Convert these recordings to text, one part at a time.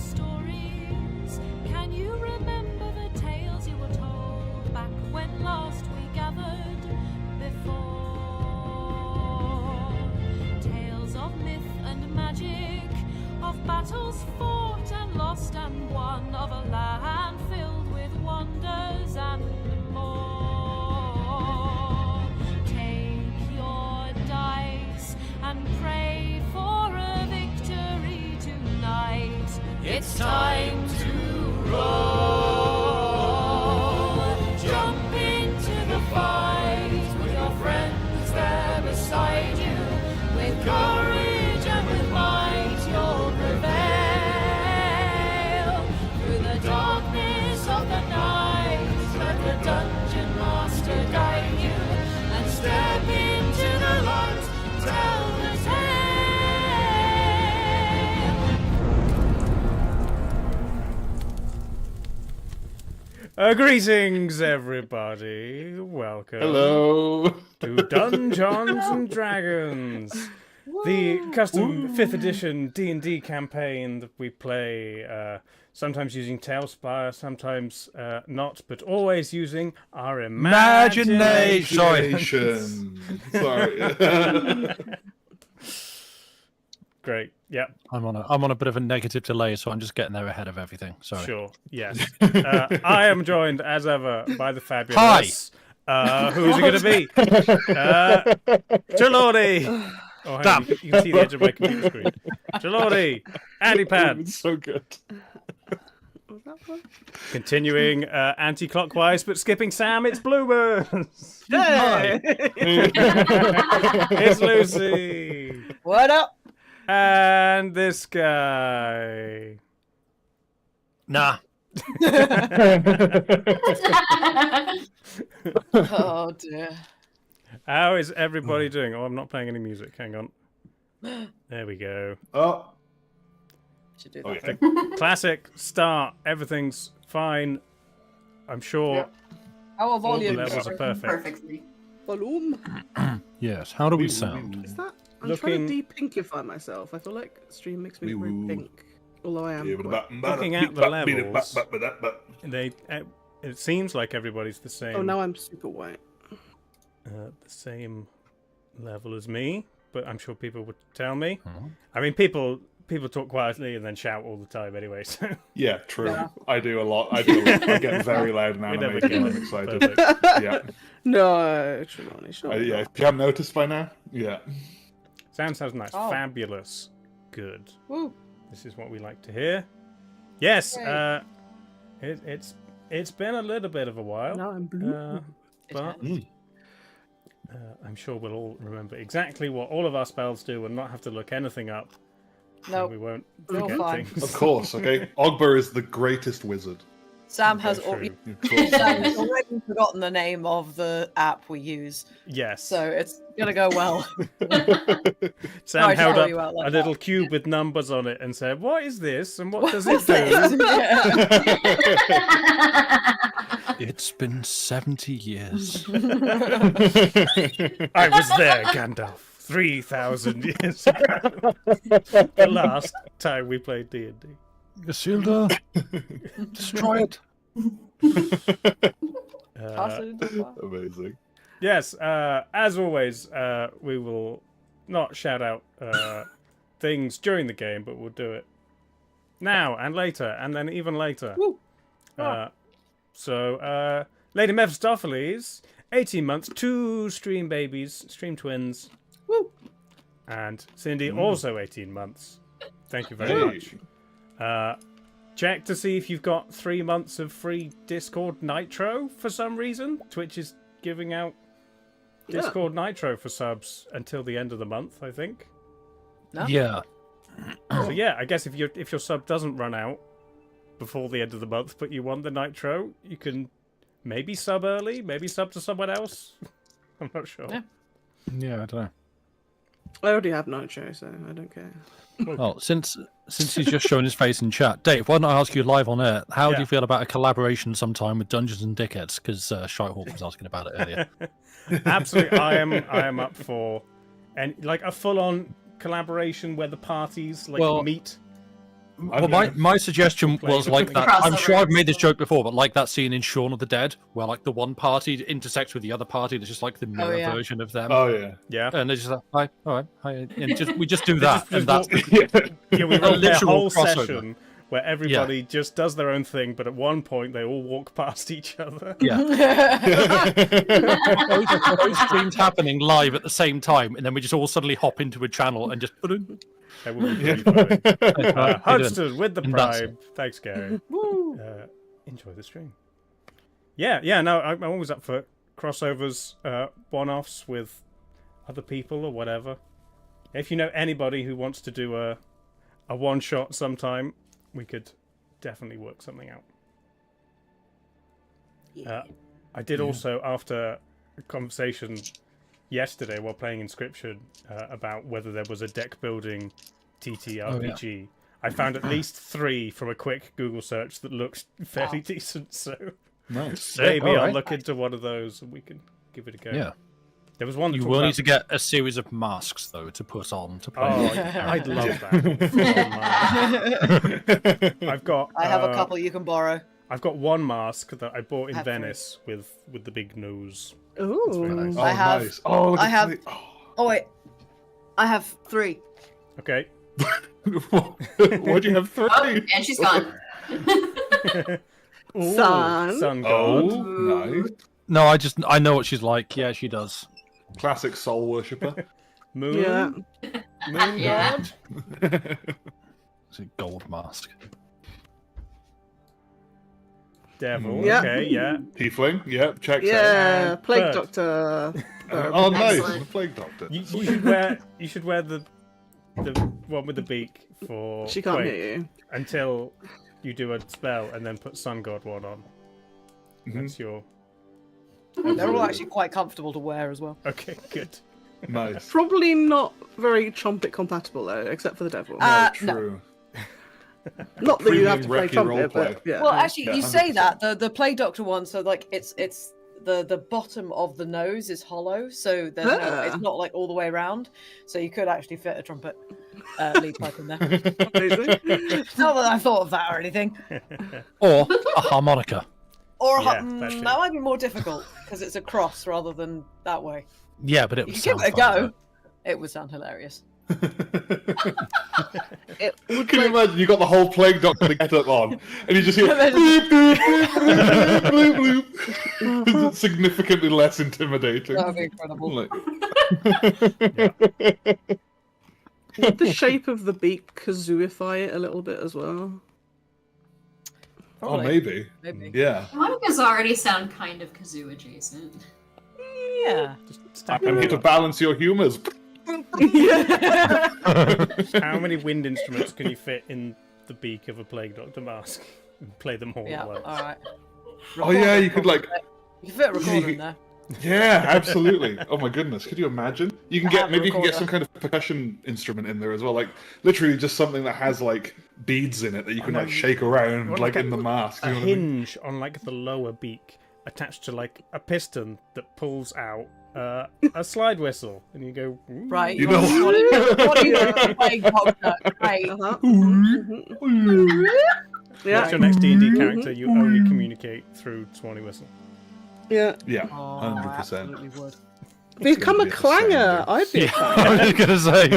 stories. Can you remember the tales you were told back when last we gathered before? Tales of myth and magic, of battles fought and lost and won, of a land filled with wonders and more. Take your dice and pray for a victory tonight. It's time to roll. Jump into the fight with your friends there beside you. With courage and with might you'll prevail. Through the darkness of the night, let the dungeon master guide you. And step into the light, tell the tale. Greetings, everybody. Welcome. Hello. To Dungeons and Dragons, the custom 5th edition D&D campaign that we play, sometimes using TaleSpire, sometimes not, but always using our imagination. Sorry. Great. Yep. I'm on a bit of a negative delay, so I'm just getting there ahead of everything. Sorry. Sure. Yes. I am joined, as ever, by the fabulous. Who's it going to be? Jalordi. Oh, Damn. You can see the edge of my computer screen. Jalordi. Andy Pants. It's so good. Continuing anti-clockwise, but skipping Sam, it's Bluebirds. Hey! It's Lucy. What up? And this guy. Nah. Oh dear. How is everybody doing? Oh, I'm not playing any music. Hang on. There we go. Oh. Should do Okay. that. Classic start. Everything's fine. I'm sure. Yep. Our volume levels are perfect. Perfectly. Volume. Yes. How do we sound? Is that? I'm Looking- trying to de-pinkify myself. I feel like stream makes me very pink. Although I am. Looking at the levels, it seems like everybody's the same. Oh, now I'm super white. The same level as me, but I'm sure people would tell me. Mhm. I mean, people talk quietly and then shout all the time anyway. So Yeah, true. Yeah. I do a lot. I get very loud and we never animated get when I'm it. excited. Perfect. Yeah. No, Trelawney, sure. Yeah. If you haven't noticed by now, yeah. Sounds nice. Oh. Fabulous. Good. Woo. This is what we like to hear. Yes. Yay. It's been a little bit of a while. Now I'm blue. But Mm. I'm sure we'll all remember exactly what all of our spells do and not have to look anything up. No. We won't We're all forget fine. things. Of course, okay. Ogber is the greatest wizard. Sam has True. Of course. Sam has already forgotten the name of the app we use, Yes. so it's gonna go well. Sam Sorry to held call up you out like a little cube with numbers on it and said, "What is this? And what does it What's do?" this? Yeah. It's been 70 years. I was there, Gandalf, 3,000 years ago. The last time we played D&D. Isilda, destroy it. Toss it into the fire. Amazing. Yes, as always, we will not shout out things during the game, but we'll do it now and later, and then even later. Woo. So, Lady Mephistopheles, 18 months, 2 stream babies, stream twins. Woo. And Cindy, also 18 months. Thank you very Hey. much. Check to see if you've got 3 months of free Discord Nitro for some reason. Twitch is giving out Discord Nitro for subs until the end of the month, I think. No? Yeah. So yeah, I guess if your sub doesn't run out before the end of the month, but you want the Nitro, you can maybe sub early, maybe sub to someone else. I'm not sure. Yeah. Yeah, I don't know. I already have Nitro, so I don't care. Well, since he's just shown his face in chat, Dave, why don't I ask you live on air? How do Yeah. you feel about a collaboration sometime with Dungeons and Dickheads? Because Shitehawk was asking about it earlier. Absolutely, I am up for, and like a full-on collaboration where the parties meet. Well, my suggestion was like that. I'm sure I've made this joke before, but like that scene in Shaun of the Dead, where like the one party intersects with the other party, that's just like the mirror version of them. Oh yeah. Yeah. And they're just like, hi, all right, hi, and we just do that, and that's Yeah, we wrote a literal whole crossover. session where everybody just does their own thing, but at one point they all walk past each other. yeah. Both streams happening live at the same time, and then we just all suddenly hop into a channel and just put in. That would be pretty funny. Hudson with the And that's prime. Thanks, Gary. Enjoy the stream. Yeah. No, I'm always up for crossovers, one-offs with other people or whatever. If you know anybody who wants to do a one-shot sometime, we could definitely work something out. I did also, after a conversation yesterday while playing Inscription about whether there was a deck building TTRPG, I found at least 3 from a quick Google search that looked fairly decent. So Nice. maybe All I'll right. look into one of those and we can give it a go. Yeah. There was one that You talked will about... need to get a series of masks though to put on to play. Oh, I'd love that. I've got. I have a couple you can borrow. I've got one mask that I bought in Have 3. Venice with the big nose. Ooh. nice. Oh, I have- nice. Oh, look I at have- the- oh. Oh wait, I have 3. Okay. Why do you have 3? Oh, and she's gone. Ooh, Sun. Sun Oh, God. nice. No, I know what she's like. Yeah, she does. Classic soul worshipper. Moon. Yeah. Moon Yeah. God. It's a gold mask. Devil. Yeah. Okay. Yeah. Tiefling. Yep. Checks Yeah. And Plague bird. Doctor. out. Oh, nice. Excellent. The Plague Doctor. You should wear the one with the beak for. She can't Quake hear you. until you do a spell and then put Sun God one on. Mhm. That's your. They're all actually quite comfortable to wear as well. Okay. Good. Nice. Probably not very trumpet compatible though, except for the devil. No. True. Not that you have to Premium play Reki trumpet, but roleplay. yeah. Well, actually, Yeah, you say 100%. that the Plague Doctor one. So like, it's the bottom of the nose is hollow, so there's no, Ah. it's not like all the way around. So you could actually fit a trumpet lead pipe in there. Amazing. Not that I thought of that or anything. Or a harmonica. Or Yeah, that's that it. might be more difficult because it's a cross rather than that way. Yeah, but it You would could give sound it a fun, go. It would sound hilarious. It would Can you play- imagine? You got the whole Plague Doctor to get up on, and you just hear bloop, bloop, bloop, bloop, bloop, bloop. It's significantly less intimidating. That would be incredible. Like- Would the shape of the beak kazooify it a little bit as well? Oh, Probably. maybe. Maybe. Yeah. Harmonicas already sound kind of kazoo adjacent. Yeah. Just stack I'm them here to all up. balance your humours. How many wind instruments can you fit in the beak of a Plague Doctor mask? Play them all Yeah. at once. All right. Oh yeah, you could like. You can fit a recorder could- in there. Yeah, absolutely. Oh my goodness, could you imagine? You can I get have a maybe you can get recorder. some kind of percussion instrument in there as well, like literally just something that has like beads in it that you can no, like shake around What, like like in the mask. A You know what I mean? hinge on like the lower beak attached to like a piston that pulls out a slide whistle, and you go. "Ooh." Right. You What know- are you Plague Doctor? Great. Uh-huh. What's Yeah. your next D&D character? You only communicate through Swanee whistle. Yeah. Yeah, Oh, I 100%. absolutely would. Become a be the same clanger. thing. I'd be a Yeah, clanger. I was going to say.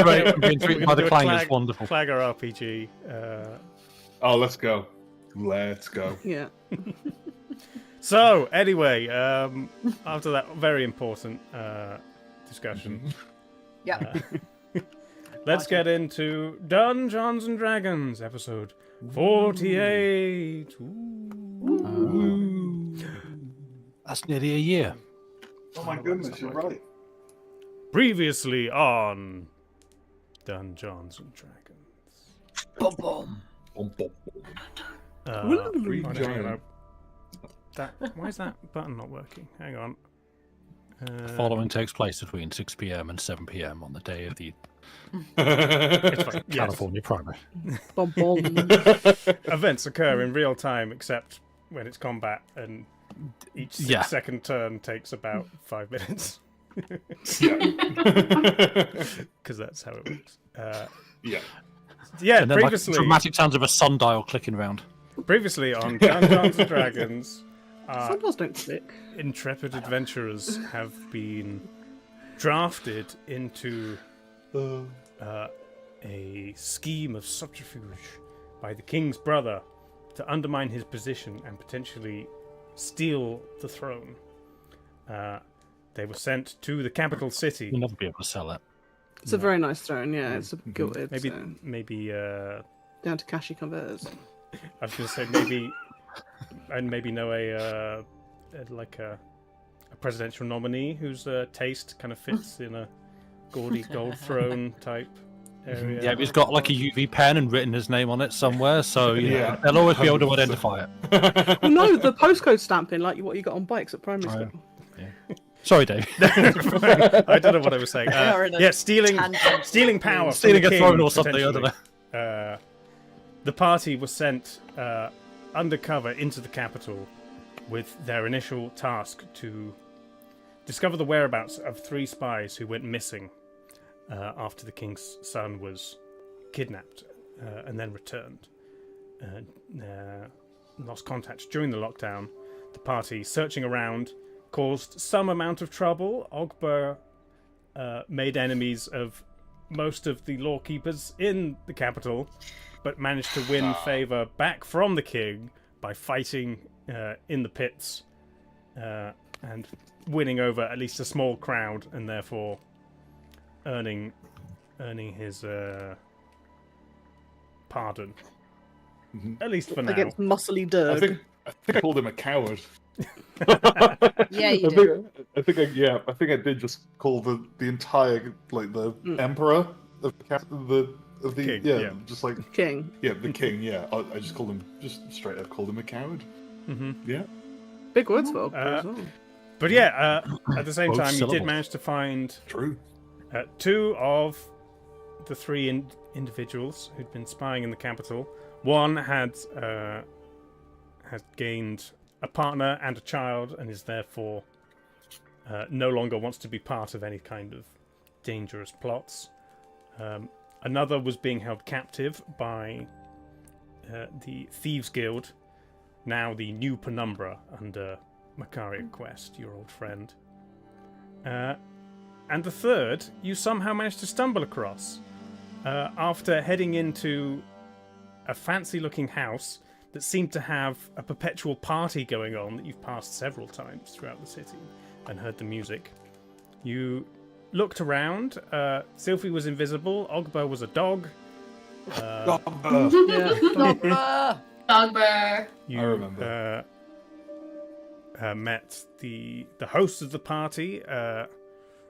Right, I'm being We're treated gonna by do the a clang is wonderful. Clagger RPG. Oh, let's go. Let's go. Yeah. So anyway, after that very important discussion, Yeah. let's get into Dungeons and Dragons episode 48. Ooh. That's nearly a year. Oh my goodness, you're right. Previously on Dungeons and Dragons. Boom, boom. Free hang giant. on. Why is that button not working? Hang on. The following takes place between 6 p.m. and 7 p.m. on the day of the It's fine. Yes. California primary. Bom, bom. Events occur in real time, except when it's combat, and each 6-second turn takes about 5 minutes. Yeah. Because that's how it works. Yeah. Yeah, And then previously, like dramatic sounds of a sundial clicking round. previously on Dungeons and Dragons, Sundials don't click. intrepid adventurers have been drafted into a scheme of subterfuge by the king's brother to undermine his position and potentially steal the throne. They were sent to the capital city. You'll never be able to sell it. It's a very nice throne, yeah. It's gilded. Maybe Down to cashy converters. I was going to say maybe, and maybe know a presidential nominee whose taste kind of fits in a gaudy gold throne type area. Yeah, he's got like a UV pen and written his name on it somewhere, so yeah, they'll always be able to identify it. Well, no, the postcode stamping, like what you got on bikes at primary school. Yeah. Sorry, Dave. I don't know what I was saying. Stealing power, Stealing from a the throne king, or something. I don't know. potentially. The party was sent undercover into the capital with their initial task to discover the whereabouts of 3 spies who went missing after the king's son was kidnapped and then returned. Lost contact during the lockdown. The party, searching around, caused some amount of trouble. Ogber made enemies of most of the lawkeepers in the capital, but managed to win favour back from the king by fighting in the pits and winning over at least a small crowd, and therefore earning his pardon. At least for now. Against muscly Dirk. I think I called him a coward. Yeah, you did. I think I did just call the entire the emperor of the King, yeah, just like King. yeah, the king. Yeah, I just called him straight up called him a coward. Mm-hmm. Yeah. Big words for Ogber as well. But yeah, at the same Both time, you did syllables. manage to find True. 2 of the 3 individuals who'd been spying in the capital. One had gained a partner and a child, and is therefore no longer wants to be part of any kind of dangerous plots. Another was being held captive by the Thieves Guild, now the New Penumbra under Macaria Quest, your old friend. And the third, you somehow managed to stumble across after heading into a fancy-looking house that seemed to have a perpetual party going on that you've passed several times throughout the city and heard the music. You looked around. Sylphie was invisible. Ogber was a dog. Yeah. Dogber. You I remember. met the host of the party,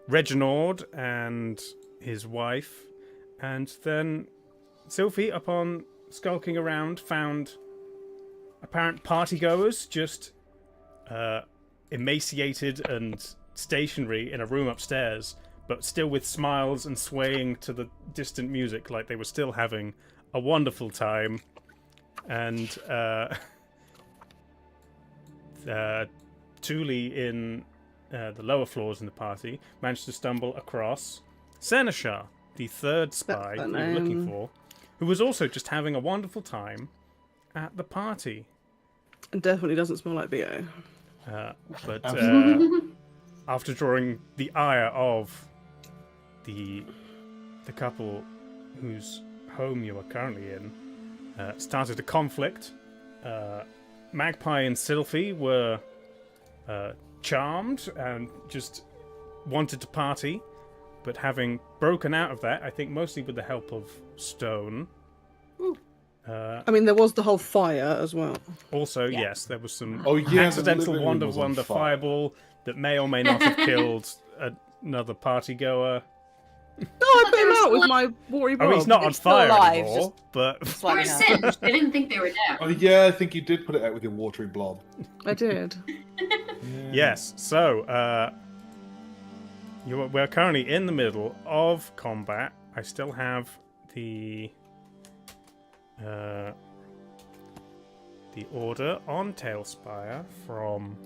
Reginald, and his wife, and then Sylphie, upon skulking around, found apparent partygoers just emaciated and stationary in a room upstairs, but still with smiles and swaying to the distant music like they were still having a wonderful time. And Thule in the lower floors in the party managed to stumble across Seneschal, the third spy That's you the were looking name. for, who was also just having a wonderful time at the party. And definitely doesn't smell like BO. But after drawing the ire of the couple whose home you are currently in, started a conflict. Magpie and Sylphie were charmed and just wanted to party, but having broken out of that, I think mostly with the help of Stone. I mean, there was the whole fire as well. Also, yes, there was some Oh, yeah, the accidental living room was on Wonder fire. fireball that may or may not have killed another partygoer. No, I put him out with my watery Oh, he's bob. not on It's still fire alive, anymore, just- but They were Slightly now. singed. They didn't think they were dead. Oh yeah, I think you did put it out with your watery blob. I did. yes. So, we're currently in the middle of combat. I still have the order on TaleSpire from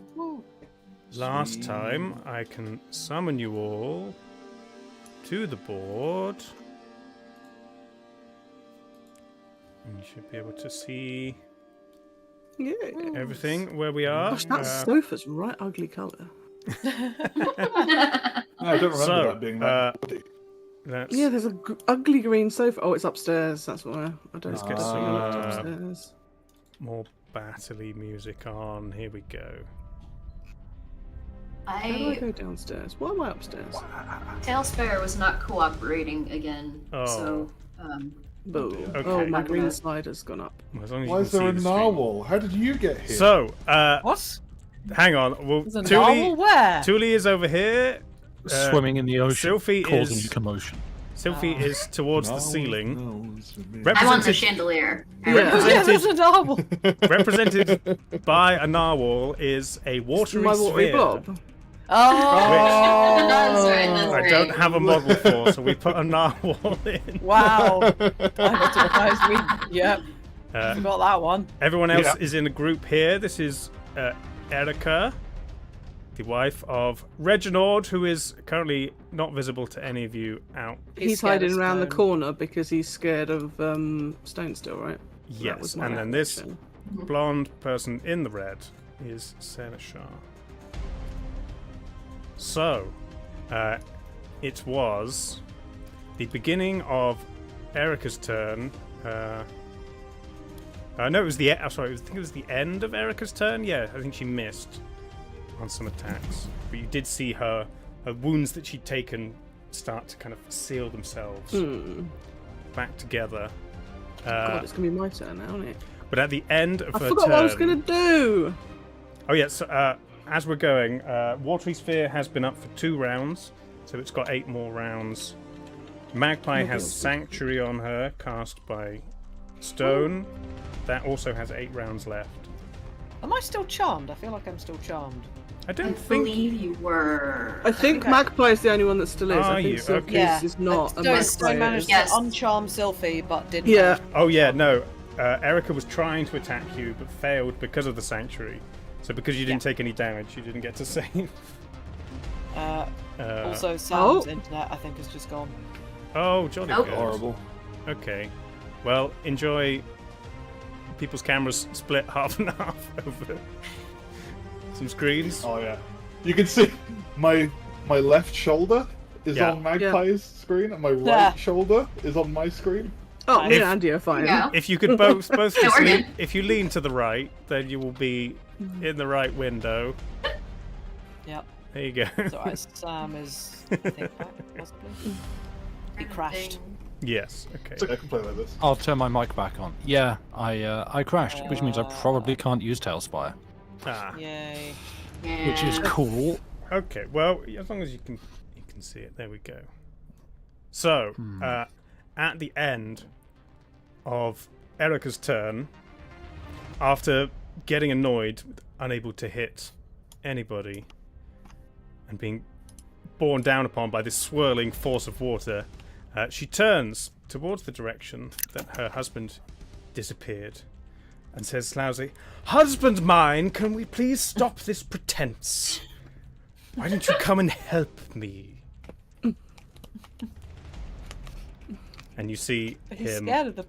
last time. I can summon you all to the board. And you should be able to see Yeah. everything where we are. Gosh, that sofa's right ugly colour. No, I don't remember that being that. That's Yeah, there's a ugly green sofa. Oh, it's upstairs. That's why I don't Let's get see some, it upstairs. more battle-y music on. Here we go. How do I go downstairs? Why am I upstairs? TaleSpire was not cooperating again, Oh. so Boo. Okay. Oh, my green slider's gone up. Well, as long as Why you is can there a see the screen. narwhal? How did you get here? So, What? hang on. Well, There's a narwhal where? Thule is over here. Swimming in the ocean, Sylphie causing is commotion. Sylphie is towards the ceiling. I want the chandelier. Yeah, there's a narwhal. Represented by a narwhal is a watery My watery sphere. blob. Oh, That's right, that's I don't have a model for, so we put a narwhal in. wow. I'm not surprised we. Yep. Forgot that one. Everyone else Yeah. is in a group here. This is Erica, the wife of Reginald, who is currently not visible to any of you out. He's scared hiding of around the stone. corner because he's scared of stone still, right? That Yes, was my and then this recollection. blonde person in the red is Sarah Shah. So, it was the beginning of Erica's turn. No, it was the. Sorry, I think it was the end of Erica's turn. Yeah, I think she missed on some attacks, but you did see her wounds that she'd taken start to kind of seal themselves back together. God, it's gonna be my turn now, isn't it? But at the end of I her forgot turn, what I was gonna do. Oh yeah, so as we're going, Watery Sphere has been up for 2 rounds, so it's got 8 more rounds. Magpie has Sanctuary on her, cast by Stone. That also has 8 rounds left. Am I still charmed? I feel like I'm still charmed. I I don't think. believe you were. I think Magpie's the only one that still is. Are I think you? Sylphie's Okay. is not. And No, Magpie I managed is. Yes. to uncharm Sylphie, but didn't. Yeah. Oh yeah, no. Erica was trying to attack you, but failed because of the Sanctuary. So because you didn't take any damage, you didn't get to save. Also, Sam's internet, I think, has just gone. Oh, jolly Oh. good. Horrible. Okay. Well, enjoy. People's cameras split half and half over some screens. Oh yeah. You can see my left shoulder is Yeah. on Magpie's screen, and my right Yeah. shoulder is on my screen. Oh, me If- and Andy are fine. Yeah. If you could both Yeah, just we're lean, good. if you lean to the right, then you will be in the right window. Yep. There you go. It's alright. Sam is, I think, back, possibly. He crashed. Yes. Okay. So I can play like this. I'll turn my mic back on. Yeah, I crashed, which means I probably can't use TaleSpire, Ah. Yay. which is cool. Okay. Well, as long as you can see it. There we go. So, at the end of Erica's turn, after getting annoyed, unable to hit anybody, and being borne down upon by this swirling force of water, she turns towards the direction that her husband disappeared and says loudly, "Husband mine, can we please stop this pretense? Why don't you come and help me?" And you see He's him scared of the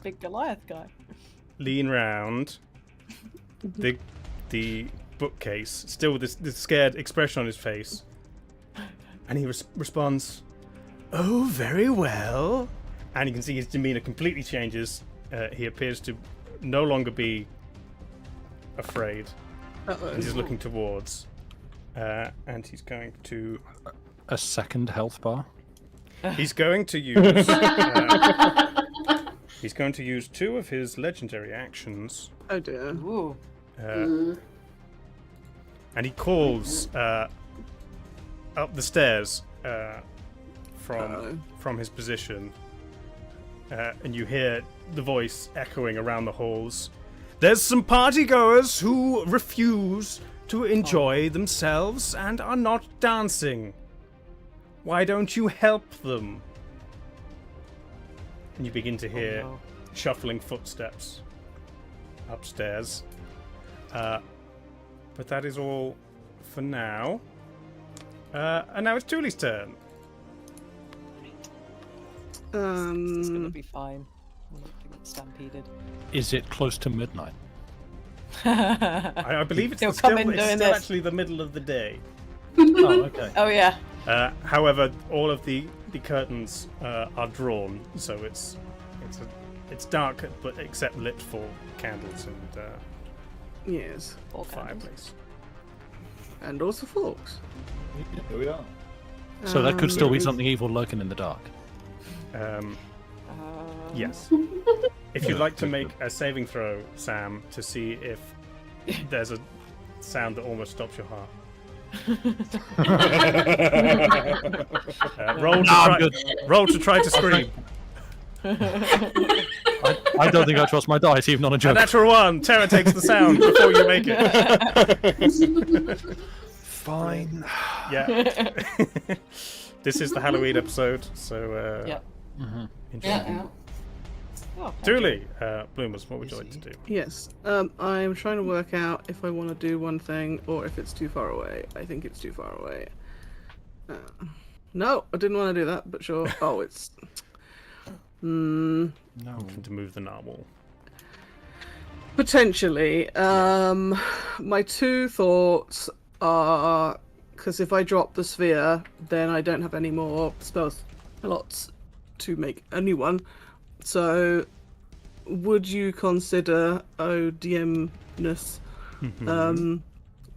big Goliath guy. lean round the bookcase, still with this scared expression on his face, and he responds, "Oh, very well." And you can see his demeanor completely changes. He appears to no longer be afraid. He's looking towards, and he's going to. A second health bar. He's going to use. He's going to use 2 of his legendary actions. Oh dear. Ooh. And he calls up the stairs from his position, and you hear the voice echoing around the halls. "There's some partygoers who refuse to enjoy themselves and are not dancing. Why don't you help them?" And you begin to hear shuffling footsteps upstairs. But that is all for now. And now it's Julie's turn. It's gonna be fine. stampeded. Is it close to midnight? I believe it's He'll still, come in it's doing still this. actually the middle of the day. Oh, okay. Oh yeah. However, all of the curtains are drawn, so it's dark, but except lit for candles and Yes. All candles. fireplace. And also forks. Here we are. So that could still be something evil lurking in the dark. Yes. If you'd like to make a saving throw, Sam, to see if there's a sound that almost stops your heart. Roll to try to scream. I don't think I trust my dice, even on a A joke. natural 1. Terra takes the sound before you make it. Fine. Yeah. This is the Halloween episode, so Yeah. enjoy. Yeah. Oh, Julie, Bloomers, what would you like to do? Yes. I'm trying to work out if I want to do one thing or if it's too far away. I think it's too far away. No, I didn't want to do that, but sure. Oh, it's. No. To move the narwhal. Potentially. My two thoughts are because if I drop the sphere, then I don't have any more spell slots to make a new one. So, would you consider ODMness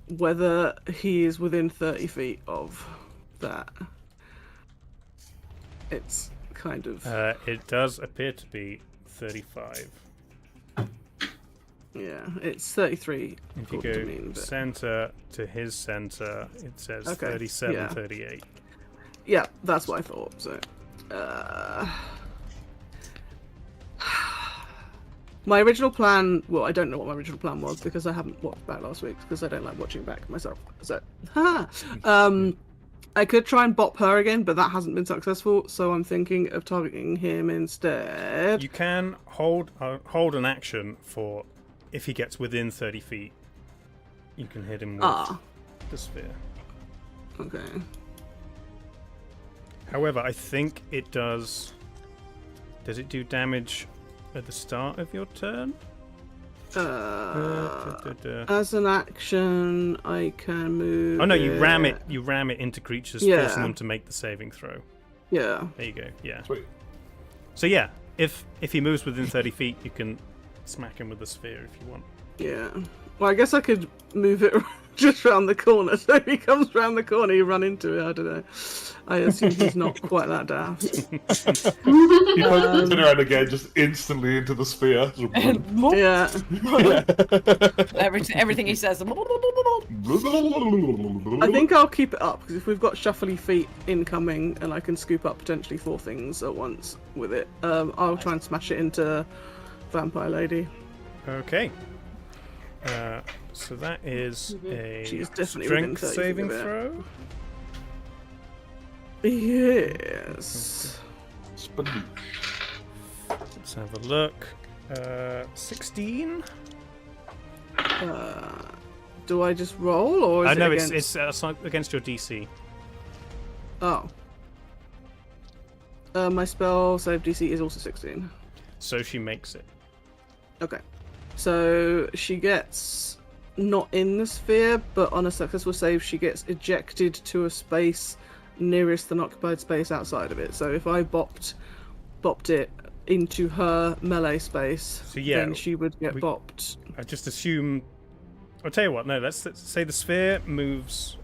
whether he is within 30 feet of that? It's kind of. It does appear to be 35. Yeah, it's 33. If you according to go me, but- center to his center, it says Okay, 37, yeah. 38. Yeah, that's what I thought. So, my original plan. Well, I don't know what my original plan was because I haven't watched back last week because I don't like watching back myself. So, I could try and bop her again, but that hasn't been successful. So I'm thinking of targeting him instead. You can hold an action for if he gets within 30 feet. You can hit him with the sphere. Okay. However, I think it does. Does it do damage at the start of your turn? As an action, I can move. Oh no, you ram it. You ram it into creatures, forcing them to make the saving throw. Yeah. There you go. Yeah. Sweet. So yeah, if he moves within 30 feet, you can smack him with the sphere if you want. Yeah. Well, I guess I could move it just round the corner. So if he comes round the corner, you run into it. I don't know. I assume he's not quite that daft. You turn around again, just instantly into the sphere. Yeah. Everything he says. I think I'll keep it up because if we've got shuffly feet incoming and I can scoop up potentially 4 things at once with it, I'll try and smash it into Vampire Lady. Okay. So that is a She's definitely within strength 30 saving of it. throw. Yes. Let's have a look. 16. Do I just roll or is No, it against... it's against your DC. Oh. My spell save DC is also 16. So she makes it. Okay. So she gets not in the sphere, but on a successful save, she gets ejected to a space nearest an occupied space outside of it. So if I bopped it into her melee space, So yeah, then she would get bopped. I just assume. I'll tell you what. No, let's say the sphere moves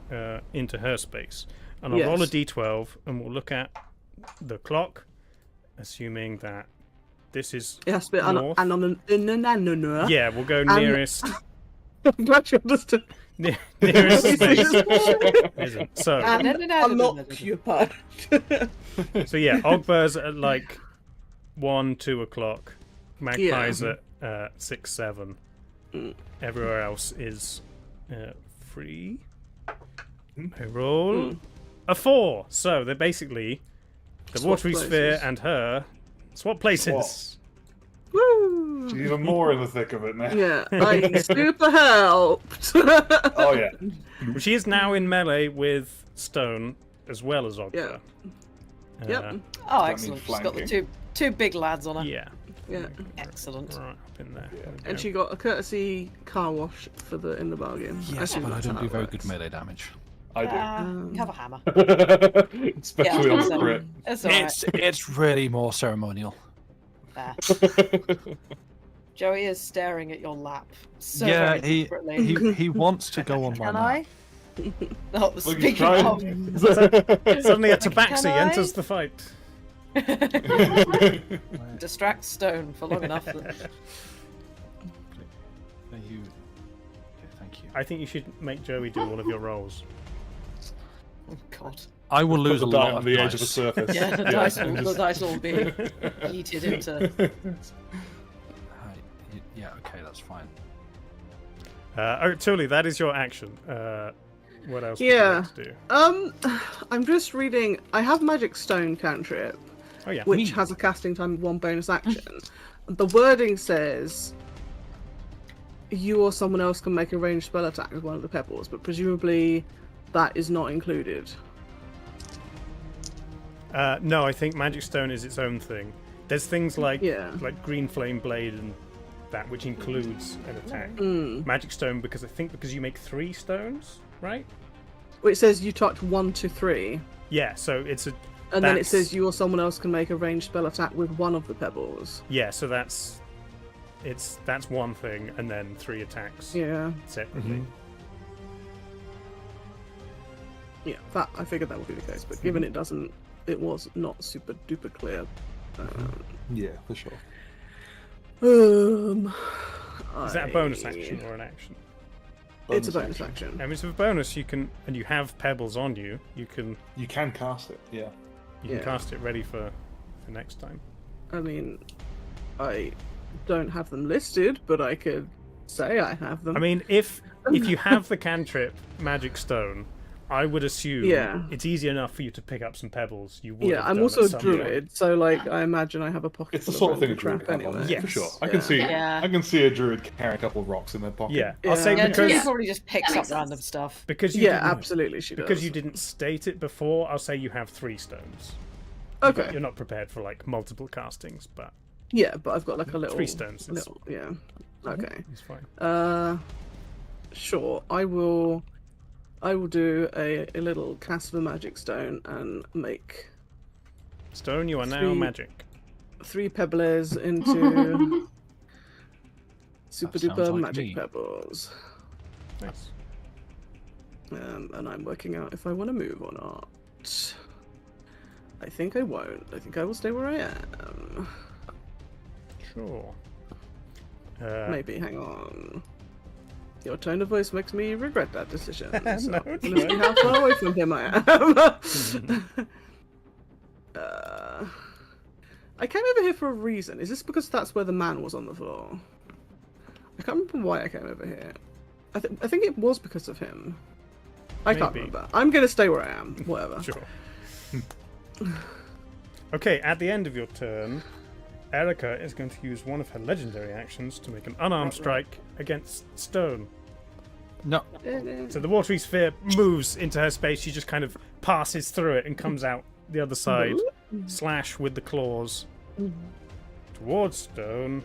into her space, and I'll roll a Yes. d12, and we'll look at the clock, assuming that this is It has to be north. no. Yeah, we'll go nearest. I'm glad you understood. Nearest space. Isn't. So I'm not occupied. So yeah, Ogbur's at like 1, 2 o'clock. Magpie's at 6, 7. Everywhere else is free. I roll a 4. So they're basically the Swap watery sphere places. and her swap places. Swap. Woo! Even more in the thick of it now. Yeah, I super helped. Oh yeah. She is now in melee with Stone as well as Ogber. Yeah. Yep. Oh, mean excellent. She's got the flanking? two big lads on her. Yeah. Yeah. Excellent. Right up in there. There we And go. she got a courtesy car wash in the bargain. Yes, assume but I that's don't how do it very works. good melee damage. I do. You have a hammer. Especially Yeah, on so- crit. It's alright. It's really more ceremonial. Fair. Joey is staring at your lap so Yeah, very desperately. he wants to go on my Can map. I? Oh, Look, he's speaking of, trying. Suddenly a tabaxi Can I? enters the fight. distract Stone for long enough. Are you? Okay, thank you. I think you should make Joey do all of your rolls. Oh God. I will Put lose the a dart lot on of the edge of the dice. surface. Yeah, the and just- dice will be yeeted into. Yeah, okay, that's fine. Tully, that is your action. What else would you Yeah. like to do? I'm just reading. I have Magic Stone cantrip, Oh yeah. which has a casting time of 1 bonus action. The wording says you or someone else can make a ranged spell attack with one of the pebbles, but presumably that is not included. No, I think Magic Stone is its own thing. There's things like Green Flame Blade and that, which includes an attack. Magic Stone, because you make 3 stones, right? Well, it says you touch 1 to 3, Yeah, so it's a. and then it that's- says you or someone else can make a ranged spell attack with one of the pebbles. Yeah, so that's one thing, and then 3 attacks Yeah, separately. yeah. That I figured that would be the case, but given it was not super duper clear. Yeah, for sure. Is that a bonus action or an action? It's a bonus action. I mean, it's a bonus. You can, and you have pebbles on you. You can cast it. Yeah. cast it ready for next time. I mean, I don't have them listed, but I could say I have them. I mean, if you have the cantrip Magic Stone, I would assume it's easy enough for you to pick up some pebbles. You would. yeah, have I'm done also at a some druid, so like I imagine I have a pocket. It's the full sort of thing a random druid crap can have, anyway. for sure. I Yeah. can see. Yeah. I can see a druid carrying a couple of rocks in their pocket. Yeah, I'll say Yeah, because Judy probably just picks That up makes sense. random stuff. because you Yeah, didn't, absolutely, she does. because you didn't state it before. I'll say you have 3 stones. Okay. You're not prepared for like multiple castings, but Yeah, but I've got like a little 3 stones. It's, Little, yeah. Okay. it's fine. Sure. I will do a little cast of a magic stone and make Stone, you are now 3 magic. 3 pebbles into super That sounds duper like magic me. pebbles. Nice. And I'm working out if I want to move or not. I think I won't. I think I will stay where I am. Sure. Maybe. Hang on. Your tone of voice makes me regret that decision. So No, let's it's see how far away from him I am. I came over here for a reason. Is this because that's where the man was on the floor? I can't remember why I came over here. I think it was because of him. I can't Maybe. remember. I'm gonna stay where I am. Whatever. Sure. Okay, at the end of your turn, Erica is going to use one of her legendary actions to make an unarmed strike against Stone. No, So the watery sphere moves into her space. She just kind of passes through it and comes out the other side. Slash with the claws towards Stone.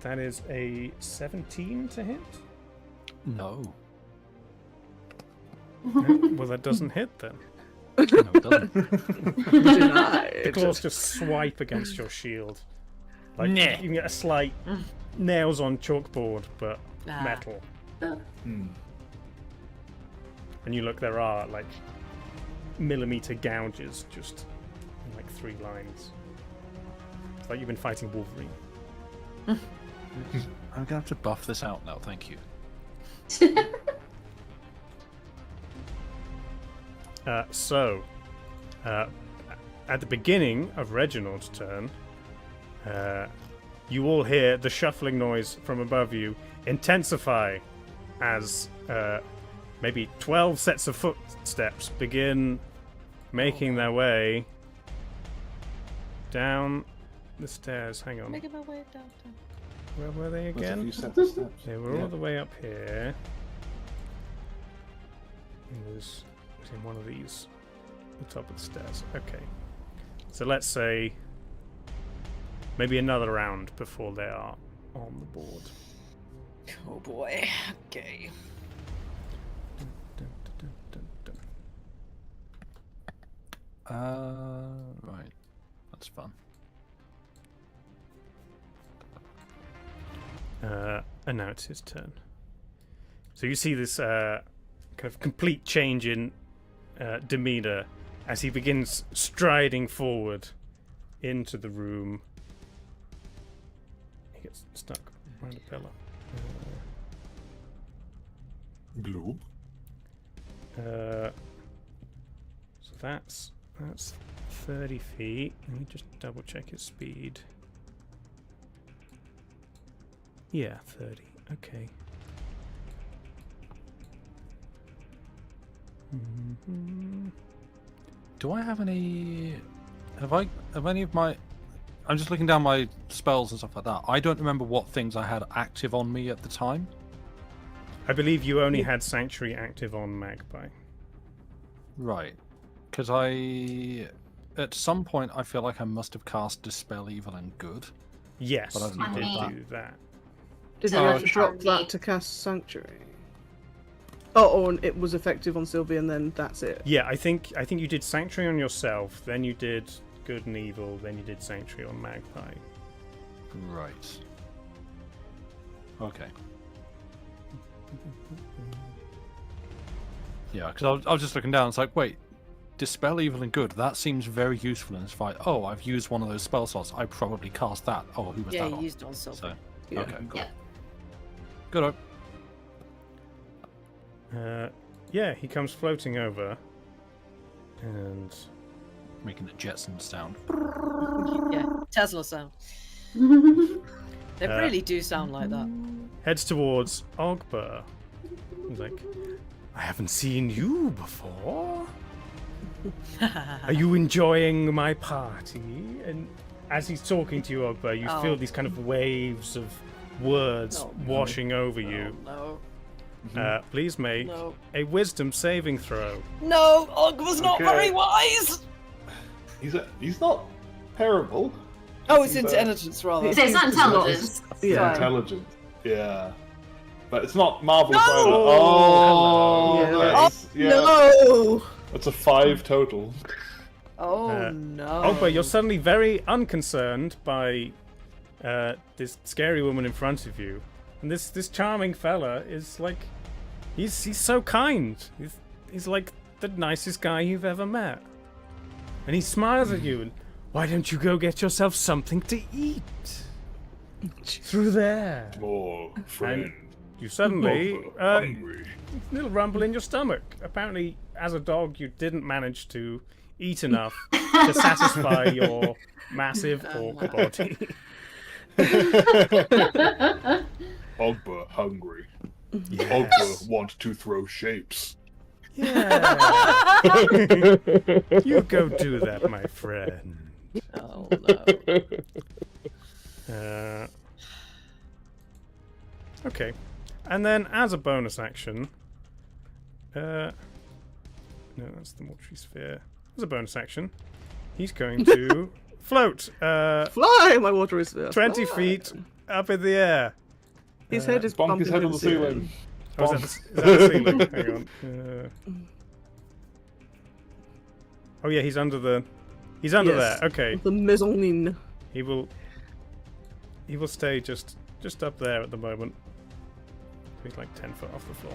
That is a 17 to hit. no, Well, that doesn't hit then. no, it doesn't. Denied. The claws just swipe against your shield. Like Nah. you can get a slight nails on chalkboard, but Ah. metal. Hmm. And you look, there are like millimeter gouges just in like 3 lines. It's like you've been fighting Wolverine. I'm gonna have to buff this out now. Thank you. At the beginning of Reginald's turn, you all hear the shuffling noise from above you intensify as maybe 12 sets of footsteps begin making their way down the stairs. Hang on. Making my way down. Where were they There's a again? few sets of steps. They were Yeah. all the way up here. It was in one of these, the top of the stairs. Okay. So let's say maybe another round before they are on the board. Oh boy. Okay. Right. That's fun. And now it's his turn. So you see this kind of complete change in demeanor as he begins striding forward into the room. He gets stuck around a pillar. Globe. So that's 30 feet. Let me just double check his speed. Yeah, 30. Okay. Do I have any? Have any of my? I'm just looking down my spells and stuff like that. I don't remember what things I had active on me at the time. I believe you only had Sanctuary active on Magpie. Right. Because at some point, I feel like I must have cast Dispel Evil and Good. Yes, But I you did didn't do that. Did you So have to it's drop hard that me. to cast Sanctuary? Oh, and it was effective on Sylvie, and then that's it. Yeah, I think you did Sanctuary on yourself, then you did Good and Evil, then you did Sanctuary on Magpie. Right. Okay. Yeah, because I was just looking down. It's like, wait, Dispel Evil and Good. That seems very useful in this fight. Oh, I've used one of those spell slots. I probably cast that. Oh, who was Yeah, that you on? used it on Sylvie. So, Yeah. okay, cool. Yeah. Good. Yeah, he comes floating over, and Making the Jetsons sound. Yeah, Tesla sound. They really do sound like that. heads towards Ogber. He's like, I haven't seen you before. Are you enjoying my party? And as he's talking to you, Ogber, you feel these kind of waves of words washing over you. No. Please make No. a wisdom saving throw. No, Og was not Okay. very wise. He's not terrible. Oh, it's But- intelligence rather. So it's not intelligence. He's Yeah. intelligent. Yeah. But it's not marvelous No! either. Oh, Oh, hello. nice. Yeah. No! That's a 5 total. Oh no. Ogber, you're suddenly very unconcerned by this scary woman in front of you. And this charming fella is like, he's so kind. He's like the nicest guy you've ever met. And he smiles at you and, why don't you go get yourself something to eat? Through there. Oh, friend. You suddenly, hungry. little rumble in your stomach. Apparently, as a dog, you didn't manage to eat enough to satisfy your massive orc body. Ogber hungry. Yes. Ogber want to throw shapes. Yeah. You go do that, my friend. Oh no. Okay. And then, as a bonus action, no, that's the mortuary sphere. As a bonus action, he's going to float Fly, my water is there. 20 Fly. feet up in the air. His head is Bonk his bumping head on into the ceiling. Oh, is that the ceiling? Hang on. Oh yeah, he's under there. Yes. Okay, The mezzanine. he will stay just up there at the moment. He's like 10 foot off the floor.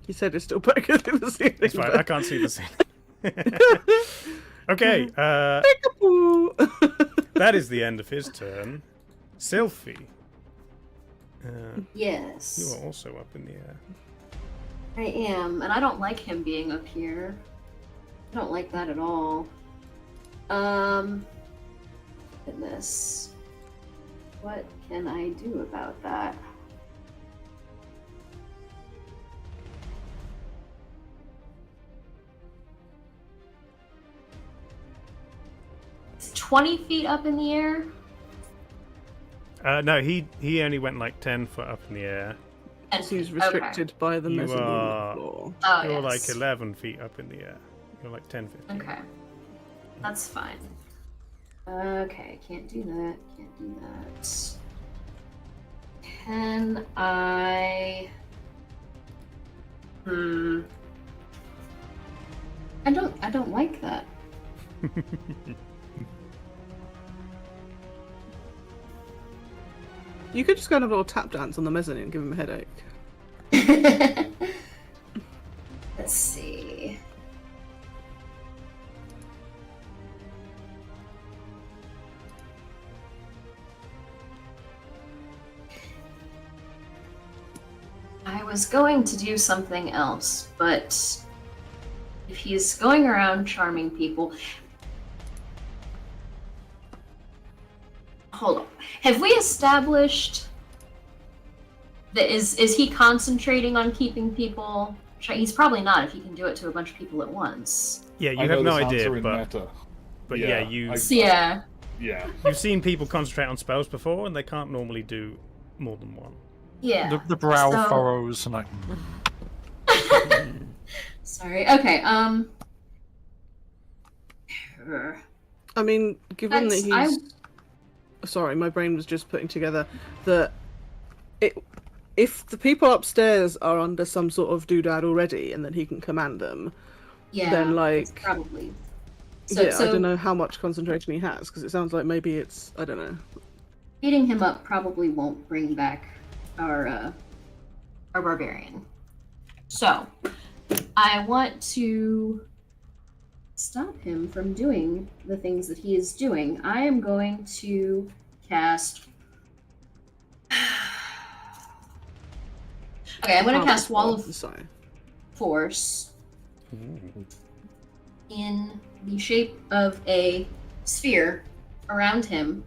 His head is still bigger than the ceiling. It's fine. I can't see the ceiling. Okay, Peekaboo. that is the end of his turn. Sylphie, Yes. you are also up in the air. I am, and I don't like him being up here. I don't like that at all. Goodness. What can I do about that? It's 20 feet up in the air. No, he only went like 10 foot up in the air. And He's okay. restricted by the You mezzanine are- floor. Oh, You're yes. like 11 feet up in the air. You're like 10, 15. Okay. That's fine. Okay, can't do that. Can't do that. Can I? I don't like that. You could just go and have a little tap dance on the mezzanine and give him a headache. Let's see. I was going to do something else, but if he's going around charming people... Hold on. Have we established that is he concentrating on keeping people... He's probably not if he can do it to a bunch of people at once. Yeah, you I have know no this idea, answer in but meta. yeah, Yeah. Yeah. you've seen people concentrate on spells before, and they can't normally do more than one. Yeah. The brow So- furrows and like. Sorry. Okay. I mean, given that That's- he's... Sorry, my brain was just putting together that if the people upstairs are under some sort of doodad already, and then he can command them, Yeah. then, that's like... probably. I don't know how much concentration he has, because it sounds like maybe it's... I don't know. Beating him up probably won't bring back our barbarian. So, I want to stop him from doing the things that he is doing. I am going to cast... Okay, I'm going to cast Wall of Sorry. Force in the shape of a sphere around him,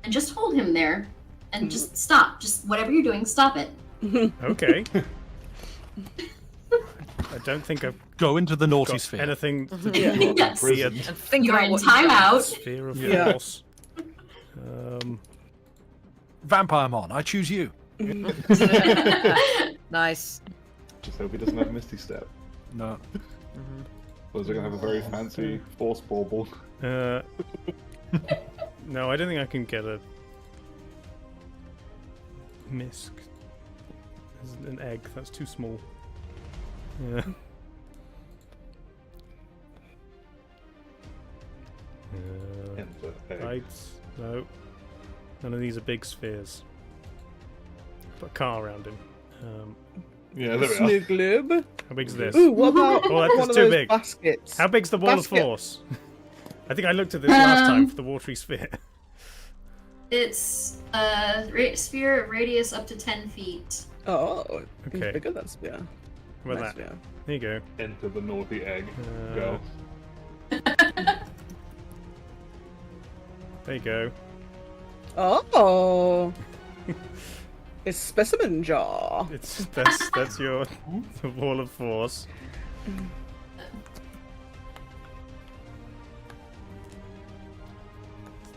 and just hold him there, and just stop. Just whatever you're doing, stop it. Okay. I don't think I've Go into the naughty got sphere. anything to Yeah. do Yes. with And think You're about in what you've done. timeout. sphere of Yeah. force. Vampire Mon, I choose you. Nice. Just hope he doesn't have Misty Step. No. Those are gonna have a very fancy force bauble. No, I don't think I can get a misc. As an egg, that's too small. Yeah. Enter egg. Lights? No. None of these are big spheres. Put a car around him. Yeah, there we are. Snow globe. How big's this? Ooh, what about Oh, that's one of too those big. baskets? How big's the wall Basket. of force? I think I looked at this last time for the watery sphere. It's a sphere radius up to 10 feet. Oh, Okay. bigger that sphere. How about Nice that? sphere. There you go. Enter the naughty egg. Uh, Go. There you go. Oh, it's specimen jar. That's your the wall of force.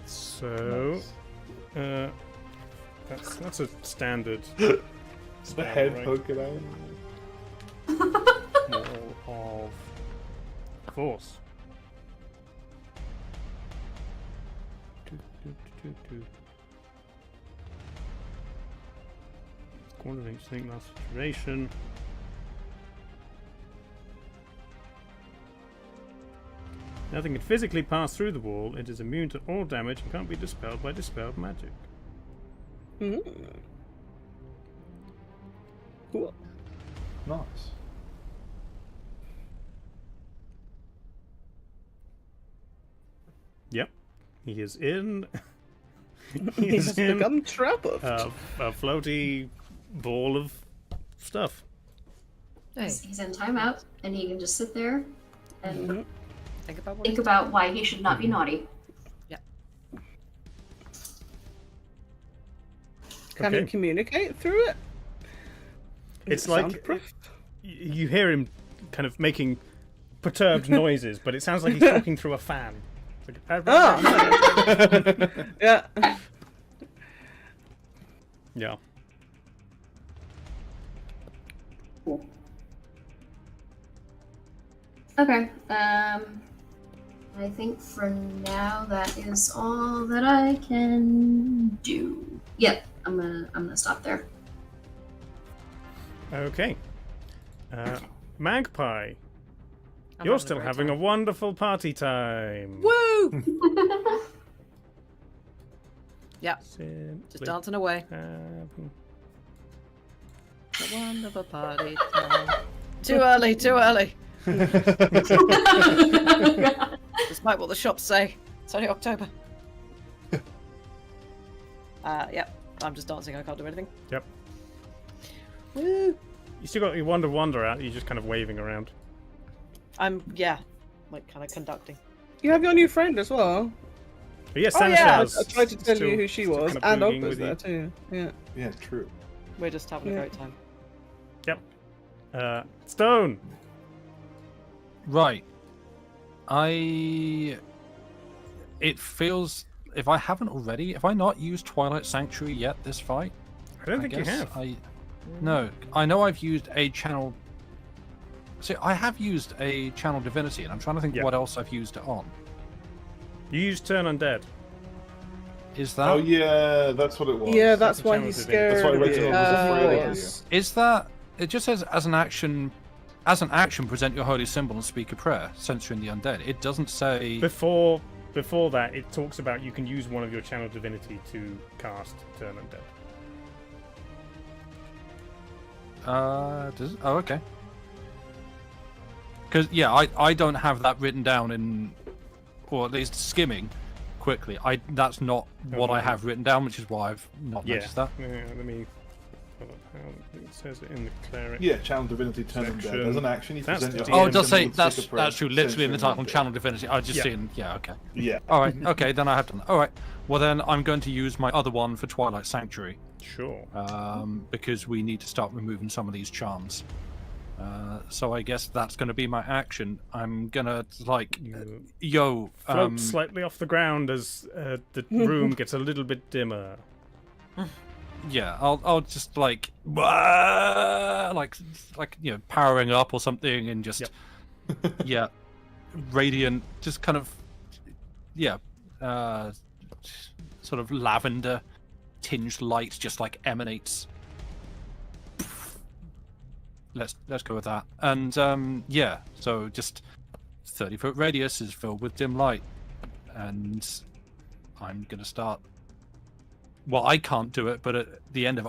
So, that's a standard The spell, head right? poking out. Wall of force. Quarter of inch think that's duration. Nothing can physically pass through the wall. It is immune to all damage and can't be dispelled by dispelled magic. Cool. Nice. Yep, he is in. He has become trapped. a floaty ball of stuff. Hey, He's in timeout, and he can just sit there and think about what think he's about why he should not be naughty. Can Okay. he communicate through it? Is It's it like soundproof? you hear him kind of making perturbed noises, but it sounds like he's talking through a fan. It's like, Oh, yeah. yeah. Cool. Okay. I think for now that is all that I can do. Yep, I'm gonna stop there. Okay. Magpie, I'm you're having a still great having a time. wonderful party time. Woo! Yeah, Simply just dancing away. having- A wonderful party time. Too early, too early. Despite what the shops say, it's only October. Yep, I'm just dancing. I can't do anything. Yep. Woo! You still got your Wonder out. You're just kind of waving around. I'm like kind of conducting. You have your new friend as well. But yes, Oh, yeah. I tried to tell you who she was, kind of and boogieing Og was with there you. too. Yeah. Yeah, true. We're just having a Yeah. great time. Stone. Right. It feels, if I haven't already, have I not used Twilight Sanctuary yet this fight? I don't think you guess have. No, I know I've used a channel. See, I have used a channel divinity, and I'm trying to think Yeah. what else I've used it on. You used Turn Undead. Is that? Oh yeah, that's what it was. Yeah, that's the why channel he's did it. scared. That's why of Reginald you. was afraid of Yes. Is that? It just says as an action. As an action, present your holy symbol and speak a prayer, censoring the undead. It doesn't say. Before that, it talks about you can use one of your channel divinity to cast Turn Undead. Does it? Oh, okay. Because yeah, I don't have that written down in, or at least skimming quickly. That's not what I have written down, which is why I've not Yeah. noticed that. Let me. Hold on, it says it in the cleric. Yeah, channel divinity turn them dead. Section. As an action, you That's present the your Oh, DM it does say symbol and speak a prayer, that's true. Literally in the censoring title, the channel divinity. I just Yeah. seen. Yeah, okay. undead. Yeah. All right. Okay, then I have done that. All right. Well, then I'm going to use my other one for Twilight Sanctuary, Sure. because we need to start removing some of these charms. So I guess that's going to be my action. I'm gonna You float slightly off the ground as the room gets a little bit dimmer. Yeah, I'll just like powering up or something, and just yeah, radiant, just kind of sort of lavender tinged light just like emanates. Let's go with that. And so just 30-foot radius is filled with dim light, and I'm gonna start. Well, I can't do it, but at the end of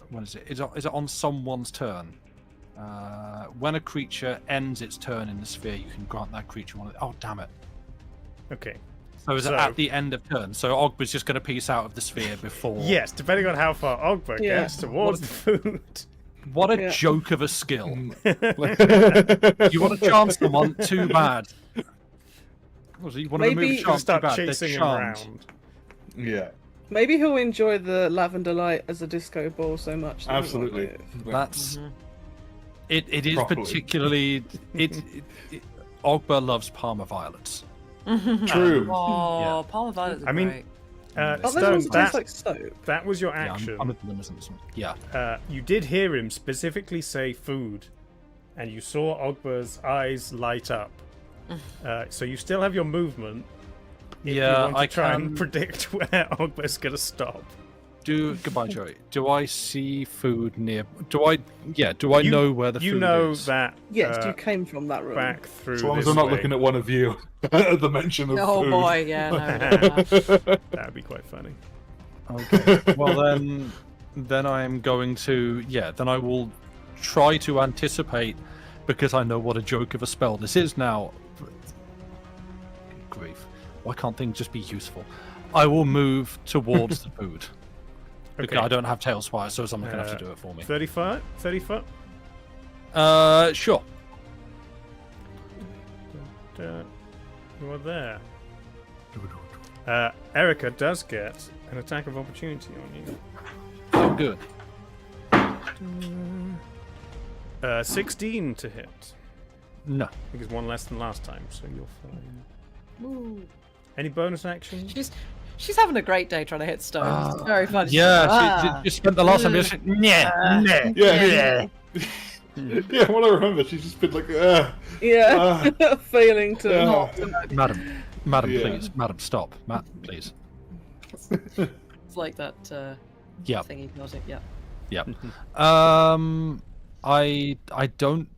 when is it? Is it on someone's turn? When a creature ends its turn in the sphere, you can grant that creature one. Oh, damn it! Okay. So is it at the end of turn? So Ogber's just going to piece out of the sphere before. Yes, depending on how far Ogber gets towards the food. What a joke of a skill! You want to chance someone? Too bad. You want to remove a chance? Too Start bad. They're chasing him charmed. around. Yeah. Maybe he'll enjoy the lavender light as a disco ball so much. that he won't Absolutely. move. That's it is Properly. particularly Ogber loves Parma violets. True. Oh, Palmer Violet's I mean, great. Oh, those Stone, ones taste like soap. that was your Yeah, action. I'm a Limison. Yeah. You did hear him specifically say food, and you saw Ogber's eyes light up. So you still have your movement. If you Yeah, want to I try can and predict where Ogber's gonna stop. Goodbye, Joey. Do I see food near? Do I know where the food is? You know that. Yes, you came from that room. back through. As long as this I'm not way. looking at one of you at the mention of Oh food. boy, yeah, no. That'd be quite funny. Okay. Well then I'm going to Then I will try to anticipate, because I know what a joke of a spell this is now. Good grief! Why can't things just be useful? I will move towards the food. Okay. Because I don't have TaleSpire, so someone's gonna have to do it for me. 30 foot. 30 foot. Sure. You are there. Erica does get an attack of opportunity on you. Good. 16 to hit. No. I think it's one less than last time, so you're fine. Any bonus action? She's having a great day trying to hit stones. It's very funny. Yeah, she spent the last time just Yeah. Yeah, what I remember, she's just been like, Yeah, failing to. Yeah. Madam, Yeah. please, madam, stop, please. It's like that Yeah, thing hypnotic. Yeah. yeah. I don't.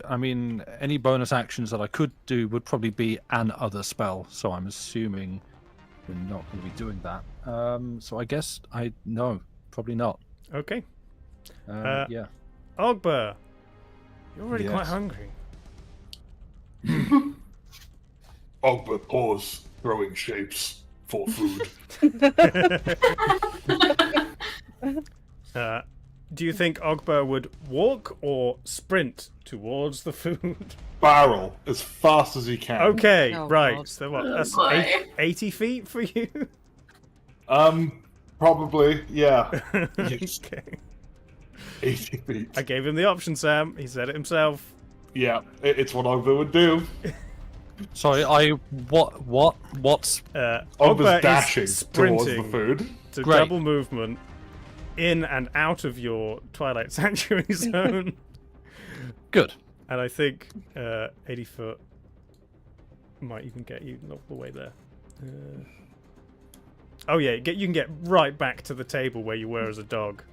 I mean, any bonus actions that I could do would probably be an other spell. So I'm assuming we're not going to be doing that. So I guess no, probably not. Okay. Yeah. Ogba, you're already quite Yes. hungry. Ogba paws throwing shapes for food. Do you think Ogba would walk or sprint towards the food? Barrel as fast as he can. Okay, Oh, right. God. So what? Oh, That's boy. 80 feet for you? Probably, yeah. Okay. 80 feet. I gave him the option, Sam. He said it himself. Yeah, it's what Ogba would do. Sorry, what's Ogba Ogba's is dashing towards the sprinting food. to Great. double movement in and out of your Twilight Sanctuary zone. good? And I think 80 foot might even get you not the way there. Oh yeah, you can get right back to the table where you were as a dog.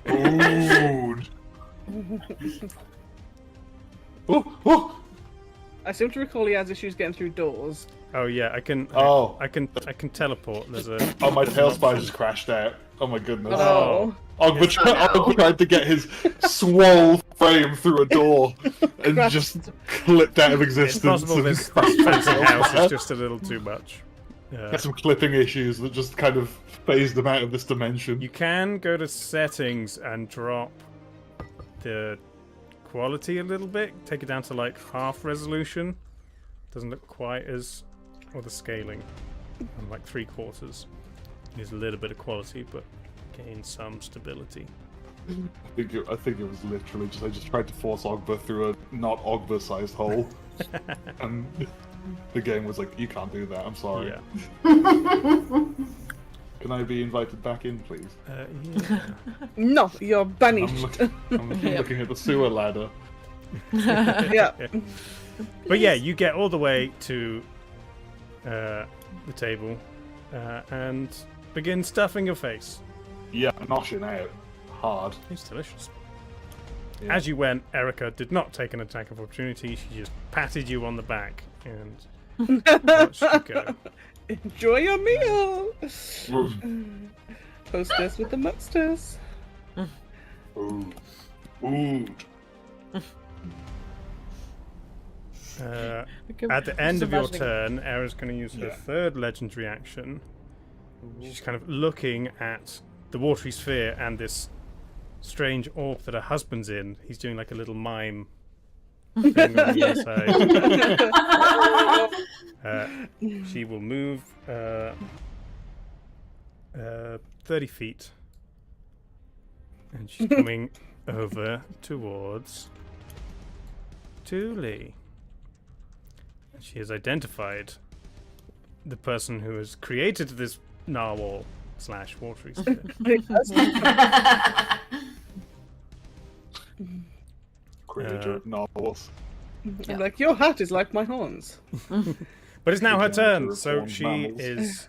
Food. Oh. I seem to recall he has issues getting through doors. Oh yeah, I can teleport. There's a My TaleSpire just crashed out. Oh my goodness. Oh. Ogba tried to get his swole frame through a door and just clipped out of It's existence. possible and this crashed fancy out. house is just a little too much. Had some clipping issues that just kind of phased them out of this dimension. You can go to settings and drop the quality a little bit. Take it down to like half resolution. Doesn't look quite as, or the scaling, and like 3/4. There's a little bit of quality, but gain some stability. I think it was literally just I just tried to force Ogba through a not Ogba-sized hole, and the game was like, "You can't do that. I'm sorry. Yeah. Can I be invited back in, please?" Yeah. No, you're I'm, banished. I'm looking at the sewer ladder. Yeah. But yeah, you get all the way to the table and begin stuffing your face. Yeah, noshing out hard. It's delicious. Yeah. As you went, Erica did not take an attack of opportunity. She just patted you on the back and watched you go. Enjoy your meal. Oof. Hostess with the mostess. Ooh. Food. At the end Just of your imagining- turn, Era's going to use her Yeah. third legendary action. She's kind of looking at the watery sphere and this strange orb that her husband's in. He's doing like a little mime thing on the inside. She will move 30 feet. And she's coming over towards Thule. She has identified the person who has created this narwhal / watery sphere. Creator of novels. I'm like, your hat is like my horns. But it's now her Creator turn, of so horned she mammals. is.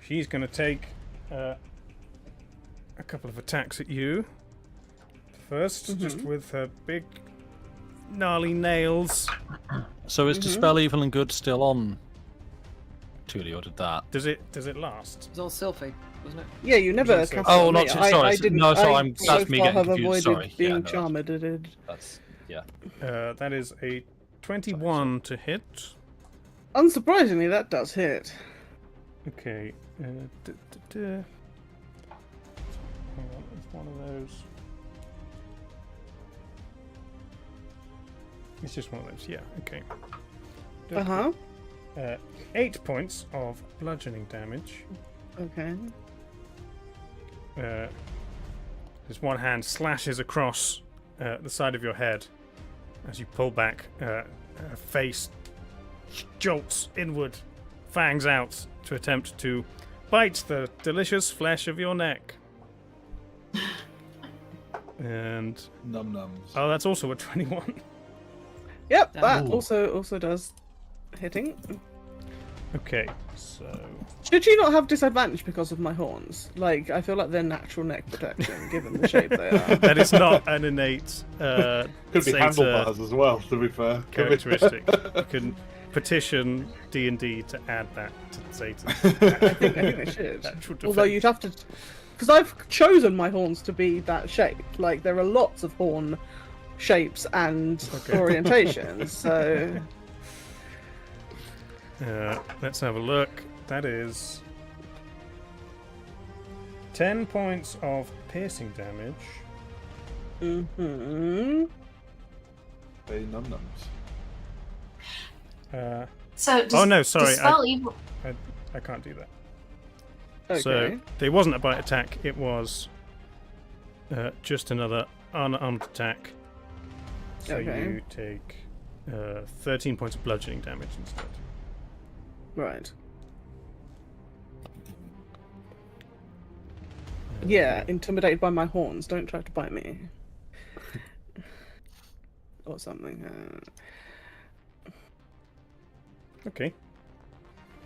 She's going to take a couple of attacks at you. First, just with her big, gnarly nails. So is Dispel Evil and Good still on, Thule, or did that? Does it last? It was all Sylphie, wasn't it? Yeah, you never Yes, cast Oh, it on not me. sorry, I didn't. no, so I I'm- so that's me far getting have confused, avoided sorry. being Yeah, no, charmed. That's yeah. That is a 21 to hit. Unsurprisingly, that does hit. Okay. Hang on, it's one of those. It's just one of those, yeah, okay. Uh huh. 8 points of bludgeoning damage. Okay. His one hand slashes across the side of your head as you pull back. Her face jolts inward, fangs out to attempt to bite the delicious flesh of your neck. And Num nums. oh, that's also a 21. Yep, Damn. that Ooh. also does hitting. Okay, so Should you not have disadvantage because of my horns? Like, I feel like they're natural neck protection, given the shape they are. that is not an innate Could be Sata handlebars as well, to be fair. Could be. characteristic. You can petition D&D to add that to Satan. I think they should. Natural Although defense. you'd have to, because I've chosen my horns to be that shape. Like, there are lots of horn shapes and orientations. So Let's have a look. That is 10 points of piercing damage. mhm. Hey, num nums. So does, Oh, no, sorry, Dispel evil. I can't do that. Okay. So there wasn't a bite attack. It was just another unarmed attack. So Okay. you take 13 points of bludgeoning damage instead. Right. Yeah, intimidated by my horns. Don't try to bite me. Or something. Okay.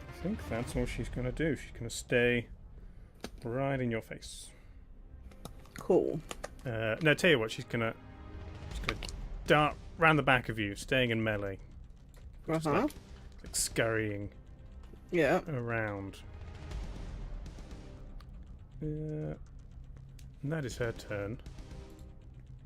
I think that's all she's going to do. She's going to stay right in your face. Cool. No, tell you what, she's going to dart round the back of you, staying in melee. Just Uh-huh. like scurrying Yeah. around. And that is her turn.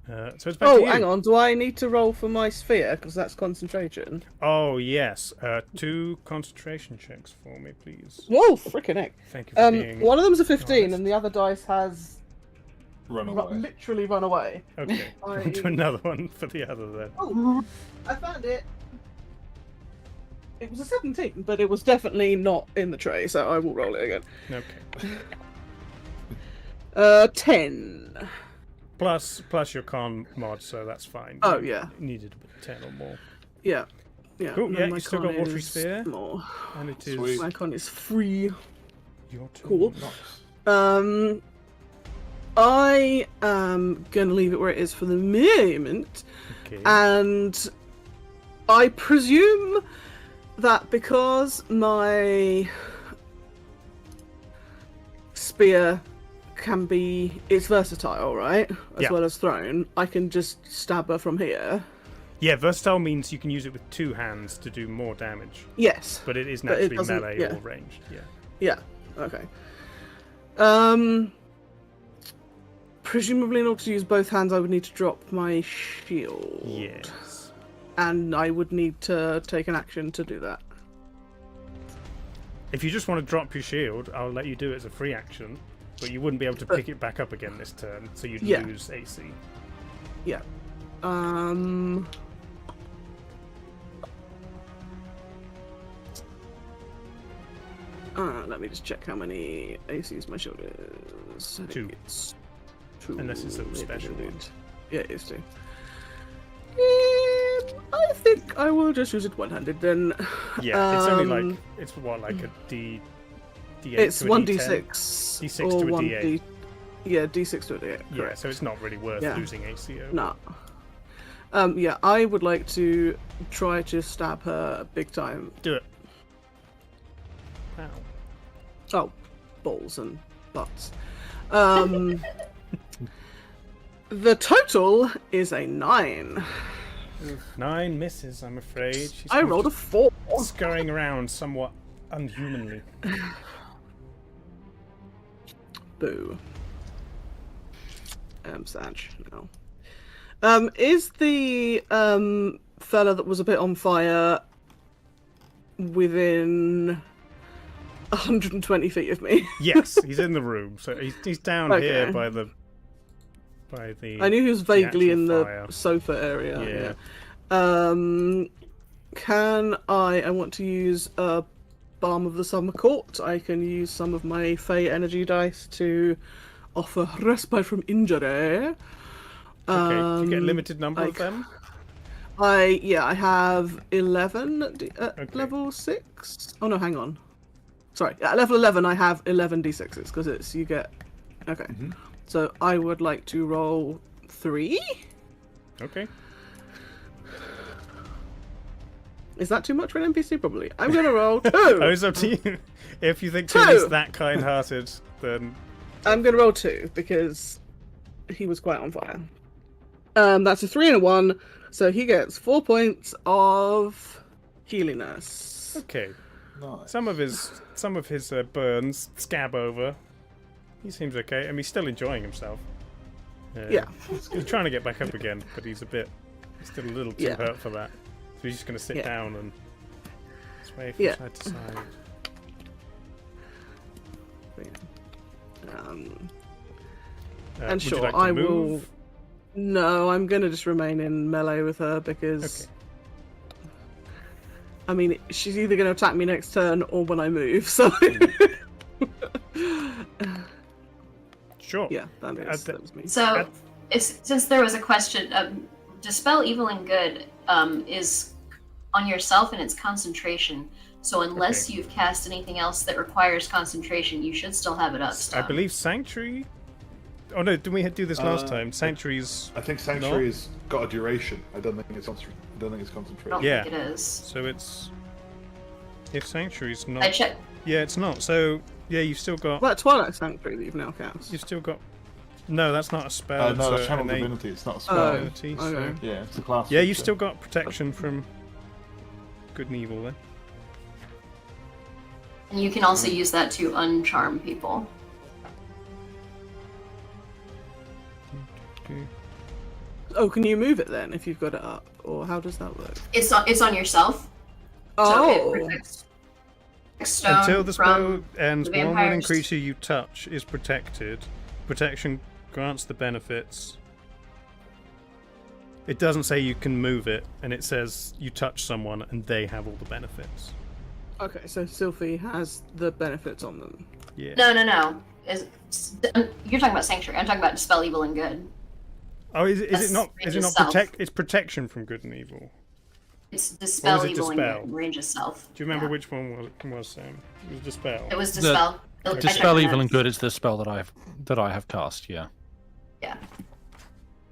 So it's back to Oh, you. hang on. Do I need to roll for my sphere? Because that's concentration. Oh, yes. 2 concentration checks for me, please. Whoa, frickin' heck. Thank you for being... One of them's a 15, honest. and the other dice has Run away. literally run away. Okay, I- do another one for the other then. Oh, I found it. It was a 17, but it was definitely not in the tray, so I will roll it again. Okay. 10. Plus your con mod, so that's fine. Oh, You yeah. needed 10 or more. Yeah. Yeah. Cool, yeah, my you still con got Watery is Sphere. more. And it is Sweet. My con is free. your turn. Cool. Nice. I am gonna leave it where it is for the moment, Okay. and I presume that because my spear it's versatile, right? As Yeah. well as thrown, I can just stab her from here. Yeah, versatile means you can use it with 2 hands to do more damage. Yes. But it is But it naturally doesn't- melee yeah. or ranged, yeah. Yeah. Okay. Presumably in order to use both hands I would need to drop my shield. Yes. And I would need to take an action to do that. If you just want to drop your shield, I'll let you do it as a free action, but you wouldn't be able to pick it back up again this turn, so you'd Yeah. lose AC. Yeah. Let me just check how many ACs my shield is. I think 2. It's 2. Unless it's a special one. Yeah, it is 2. I think I will just use it one-handed then. Yeah, it's only like, it's what, like a D8 It's to a 1d6. D6 or to a 1d. D8. Yeah, d6 to a d8. Yeah, Correct. so it's not really worth Yeah. losing AC over. No. Yeah, I would like to try to stab her big time. Do it. Wow. Oh, balls and butts. The total is a 9. 9 misses, I'm afraid. She's I rolled a 4. scurrying around somewhat unhumanly. Boo. Sag, no. Is the fella that was a bit on fire within 120 feet of me? Yes, he's in the room. So he's down here Okay. by the. I knew he was vaguely actual in the fire. sofa area. Yeah. Can I want to use a Balm of the Summer Court. I can use some of my Fey energy dice to offer respite from injury. Okay, do you get a Um, limited number of I- them? I have 11 Okay. level 6. Oh no, hang on. Sorry, at level 11 I have 11 d6s because you get. Okay. So I would like to roll 3. Okay. Is that too much for an NPC? Probably. I'm gonna roll 2. Oh, it's up to you. If you think Tim is 2. that kind-hearted, then I'm gonna roll 2 because he was quite on fire. That's a 3 and a 1, so he gets 4 points of healiness. okay. Nice. Some of his burns scab over. He seems okay. I mean, he's still enjoying himself. Yeah. He's trying to get back up again, but he's still a little too Yeah. hurt for that. So he's just going to sit Yeah. down and sway from Yeah. side to side. And would you sure, like to I move? will. No, I'm gonna just remain in melee with her because. Okay. I mean, she's either gonna attack me next turn or when I move. So. Sure. Yeah, that was me. So, since there was a question, Dispel Evil and Good is on yourself and it's concentration. So unless Okay. you've cast anything else that requires concentration, you should still have it up. I believe Sanctuary. Oh no! Did we do this last Uh, time? Sanctuary's. I think Sanctuary's got a duration. I don't think it's concentration. I don't think it's I concentration. don't Yeah. think it is. So it's. If Sanctuary's not. I checked. Yeah, it's not. So yeah, you've still got. That Twilight Sanctuary that you've now cast. You've still got. No, that's not a spell. No, it's that's Channel innate Divinity. It's not a spell. Oh, ability, so- okay. Yeah, it's a class. Yeah, you've feature. still got protection from good and evil then. And you can also use that to uncharm people. Oh, can you move it then if you've got it up, or how does that work? It's on yourself. Oh, So it protects stone Until the spell from ends, the one winning vampires. creature you touch is protected. Protection grants the benefits. It doesn't say you can move it, and it says you touch someone and they have all the benefits. okay. So Sylphie has the benefits on them. Yeah. No. You're talking about Sanctuary. I'm talking about Dispel Evil and Good. Oh, is it That's not? Is it not itself. protect? It's protection from good and evil. It's Or Dispel was it Evil Dispel? and Good. Range of Self. Do you remember Yeah. which one was Sam? It was Dispel. It was Dispel. I checked Dispel the Evil and notes. Good is the spell that I have cast. Yeah. Yeah.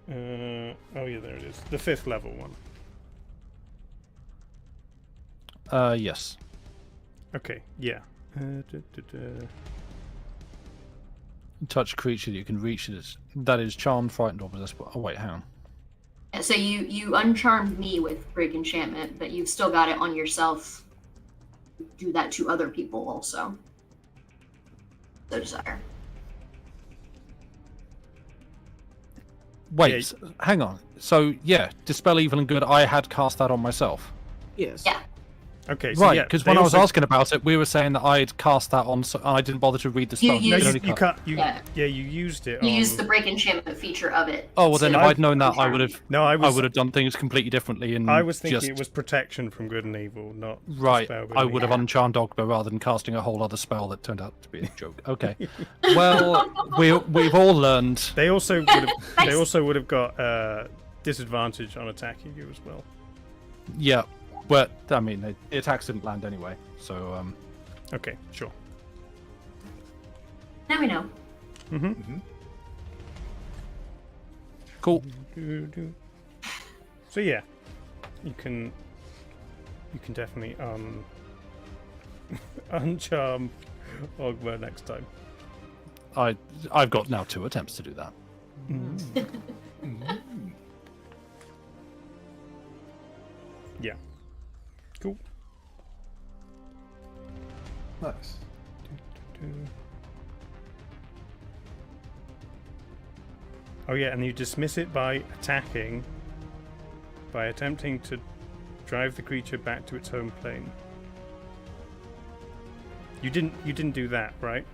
Oh yeah, there it is. The 5th level one. Yes. Okay, yeah. Touch creature that you can reach that is charmed, frightened, or possessed. Oh wait, hang on. And so you uncharmed me with Break Enchantment, but you've still got it on yourself. Do that to other people also. So desire. Wait, hang on. So yeah, Dispel Evil and Good. I had cast that on myself. Yes. Yeah. Okay, so Right, yeah, because they when I was also- asking about it, we were saying that I'd cast that on, and I didn't bother to read the spell. You No, used- you cut. Yeah. Yeah, you used it. You on... used the Break Enchantment feature of it. Oh well, then to if I'd known that, I uncharm would me. have. No, I would have done things completely differently. And I was thinking just, it was protection from good and evil, not right. spell good I and would have evil. uncharmed Ogba rather than casting a whole other spell that turned out to be a joke. Okay. Well, we've all learned. They also would have. They Nice. also would have got disadvantage on attacking you as well. Yeah, but I mean, the attacks didn't land anyway. So Okay, sure. Now we know. cool. So yeah, you can definitely uncharm Ogma next time. I've got now 2 attempts to do that. Yeah. Cool. Nice. Oh yeah, and you dismiss it by attempting to drive the creature back to its home plane. You didn't do that, right?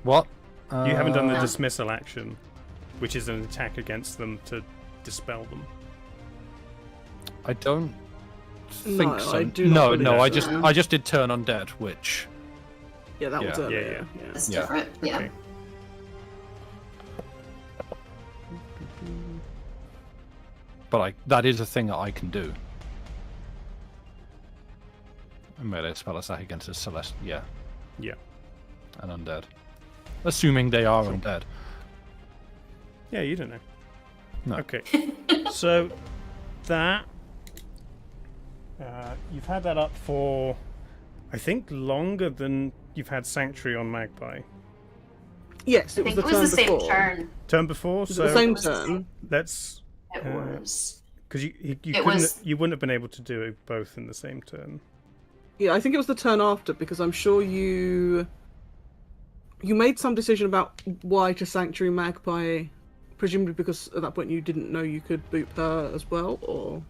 What? You haven't done the No. dismissal action, which is an attack against them to dispel them. I don't think No, so. I do not believe no. so. I just did turn undead, which Yeah, that was Yeah. earlier. Yeah. Yeah. It's Yeah. different. Yeah. Okay. but that is a thing that I can do. A melee spell attack against a celest. Yeah, Yeah. an undead. Assuming they are undead. Yeah, you don't know. No. Okay. So that you've had that up for, I think, longer than you've had Sanctuary on Magpie. Yes, I it was think the it was turn the same before. turn. Turn before, Was it so the same It was the turn? let's It was. because you It couldn't was- you wouldn't have been able to do it both in the same turn. Yeah, I think it was the turn after because I'm sure you made some decision about why to Sanctuary Magpie, presumably because at that point you didn't know you could boot her as well, or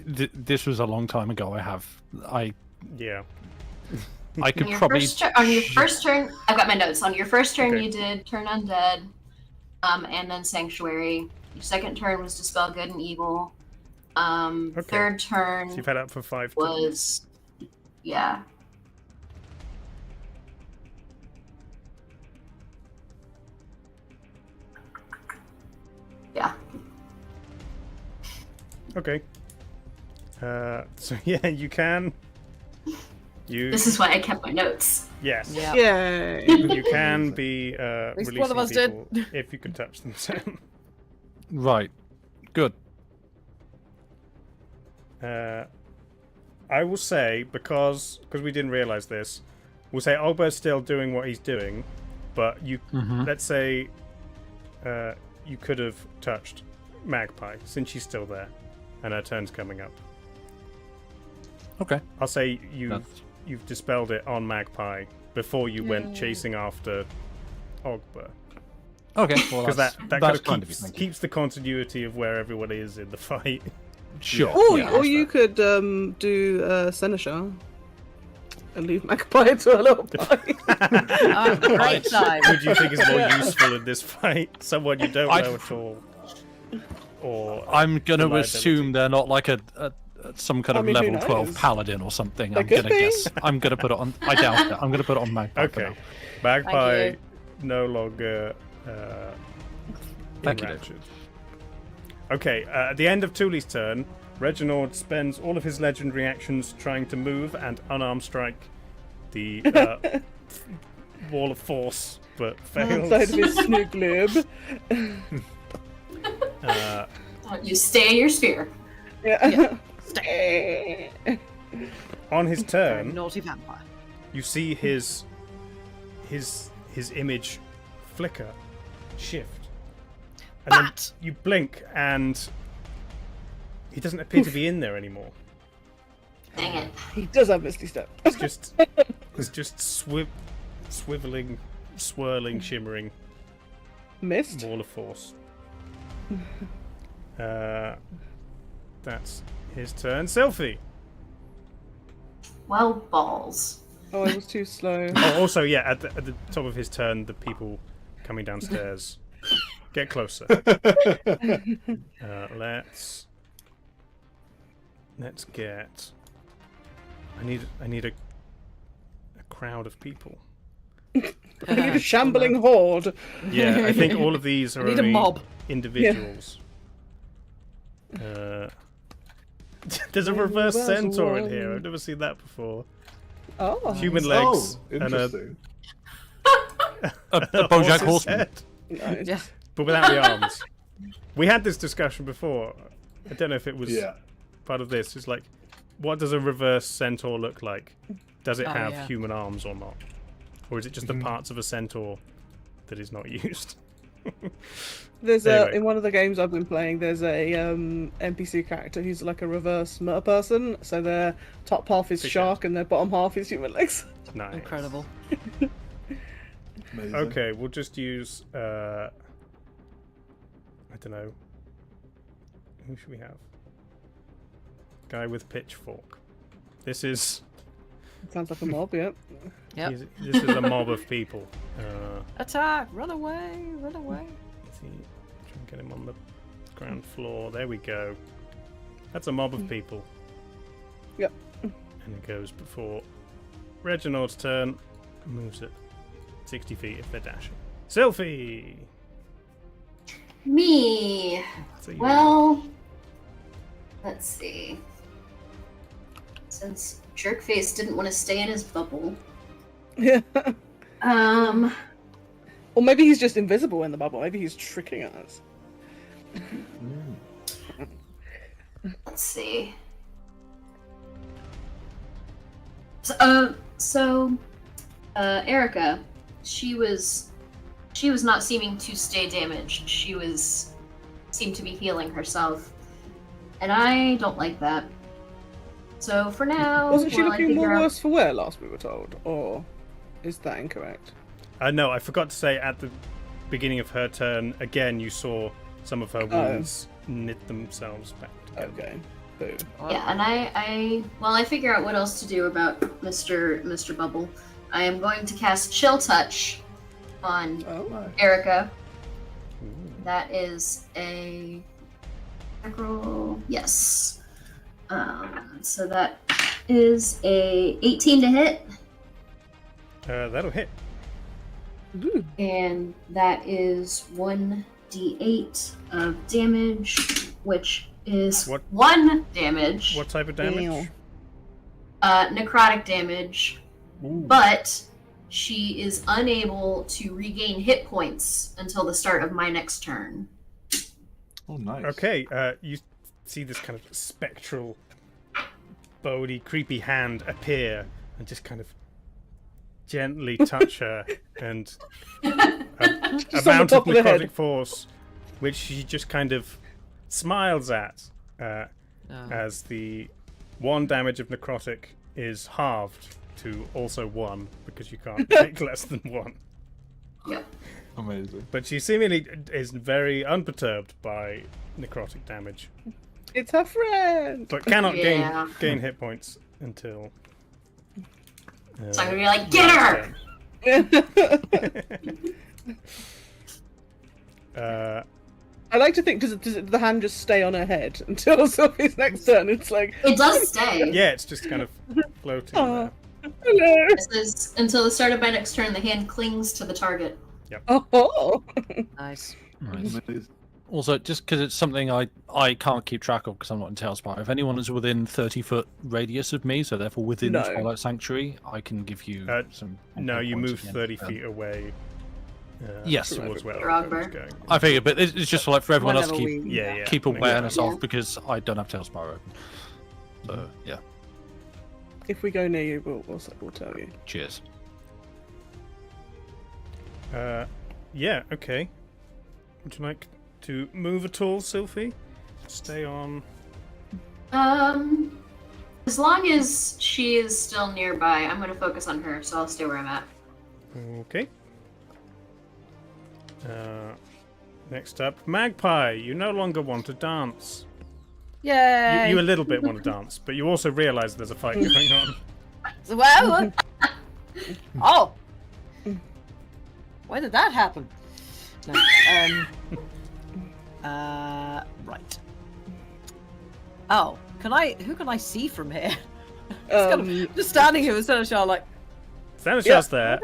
This was a long time ago. Yeah. I could On your, probably. on your first turn, I've got my notes. On your first turn, Okay. you did Turn Undead, and then Sanctuary. Your second turn was Dispel Good and Evil. Third turn So you've had it up for 5 turns. was, yeah. Yeah. Okay. So yeah, you can. This is why I kept my notes. Yes. Yeah. yay! You can be least releasing one of us did. people if you could touch them. Sam. Right. Good. I will say because we didn't realize this, we'll say Ogber's still doing what he's doing, but you let's say you could have touched Magpie since she's still there, and her turn's coming up. Okay. I'll say That's- you've dispelled it on Magpie before you went chasing after Ogber. Okay. Well, Because that's that kind of kind of you, keeps, thank you. keeps the continuity of where everyone is in the fight. Sure. Or you could do Seneschal and leave Magpie to a little party. Great time. Who do you think is more useful in this fight? Someone you don't know at all, or I'm gonna reliability? assume they're not like a some kind I of mean, who level 12 knows? paladin or something. They I'm could gonna be. guess. I'm gonna put it on. I doubt it. I'm gonna put it on Magpie. for Okay, now. Magpie you. no longer Thank you, Dave. enraptured. Okay, at the end of Thule's turn, Reginald spends all of his legendary actions trying to move and unarmed strike the wall of force, but fails. Outside of his snoop lube. You stay in your sphere. Yeah. On his Very turn, naughty vampire. you see his image flicker, shift, and then Bat! you blink, and he doesn't appear to be in there anymore. Dang it. He does have Misty Step. It's just swiveling, swirling, shimmering Missed. wall of force. That's his turn. Sylphie. Well, balls. Oh, I was too slow. Oh, also, yeah, at the top of his turn, the people coming downstairs get closer. Let's get. I need a crowd of people. I need a shambling horde. Yeah, I think all of these are I need a only mob. individuals. There's a reverse There's centaur in one. here. I've never seen that before. Oh. Human legs Oh, and a interesting. A BoJack horse's Horseman. head, Nice. Yeah. but without the arms. We had this discussion before. I don't know if it was Yeah. part of this. It's like, what does a reverse centaur look like? Does it Oh, have yeah. human arms or not? Or is it just the parts of a centaur that is not used? There's Anyway. in one of the games I've been playing, there's a NPC character who's like a reverse meta person. So their top half is Fish shark and their bottom half is human legs. Nice. Incredible. Amazing. Okay, we'll just use. I don't know. Who should we have? Guy with pitchfork. This is. Sounds like a mob, yeah. Yep. This is a mob of people. Attack! Run away! Run away! Let's see. Try and get him on the ground floor. There we go. That's a mob of people. Yep. And it goes before Reginald's turn. Moves it 60 feet if they're dashing. Sylphie! Me. So you- Well, let's see. Since Jerkface didn't want to stay in his bubble, Yeah. Or maybe he's just invisible in the bubble. Maybe he's tricking us. Let's see. So, Erica, she was not seeming to stay damaged. She seemed to be healing herself, and I don't like that. So for now, Wasn't she while I looking figure more out- worse for wear last we were told? Or is that incorrect? No, I forgot to say at the beginning of her turn, again, you saw some of her wounds knit themselves back together. Okay. Boo. Yeah, and while I figure out what else to do about Mr. Bubble, I am going to cast Chill Touch on Oh. Erica. That is a roll. Yes. So that is a 18 to hit, That'll hit. Ooh. and that is 1d8 of damage, which is What- 1 damage. What type of damage? Ew. Necrotic damage, but she is unable to regain hit points until the start of my next turn. Oh, nice. Okay, you see this kind of spectral, bony, creepy hand appear and just kind of gently touch her, and a Just on the amount of top of the head. necrotic force, which she just kind of smiles at, as the 1 damage of necrotic is halved to also 1, because you can't take less than 1. Yep. Amazing. But she seemingly is very unperturbed by necrotic damage, It's her friend. but cannot Yeah. gain hit points until. So I'm gonna be like, get her! I like to think, does the hand just stay on her head until Sophie's next turn? It's like, It does stay. Yeah, it's just kind of floating Aw. there. hello. It says, until the start of my next turn, the hand clings to the target. Oh. Nice. Amazing. Also, just because it's something I can't keep track of because I'm not in TaleSpire. If anyone is within 30-foot radius of me, so therefore within No. Twilight Sanctuary, I can give you some. No, you points move at the end 30 of the turn. feet away. Yes. towards where Rogber. was going. I figured, but it's just like for everyone else to Whenever keep we- Yeah, yeah. keep makes awareness sense. of because I don't have TaleSpire open. So yeah, If we go near you, we'll tell you. cheers. Yeah, okay. Would you like to move at all, Sylphie? Stay on. As long as she is still nearby, I'm gonna focus on her, so I'll stay where I'm at. Okay. Next up, Magpie. You no longer want to dance. Yay! You a little bit want to dance, but you also realise there's a fight going on. Well, oh, when did that happen? No. Right. Oh, can I? Who can I see from here? Just standing here with Seneschal, like, Stanishaw's there.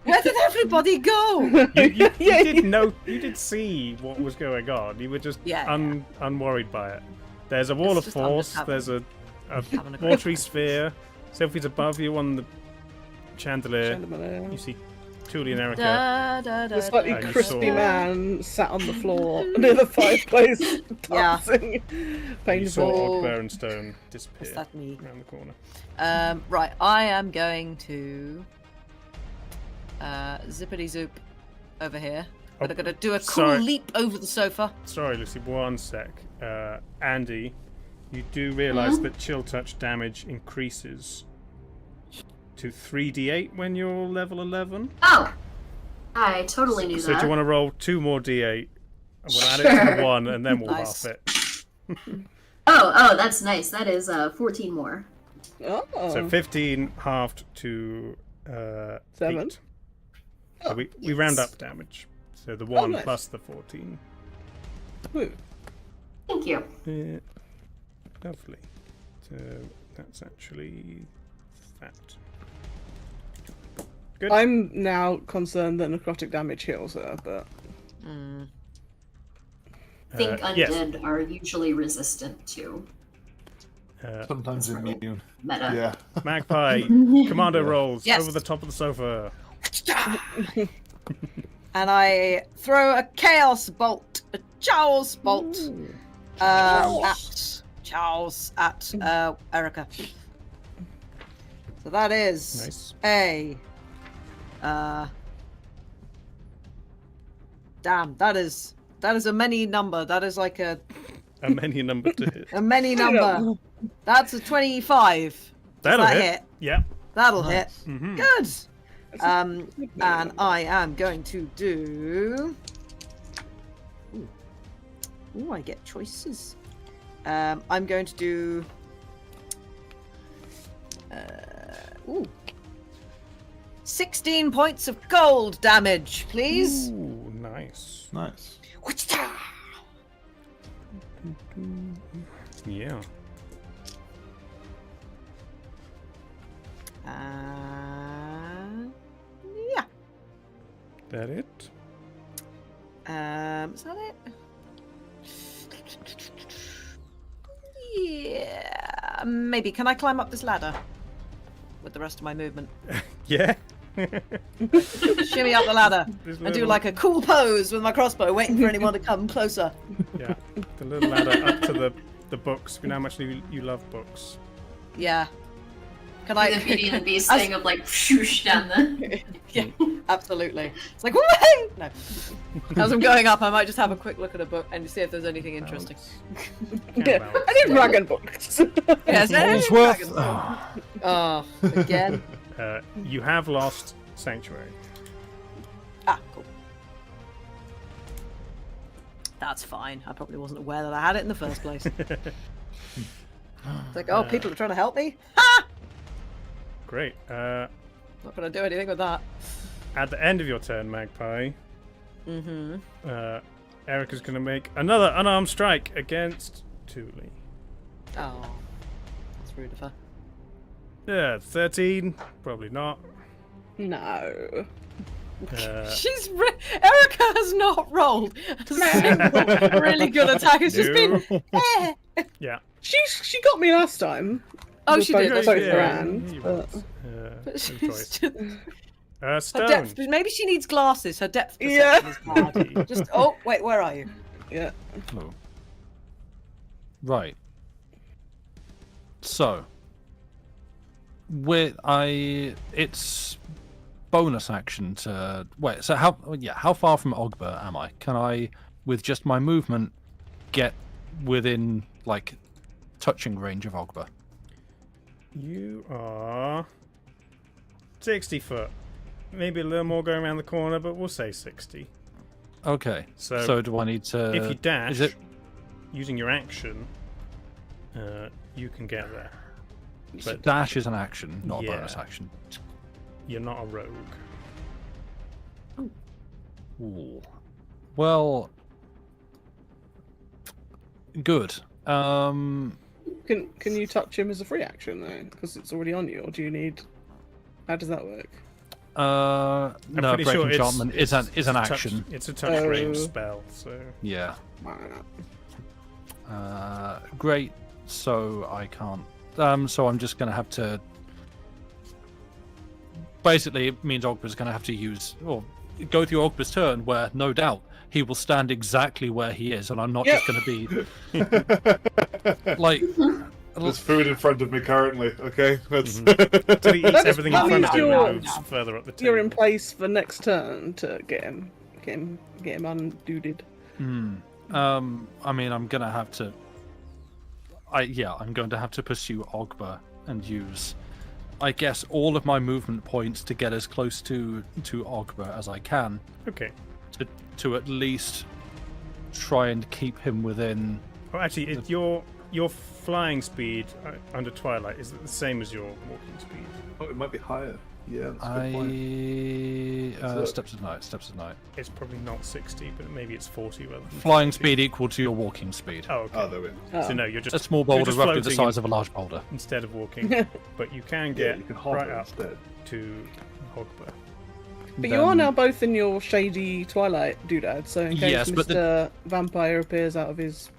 where did everybody go? You Yeah, did know. You did see what was going on. You were just Yeah, unworried by it. There's a wall It's of just- I'm force. just There's a having a quick- watery sphere. Sylphie's above you on the chandelier. You see Tuli and Erica. Da, da, da, The slightly you saw- crispy man sat on the floor near the fireplace, Yeah. dancing. You saw Painful. Ogbear and Stone Is disappear that me? around the corner. Right, I am going to zippity zoop over here. Oh, I'm gonna do a cool sorry. leap over the sofa. Sorry, Lucy. One sec. Andy, you do realise that chill touch damage increases to 3d8 when you're level 11. Oh! I totally knew So that. do you want to roll 2 more d8? We'll add it to Sure. the 1 and then we'll Nice. half it. Oh, that's nice. That is 14 more. Oh. So 15 halved to 7. 8. So we round up damage. So the 1 nice. plus the 14. Woo. Thank you. Lovely. So that's actually that. Good. I'm now concerned that necrotic damage heals her, but I think yes. undead are usually resistant to Sometimes immune. meta. Yeah. Magpie, commando rolls Yes. over the top of the sofa. and I throw a chaos bolt, a Charles bolt, at Erica. So that is Nice. a damn. That is a many number. That is like a many number to hit. many number. That's a 25. Does That'll that hit. Yeah. That'll hit. Mhm. Good. And I am going to do. Ooh, I get choices. I'm going to do. 16 points of gold damage, please. Ooh, nice. Nice. Yeah. Yeah. That it? Is that it? Yeah. Maybe. Can I climb up this ladder with the rest of my movement? Yeah. Shimmy up the ladder This and do little- like a cool pose with my crossbow, waiting for anyone to come closer. Yeah. The little ladder up to the books. We know how much you love books. Yeah. Can I? The Beauty and the Beast thing of like swoosh down the. Yeah, absolutely. It's like, whoo! No. As I'm going up, I might just have a quick look at a book and see if there's anything interesting. Yeah, I need dragon books. Yeah, is there any Molesworth. dragons? Oh, again. You have lost Sanctuary. Ah, cool. That's fine. I probably wasn't aware that I had it in the first place. It's like, oh, people are trying to help me? Ha! Great. Not gonna do anything with that. At the end of your turn, Magpie, Erica's going to make another unarmed strike against Thule. Oh, that's rude of her. Yeah, 13. Probably not. No. Erica has not rolled a single really good attack. It's just been. Yeah. She got me last time. Oh, With she both- did. both Yeah, rounds, you but- would. But Good she's choice. just, her Stone. depth. Maybe she needs glasses. Her depth Yeah. perception is bad. Just. Oh, wait. Where are you? Yeah. Oh. Right. So, it's bonus action to wait. So how far from Ogbert am I? Can I, with just my movement, get within like touching range of Ogbert? You are 60 foot. Maybe a little more going around the corner, but we'll say 60. Okay. So So do I need to? If you dash, is it? using your action, you can get there. So But dash is an action, not Yeah. a bonus action. you're not a rogue. Ooh. Well, good. Can you touch him as a free action though? Because it's already on you, or do you need? How does that work? No, pretty break sure it's- enchantment is an touch- action. It's a touch range Oh. spell, so Yeah. Great. So I can't. So I'm just gonna have to. Basically, it means Ogber's gonna have to use or go through Ogber's turn, where no doubt he will stand exactly where he is, and I'm not just gonna be like. There's food in front of me currently. Okay, that's until he eats everything in that front of means him you're- and moves further up the table. You're in place for next turn to get him unduded. I mean, I'm gonna have to. I'm going to have to pursue Ogber and use, I guess, all of my movement points to get as close to Ogber as I can. Okay. To at least try and keep him within. Oh, actually, your flying speed under Twilight is it the same as your walking speed? oh, it might be higher. Yeah, that's a good point. I look. steps of night. Steps of night. It's probably not 60, but maybe it's 40 rather than Flying 40. speed equal to your walking speed. Oh, okay. Oh, there we go. So no, you're just A small you're boulder just roughly the floating size of a large boulder. instead of walking, but you can Yeah, get you can hover right up instead. to Hogber. But you are now both in your shady Twilight doodad, so in case Yes, but Mr. Vampire appears out of his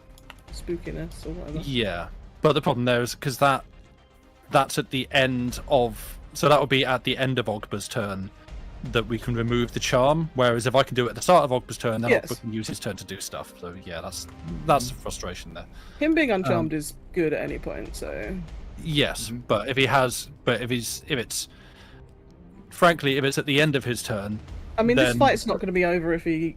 spookiness or whatever. Yeah, but the problem there is because that's at the end of. So that would be at the end of Ogber's turn, that we can remove the charm. Whereas if I can do it at the start of Ogba's turn, then Yes. Ogba can use his turn to do stuff. So yeah, that's the frustration there. Him being uncharmed is good at any point, so Yes, but if it's frankly, if it's at the end of his turn, I mean, this then- fight's not going to be over if he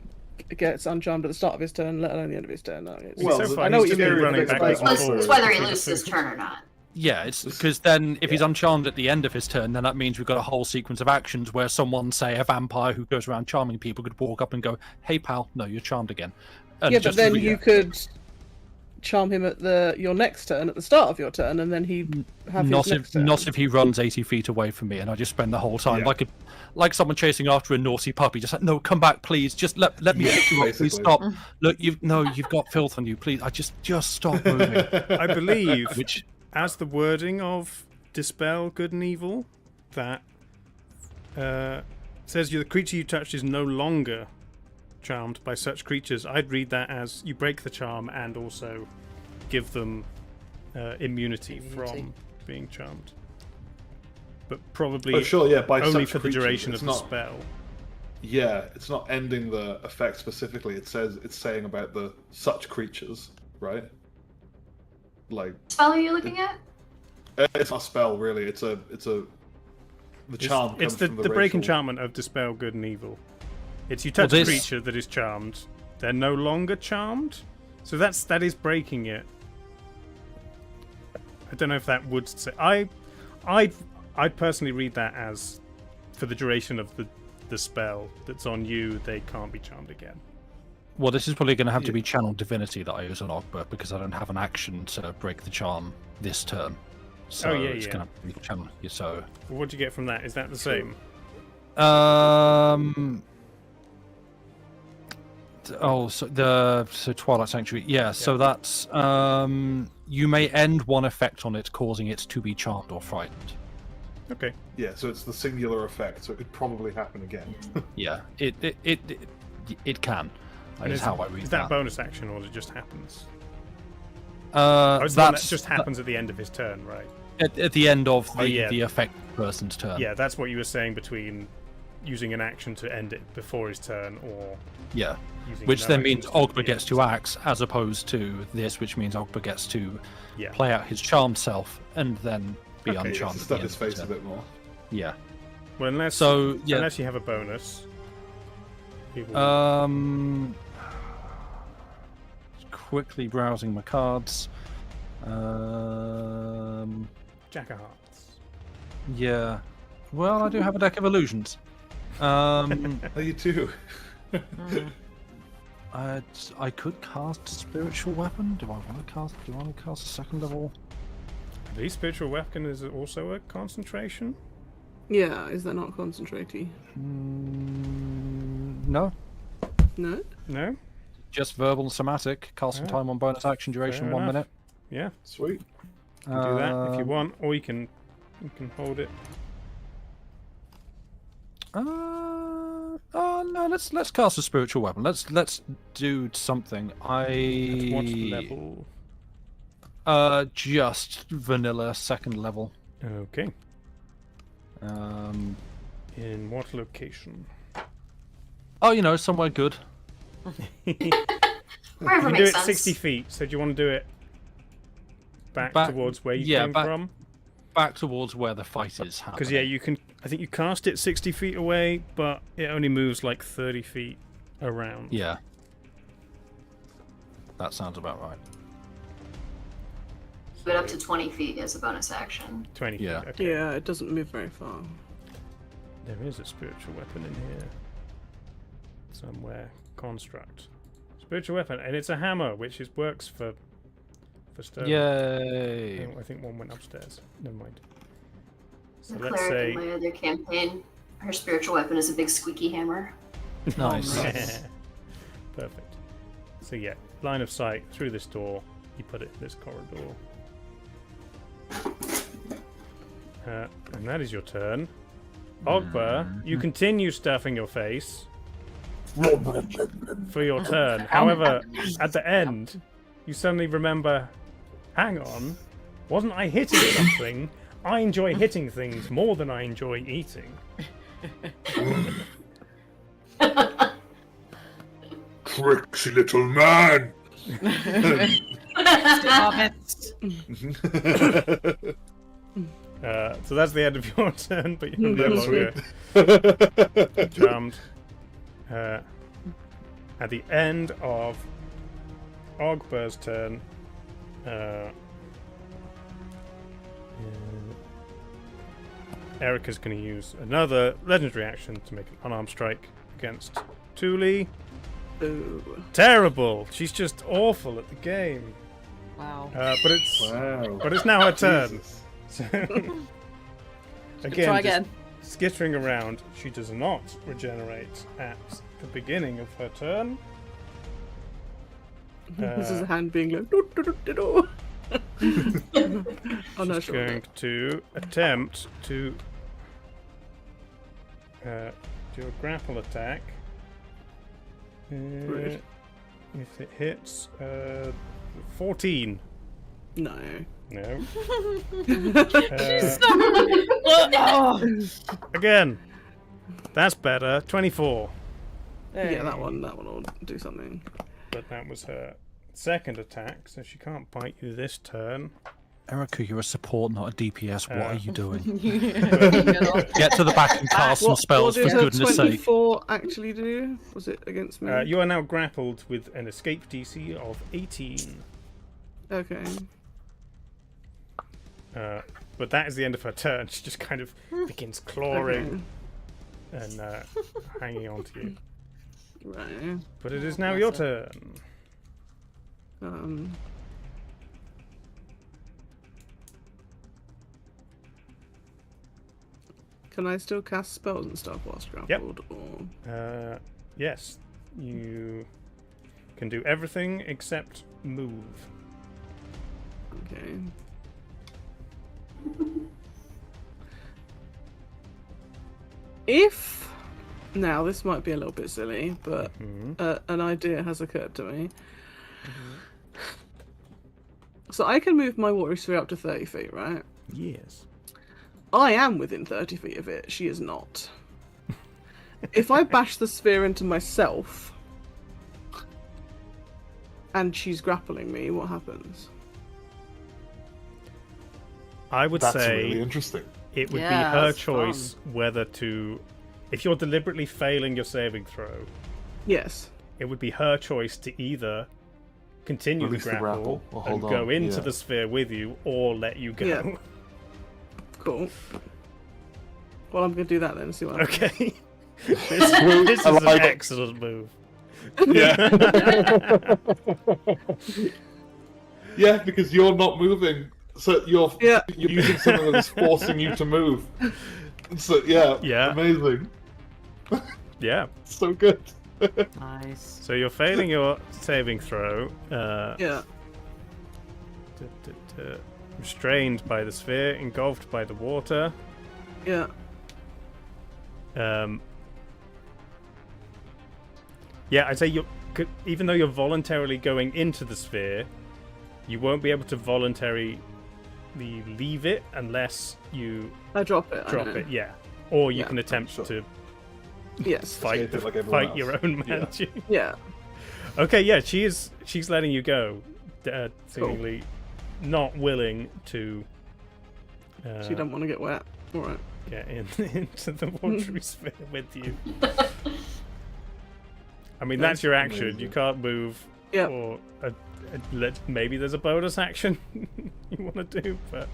gets uncharmed at the start of his turn, let alone the end of his turn. No, it's- Well, so far, I know what he's you just mean. been running It's backwards like- and It's forwards whether he between the loses his two. turn or not. yeah, it's because then if he's uncharmed at the end of his turn, then that means we've got a whole sequence of actions where someone, say a vampire who goes around charming people, could walk up and go, "Hey pal, no, you're charmed again." And Yeah, but just then re- you could charm him at your next turn, at the start of your turn, and then he'd have not his next if turn. not if he runs 80 feet away from me and I just spend the whole time Yeah. like someone chasing after a naughty puppy, just like, no, come back, please, just let me Yeah, pick you up, please basically. stop. Look, you've got filth on you, please. I just stop moving. I believe, Which as the wording of Dispel Good and Evil, that says the creature you touched is no longer charmed by such creatures. I'd read that as you break the charm and also give them immunity from being charmed. But probably But sure, yeah, by only such for the creatures, duration it's of the not- spell. Yeah, it's not ending the effect specifically. It's saying about the such creatures, right? Like Spell are you looking at? it's not a spell really. It's the charm. It's comes from the break racial- enchantment of Dispel Good and Evil. It's you touch Well, a this- creature that is charmed, they're no longer charmed. So that is breaking it. I don't know if that would say I'd personally read that as for the duration of the spell that's on you, they can't be charmed again. well, this is probably going to have to be Channel Divinity that I use on Ogba because I don't have an action to break the charm this turn. So yeah, it's yeah. going to be Channel. So What do you get from that? Is that the same? So Twilight Sanctuary. Yeah, so that's you may end one effect on it, causing it to be charmed or frightened. Okay. Yeah, so it's the singular effect, so it could probably happen again. Yeah, it can. That is how I read Is that a bonus action or it just happens? Uh, Oh, it's the one that that's just happens at the end of his turn, right? at the end of the, Oh, yeah. the effect person's turn. Yeah, that's what you were saying between using an action to end it before his turn or Yeah. using Which no then action means to Ogba the gets end. to axe, as opposed to this, which means Ogba gets to Yeah. play out his charmed self and then be Okay, To uncharmed. at the stuff end his of the face a turn. bit more. Yeah. Well, unless So, yeah. unless you have a bonus. he will- Quickly browsing my cards. Jack of Hearts. Yeah. Well, I do have a deck of illusions. Oh, you too. I could cast Spiritual Weapon. Do I want to cast a second level? I believe Spiritual Weapon is also a concentration. Yeah, is that not concentrating? No. No? No? Just verbal and somatic. Cast some Yeah. time on bonus action duration, Fair 1 enough. minute. Yeah, Sweet. you can do that if you Um, want, or you can hold it. No. Let's cast a spiritual weapon. Let's do something. At what level? Just vanilla second level. Okay. Um. In what location? Oh, somewhere good. Wherever You can do makes it sense. 60 feet, so do you want to do it back towards where you yeah, came back- from? Back towards where the fight is happening. Because, yeah, you can. I think you cast it 60 feet away, but it only moves like 30 feet around. Yeah. That sounds about right. But up to 20 feet is a bonus action. 20 Yeah. feet. Okay. Yeah, it doesn't move very far. There is a spiritual weapon in here. Somewhere. Construct. Spiritual weapon, and it's a hammer, which works for stone. Yay! I think one went upstairs. Never mind. So The let's cleric in say. my other campaign, her spiritual weapon is a big squeaky hammer. Nice. Perfect. So yeah, line of sight through this door. You put it in this corridor. And that is your turn. Ogba, you continue stuffing your face for your turn. However, at the end, you suddenly remember, hang on, wasn't I hitting something? I enjoy hitting things more than I enjoy eating. Tricksy little man. Hobbits. So that's the end of your turn, but you're no That's longer charmed. At the end of Ogbur's turn, Erica's going to use another legendary action to make an unarmed strike against Thule. Ooh. Terrible! She's just awful at the game. Wow. But it's Wow. but it's now her turn. Jesus. So, Try just again. skittering around, she does not regenerate at the beginning of her turn. This is a hand being like. "Do, do, do, do, do." Oh no, She's sure. going to attempt to do a grapple attack. Rude. If it hits 14. No. No. Oh, Again. That's better. 24. Yeah, that one will do something. But that was her second attack, so she can't bite you this turn. Erica, you're a support, not a DPS. What are you doing? Yeah. Get to the back and cast some spells, what for did her goodness sake. 24 actually do? Was it against me? You are now grappled with an escape DC of 18. Okay. But that is the end of her turn. She just kind of begins clawing and hanging on to you. Right. But it is now your turn. Can I still cast spells and stuff whilst grappled? Or... Yes, you can do everything except move. Okay. If now this might be a little bit silly, but an idea has occurred to me. So I can move my watery sphere up to 30 feet, right? Yes. I am within 30 feet of it. She is not. If I bash the sphere into myself and she's grappling me, what happens? I would That's say really interesting. it would Yeah, be her that's choice whether to. If you're deliberately failing your saving throw, Yes. it would be her choice to either continue the Release the grapple, grapple, or and hold go on, into yeah. the sphere with you, or let you go. Yeah. Cool. Well, I'm going to do that then and see what happens. Okay. this is I an like it. excellent move. Yeah. Yeah, because you're not moving, so you're using something that is forcing you to move. So Yeah. amazing. Yeah. So good. Nice. So you're failing your saving throw. Yeah. Restrained by the sphere, engulfed by the water. Yeah. Yeah, I'd say even though you're voluntarily going into the sphere, you won't be able to voluntarily leave it unless you I drop it. drop I know. it. Yeah, or you Yeah, can attempt sure. to Yes. fight Escape it like everyone fight your else. own Yeah. magic. Yeah. Okay, yeah, she's letting you go, seemingly not willing to. She don't want to get wet. All right. Get into the watery sphere with you. I mean, that's your action. amazing. You can't move. Yep. Or maybe there's a bonus action you want to do, but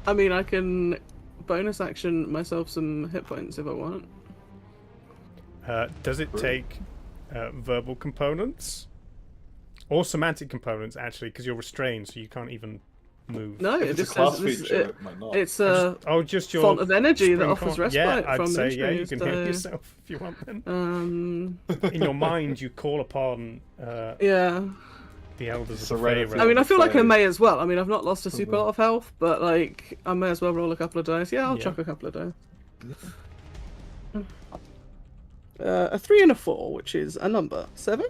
I mean, I can bonus action myself some hit points if I want. does it take verbal components or semantic components? Actually, because you're restrained, so you can't even move. No, If it it's a just class says this, feature, it might not. it's a Oh, just your font of energy that spring offers con- respite Yeah, I'd from say yeah. You injuries, can so, heal yourself if you want. Then in your mind, you call upon Yeah. the elders of the Serenity. Fae. I mean, I feel like I Say- may as well. I mean, I've not lost a super lot of health, but like, I may as well roll a couple of dice. Yeah, I'll Yeah. chuck a couple of dice. A 3 and a 4, which is a number 7.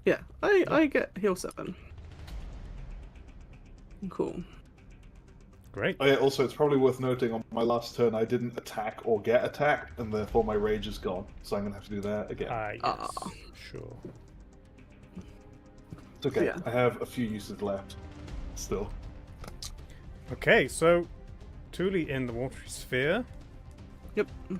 Yeah, I get heal 7. Cool. Great. Oh, yeah, also, it's probably worth noting on my last turn I didn't attack or get attacked, and therefore my rage is gone. So I'm gonna have to do that again. Yes. Sure. It's okay. Yeah. I have a few uses left. Still. Okay, so Thule in the watery sphere. Yep. Uh,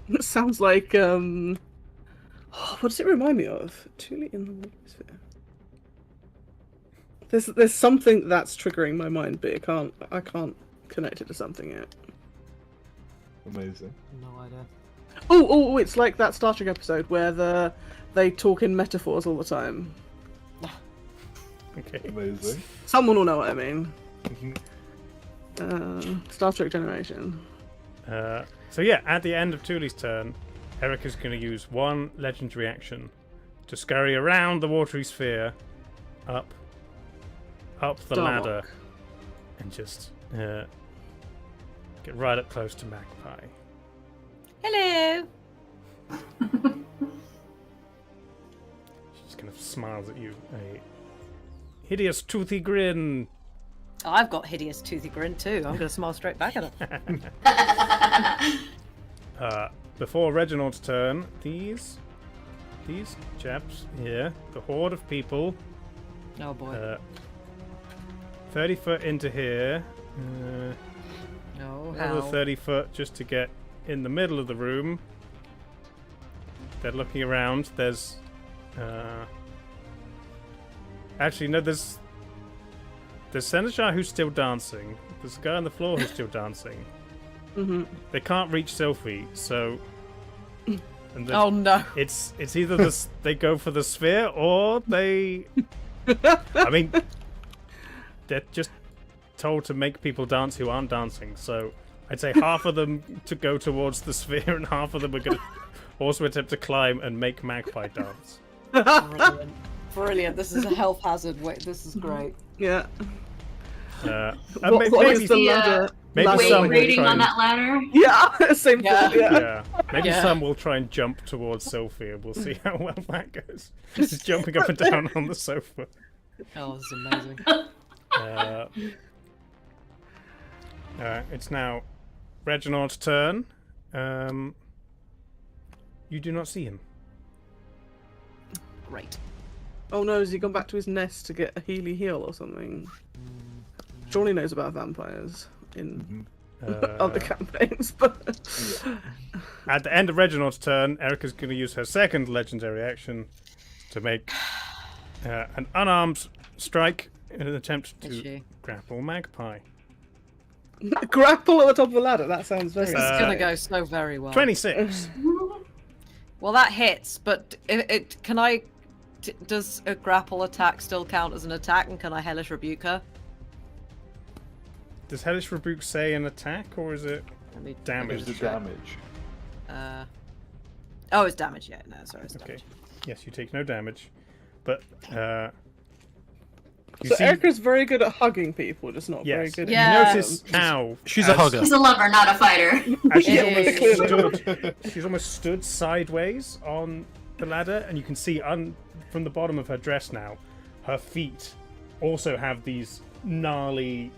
It sounds like what does it remind me of? Thule in the water sphere. There's something that's triggering my mind, but I can't connect it to something yet. Amazing. No idea. Oh, it's like that Star Trek episode where they talk in metaphors all the time. okay. Amazing. Someone will know what I mean. Mhm. Star Trek Generation. So yeah, at the end of Thule's turn, Eric is going to use one legendary action to scurry around the watery sphere, up the Darmok. ladder, and just get right up close to Magpie. Hello. She just kind of smiles at you, a hideous toothy grin. Oh, I've got hideous toothy grin too. I'm going to smile straight back at her. Before Reginald's turn, these chaps here, the horde of people, Oh boy. 30 foot into here, No, another how? 30 foot just to get in the middle of the room. They're looking around. There's actually no, there's Seneschal who's still dancing. There's a guy on the floor who's still dancing. Mm-hmm. They can't reach Sophie, so and then Oh no. it's either they go for the sphere or they. I mean, they're just told to make people dance who aren't dancing. So I'd say half of them to go towards the sphere, and half of them are going to also attempt to climb and make Magpie dance. Brilliant. Brilliant. This is a health hazard. Wait, this is great. Yeah. And What maybe is the ladder? maybe ladder some will weight? rating try on and- that ladder. Yeah, same Yeah. thing. Yeah. Yeah, maybe Yeah. some will try and jump towards Sophie, and we'll see how well that goes. Just jumping up and down on the sofa. Oh, this is amazing. It's now Reginald's turn. You do not see him. Great. Oh no, has he gone back to his nest to get a Healy heal or something? Surely knows about vampires in other campaigns, but At the end of Reginald's turn, Erica's going to use her second legendary action to make an unarmed strike in an attempt Is to she? grapple Magpie. grapple at the top of the ladder. That sounds very. This is gonna go so very well. 26. Well, that hits, but does a grapple attack still count as an attack, and can I hellish rebuke her? Does Hellish Rebuke say an attack, or is it Let me damage? Is the damage? Oh, it's damage. Yeah, no, sorry, it's Okay. damage. Yes, you take no damage. But, you So see, Erica's very good at hugging people, just not very yes, good. you Yeah. notice now. She's a hugger. He's a lover, not a fighter. As she's Yeah, almost clearly. she's almost stood sideways on the ladder, and you can see from the bottom of her dress now, her feet also have these gnarly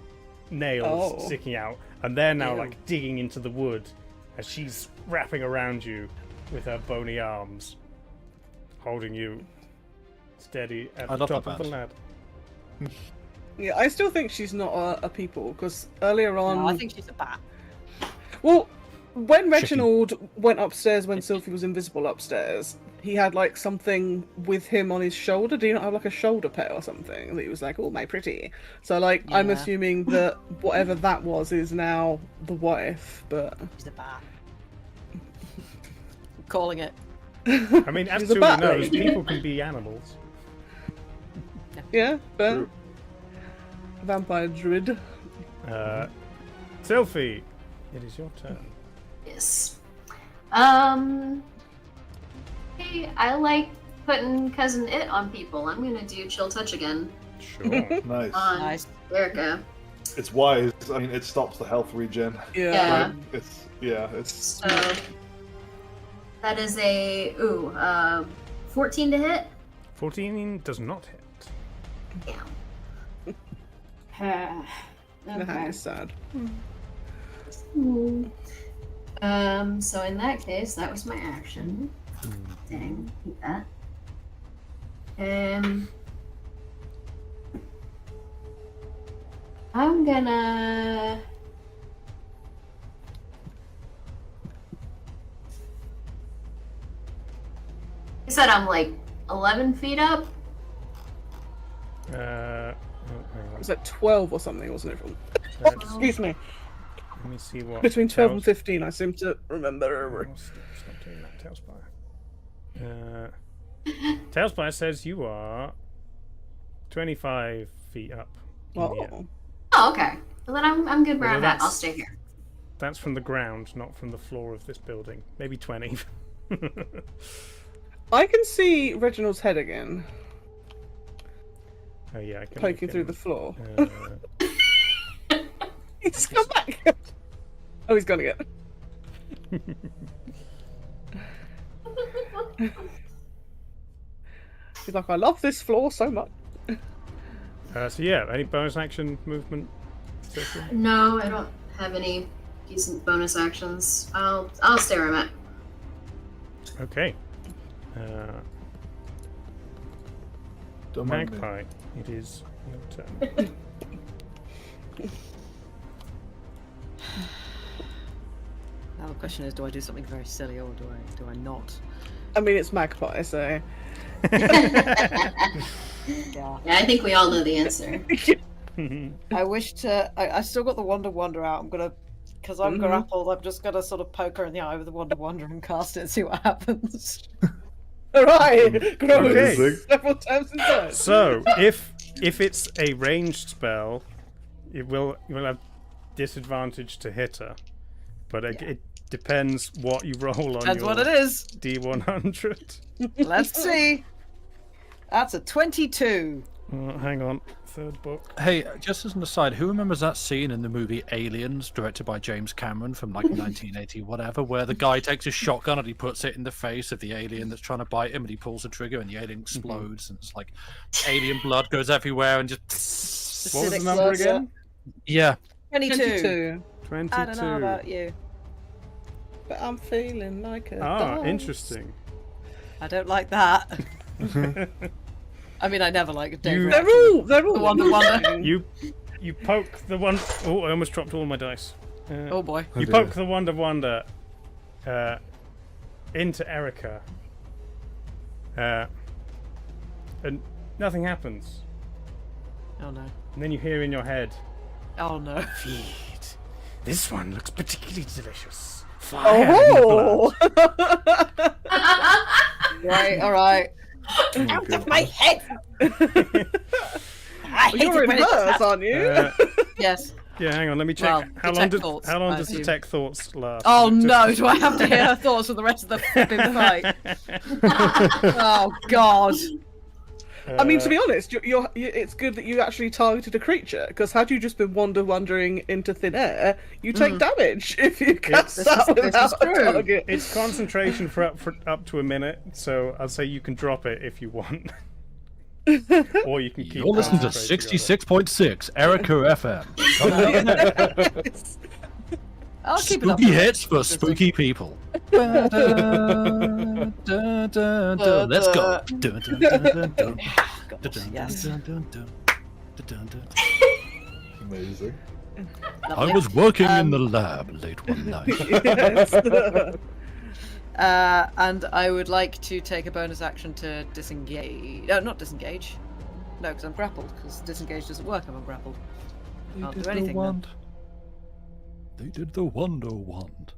nails Oh. sticking out, and they're now Ew. like digging into the wood as she's wrapping around you with her bony arms, holding you steady at I the love top that of the band. ladder. Yeah, I still think she's not a people because earlier on, No, I think she's a bat. well, when Reginald went upstairs when Sylvie was invisible upstairs, he had like something with him on his shoulder. Do you not have like a shoulder pet or something that he was like, "Oh, my pretty"? So like, I'm Yeah. assuming that whatever that was is now the wife, but She's a bat. I'm calling it. I mean, as She's a Julie bat knows, lady. people can be animals. yeah, but True. vampire druid. Sylphie, it is your turn. Yes. Hey, I like putting Cousin It on people. I'm gonna do Chill Touch again Sure. Nice. on Nice. Erica. It's wise. I mean, it stops the health regen. Yeah. Yeah. It's So that is a 14 to hit. 14 does not hit. Yeah. That Okay. is sad. So in that case, that was my action. Dang, keep that. I'm gonna. You said I'm like 11 feet up? Oh, hang It on. was like 12 or something, wasn't it? That's- Excuse me. Let me see what. Between 12 and Tales- 15, I seem to remember. Oh, stop doing that, TaleSpire. TaleSpire says you are 25 feet up. in the air. Oh. Oh, okay. Well, then I'm good where Although I'm at. I'll that's- stay here. That's from the ground, not from the floor of this building. Maybe 20. I can see Reginald's head again, Oh yeah, I can poking make through him, the floor. uh, He's come back! Oh, he's gone again. He's like, I love this floor so much. so yeah, any bonus action movement? Cecil? No, I don't have any decent bonus actions. I'll stay where I'm at. Okay. Don't mind me. Magpie, it is your turn. Now the question is, do I do something very silly or do I not? I mean, it's Magpie, so. Yeah. Yeah, I think we all know the answer. I wish to. I still got the Wonder out. I'm gonna, because I'm grappled. I'm just gonna sort of poke her in the eye with the Wonder and cast it and see what happens. Alright! Grow Okay. several times in turn. So, if it's a ranged spell, you will have disadvantage to hit her, but it depends what you roll on That's your what it is. D100. Let's see. That's a 22. Hang on, third book. Hey, just as an aside, who remembers that scene in the movie Aliens, directed by James Cameron from like 1980, whatever, where the guy takes a shotgun and he puts it in the face of the alien that's trying to bite him, and he pulls the trigger and the alien explodes, and it's like alien blood goes everywhere and just. What was the Acidic number blood, again? Yeah. 22. 22. I don't know about you. But I'm feeling like a Ah, dog. interesting. I don't like that. I mean, I never like Dave. You- Reaction. They're all The Wonder. You poke the one oh I almost dropped all my dice. Oh boy. You poke the Wonder into Erica, and nothing happens. Oh no. And then you hear in your head, Oh no. "Feed. This one looks particularly delicious. Fire in the Oh! blood." Right. All right. Out of My head. I hate You're it in when it does hers, that. aren't you? Yes. Yeah, hang on. Let me check. Well, how long detect does thoughts, how long I does assume. detect thoughts last? Oh Is it no! just- Do I have to hear her thoughts for the rest of the flipping fight? Oh god. I mean, to be honest, it's good that you actually targeted a creature, because had you just been wandering into thin air, you take damage if you cast This that is- this without is a true. target. It's concentration for up to a minute, so I'll say you can drop it if you want, or you can keep. You're listening to concentrating on it. 66.6 Erica FM. I'll keep it up. Spooky hits for spooky people. Let's go. God, yes. Amazing. I was working in the lab late one night. Yes. And I would like to take a bonus action to disengage. No, not disengage. No, because I'm grappled. Because disengage doesn't work if I'm grappled. Can't do anything then. They did the Wonder Wand.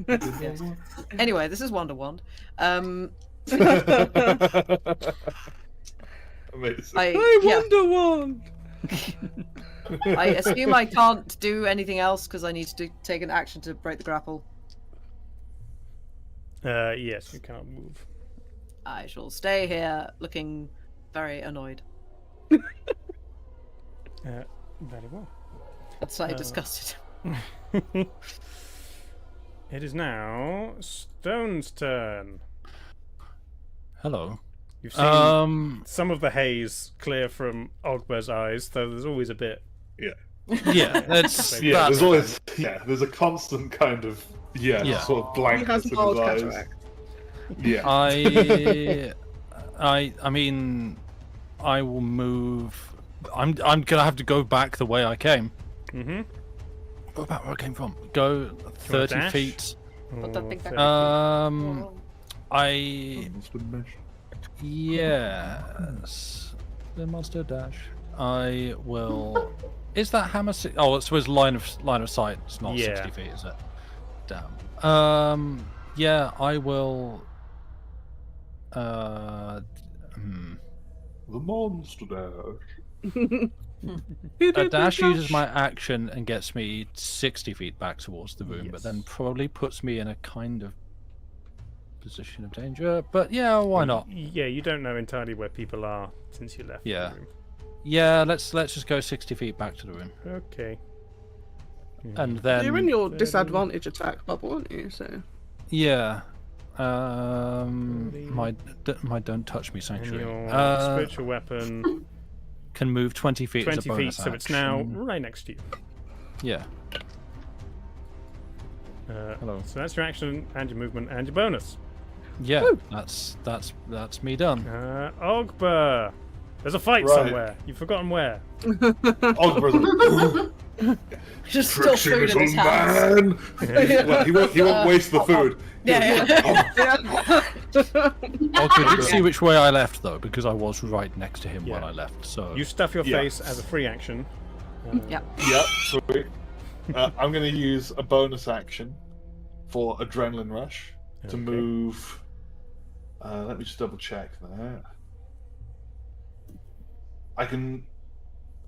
Yes. Anyway, this is Wonder Wand. Amazing. I I wonder one. I assume I can't do anything else because I need to take an action to break the grapple. Yes, you can't move. I shall stay here looking very annoyed. Very well. And slightly disgusted. It is now Stone's turn. Hello. You've seen some of the haze clear from Ogber's eyes, though there's always a bit. Yeah, that's Yeah, there's always there's a constant kind of sort of He blankness has in mild his eyes. cataract. Yeah. I mean, I will move. I'm gonna have to go back the way I came. Mm-hmm. Go back where I came from. Go 30 dash? feet. Put that thing back. I yes. The monster dash. I will. Is that hammer? Oh, it's his line of sight. It's not 60 feet, is it? Damn. Yeah, I will. The monster dash. A dash uses my action and gets me 60 feet back towards the room, but then probably puts me in a kind of position of danger. But yeah, why not? Yeah, you don't know entirely where people are since you left the room. Yeah, let's just go 60 feet back to the room. Okay. And then You're in your disadvantage attack bubble, aren't you? So yeah. My don't touch me And sanctuary. your spiritual weapon, Can move 20 feet. 20 as a feet, bonus so it's now action. right next to you. Yeah. Hello. So that's your action and your movement and your bonus. Yeah. Woo. That's me done. Ogber! There's a fight Right. somewhere. You've forgotten where. Ogber's like, Just still "Friction, food in his little hands. man." Well, he won't waste the food. Yeah. Okay, did see which way I left though, because I was right next to him when Yeah. I left. So You stuff your Yeah. face as a free action. Yeah. Yep, sweet. I'm going to use a bonus action for Adrenaline Rush to Okay. move. Let me just double check that. I can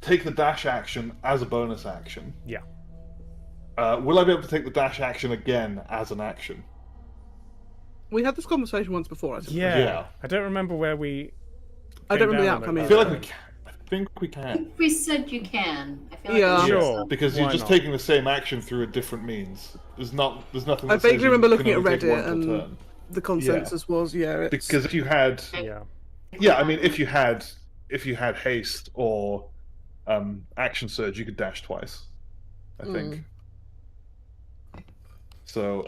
take the dash action as a bonus action. Yeah. Will I be able to take the dash action again as an action? we had this conversation once before. I think. Yeah. I don't remember where we. I don't came remember the down on outcome it. I either. feel like we can. I think we I can. think we said you can. I feel like Yeah. we Sure. Because Why you're just not? taking the same action through a different means. There's nothing. I That says vaguely you remember can looking at only take one Reddit per and turn. the consensus was it's... Because if you had, Yeah. I mean, if you had haste or action surge, you could dash twice. I think. So,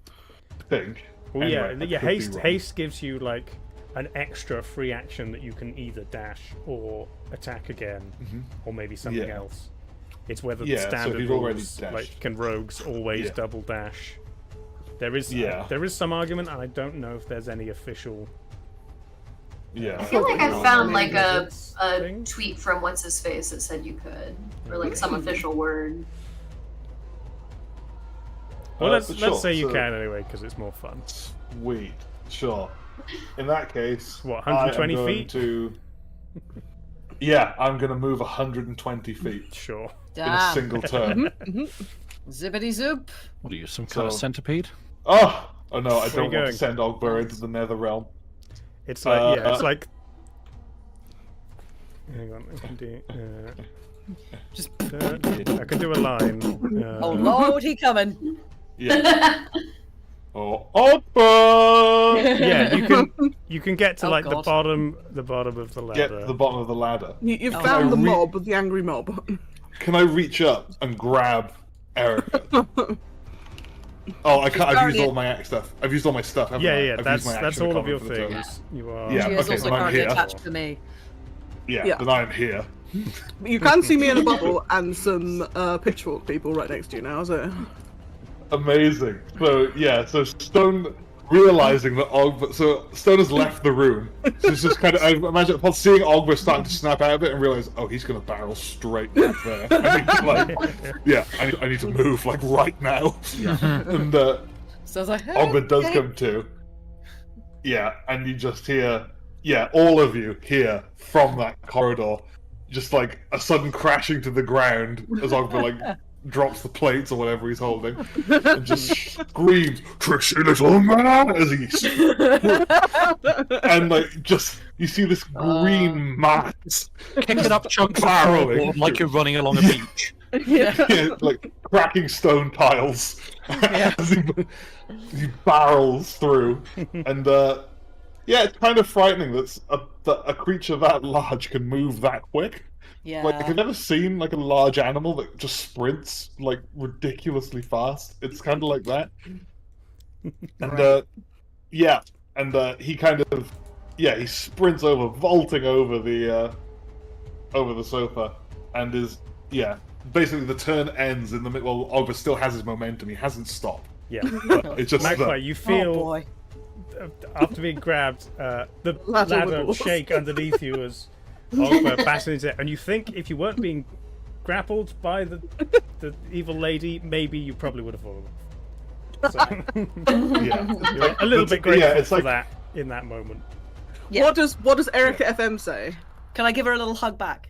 I think. Well, Anyway, I yeah. could be Haste. wrong. Haste gives you like an extra free action that you can either dash or attack again, or maybe something Yeah. else. It's whether the Yeah, so if standard you've already rules, dashed. like can rogues always Yeah. double dash. There is Yeah. some argument, and I don't know if there's any official. Yeah. I feel like I Oh, found like a thing. tweet from what's his face that said you could, or like some official word. Well, let's but sure, say you so- can anyway, because it's more fun. Sweet. Sure. In that case, What, 120 I am going feet? to. Yeah, I'm going to move 120 feet Sure. in a Damn. single turn. Zippity zoop. what are you, some kind of So- centipede? Oh no, I Where are don't you want going? to send Ogber into the Nether Realm. It's like it's Uh, like. Hang on, I can do. Just. I can do a line. Oh Lord, he coming. Yeah. Oh, Ogber! Yeah, you can get to Oh, like God. the bottom of the ladder. Get to the bottom of the ladder. You've Oh, found no. the mob, the angry mob. Can I reach up and grab Erica? Oh, I can't. I've currently- used all my stuff. I've used all my stuff. Haven't I? Yeah, I've that's used my that's action all of your economy for the turn. things. You are. Yeah. She is okay, also then I'm currently here. attached to me. Yeah, Yeah. then I'm here. You can see me in a bubble and some pitchfork people right next to you now, so... Amazing. So yeah, so Stone realizing that Ogber, so Stone has left the room. So it's just kind of, I imagine upon seeing Ogber starting to snap out of it and realize, oh, he's gonna barrel straight back there. I need to, like, I need to move like right now. And So I was like, hey, Ogber does hey. come to. Yeah, and you just hear, all of you hear from that corridor, just like a sudden crashing to the ground as Ogber like drops the plates or whatever he's holding, and just screams, "Tricksy little man!" as he, and like just you see this green mass, Kicking up chunks of barreling cardboard like you're running along a beach. yeah, like cracking stone tiles as he barrels through, and Yeah, it's kind of frightening that a creature that large can move that quick. Yeah. Like, I've never seen like a large animal that just sprints like ridiculously fast. It's kind of like that. And Right. yeah, and he kind of he sprints over, vaulting over the sofa, and is basically the turn ends in the middle. Well, Ogre still has his momentum. He hasn't stopped. Yeah. But it's just Magpie, you Oh feel boy. after being grabbed, the Ladder ladder wobbles. shake underneath you as Ogre bashes into it, and you think if you weren't being grappled by the evil lady, maybe you probably would have fallen off. So, Yeah. you're a little bit grateful it's for like- that in that moment. Yeah. What does Erica FM say? Can I give her a little hug back?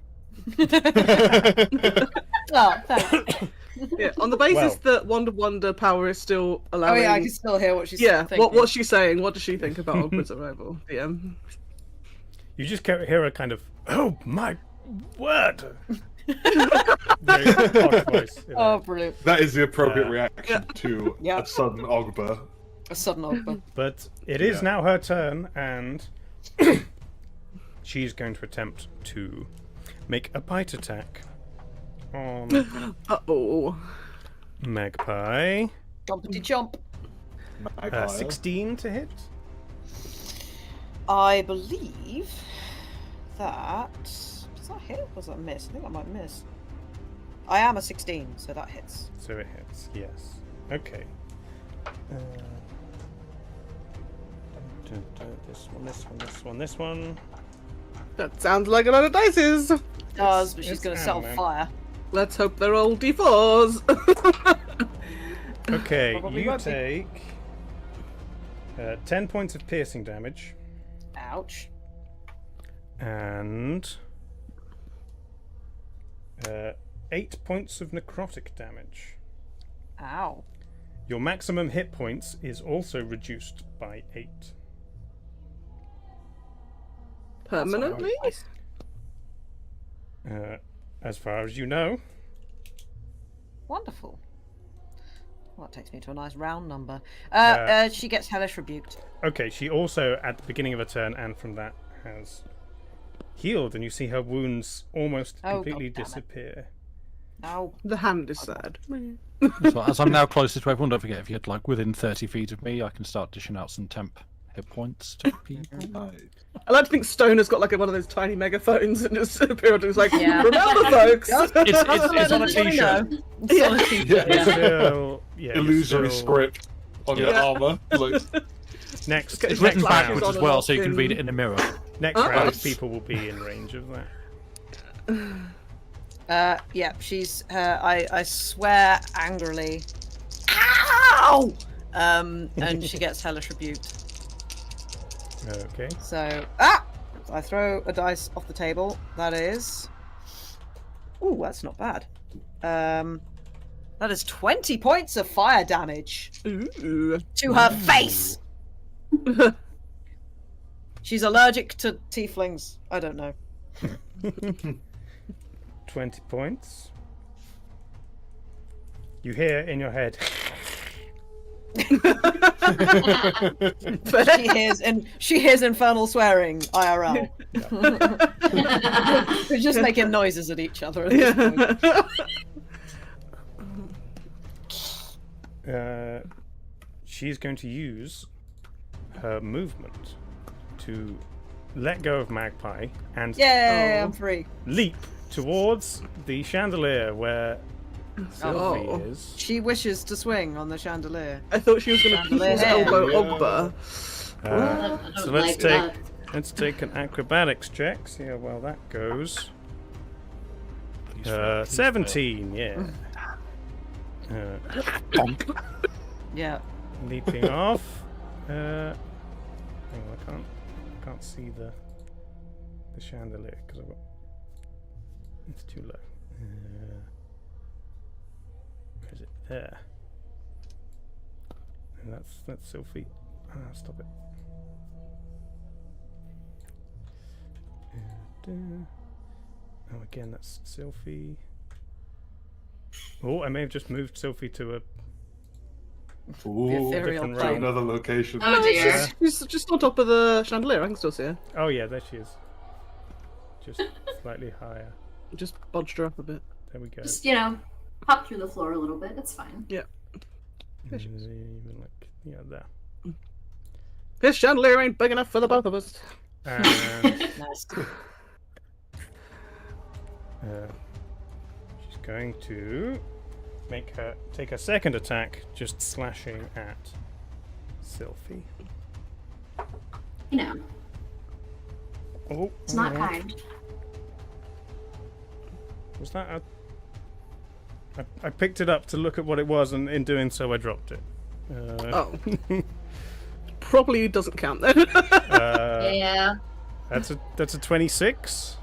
Oh, thanks. Yeah, on the basis Well. that Wonder power is still Oh allowing. yeah, I can still hear what she's Yeah, thinking. what's she saying? What does she think about Ogre's arrival? DM. You just hear a kind of, oh my word! Very posh voice. You know. Oh, brilliant. That is the appropriate Yeah. reaction to Yeah. a sudden Ogber. A sudden Ogre. But it is Yeah. now her turn, and she's going to attempt to make a bite attack on Uh-oh. Magpie. Jumpity jump. 16 to hit. I believe that... Does that hit or does that miss? I think I might miss. I am a 16, so that hits. So it hits, yes. Okay. This one, this one, this one, this one. That sounds like a lot of dices. It does, but she's it's going to ammo, set on man. fire. Let's hope they're all D4s. Okay, Probably you won't be. take 10 points of piercing damage Ouch. and 8 points of necrotic damage. Ow. Your maximum hit points is also reduced by 8. Permanently? Nice. As far as you know. Wonderful. Well, that takes me to a nice round number. She gets hellish rebuked. Okay, she also, at the beginning of her turn, and from that, has healed, and you see her wounds almost Oh, completely God damn it. disappear. Ow. The hand is sad. So as I'm now closest to everyone, don't forget if you're like within 30 feet of me, I can start dishing out some temp hit points to people. I like to think Stone has got like one of those tiny megaphones and just periodically is like, Yeah. remember folks! It's on a t-shirt. It's on a t-shirt. Yeah. Still, yeah, you're Illusory still- script on your Yeah. armor. Like, Next, Okay, It's next written Flash round, is backwards on as and well, off so you can in- read it in the mirror. next Oh. round, Nice. people will be in range of that. Yeah, she's I swear angrily. Ow! And she gets hellish rebuked. Okay. So I throw a dice off the table. That is. Ooh, that's not bad. That is 20 points of fire damage Ooh. to her face. She's allergic to tieflings. I don't know. 20 points. You hear in your head. She hears infernal swearing IRL. We're just making noises at each other at this point. She's going to use her movement to let go of Magpie and Yay, Oh. I'm free. leap towards the chandelier where Sylvie Oh. is. She wishes to swing on the chandelier. I thought she was going to Chandelier. people's elbow Yeah. Ogba. I So don't let's like take that. let's take an acrobatics check. See how well that goes. 17, yeah. Yeah. Leaping off. Hang on, I can't see the chandelier because I've got it's too low. Where is it? There. And that's Sophie. Stop it. Oh, again, that's Sophie. Oh, I may have just moved Sophie to a Ooh, ethereal different to plane. realm. another location. Oh dear. She's just on top of the chandelier. I can still see her. Oh yeah, there she is. Just slightly higher. Just bunched her up a bit. There we go. Just, you know, hop through the floor a little bit. It's fine. Yeah. And even like there. This chandelier ain't big enough for the both of us. And Nice. she's going to take her second attack, just slashing at Sylphie. You know, Oh, it's not alright. kind. Was that I picked it up to look at what it was, and in doing so, I dropped it. Oh. Probably doesn't count then. Yeah. That's a 26.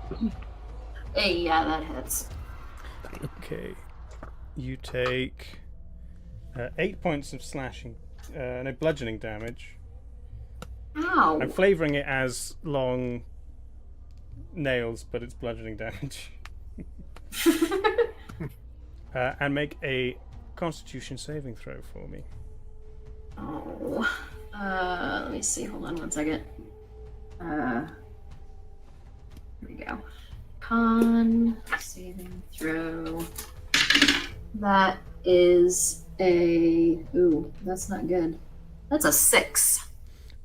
Hey, yeah, that hits. Okay, you take 8 points of slashing, no bludgeoning damage. Ow. I'm flavouring it as long nails, but it's bludgeoning damage. And make a Constitution saving throw for me. Oh. Let me see. Hold on one second. Here we go. Con saving throw. That is a. Ooh, that's not good. That's a 6.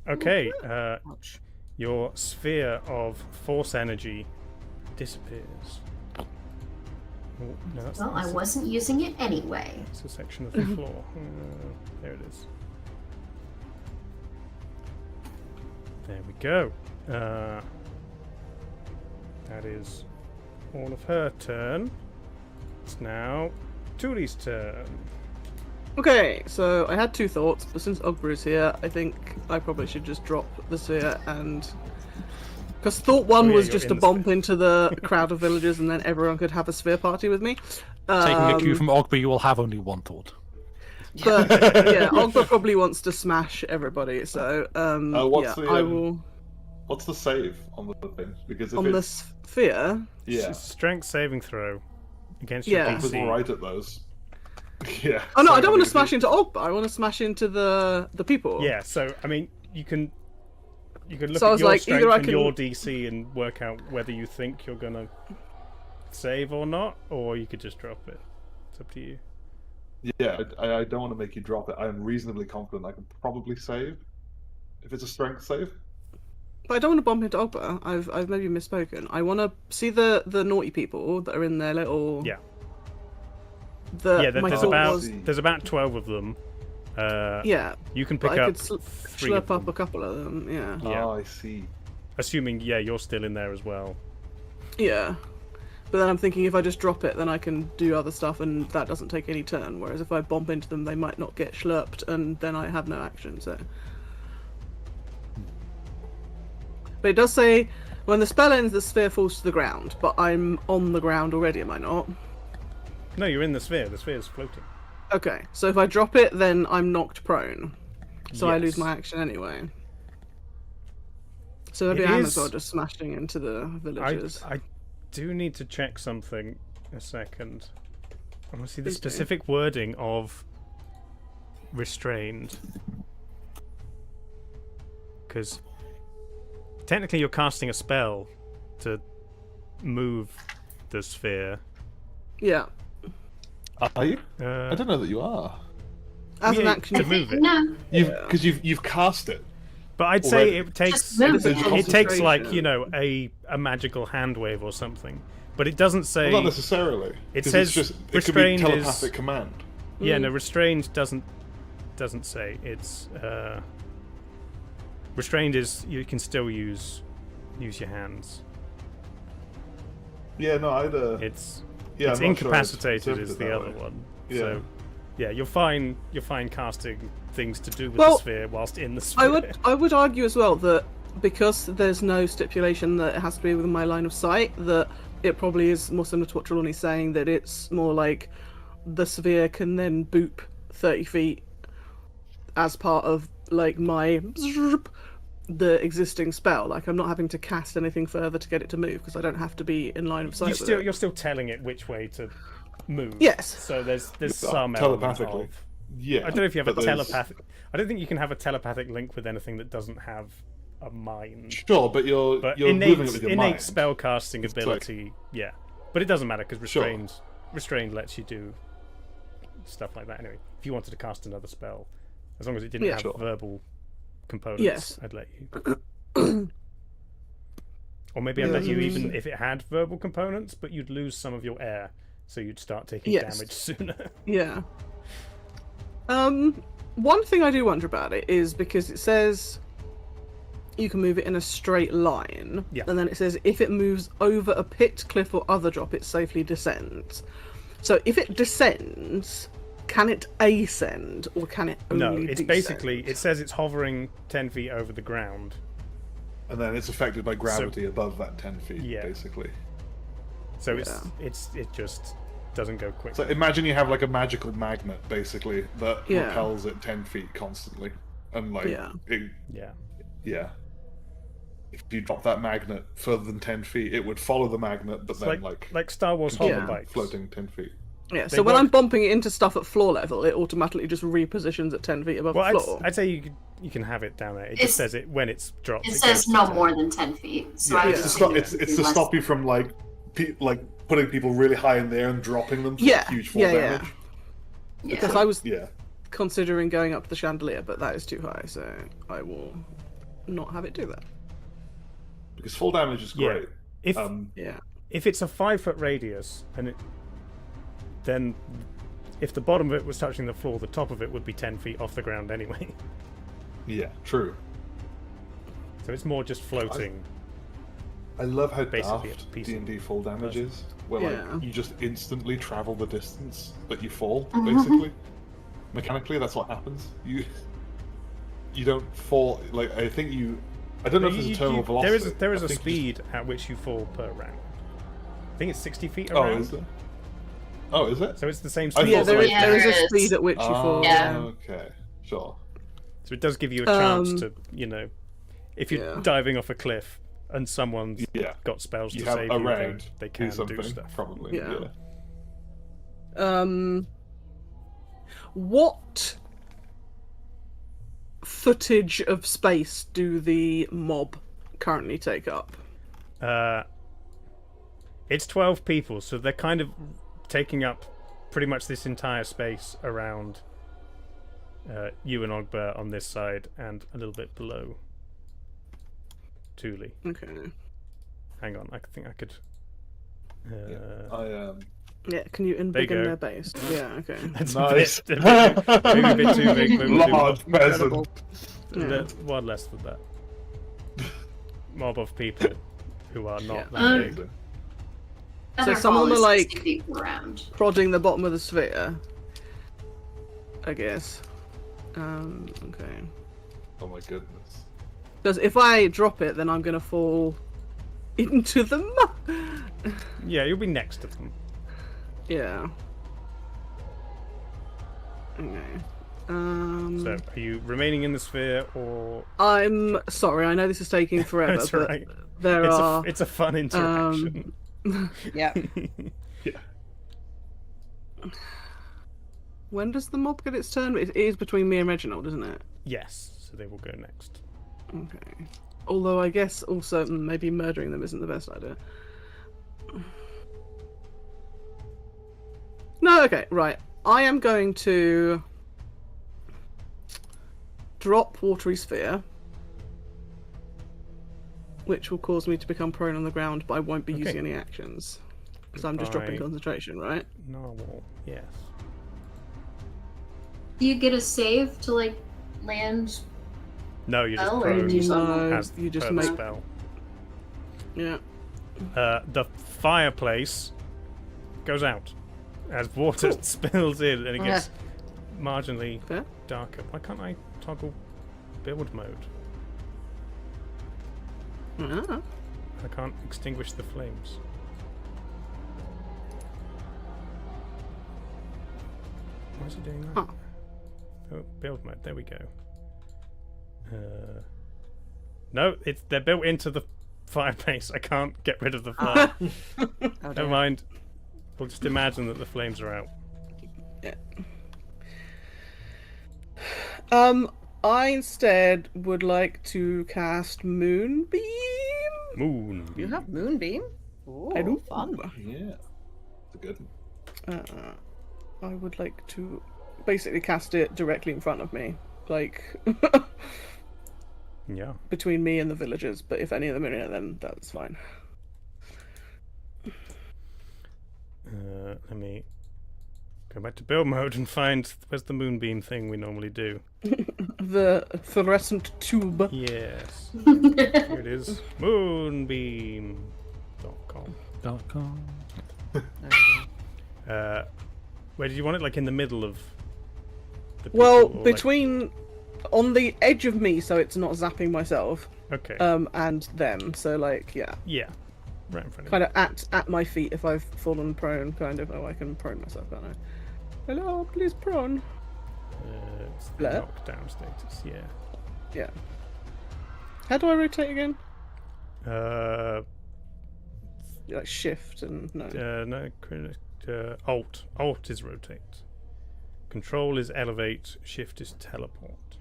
Okay, Ouch. your sphere of force energy disappears. Oh, no, Well, I wasn't using it anyway. It's a section of the floor. There it is. There we go. That is all of her turn. It's now Tuli's turn. Okay, so I had two thoughts, but since Ogbrew's here, I think I probably should just drop the sphere and. Because thought one Oh, yeah, was you're just in to the bump sphere. into the crowd of villagers and then everyone could have a sphere party with me. Taking a cue from Ogby, you will have only one thought. But yeah, Ogba probably wants to smash everybody, so What's yeah, the, I will. What's the save on the thing? Because if On the it's sphere, yeah, Strength saving throw against Yeah. your people DC. right at those. Yeah. oh no, I so don't want to if smash you- into Ogba. I want to smash into the people. Yeah, so I mean, you can look So I at was your like, strength either I and can- your DC and work out whether you think you're gonna save or not, or you could just drop it. It's up to you. Yeah, I don't want to make you drop it. I am reasonably confident I can probably save if it's a strength save. But I don't want to bump into Ogba. I've maybe misspoken. I want to see the naughty people that are in their little. Yeah. The, Yeah, my there's thought about was, there's about 12 of them. yeah, You can but pick I up could 3 of slurp up them, a couple of them. Yeah. Yeah. Oh, I see. assuming you're still in there as well. Yeah. But then I'm thinking if I just drop it, then I can do other stuff, and that doesn't take any turn. Whereas if I bump into them, they might not get slurped, and then I have no action. So. But it does say when the spell ends, the sphere falls to the ground. But I'm on the ground already, am I not? No, you're in the sphere. The sphere's floating. Okay. So if I drop it, then I'm knocked prone. So I lose Yes. my action anyway. So maybe It I am is- as well just smashing into the villagers. I do need to check something a second. I want to see the Please do. specific wording of restrained. Because technically you're casting a spell to move the sphere. Yeah. Are you? I Uh, don't know that you are. As an yeah, action. to move it. No. Because you've cast it. But I'd say Already. it takes Just move it. it takes like, Concentration. a magical hand wave or something. But it doesn't say Well, not necessarily. It 'cause says it's just, it could be restrained is- telepathic command. Yeah, Mm. no, restrained doesn't say. It's restrained is you can still use your hands. Yeah, no, I'd. It's yeah, it's I'm not sure incapacitated it's is the interpreted other that way. one. Yeah. So yeah, you're fine casting things to do with Well, the sphere whilst in the sphere. I would argue as well that because there's no stipulation that it has to be within my line of sight, that it probably is more similar to what Trelawney's saying, that it's more like the sphere can then boop 30 feet as part of like my the existing spell. Like I'm not having to cast anything further to get it to move because I don't have to be in line of sight. With it. You're still telling it which way to move. Yes. So there's Yeah, some element telepathically. of Yeah. I don't know if you have a but there's- telepathic. I don't think you can have a telepathic link with anything that doesn't have a mind. Sure, but you're But moving it with your innate mind. spellcasting It's like- ability, yeah. But it doesn't matter because Sure. restrained lets you do stuff like that. Anyway, if you wanted to cast another spell, as long as it didn't Yeah. have Sure. verbal components, Yes. I'd let you. Or maybe I'd let you even if it had verbal components, but you'd lose some of your air, so you'd start taking Yes. damage sooner. Yeah. One thing I do wonder about it is because it says you can move it in a straight line, Yeah. and then it says if it moves over a pit, cliff, or other drop, it safely descends. So if it descends, can it ascend, or can it only No, it's descend? basically it says it's hovering 10 feet over the ground. And then it's affected by gravity above that 10 feet, Yeah. basically. So Yeah. it just doesn't go quick. So imagine you have like a magical magnet, basically, that Yeah. repels at 10 feet constantly. And like, Yeah. Yeah. yeah. If you drop that magnet further than 10 feet, it would follow the magnet, but It's then like Star Wars continue Yeah. hoverbikes. floating 10 feet. Yeah, They so when work- I'm bumping it into stuff at floor level, it automatically just repositions at 10 feet above Well, the floor. I'd say you can have it down there. It just It's- says it when it's dropped. It goes says to no 10. more than 10 feet. So Yeah, I would it's to just stop. think It's it would to be less stop you from like putting people really high in the air and dropping them for Yeah, huge fall yeah, yeah. damage. Because I was Yeah. considering going up the chandelier, but that is too high, so I will not have it do that. Because fall damage is Yeah. great. If Yeah. if it's a 5-foot radius and then if the bottom of it was touching the floor, the top of it would be 10 feet off the ground anyway. Yeah, true. So it's more just floating. I love how Basically a daft piece of D&D fall damage is, where Yeah. like you just instantly travel the distance that you fall. Basically, mechanically, that's what happens. You don't fall. Like I think you. I don't know if there's a terminal velocity. There is I a think speed at which you fall per round. I think it's 60 feet Oh, around. is there? Oh, is it? So it's the same I speed. Yeah, thought there so. is, Yeah, there is there a is. speed at which you fall. Yeah. Okay, sure. So it does give you a chance Um, to, if you're yeah. diving off a cliff and someone's Yeah. got spells You to have save a you, round. they can do something, stuff. probably. Yeah. Yeah. What footage of space do the mob currently take up? It's 12 people, so they're kind of taking up pretty much this entire space around you and Ogbert on this side and a little bit below Thule. Okay. Hang on, I think I could. I Yeah, can you go. embiggen their base? Yeah, okay. That's Nice. maybe a bit too big. Maybe we'll do large Incredible. peasant. one less than that. Mob of people who are not Yeah. that big. Amazing. So Featherfall some of them is are like- 60 feet around. Prodding the bottom of the sphere, I guess. Okay. Oh my goodness. Because if I drop it, then I'm gonna fall into the mud. Yeah, you'll be next to them. Yeah. Okay. So, are you remaining in the sphere, or I'm sorry. I know this is taking forever, That's but right. there are. it's a fun interaction. Yeah. When does the mob get its turn? It is between me and Reginald, isn't it? Yes, so they will go next. Okay. Although I guess also maybe murdering them isn't the best idea. No, okay, right. I am going to drop Watery Sphere, which will cause me to become prone on the ground, but I won't be Okay. using any actions. Because I'm just dropping Goodbye. concentration, right? Normal, yes. Do you get a save to like land? No, you're just Oh, or you prone do something. No, as you just per the make. spell. Yeah. The fireplace goes out as water spills in and it gets marginally Fair. darker. Why can't I toggle build mode? Ah. I can't extinguish the flames. Why is it doing that? Huh. Oh, build mode. There we go. No, they're built into the fireplace. I can't get rid of the fire. Oh, Never dear. mind. We'll just imagine that the flames are out. Yeah. I instead would like to cast Moonbeam. Moon. You have Moonbeam? Ooh, I do. fun. Yeah. It's a good one. I would like to basically cast it directly in front of me, like Yeah. between me and the villagers. But if any of them are in it, then that's fine. Let me go back to build mode and find where's the moonbeam thing we normally do. The fluorescent tube. Yes. Here it is. Moonbeam.com. .com. There we go. Where did you want it? Like in the middle of the people, Well, or, like- between on the edge of me, so it's not zapping myself. Okay. And them. So like, yeah, Yeah. Right in front of kind of at my feet if I've fallen prone. Kind of. Oh, I can prone myself, can't I? Hello, please prone. you. It's the Blur. knockdown status. Yeah. Yeah. How do I rotate again? Like shift and no. No. Alt. Alt is rotate. Control is elevate. Shift is teleport.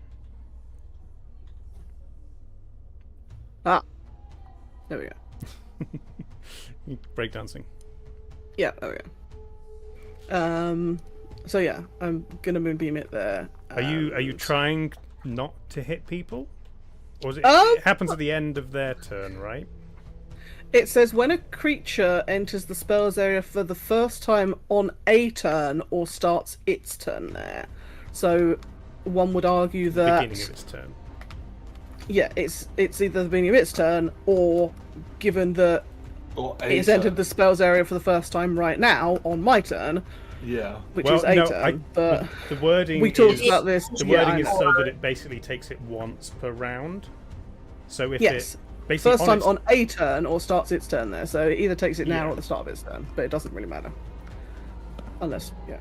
Ah. There we go. Breakdancing. Yeah, there we go. So yeah, I'm gonna moonbeam it there. Are you and- trying not to hit people? Or is it, Um, it happens at the end of their turn, right? It says when a creature enters the spell's area for the first time on a turn or starts its turn there. So one would argue that Beginning of its turn. yeah, it's either the beginning of its turn or given that Or it's a entered the spell's area for the first time right now on my turn, Yeah. which Well, is a no, turn. But the wording we talked is, about this. The yeah, wording I is know. so that it basically takes it once per round. So if Yes. it basically First time its- on a turn or starts its turn there. So it either takes it now Yeah. or at the start of its turn, but it doesn't really matter. Unless, yeah.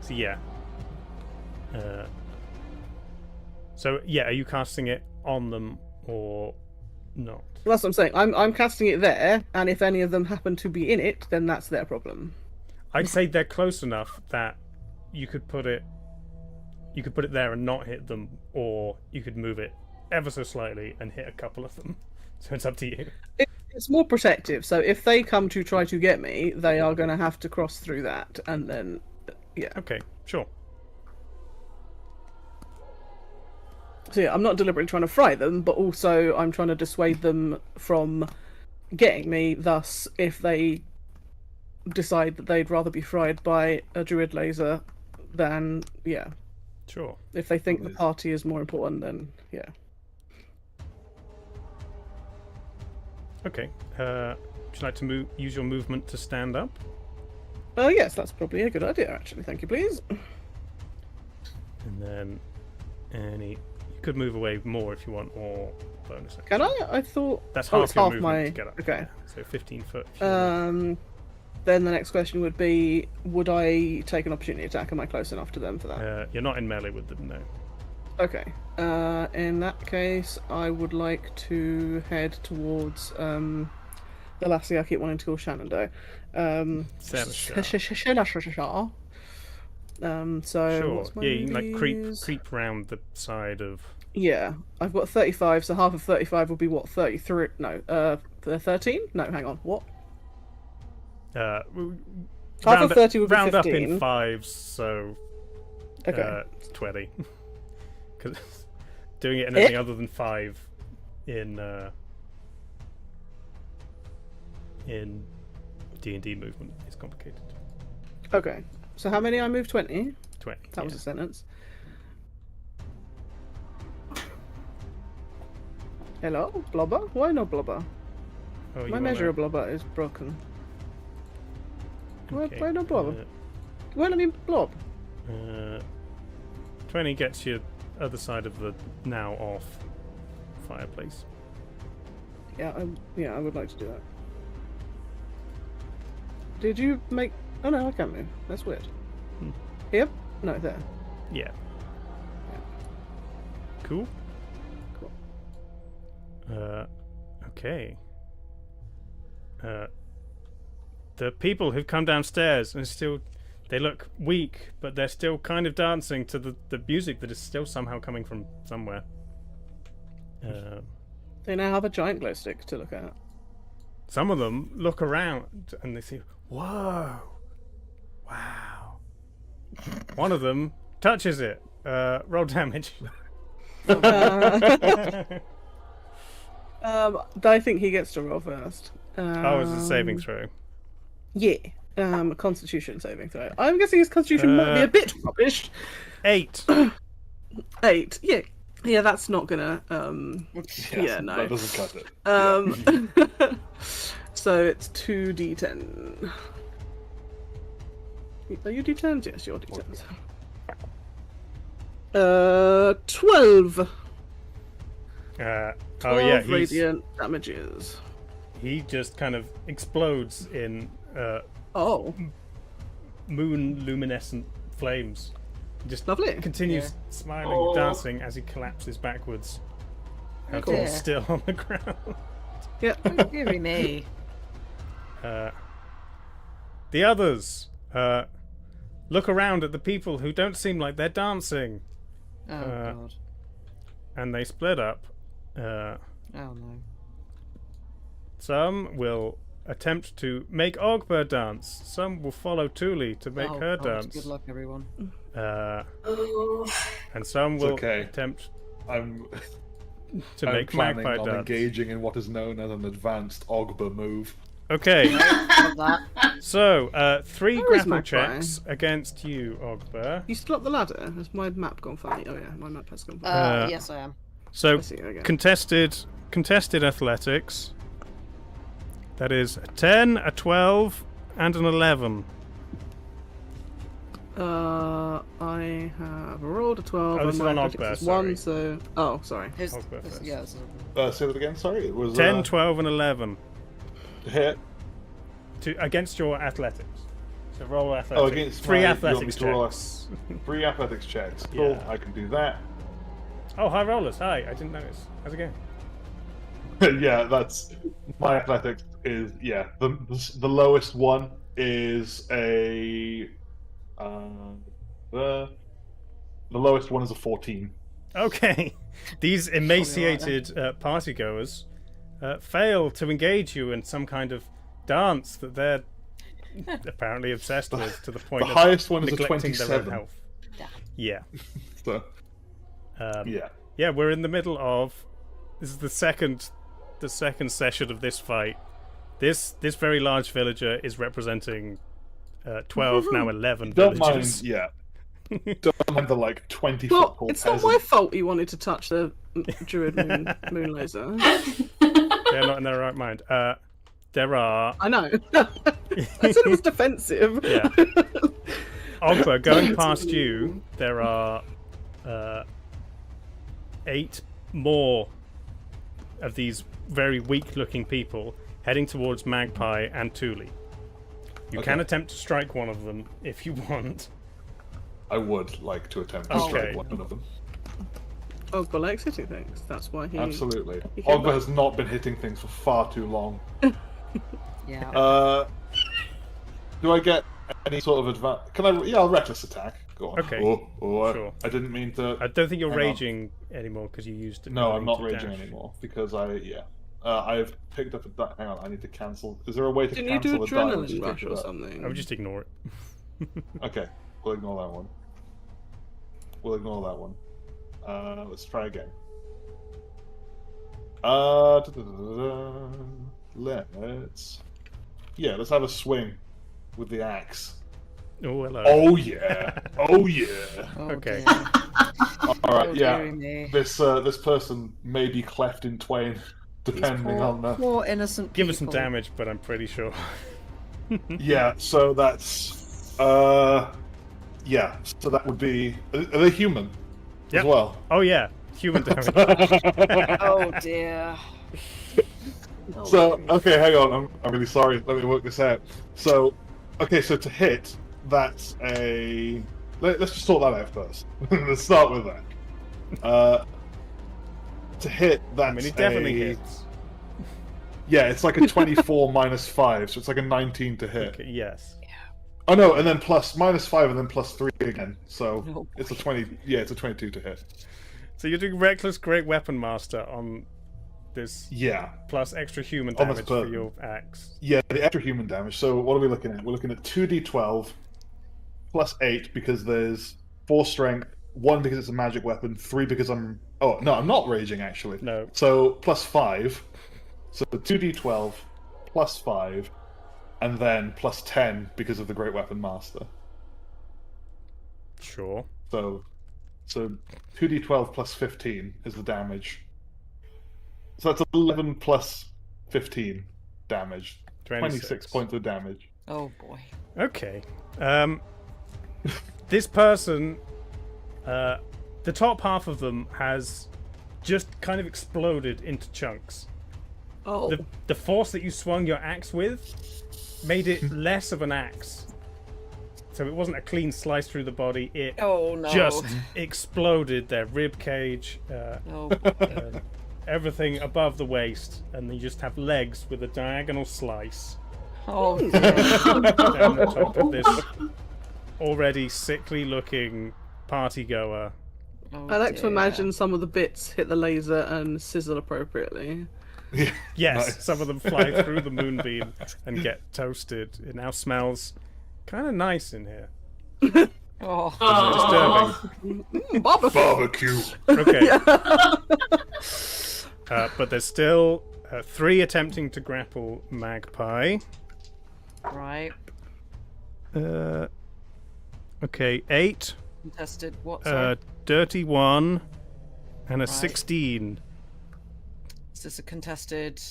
So yeah. So yeah, are you casting it on them or not? Well, that's what I'm saying. I'm casting it there, and if any of them happen to be in it, then that's their problem. I'd say they're close enough that you could put it there and not hit them, or you could move it ever so slightly and hit a couple of them. So it's up to you. It's more protective, so if they come to try to get me, they are going to have to cross through that, and then, yeah. Okay, sure. So yeah, I'm not deliberately trying to fry them, but also I'm trying to dissuade them from getting me. Thus, if they decide that they'd rather be fried by a druid laser than, yeah, Sure. if they think the party is more important, then yeah. Okay. Would you like to use your movement to stand up? Oh yes, that's probably a good idea, actually. Thank you, please. And then you could move away more if you want, or bonus action. Can I? I thought That's oh, half it's your half movement my. to get up. Okay. So 15 foot. if you want. Then the next question would be: would I take an opportunity attack? Am I close enough to them for that? You're not in melee with them, no. Okay. In that case, I would like to head towards the lassie I keep wanting to call Shenandoah. Seneschal. Shenandoah. So Sure. what's my Yeah, you can like movies? creep round the side of. Yeah, I've got 35, so half of 35 would be what? 33? No, 13? No, hang on. What? Half Half of 30 would be round 15. up in fives, so Okay. 20. Because doing it in anything other than 5 in D&D movement is complicated. Okay. So how many I moved? 20? 20. That was yeah. a sentence. Hello? Blubber? Why no blubber? Oh, you My wanna- measure of blubber is broken. okay, Why no blubber? Why let me blob? 20 gets you other side of the now off fireplace. Yeah, I would like to do that. Did you make... Oh no, I can't move. That's weird. Hmm. Yep. No, there. Yeah. Cool. Cool. Okay. The people who've come downstairs and still They look weak, but they're still kind of dancing to the music that is still somehow coming from somewhere. They now have a giant glow stick to look at. Some of them look around and they see, whoa, wow. One of them touches it. Roll damage. I think he gets to roll first. It's a saving throw. Yeah. A Constitution saving throw. I'm guessing his Constitution might be a bit rubbish. 8. 8. Yeah. Yeah, that's not gonna. Yeah, no. That doesn't cut it. So it's 2d10. Are you d10s? Yes, you're d10s. 12. 12 radiant damages. He just kind of explodes in moon luminescent flames. Just Lovely. continues smiling, dancing as he collapses backwards. And dear. falls still on the ground. Yeah. Deary me. The others look around at the people who don't seem like they're dancing. Oh god. And they split up. Oh no. Some will attempt to make Ogbur dance. Some will follow Thule to make her God. dance. Good luck, everyone. And some will okay. attempt I'm make planning Magpie on dance. engaging in what is known as an advanced Ogba move. Okay, Love that. so 3 Where is grapple Magpie? checks against you, Ogbur. You still up the ladder? Has my map gone funny? Oh yeah, my map has gone funny. Yes, I am. So I see, okay. contested athletics. That is a 10, a 12, and an 11. I have rolled a 12. Oh, this and is my on athletics Ogbur, is sorry. 1, so... Oh, sorry. Who's, Ogbur first. yeah, this is Say that again, sorry? It was 10, 12, and 11 hit. against your athletics. So roll athletics. Oh, against 3 my- you athletics want me to roll checks. 3 athletics checks. Cool, Yeah. I can do that. Oh, high rollers. Hi, I didn't notice. How's it going? Yeah, that's my athletics is the lowest one is a the lowest one is a 14. Okay. These emaciated partygoers fail to engage you in some kind of dance that they're apparently obsessed with to the point The of highest one is a neglecting their own 27. health. Yeah. So Yeah, we're in the middle of this is the second session of this fight. This very large villager is representing 12, now 11 don't villagers. mind, don't mind the like 20 Well, foot tall it's not my fault you wanted to touch the druid moon laser. They're not in their right mind. There are I know. I said it was defensive. Yeah. Ogba, going past you, there are 8 more of these very weak-looking people heading towards Magpie and Thule. You can attempt to strike one of them if you want. I would like to attempt to Okay. strike one of them. Ogba likes hitting things. That's why he... Absolutely. he came Ogba back. has not been hitting things for far too long. Yeah. Do I get any sort of advantage? Can I? Yeah, I'll reckless attack. Go on. Okay. Sure. I didn't mean to. I don't think you're Hang on. raging anymore because you used it. No, I'm not to raging dash. anymore because I've picked up a. Hang on, I need to cancel. Is there a way to Didn't you cancel do a die once adrenaline you rush pick or it up? something? I would just ignore it. Okay, we'll ignore that one. We'll ignore that one. Let's try again. Let's have a swing with the axe. Oh, hello. Oh yeah! Oh yeah! Okay. Dear. All right, Oh, yeah. dearie me. This person may be cleft in twain, depending on the. Poor innocent Give us some people. damage, but I'm pretty sure. Yeah, so that's yeah, so that would be. Are they human Yep. as well? Oh yeah, human damage. Oh dear. So okay, hang on. I'm really sorry. Let me work this out. So okay, so to hit, that's a. Let's just sort that out first. Let's start with that. To hit, that's I mean, he definitely a, hits. Yeah, it's like a 24 minus 5, so it's like a 19 to hit. Okay, yes. Oh no, and then -5 and then +3 again. So Oh, it's a 20. Yeah, it's a 22 to hit. So you're doing Reckless Great Weapon Master on this Yeah. plus extra human On this damage for button. your axe. Yeah, the extra human damage. So what are we looking at? We're looking at 2d12 +8 because there's 4 strength, 1 because it's a magic weapon, 3 because I'm. Oh no, I'm not raging actually. No. So +5. So 2d12 +5, and then +10 because of the Great Weapon Master. Sure. So 2d12 +15 is the damage. So that's 11 + 15 damage. 26 points of damage. Oh boy. Okay. This person, the top half of them has just kind of exploded into chunks. Oh. The force that you swung your axe with made it less of an axe. So it wasn't a clean slice through the body. It Oh no. just exploded their rib cage, Oh, everything above the waist, and you just have legs with a diagonal slice oh dear. down the top of this already sickly-looking party-goer. Oh, I like to dear. imagine some of the bits hit the laser and sizzle appropriately. Yeah. Yes, Nice. some of them fly through the moonbeam and get toasted. It now smells kind of nice in here. Oh. Disturbing. Barbecue. Barbecue. Okay. But there's still 3 attempting to grapple Magpie. Right. Okay, 8, Contested. What? Sorry. dirty 1, and a Right. 16. Is this a contested?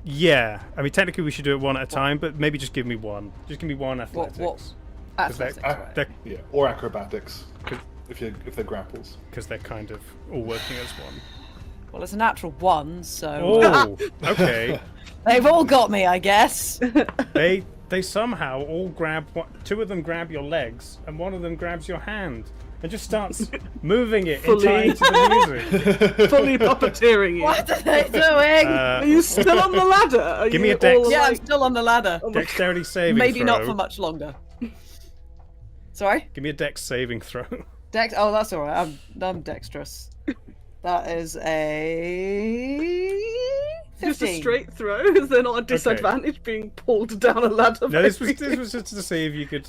Yeah. I mean, technically we should do it one at a time, but maybe just give me one. Just give me one athletics. What? Because Athletics, right. they're, Yeah, or acrobatics if they're grapples. because they're kind of all working as one. Well, it's a natural 1, so Oh, okay. they've all got me, I guess. They somehow all grab 2 of them grab your legs, and 1 of them grabs your hand and just starts moving it in Fully. time to the music. Fully puppeteering you. What are they doing? Are you still on the ladder? Are Give me you a dex. all Yeah, I'm like- still on the ladder. Dexterity saving Maybe throw. not for much longer. Sorry? Give me a dex saving throw. Dex. Oh, that's all right. I'm dexterous. That is a 15. Just a straight throw? Is there not a disadvantage being pulled down a ladder? No, this was basically? just to see if you could,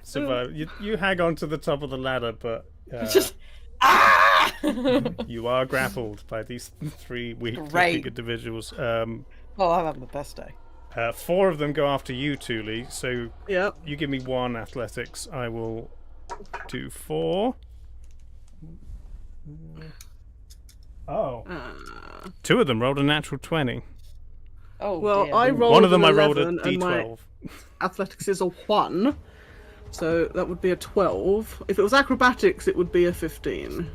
survive. You hang on to the top of the ladder, but Just ah! you are grappled by these 3 weak-looking Great. individuals. Oh, I'm having the best day. 4 of them go after you, Thule. So Yep. you give me 1 athletics. I will do 4. Oh. 2 of them rolled a natural 20. Oh, Well, dear. I rolled One of them an I rolled a 11 and my d12. athletics is a 1, so that would be a 12. If it was acrobatics, it would be a 15.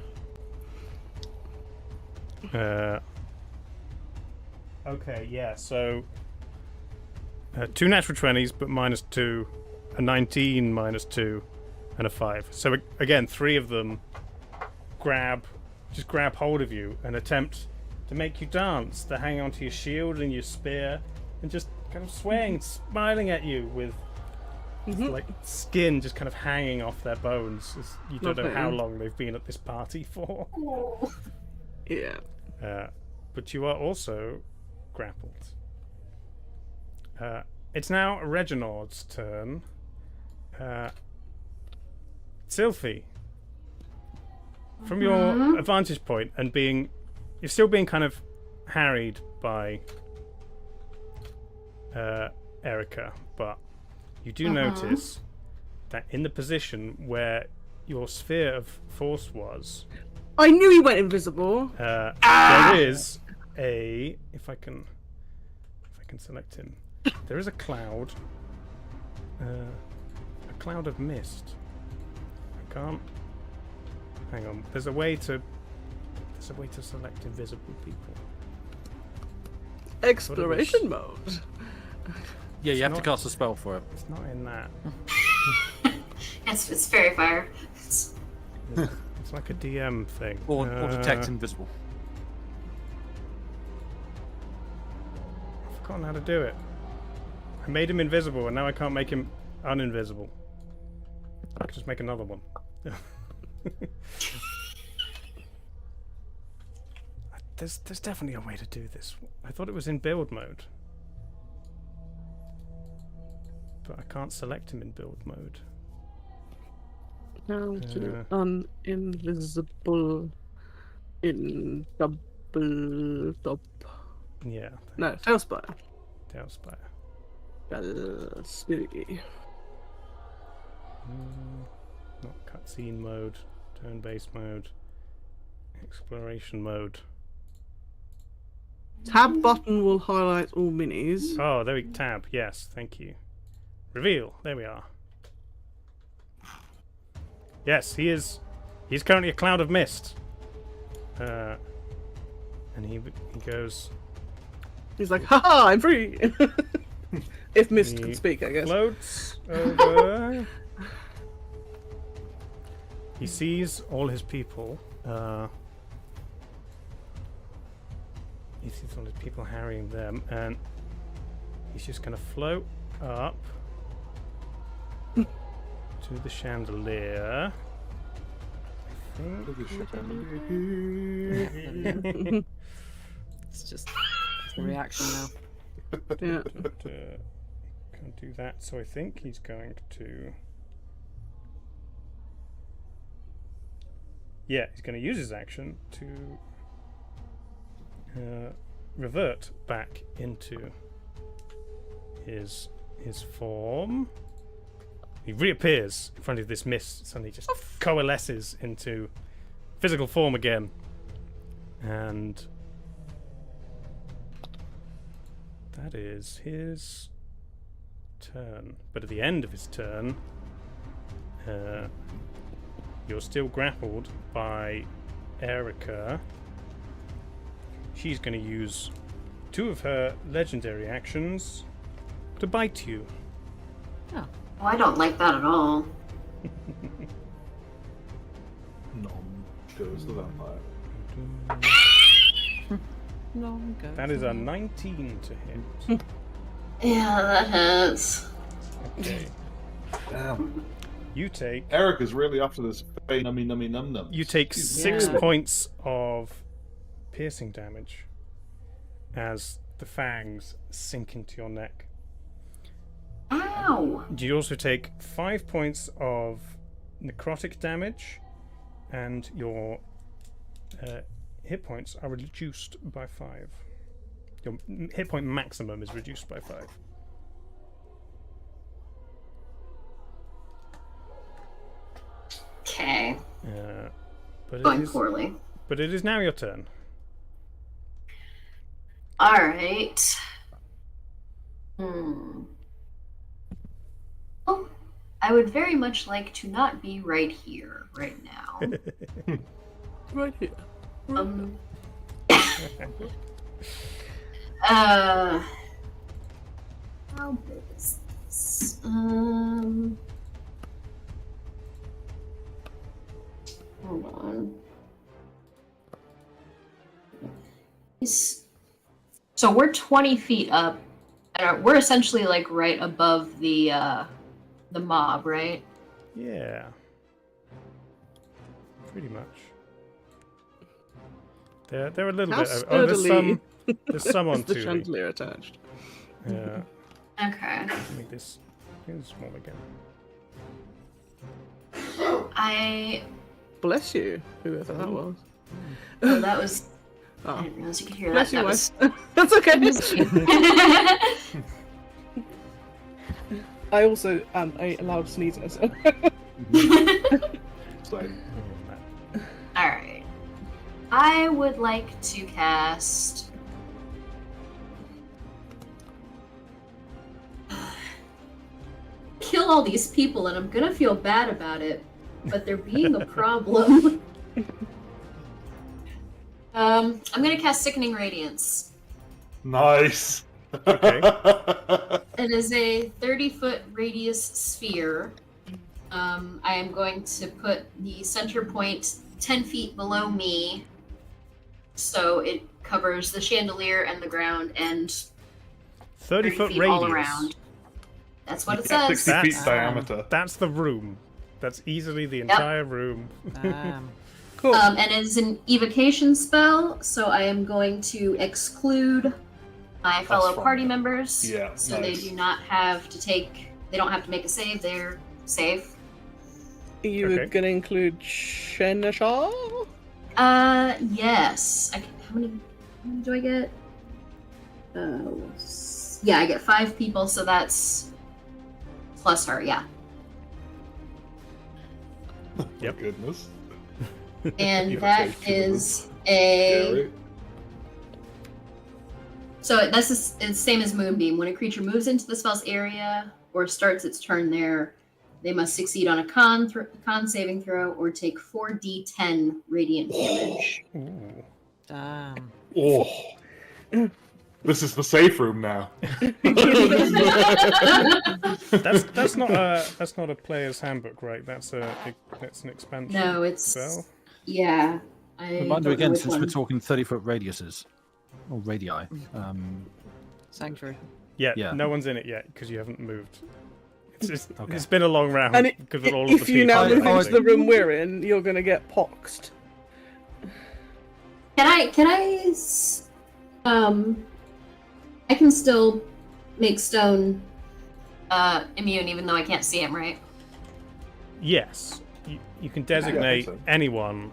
Okay, yeah, so 2 natural 20s, but -2, a 19 -2, and a 5. So again, 3 of them grab hold of you and attempt to make you dance. They're hanging onto your shield and your spear and just kind of swaying, smiling at you with like skin just kind of hanging off their bones. You don't know how Lovely. long they've been at this party for. Yeah. But you are also grappled. It's now Reginald's turn. Sylphie, from your advantage point and you're still being kind of harried by Erica, but you do notice that in the position where your sphere of force was, I knew he went invisible. there is if I can select him, there is a cloud of mist. I can't. Hang on. There's a way to select invisible people. Exploration mode. Yeah, you have to not- cast a spell for it. It's not in that. It's fairy fire. It's like a DM thing. Or detect invisible. I've forgotten how to do it. I made him invisible, and now I can't make him uninvisible. I can just make another one. There's definitely a way to do this. I thought it was in build mode. But I can't select him in build mode. How to uninvisible in double top. Yeah. No, TaleSpire. TaleSpire. Spooky. Not cutscene mode, turn-based mode, exploration mode. Tab button will highlight all minis. Oh, there we tab. Yes, thank you. Reveal. There we are. Yes, he is. He's currently a cloud of mist. And he goes. He's like, haha, I'm free! If Mist could speak, I guess. Floats over. He sees all his people. He sees all his people harrying them, and he's just going to float up to the chandelier. I think. It's just the reaction now. Yeah. Can't do that, so I think he's going to. Yeah, he's going to use his action to revert back into his form. He reappears in front of this mist, suddenly just coalesces into physical form again, and that is his turn. But at the end of his turn, you're still grappled by Erica. She's going to use 2 of her legendary actions to bite you. Oh, I don't like that at all. Nom goes the vampire. That is a 19 to hit. Yeah, that hurts. Okay. Damn. You take Eric is really after this nummy nummy num num. You take 6 Yeah. points of piercing damage as the fangs sink into your neck. Ow! You also take 5 points of necrotic damage, and your hit points are reduced by 5. Your hit point maximum is reduced by 5. Okay. But Going poorly. But it is now your turn. Alright. Oh, I would very much like to not be right here, right now. Right here. How big is this? Hold on. So we're 20 feet up, and we're essentially like right above the mob, right? Yeah. Pretty much. They're a little How bit. Oh, sturdily there's some on is the 2. chandelier attached? Yeah. Okay. Make this small again. I. Bless you, whoever that was. Oh, that was. I Oh. didn't realize you could hear Bless that. you, That Wes. was. That's okay. That I also am a loud sneezer, so. Like, Alright. I would like to cast. Kill all these people, and I'm gonna feel bad about it, but they're being a problem. I'm gonna cast Sickening Radiance. nice. Okay. It is a 30-foot radius sphere. I am going to put the center point 10 feet below me, so it covers the chandelier and the ground and 30-foot feet radius. all around. That's what it Yeah, says. 60 feet That's- diameter. That's the room. That's easily the entire room. Cool. And it's an evocation spell, so I am going to exclude my fellow from party them. members. Yeah, So nice. they do not have to take. They don't have to make a save. They're safe. Are you Okay. gonna include Shenashar? Yes. How many do I get? Yeah, I get 5 people, so that's plus her. Yeah. Yep. Goodness. And that Evocation is a. Scary. So that's it's the same as Moonbeam. When a creature moves into the spell's area or starts its turn there, they must succeed on a con saving throw or take 4d10 radiant damage. Ooh. Damn. Oh. This is the safe room now. That's not a player's handbook, right? That's an expansion. No, it's spell. yeah. I Reminder don't know again, which since one. we're talking 30-foot radiuses or radii. Sanctuary. Yeah, Yeah. no one's in it yet because you haven't moved. Okay. It's been a long round And because of all of the if you people. now move I- into the room we're in, you're gonna get poxed. I can still make Stone immune even though I can't see him, right? Yes, you can designate so. anyone,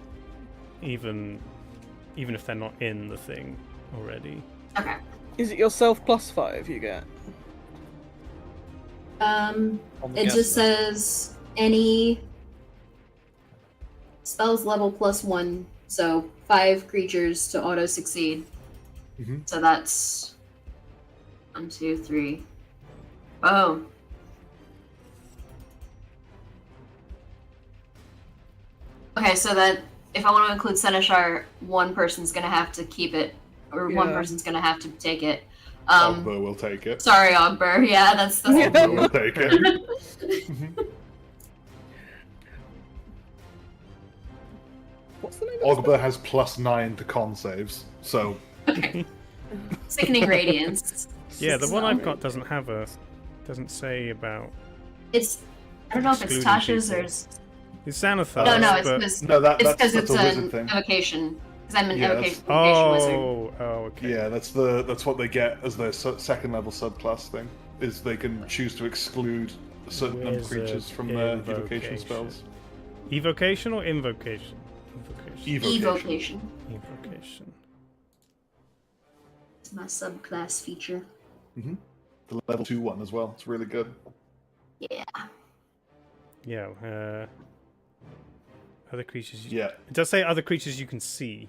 even if they're not in the thing already. Okay. Is it yourself +5 you get? On the It guest just list. says any spells level +1, so 5 creatures to auto succeed. Mhm. So that's 1, 2, 3. Oh. Okay, so that if I want to include Seneschar, one person's gonna have to keep it, or one Yeah. person's gonna have to take it. Ogbo will take it. Sorry, Ogber. Yeah, that's Ogbo will take it. What's the name of Ogbo has +9 to con saves, so Okay. Sickening Radiance. Yeah, the one So- I've got doesn't say about. It's I don't know if it's Excluding Tasha's or people. it's It's Xanathar. no, it's but... because no, it's that's it's a wizard an thing. evocation. Because I'm an Yeah, evocation, Oh, wizard. okay. Yeah, that's what they get as their second level subclass thing. Is they can choose to exclude a certain number of Wizard creatures from their invocation. evocation spells. Evocation or invocation? Evocation. Evocation. It's my subclass feature. The level 2 one as well. It's really good. Yeah. Yeah. Other creatures. Yeah. It does say other creatures you can see.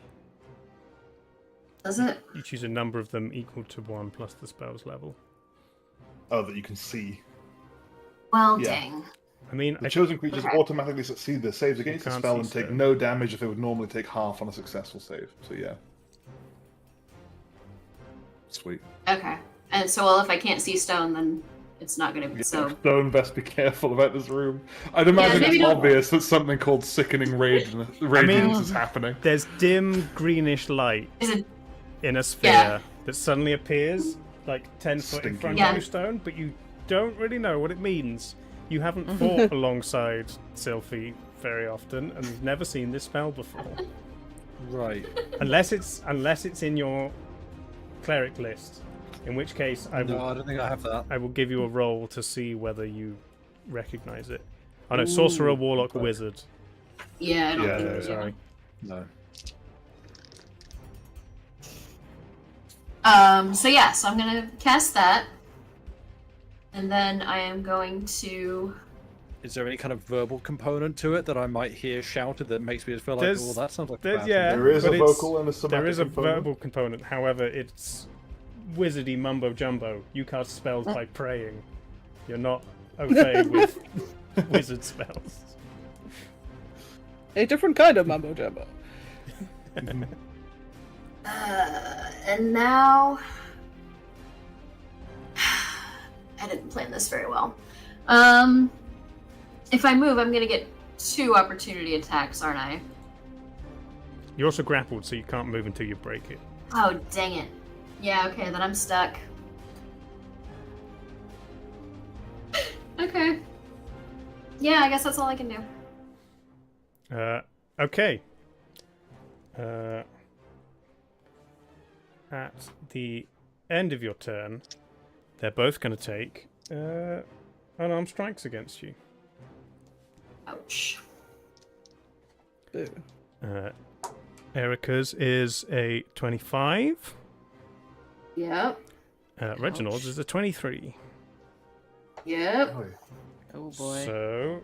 Does it? You choose a number of them equal to 1 plus the spell's level. Oh, that you can see. Well, Yeah. dang. I mean, The chosen creatures Okay. automatically succeed their saves against the can't spell see and take stone. no damage if they would normally take half on a successful save. So yeah. Sweet. Okay. And so, well, if I can't see Stone, then it's not gonna be Yeah, so. Stone best be careful about this room. I'd imagine maybe it's don't- obvious that something called sickening radiance is happening. there's dim greenish light Is it? in a sphere that suddenly appears like 10 foot in Stinky. front Yeah. of you, Stone, but you don't really know what it means. You haven't fought alongside Sylphie very often, and you've never seen this spell before. Right. Unless it's in your cleric list, in which case I No, will I don't think I have that. I will give you a roll to see whether you recognize it. Oh no, sorcerer, warlock, okay. wizard. Yeah. I don't Yeah, think yeah, so. Sorry. No. So yeah, so I'm gonna cast that, and then I am going to. Is there any kind of verbal component to it that I might hear shouted that makes me just feel like, There's- oh, that sounds like a there's- bad yeah. thing? There is but a it's- vocal and a somatic There is a component. verbal component, however, it's wizardy mumbo jumbo. You cast spells by praying. You're not okay with wizard spells. A different kind of mumbo jumbo. And now. I didn't plan this very well. If I move, I'm gonna get 2 opportunity attacks, aren't I? You're also grappled, so you can't move until you break it. Oh, dang it. Yeah, okay, then I'm stuck. Okay. Yeah, I guess that's all I can do. Okay. At the end of your turn, they're both going to take unarmed strikes against you. Ouch. Boo. Erica's is a 25. Yep. Reginald's is a 23. Yep. Oh boy. So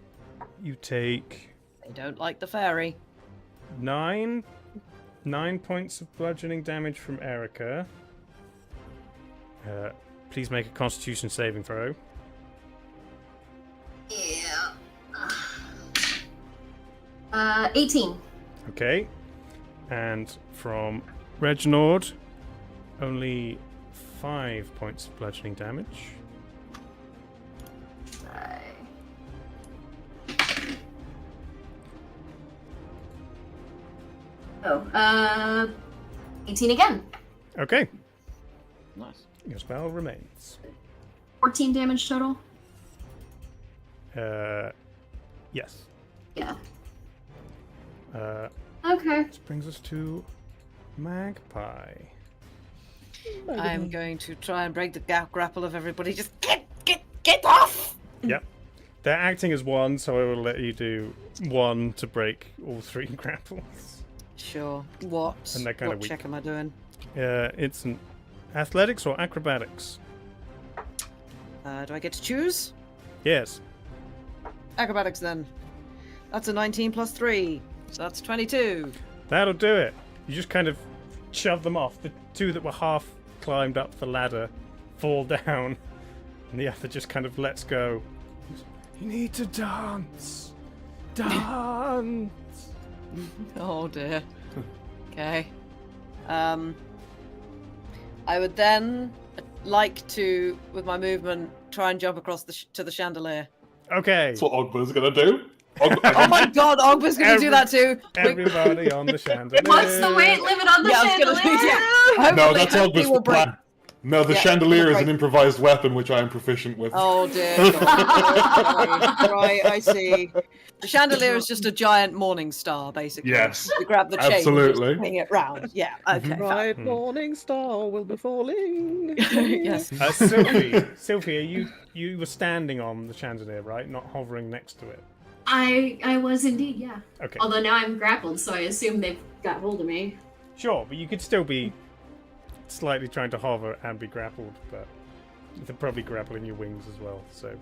you take They don't like the fairy. 9 points of bludgeoning damage from Erica. Please make a Constitution saving throw. Yeah. 18. Okay. And from Reginald, only 5 points of bludgeoning damage. Oh, 18 again. Okay. Nice. Your spell remains. 14 damage total. Yes. Yeah. This Okay. brings us to Magpie. I'm going to try and break the grapple of everybody. Just get off! Yep. They're acting as one, so I will let you do one to break all 3 grapples. Sure. What? And they're kinda What weak. check am I doing? It's an athletics or acrobatics? Do I get to choose? Yes. Acrobatics then. That's a 19 plus 3. So that's 22. That'll do it. You just kind of shove them off. The 2 that were half climbed up the ladder fall down, and the other just kind of lets go. You need to dance. Dance. Oh dear. Okay. I would then like to, with my movement, try and jump across to the chandelier. Okay. That's what Ogba's gonna do. Oh my god, Ogba's gonna do that too! Everybody on the chandelier. What's the weight limit on the Yeah, I was chandelier? gonna say, yeah. No, Hopefully- that's hopefully Ogba's we'll break. plan. No, the Yeah, chandelier is we'll an break. improvised weapon which I am proficient with. Oh dear god. Right, I see. The chandelier is just a giant morning star, basically. Yes, You grab the chain absolutely. and just swing it round. Yeah, okay. Bright morning star will be falling. Yes. Sylvie, you were standing on the chandelier, right? Not hovering next to it. I was indeed, yeah. Okay. Although now I'm grappled, so I assume they've got hold of me. Sure, but you could still be slightly trying to hover and be grappled, but they're probably grappling your wings as well. So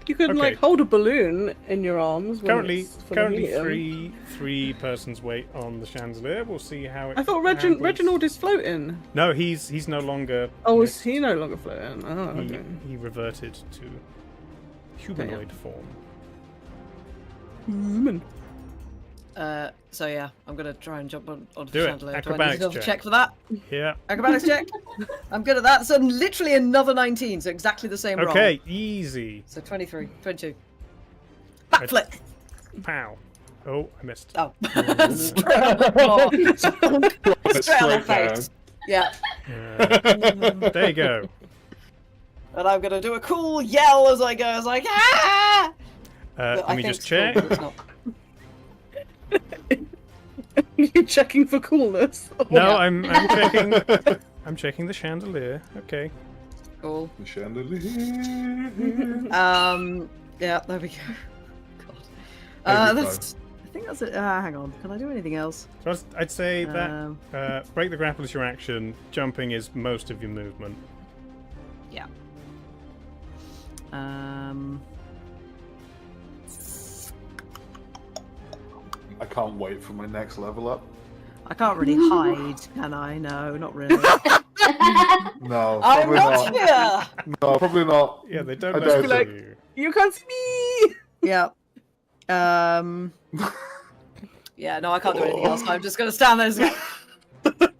You can Okay. like hold a balloon in your arms. When currently it's full of helium. three persons weight on the chandelier. We'll see how it. I thought handles- Reginald is floating. No, he's no longer. Oh, is he no longer floating? Oh, okay. He reverted to humanoid form. Human. So yeah, I'm gonna try and jump onto Do the it. chandelier. Do I need Acrobatics another check. check for that? Yeah. Acrobatics check. I'm good at that. So literally another 19, so exactly the same roll. Okay, easy. So 23, 22. Backflip. Pow. Oh, I missed. Oh. Straight on the floor. Straight on the face. Yeah. There you go. And I'm gonna do a cool yell as I go. I was like, ah! But Let I me think just it's cool, check. but it's not. You're checking for coolness. No, Yeah. I'm checking. I'm checking the chandelier. Okay. Cool. The chandelier. Yeah, there we go. God. Every That's. I think that's it. Hang on. Can I do anything else? So I'd say that Um, break the grapple is your action. Jumping is most of your movement. Yeah. I can't wait for my next level up. I can't really hide, can I? No, not really. No, I'm probably not not. here. No, probably not. Yeah, they don't I know don't it's like- you. You can't see me. Yeah. Yeah. No, I can't do anything else. I'm just gonna stand there. And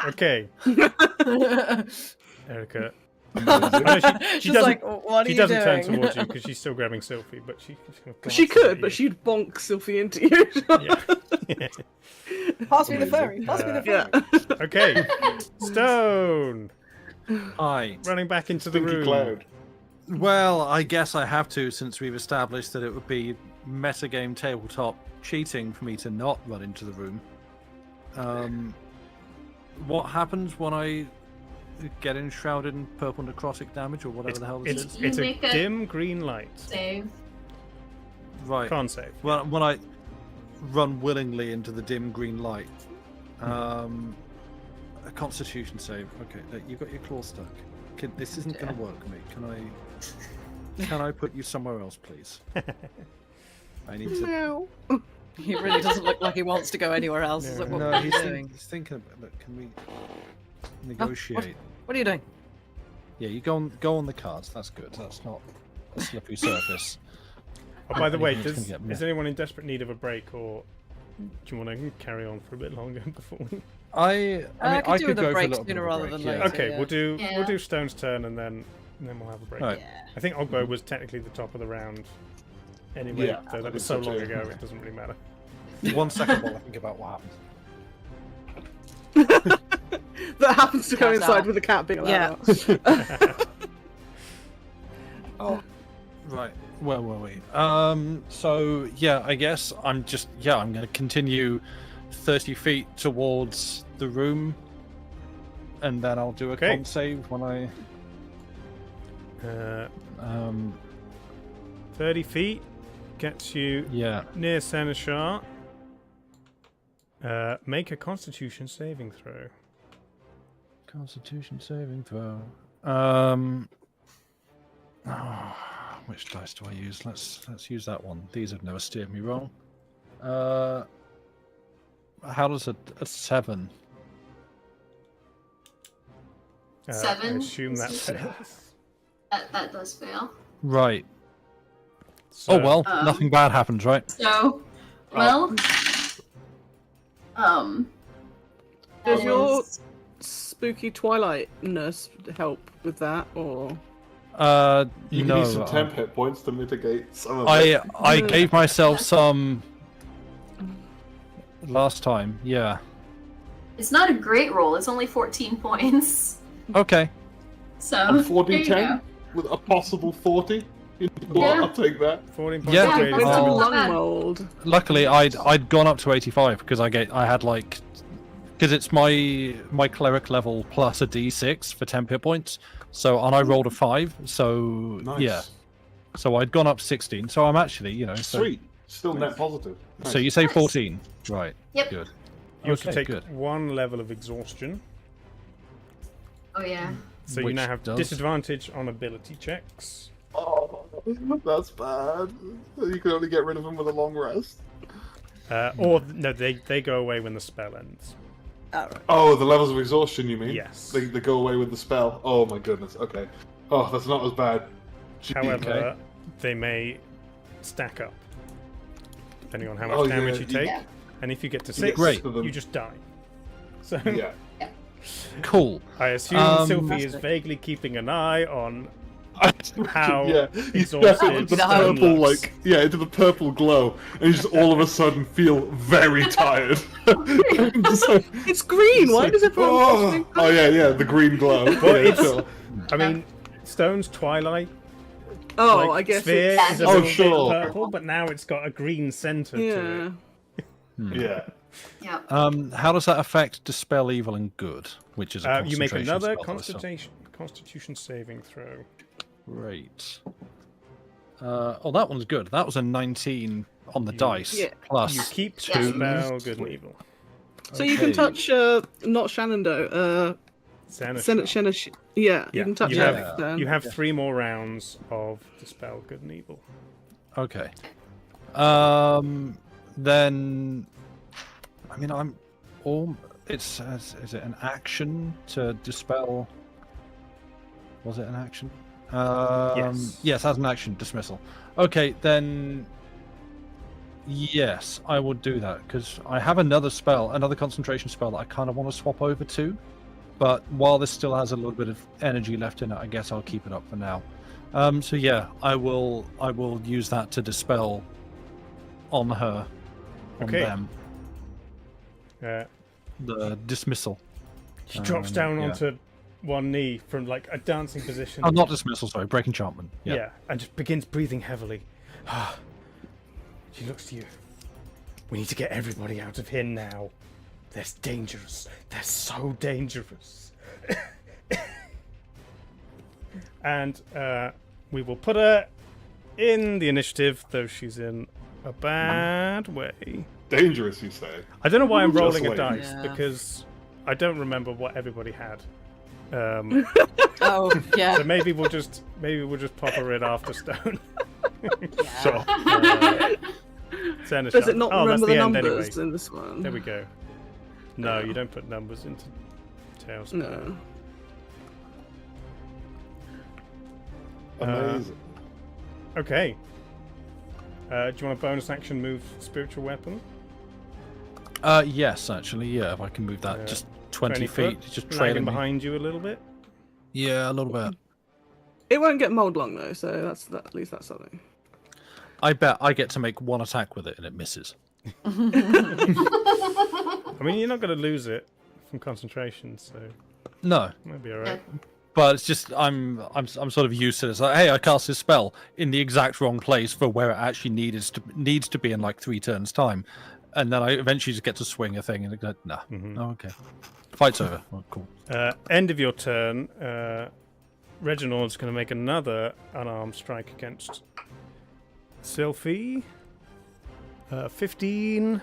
Okay, just Erica. Amazing. Oh, no, she Just doesn't. like, what are She you doesn't doing? turn towards you because she's still grabbing Sylphie, but she's gonna She glance at could, but you. she'd bonk Sylphie into you. Yeah. Pass me the Amazing. fairy. Pass me the Yeah. fairy. Okay. Stone Hi. running back into the Stinky room. cloud. Well, I guess I have to, since we've established that it would be metagame tabletop cheating for me to not run into the room. What happens when I get enshrouded in purple necrotic damage, or whatever the hell this is? It's a Make a- dim green light. Save. Right. Can't save. Well, when I run willingly into the dim green light, a Constitution save. Okay, look, you've got your claw stuck. This isn't going to work, mate. Can I put you somewhere else, please? I need to. No. He really doesn't look like he wants to go anywhere else. No. Is that what No, we're he's doing? thinking about. Look, can we negotiate? What are you doing? Yeah, you go on the cards. That's good. That's not a slippery surface. Oh, by the way, Anything that's gonna get is anyone in desperate need of a break, or do you want to carry on for a bit longer before we... I mean, I could I do could with a go for a break little bit sooner of a rather break, than yeah. later. Okay, yeah. we'll do Stone's turn, and then we'll have a break. Right. Yeah. I think Ogbo was technically the top of the round anyway, Yeah, though that was so long ago, it doesn't really matter. 1 second while I think about what happened. That happens to Cat's coincide out. with the cat being Yeah. allowed. Oh, right. Where were we? So yeah, I guess I'm going to continue 30 feet towards the room, and then I'll do a Okay. con save when I 30 feet gets you yeah. near Seneschal. Make a Constitution saving throw. Constitution saving throw. Which dice do I use? Let's use that one. These have never steered me wrong. How does a 7? 7 I assume that is- fails. That does fail. Right. So, Oh well, nothing bad happens, right? So, well, Does that your is- spooky twilightness help with that, or? You can no. use some temp hit points to mitigate some of I it. gave myself some last time. Yeah. It's not a great roll. It's only 14 points. Okay. So On there you 4d10 go. with a possible 40. You know what? Yeah. I'll take that. 14 points Yeah, of Yeah, radiant that's It's a damage. all. lung bad. mold. Luckily, I'd gone up to 85 because I had like, because it's my cleric level plus a d6 for 10 hit points. So and I rolled a 5. So Nice. yeah. So I'd gone up 16. So I'm actually, so, Sweet. Still net positive. Nice. So you say Nice. 14, right? Yep. Good. You also Okay, take good. 1 level of exhaustion, Oh yeah. so you Which now have does- disadvantage on ability checks. Oh, that's bad. You can only get rid of them with a long rest. Or no, they go away when the spell ends. Alright. Oh, the levels of exhaustion, you mean? Yes. They go away with the spell. Oh my goodness. Okay. Oh, that's not as bad. Gee, However, Okay. they may stack up depending on how much Oh, damage yeah, you take. yeah. And if you get to You get 6, Great. of them. you just die. So Yeah. Cool. I assume Sylvie is vaguely keeping an eye on how yeah, you exhausted step into the Stone purple, looks. like into the purple glow, and you just all of a sudden feel very tired. Just like, It's green. Why does everyone? oh yeah, the green glow. Well, Yeah, it's- sure. I mean, Stone's twilight Oh, like, I guess. sphere It's... is a Oh, little sure. bit purple, but now it's got a green center to Yeah. it. Yeah. Yep. How does that affect dispel evil and good, which is a You make concentration another spell, though, so- constitution saving throw. Great. Oh, that one's good. That was a 19 on the dice. Yeah. Plus You keep Two. spell good and evil. So you can Okay. touch, not Seneschal. Senate. Yeah, you can touch you it. have, then. you have 3 more rounds of dispel good and evil. Okay. Then, I mean, I'm all. It says, is it an action to dispel? Was it an action? Yes. Yes, as an action dismissal. Okay, then. Yes, I would do that because I have another spell, another concentration spell that I kind of want to swap over to. But while this still has a little bit of energy left in it, I guess I'll keep it up for now. So yeah, I will use that to dispel on her, on Okay. them, Uh, the dismissal. she drops down yeah. onto one knee from like a dancing position. Oh, not dismissal, sorry, break enchantment. Yeah, and just begins breathing heavily. She looks to you. We need to get everybody out of here now. They're dangerous. They're so dangerous. And we will put her in the initiative, though she's in a bad way. Dangerous, you say? I don't know why I'm Just rolling a wait. dice, Yeah. because I don't remember what everybody had. Oh, yeah. So maybe we'll just pop her in after Stone. Sure. Seneschal. Does it not Oh, that's remember the the end numbers anyway. in this one? There we go. No, you don't put numbers into TaleSpire. No. Amazing. Okay. Do you want a bonus action move spiritual weapon? Yes, actually, yeah. If I can move that just 20 feet, foot? just Lagging trailing me. behind you a little bit. Yeah, a little bit. It won't get mold long though, so at least that's something. I bet I get to make one attack with it and it misses. I mean, you're not going to lose it from concentration, so No, that'll be all right. but it's just I'm sort of used to this. Like, hey, I cast this spell in the exact wrong place for where it actually needs to be in like 3 turns time, and then I eventually just get to swing a thing and go, nah, oh, okay, fight's over. Oh, cool. End of your turn. Reginald's going to make another unarmed strike against Sylphie. 15.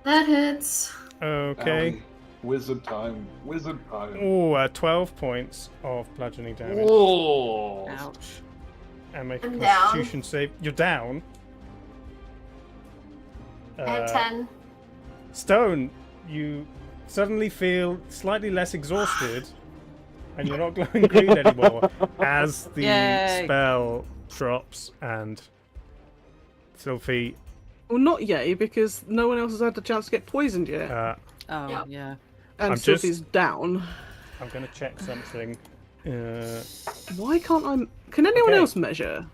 That hits. Okay. Wizard time. Oh, 12 points of bludgeoning damage. Oh. Ouch. And make a I'm down. Constitution save. You're down. At 10. Stone, you suddenly feel slightly less exhausted, and you're not glowing green anymore as the Yay. spell drops and Sylphie. Well, not yay, because no one else has had the chance to get poisoned yet. Uh, Oh, Yeah. yeah. and I'm Sophie's down. I'm going to check something. Why can't I... Can anyone Okay. else measure?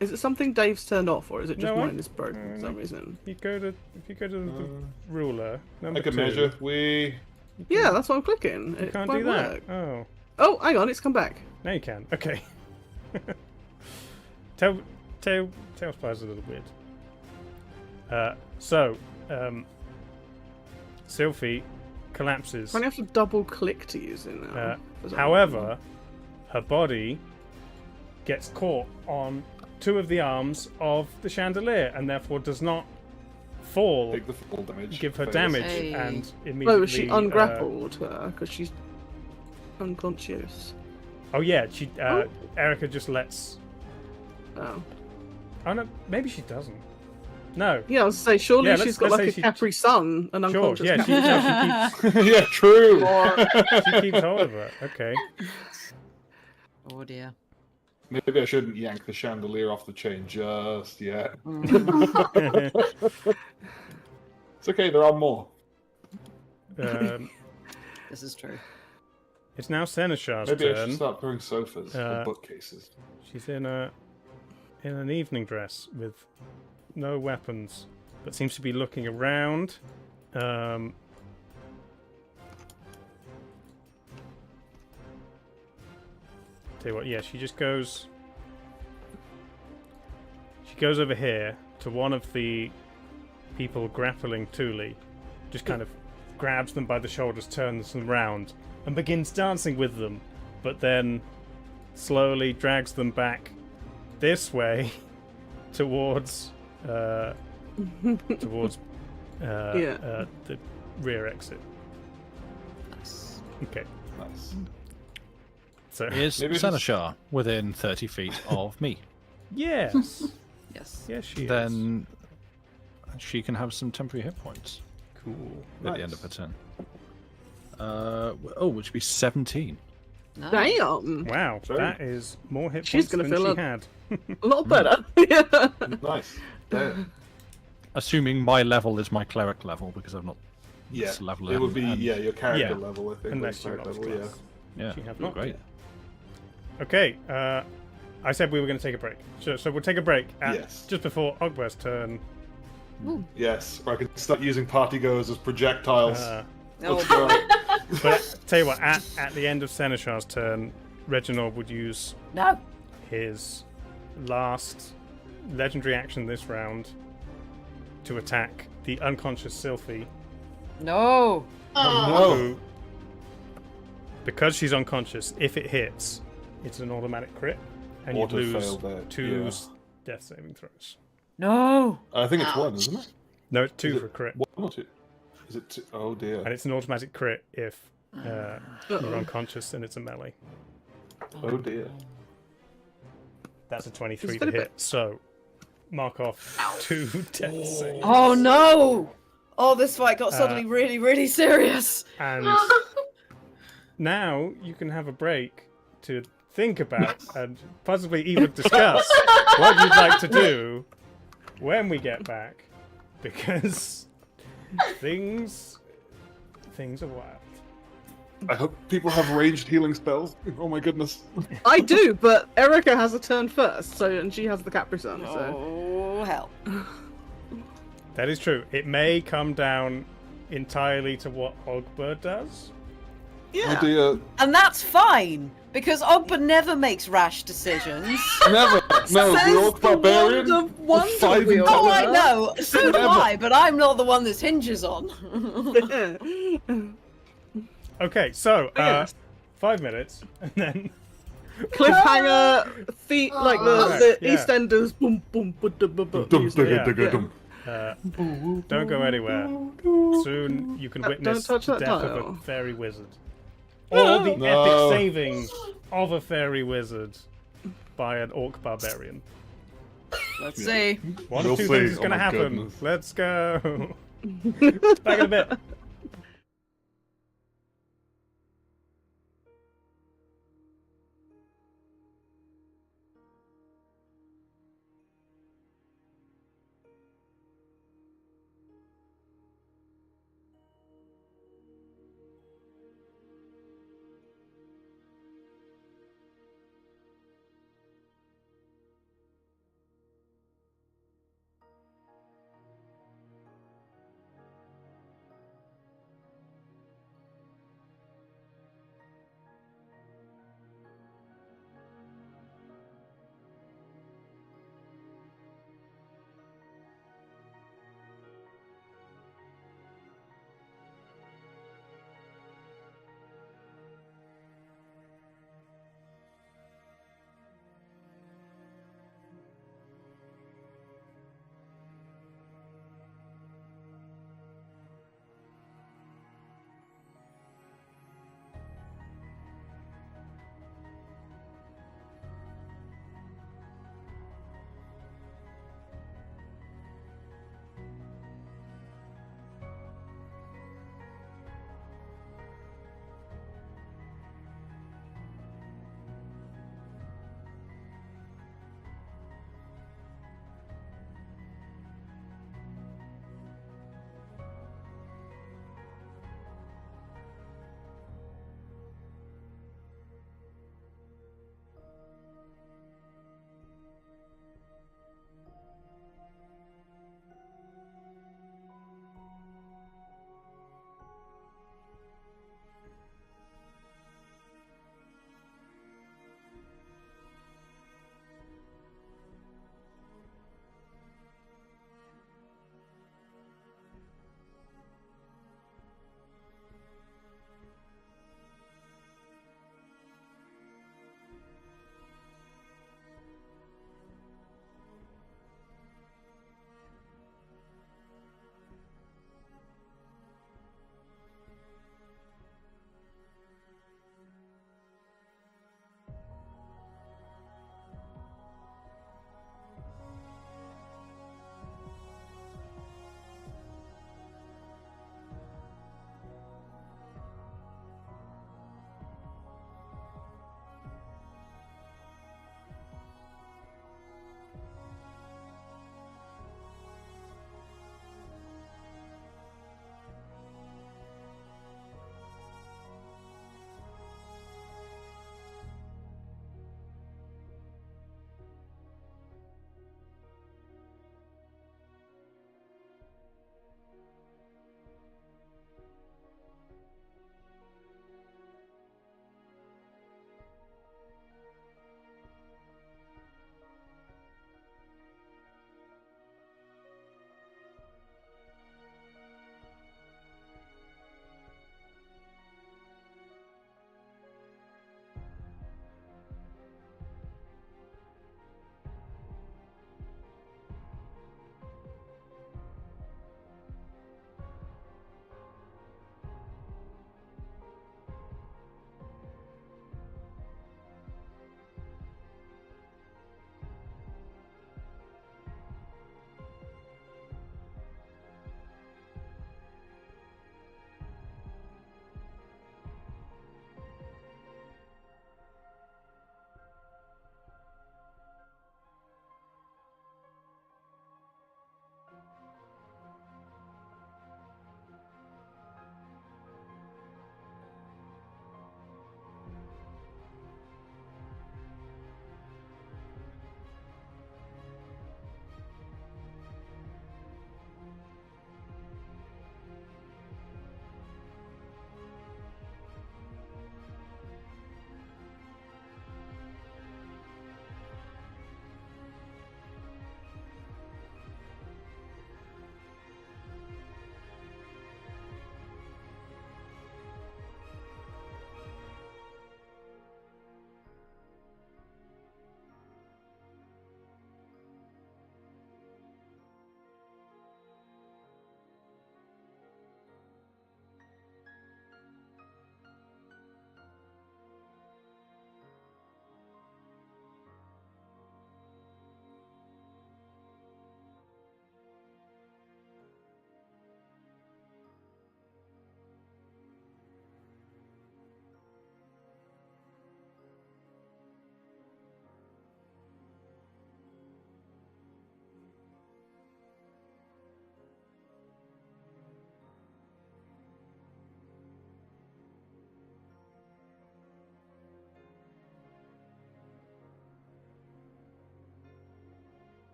Is it something Dave's turned off, or is it just No, mine is broken for some reason? If you go to the ruler, number I can 2, measure. We. Yeah, that's what I'm clicking. You It can't won't do that. work. Oh, Oh, hang on, it's come back. now you can. Okay. TaleSpire's a little weird. Sylphie collapses. I only have to double click to use it now. for some However, her body gets caught on 2 of the arms of the chandelier and therefore does not fall, Take the full damage. give her Fails. damage, Hey. and reason. immediately. Oh, was she ungrappled because she's unconscious? Oh yeah, Oh. Erica just lets. Oh. Oh no, maybe she doesn't. No. Yeah, I was gonna say, surely Yeah, she's let's got say like a she- Capri Sun and Sure. unconscious. Yeah, she keeps. Yeah, true. She keeps hold of her. Okay. Oh, dear. Maybe I shouldn't yank the chandelier off the chain just yet. It's okay, there are more. This is true. It's now Seneschal's Maybe I turn. should start throwing sofas or bookcases. She's in an evening dress with no weapons, but seems to be looking around. Tell you what, yeah, she just goes. She goes over here to one of the people grappling Thule, just kind of grabs them by the shoulders, turns them round, and begins dancing with them, but then slowly drags them back this way towards the rear exit. Nice. Okay, Nice. so Is Maybe Seneschal within 30 feet of me? yes, Yes. yes, she is. Then she can have some temporary hit points Cool. at the end of her turn. Which would be 17. Nice. Damn, Wow, Sorry. that is more hit She's points gonna than fill she up. had. a lot better. Yeah. Nice. Damn. Assuming my level is my cleric level, because I've not. Yeah, It's level it would be 11, and- your character Yeah. level, I think. Unless or you're not level, class. Yeah, You have you're not. great. Okay, I said we were going to take a break. So we'll take a break at Yes. just before Ogber's turn. Yes, or I could start using party goers as projectiles. Oh, go. But tell you what, at the end of Seneschal's turn, Reginald would use no. his last legendary action this round to attack the unconscious Sylphie, No. No. who, because she's unconscious, if it hits, it's an automatic crit, and you Auto lose fail there, 2 yeah. death saving throws. No. I think it's 1, isn't it? No, 2 Is for it crit. 1 or 2? Is it 2? Oh dear. And it's an automatic crit if you're unconscious and it's a melee. Oh dear. That's a 23 It's to been a hit, so mark off 2 death saves. Oh no. Oh, this fight got suddenly really, really serious. And now you can have a break to think about and possibly even discuss what you'd like to do when we get back, because things are wild. I hope people have ranged healing spells. Oh my goodness. I do, but Erica has a turn first, and she has the Capri Sun. So Oh hell. That is true. It may come down entirely to what Ogbur does. Oh dear. And that's fine, because Ogba never makes rash decisions. Never. No, the Orc Barbarian. Wonder with 5 Wheel. Oh, I intelligence. know. So do Never. I, but I'm not the one this hinges on. Okay, so Yes. 5 minutes, and then Cliffhanger, feet like the Yeah. EastEnders. Boom, boom, boom, boom, boom, boom. Dum, music. dugga, dugga, dum. don't go anywhere. Soon you can witness touch the that death of a dial. fairy wizard, or the No. epic saving of a fairy wizard by an orc barbarian. Let's see. One We'll of two see. things is Oh going to my happen. goodness. Let's go. Back in a bit.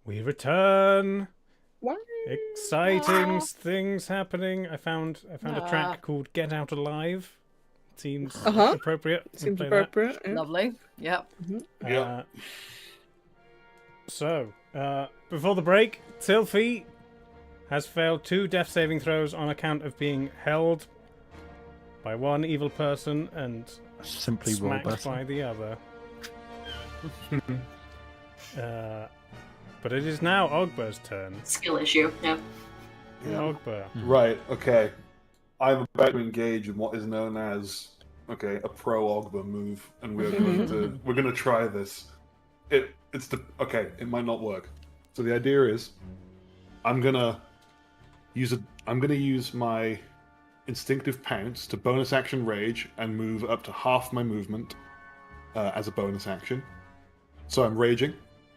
We return. What? Exciting things happening. I found a track called "Get Out Alive." Seems appropriate. We'll Seems play that. appropriate. Yeah. Lovely. Yep. Yeah. So, before the break, Sylphie has failed 2 death saving throws on account of being held by one evil person and Simply roll smacked better. by the other. But it is now Ogber's turn. Skill issue. Yeah. Ogber. Right. Okay. I'm about to engage in what is known as a pro Ogba move, and we're going to try this. It might not work. So the idea is, I'm gonna use my instinctive pounce to bonus action rage and move up to half my movement as a bonus action. So I'm raging.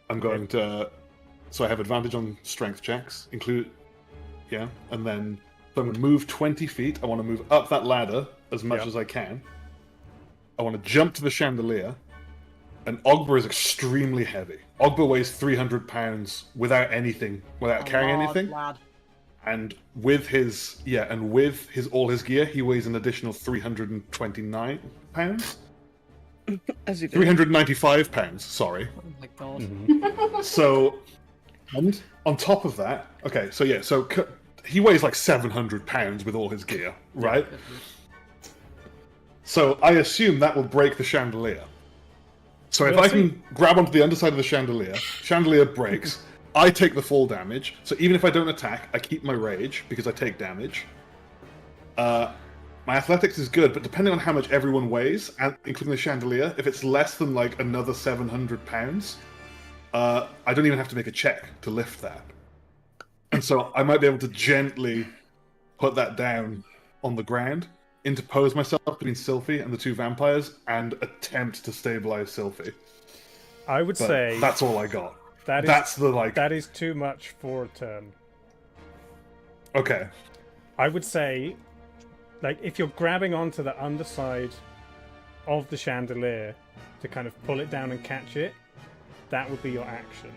I'm going to. So I have advantage on strength checks, and then so I'm going to move 20 feet. I want to move up that ladder as much as I can. I want to jump to the chandelier. And Ogba is extremely heavy. Ogba weighs 300 pounds without carrying anything. Lad. And with his all his gear, he weighs an additional 329 pounds. As you do. 395 pounds, sorry. Oh my god. So, and on top of that, he weighs like 700 pounds with all his gear, right? So I assume that will break the chandelier. So if I can grab onto the underside of the chandelier breaks, I take the fall damage. So even if I don't attack, I keep my rage because I take damage. My athletics is good, but depending on how much everyone weighs, including the chandelier, if it's less than like another 700 pounds, I don't even have to make a check to lift that. And so I might be able to gently put that down on the ground, interpose myself between Sylphie and the 2 vampires, and attempt to stabilize Sylphie. I would say that's all I got. That is too much for a turn. Okay. I would say, like, if you're grabbing onto the underside of the chandelier to kind of pull it down and catch it, that would be your action.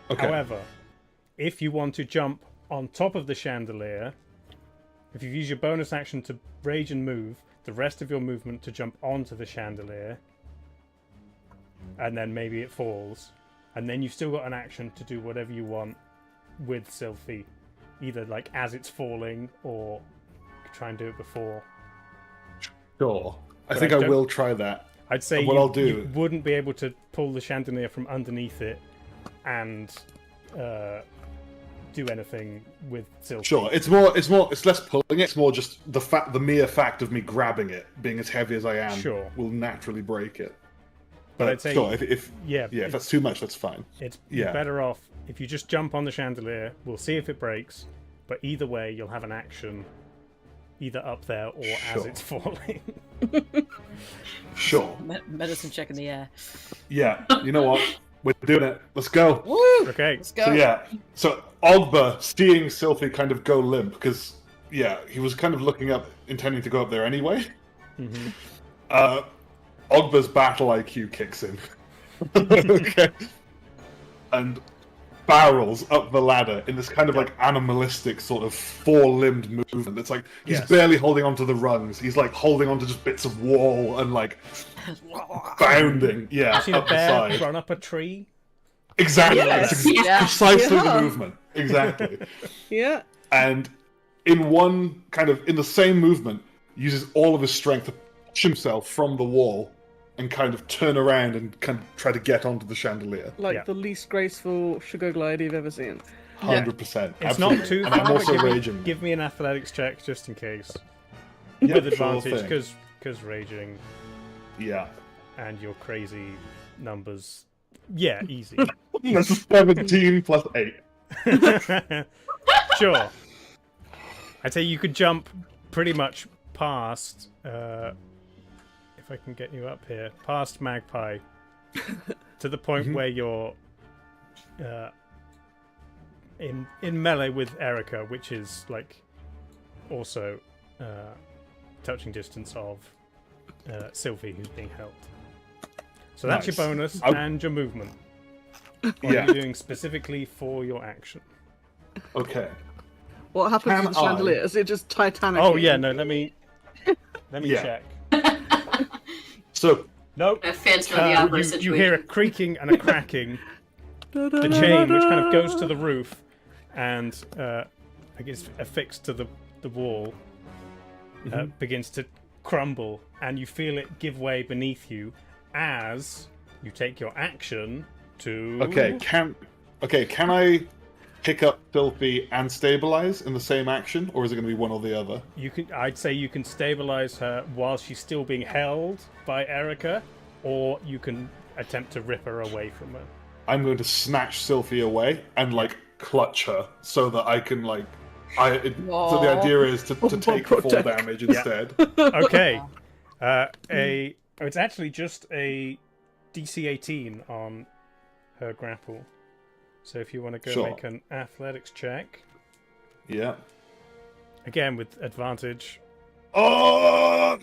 Okay. However, if you want to jump on top of the chandelier, if you use your bonus action to rage and move, the rest of your movement to jump onto the chandelier, and then maybe it falls, and then you've still got an action to do whatever you want with Sylphie, either like as it's falling or try and do it before. Sure. I But think I I don't- will try that. I'd say What you, I'll do- you wouldn't be able to pull the chandelier from underneath it and do anything with Sylphie. Sure. It's less pulling it. It's more just the mere fact of me grabbing it, being as heavy as I am, Sure. will naturally break it. But But I'd say- sure, if It's that's too much, that's fine. you're better off if you just jump on the chandelier. We'll see if it breaks, but either way, you'll have an action either up there or as Sure. it's falling. Sure. Medicine check in the air. Yeah. You know what? We're doing it. Let's go. Woo! Okay. Let's go. So yeah. So Ogba, seeing Sylphie kind of go limp, because he was kind of looking up, intending to go up there anyway. Mm-hmm. Ogba's battle IQ kicks in. Okay. And barrels up the ladder in this kind of like animalistic sort of 4-limbed movement. It's like he's Yes. barely holding onto the rungs. He's like holding onto just bits of wall and like bounding. Yeah, I've seen a up the bear side. run up a tree. Exactly. Yes. It's Yeah. precisely Yeah. the movement. Exactly. Yeah. And in the same movement, uses all of his strength to push himself from the wall and kind of turn around and kind of try to get onto the chandelier. Like Yeah. the least graceful sugar glide you've ever seen. 100%. It's absolutely. not too And I'm far, also but raging. give me an athletics check just in case. Yeah, With sure advantage, thing. because raging Yeah. and your crazy numbers. Yeah, easy. That's 17 plus 8. Sure. I'd say you could jump pretty much past, if I can get you up here, past Magpie to the point where you're in melee with Erica, which is like also touching distance of Sylphie, who's being held. So that's Nice. your bonus I'll- and your movement. What are Yeah. you doing specifically for your action? Okay. What happens Can to the I- chandelier? Is it just Titanic? Oh yeah, no. Let me Yeah. check. So Nope. A Phantom of the Opera you situation. hear a creaking and a cracking. The chain, which kind of goes to the roof, and I guess affixed to the wall, begins to crumble, and you feel it give way beneath you as you take your action to. okay, can I pick up Filthy and stabilize in the same action, or is it going to be one or the other? You can. I'd say you can stabilize her while she's still being held by Erica, or you can attempt to rip her away from her. I'm going to snatch Sylphie away and like clutch her so that I can like. So the idea is to take the full protect. damage instead. Okay. It's actually just a DC 18 on her grapple. So if you want to go Sure. make an athletics check, Yeah. again with advantage. Oh!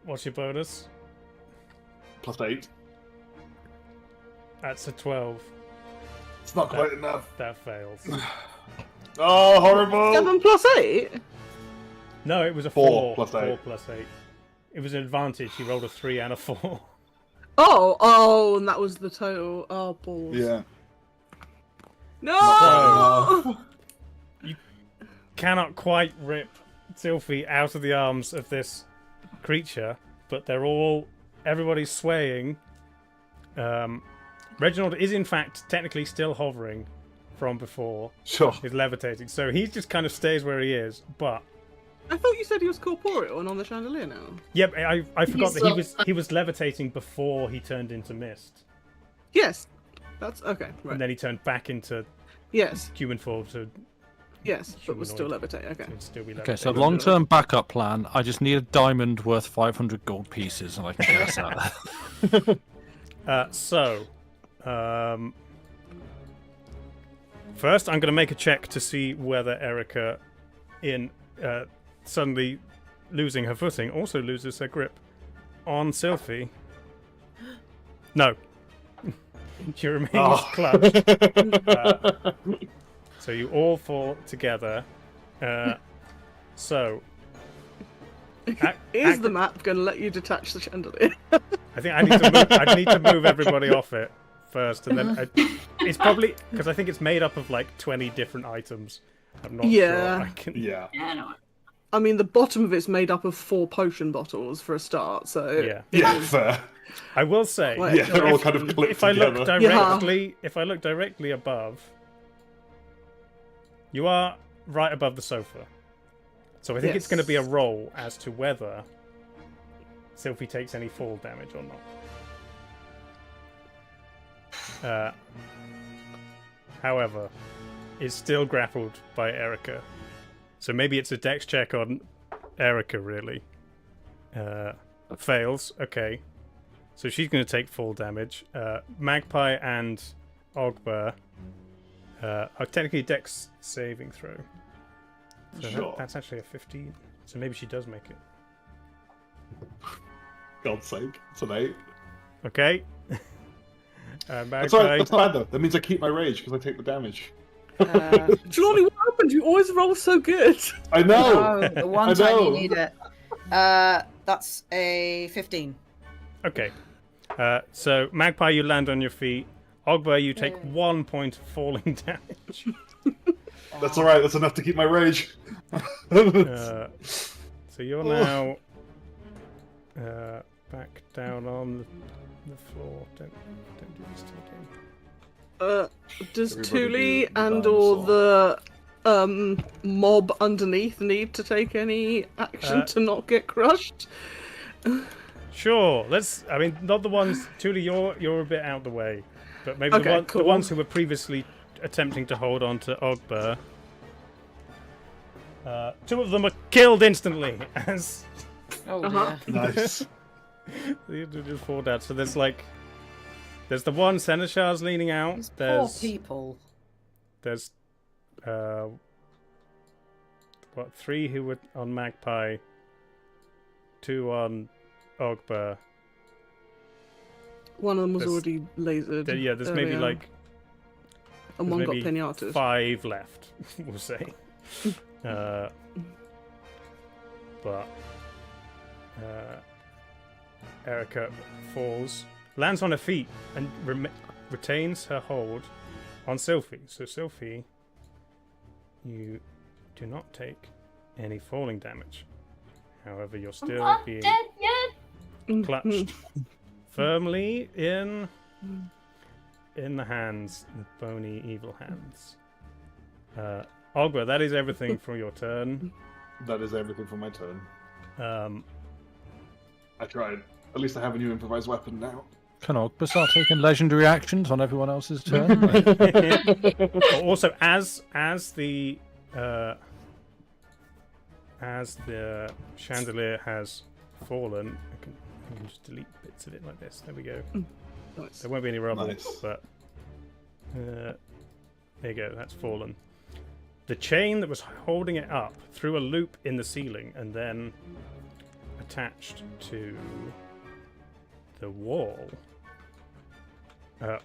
What's your bonus? +8. That's a 12. It's not quite enough. That fails. Oh, horrible! 7 plus 8? No, it was a 4 4 plus 8. 4 plus 8. It was an advantage. He rolled a 3 and a 4. Oh, and that was the total. Oh, balls. Yeah. No! Cannot quite rip Sylphie out of the arms of this creature, but everybody's swaying. Reginald is in fact technically still hovering from before. Sure. He's levitating, so he just kind of stays where he is. But I thought you said he was corporeal and on the chandelier now. yep, I forgot that still- he was levitating before he turned into mist, Yes. That's okay, right. and then he turned back into Yes, human form to yes, but was still Humanoid. levitating. Okay. still be Okay, so levitating. long-term backup plan. I just need a diamond worth 500 gold pieces, and I can get us out. First, I'm going to make a check to see whether Erica, in suddenly losing her footing, also loses her grip on Sylphie. No. She remains clutched. So you all fall together. So. Is the map going to let you detach the chandelier? I think I need to move everybody off it first, and then it's probably because I think it's made up of like 20 different items. I'm not Yeah. sure I can. Yeah. Yeah, I know. I mean, the bottom of it's made up of 4 potion bottles for a start, so Yeah. Yeah, fair. I will say, Well, Yeah, they're all kind of clipped if I look together. directly above, you are right above the sofa. So I think it's going to be a Yes. roll as to whether Sylphie takes any fall damage or not. However, is still grappled by Erica. So maybe it's a dex check on Erica, really. Fails. Okay. So she's going to take full damage. Magpie and Ogber are technically dex saving throw. So Sure. that's actually a 15. So maybe she does make it. God's sake. It's an 8. Okay. That's Magpie. alright. That's fine, though. That means I keep my rage because I take the damage. Jelani, what happened? You always roll so good. I know! Oh, the one I time you know. need it. That's a 15. Okay. So Magpie, you land on your feet. Ogber, you take 1 point of falling damage. That's alright. That's enough to keep my rage. So you're now back down on the floor. Don't do this to me again. Does Everybody Thule do the and dinosaur. or the mob underneath need to take any action to not get crushed? Sure. I mean, not the ones. Tuli, you're a bit out the way, but maybe Okay, the cool. ones who were previously attempting to hold on to Ogber. 2 of them are killed instantly as Oh, Uh-huh. dear. Nice. they just fall down. So there's the one Seneschal's leaning out. These poor There's people. There's 3 who were on Magpie, 2 on Ogber, One of them was There's- already lasered. There's maybe earlier, like and one got maybe pinatas. 5 left, we'll say. But Erica falls, lands on her feet, and retains her hold on Sylphie. So Sylphie, you do not take any falling damage. However, you're I'm still not being dead yet. clutched firmly in the hands, the bony, evil hands. Ogba, that is everything for your turn. That is everything for my turn. Um, I tried. At least I have a new improvised weapon now. Can Ogba start taking legendary actions on everyone else's turn? also, as the chandelier has fallen, I can just delete bits of it like this. There we go. Nice. There won't be any rubble, Nice. but there you go. That's fallen. The chain that was holding it up through a loop in the ceiling and then attached to the wall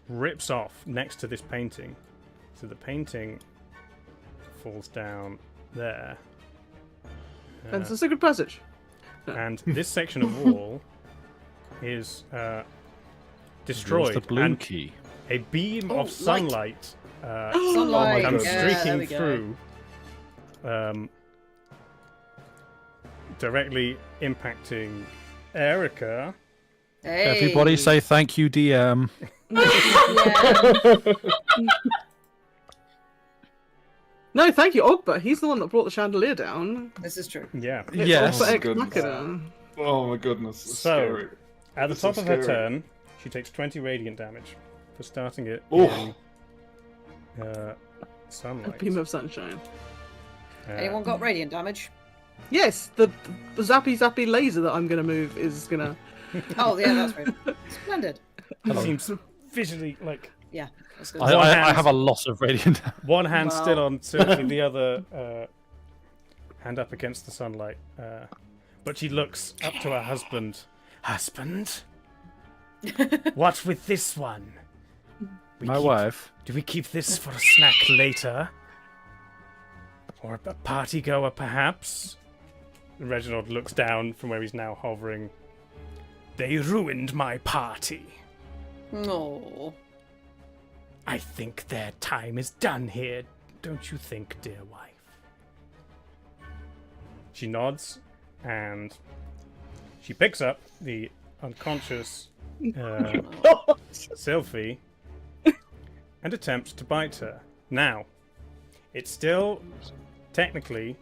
rips off next to this painting. So the painting falls down there. And it's a secret passage. And this section of wall is destroyed. The blue and key. a beam Oh, of sunlight Sunlight. comes Yeah, there streaking we go. through, directly impacting Erica. Hey. Everybody say thank you, DM. Yeah. No, thank you, Ogba. He's the one that brought the chandelier down. This is true. Yeah. It's Yes. Ogba Oh my Ex goodness. Machina. Oh my goodness. It's So, scary. At the This top is of her scary. turn, she takes 20 radiant damage for starting it Oh. in A sunlight. beam of sunshine. Anyone got radiant damage? Yes, the zappy laser that I'm going to move is going to... Oh, yeah, that's right. Splendid. Seems visually like Yeah, that's good. I have a lot of radiant. one hand Wow. still on Sylvie, the other hand up against the sunlight. But she looks up to her husband. Husband? What with this one? My wife. Do we keep this for a snack later? Or a party goer, perhaps? Reginald looks down from where he's now hovering. They ruined my party. No. I think their time is done here, don't you think, dear wife? She nods, and she picks up the unconscious Sylphie and attempts to bite her. Now, it's still technically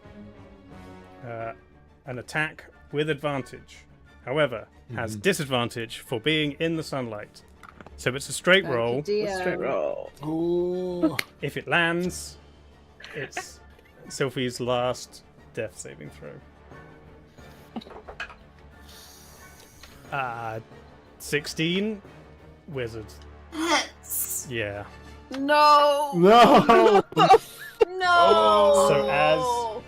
an attack with advantage. However, has disadvantage for being in the sunlight. So it's a straight roll. Straight roll. Oh. If it lands, it's Sylphie's last death saving throw. 16 wizard. Yeah. No. No. No. So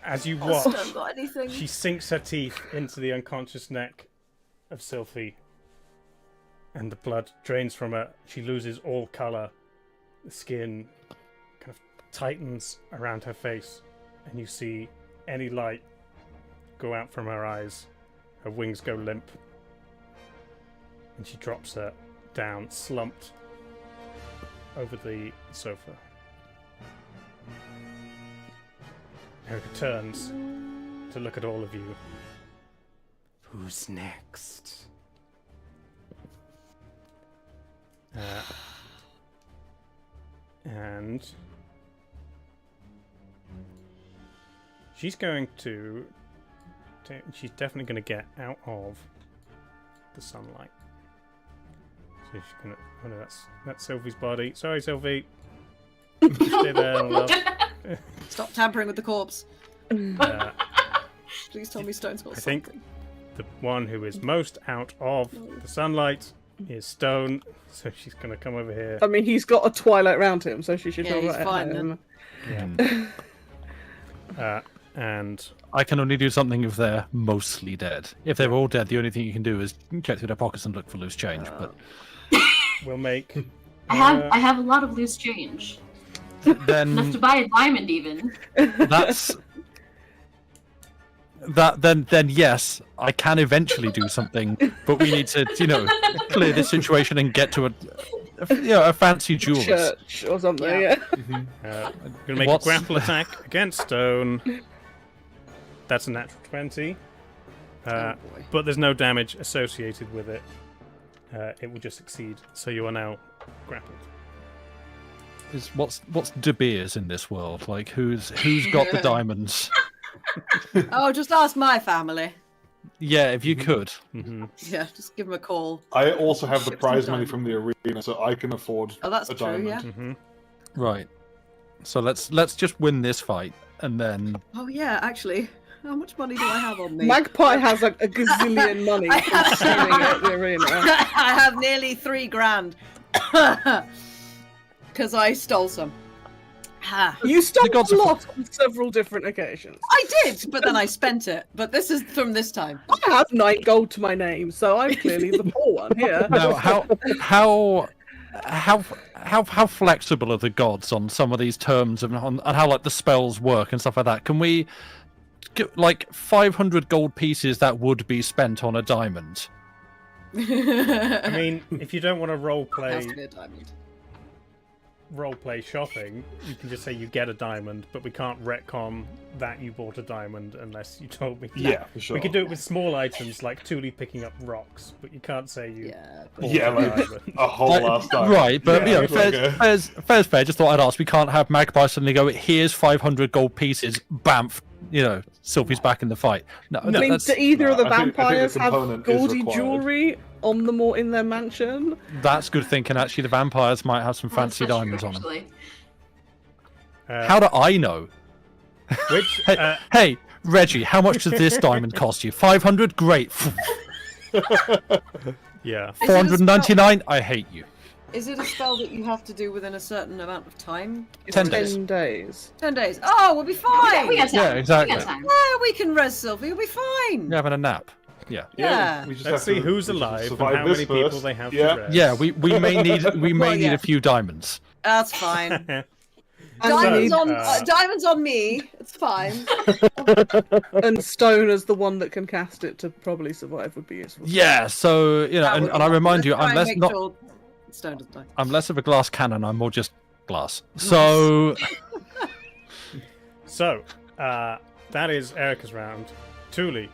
as you watch, Don't got anything. she sinks her teeth into the unconscious neck of Sylphie, and the blood drains from her. She loses all color. The skin kind of tightens around her face, and you see any light go out from her eyes. Her wings go limp, and she drops her down, slumped over the sofa. Erica turns to look at all of you. Who's next? And she's going to. She's definitely going to get out of the sunlight. So she's going to. Oh no, that's Sylvie's body. Sorry, Sylvie. Stay there, love. Stop tampering with the corpse. Uh, Please tell me Stone's got I think something. the one who is most out of the sunlight is Stone, so she's going to come over here. I mean, he's got a twilight round him, so she should Yeah, feel he's right fine at him. Yeah. And I can only do something if they're mostly dead. If they're all dead, the only thing you can do is check through their pockets and look for loose change. But we'll make. I have a lot of loose change. Enough then to buy a diamond, even. that's that. Then yes, I can eventually do something. But we need to, clear this situation and get to a fancy jeweler's. Church or something. Yeah. Yeah. Gonna make What's- a grapple attack against Stone. That's a natural 20. Oh, boy. But there's no damage associated with it. It will just succeed. So you are now grappled. What's De Beers in this world? Like who's got the diamonds? Oh, just ask my family. Yeah, if you could. Yeah, just give them a call. I also have the Ship prize some money time. from the arena, so I can afford Oh, that's a true, diamond. yeah. Right. So let's just win this fight and then Oh, yeah, actually. How much money do I have on me? Magpie has like a gazillion money from selling at the arena. I have nearly 3 grand. Because I stole some. Ha. You stole gods a are lot on several different occasions. I did, but then I spent it. But this is from this time. I have 9 gold to my name, so I'm clearly the poor one here. now how flexible are the gods on some of these terms and on how like the spells work and stuff like that? Can we get like 500 gold pieces that would be spent on a diamond? I mean, if you don't want to Has to be a diamond. role play shopping, you can just say you get a diamond, but we can't retcon that you bought a diamond unless you told me. Yeah, for sure. We could do it with small items like Thule picking up rocks, but you can't say you Yeah. bought Yeah, a like diamond. a whole last time. Right, but Yeah, fair's fair. Just thought I'd ask. We can't have Magpie suddenly go, here's 500 gold pieces, bamf, Sylvie's back in the fight. No, I mean, that's, do either of the I think the vampires have component is gaudy required. jewelry on them or in their mansion? that's good thinking. Actually, the vampires might have some fancy That's diamonds true, on them. actually. How do I know? Which Hey, Reggie, how much does this diamond cost you? 500? Great. yeah. 499? I hate you. Is it a spell that you have to do within a certain amount of time? 10 days. 10 days. 10 days. Oh, we'll be fine. We got time. Yeah, exactly. We got time. Yeah, we can res Sylvie. We'll be fine. You're having a nap. Yeah. Yeah. we just Let's have see to- who's we just alive and survive how this many people first. they have Yeah. to rest. Yeah, we may need Well, need yeah. a few diamonds. That's fine. And Diamonds we on uh, diamonds on me. It's fine. and Stone as the one that can cast it to probably survive would be useful. Yeah, so That would and be I remind you, Let's try I'm and less make sure Stone doesn't die. I'm less of a glass cannon. I'm more just glass. So So, that is Erica's round. Thule,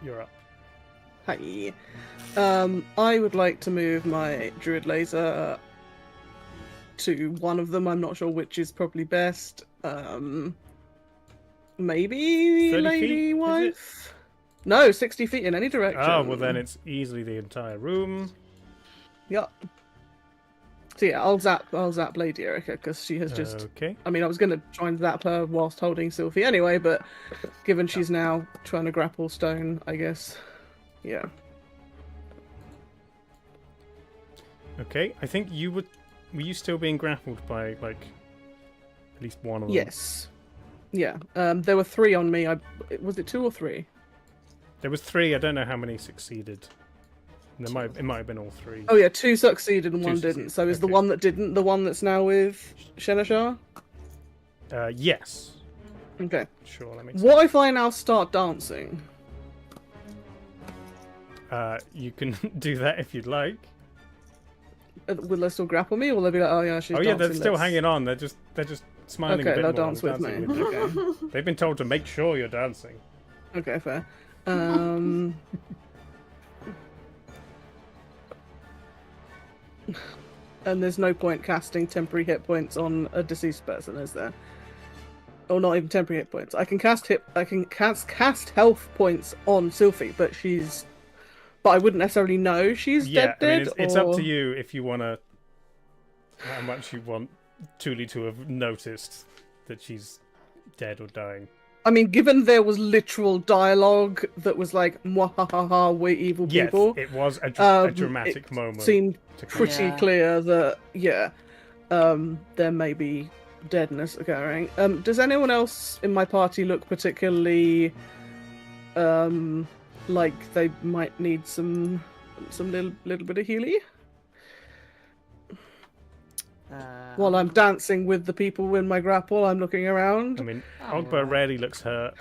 you're up. Hi. I would like to move my Druid Laser to one of them. I'm not sure which is probably best. Maybe 30 Lady feet, is it? Wife? No, 60 feet in any direction. Oh, well then it's easily the entire room. Yep. So yeah, I'll zap Lady Erica because she has just. Okay. I mean, I was going to try and zap her whilst holding Sylvie anyway, but given she's now trying to grapple Stone, I guess. Yeah. Okay, I think you were you still being grappled by, like, at least one of them? Yes. Yeah. There were 3 on me. Was it 2 or 3? There was 3, I don't know how many succeeded. It might have been all 3. Oh yeah, 2 succeeded and 2 1 succeeded, didn't. So is the okay. one that didn't the one that's now with Shenashar? Yes. Okay. Sure, that makes What if I now start dancing? sense. You can do that if you'd like. Will they still grapple me, or will they be like, oh yeah, she's Oh dancing? yeah, they're still let's-" hanging on. They're just smiling a Okay, bit they'll more dance and with dancing me. you. Okay. They've been told to make sure you're dancing. Okay, fair. And there's no point casting temporary hit points on a deceased person, is there? Or not even temporary hit points. I can cast health points on Sylphie, but I wouldn't necessarily know she's Yeah, I mean, dead. it's up or- to you if you want to. How much you want Thule to have noticed that she's dead or dying. I mean, given there was literal dialogue that was like, "Mwahaha, we're evil Yes, people," it was a dramatic it moment. seemed to come pretty Yeah. clear that there may be deadness occurring. Does anyone else in my party look particularly like they might need some little bit of healy? While I'm dancing with the people in my grapple, I'm looking around. I mean, Ogba rarely looks hurt.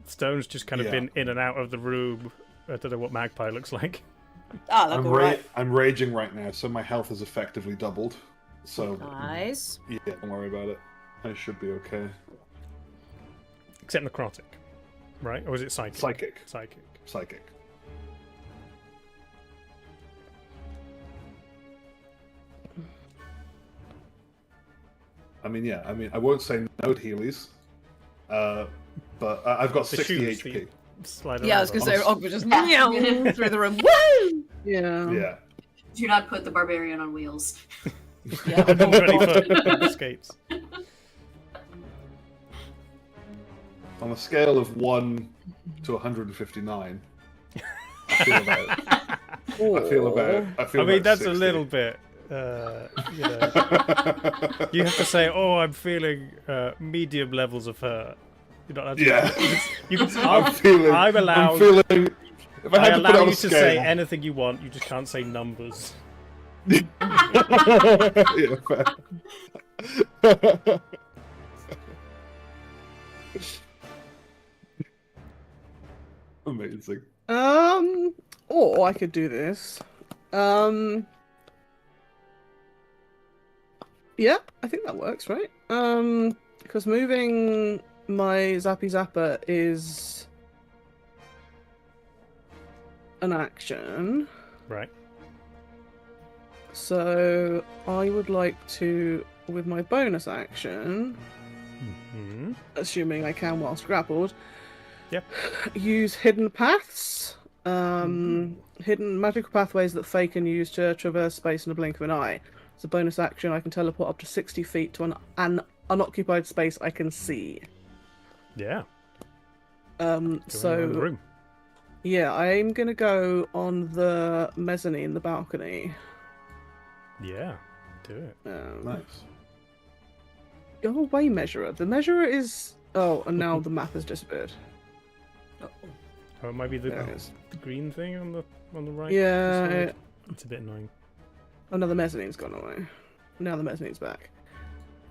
Stone's just kind of been in and out of the room. I don't know what Magpie looks like. I'm raging right now, so my health is effectively doubled. So Nice. yeah, don't worry about it. I should be okay. Except necrotic, right? Or is it psychic? Psychic. I mean, I won't say no to Heelys, but I've got 60 HP. Yeah, I was gonna say Ogba just meow through the room. Woo! Yeah. Do not put the barbarian on wheels. Yeah. I'm ready for skates. On a scale of 1 to 159, I feel about. I mean, that's 60. A little bit. You have to say, "Oh, I'm feeling medium levels of hurt." You know, I'm allowed. I allow you to say anything you want. You just can't say numbers. Yeah, fair. Amazing. Or I could do this. Yeah, I think that works, right? Because moving my Zappy Zapper is an action. Right. So I would like to, with my bonus action, assuming I can whilst grappled, use hidden paths. Hidden magical pathways that Fae can use to traverse space in a blink of an eye. As a bonus action, I can teleport up to 60 feet to an unoccupied space I can see. Yeah. So, the room. Yeah, I'm gonna go on the mezzanine, the balcony. Yeah, do it. Nice. Go away, measurer. The measurer is. Oh, and now the map has disappeared. Oh, it might be the green thing on the right. Yeah. It's a bit annoying. Oh, no, the mezzanine's gone away. Now the mezzanine's back.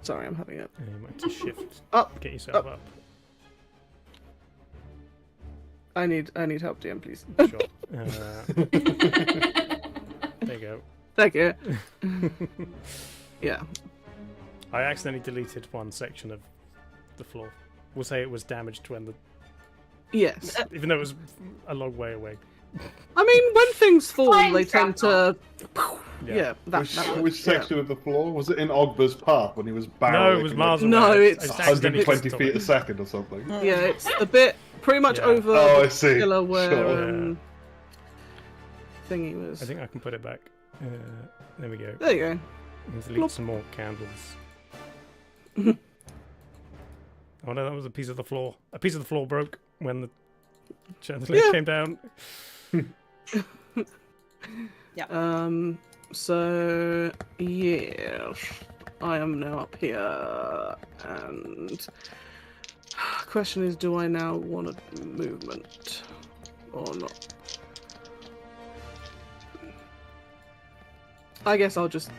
Sorry, I'm having it. Yeah, you might have to shift. Up. Get yourself up. I need help, DM, please. Sure. There you go. Thank you. Yeah. I accidentally deleted one section of the floor. We'll say it was damaged when the. Yes. Even though it was a long way away. I mean, when things fall, Fine, they tend to. Yeah. Which section of the floor? Was it in Ogba's path when he was barreling? No, it was miles away. No, it's 120 feet a second or something. Yeah, it's a bit pretty much over I see. the pillar where Sure. thingy was. I think I can put it back. There we go. There you go. Let's leave some more candles. Oh no, that was a piece of the floor. A piece of the floor broke when the chandelier came down. Yeah. So yeah, I am now up here, and question is, do I now want a movement or not? I guess I'll just.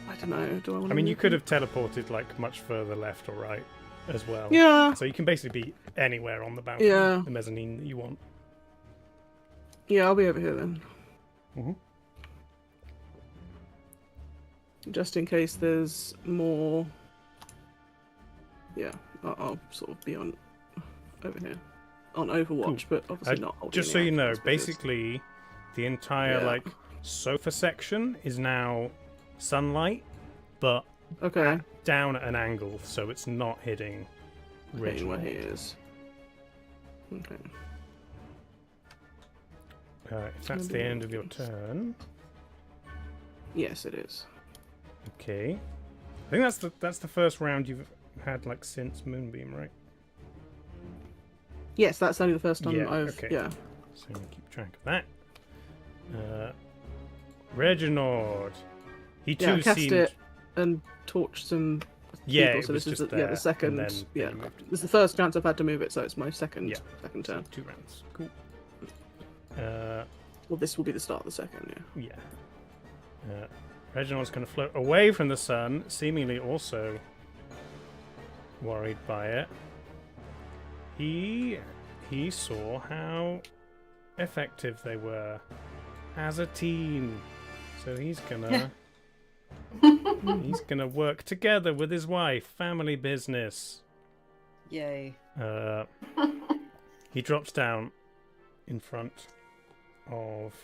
I don't know. Do I want? I mean, you could have teleported like much further left or right as well. Yeah. So you can basically be anywhere on the balcony, Yeah. the mezzanine that you want. Yeah, I'll be over here then. Mm-hmm. Just in case there's more. Yeah, I'll sort of be on over here on Overwatch, but obviously not. Holding Just so any you know, actions, but it's- basically, the entire Yeah. like sofa section is now sunlight, but Okay. down at an angle, so it's not hitting Hitting where he Reginald. is. Okay. If that's the end of your turn, Yes, it is. okay. I think that's the first round you've had like since Moonbeam, right? Yes, that's only the first time Yeah, I've. okay. Yeah. So you keep track of that. Reginald. He too Yeah, I cast seemed. it and torched some Yeah, people, it so was this is just the, there, the second. and then Yeah, you moved it. this is the first chance I've had to move it, so it's my second Yeah. second So turn. 2 rounds. Cool. Well, this will be the start of the second. Yeah. Yeah. Reginald's going to float away from the sun, seemingly also worried by it. He saw how effective they were as a team, so he's gonna work together with his wife. Family business. Yay. He drops down in front of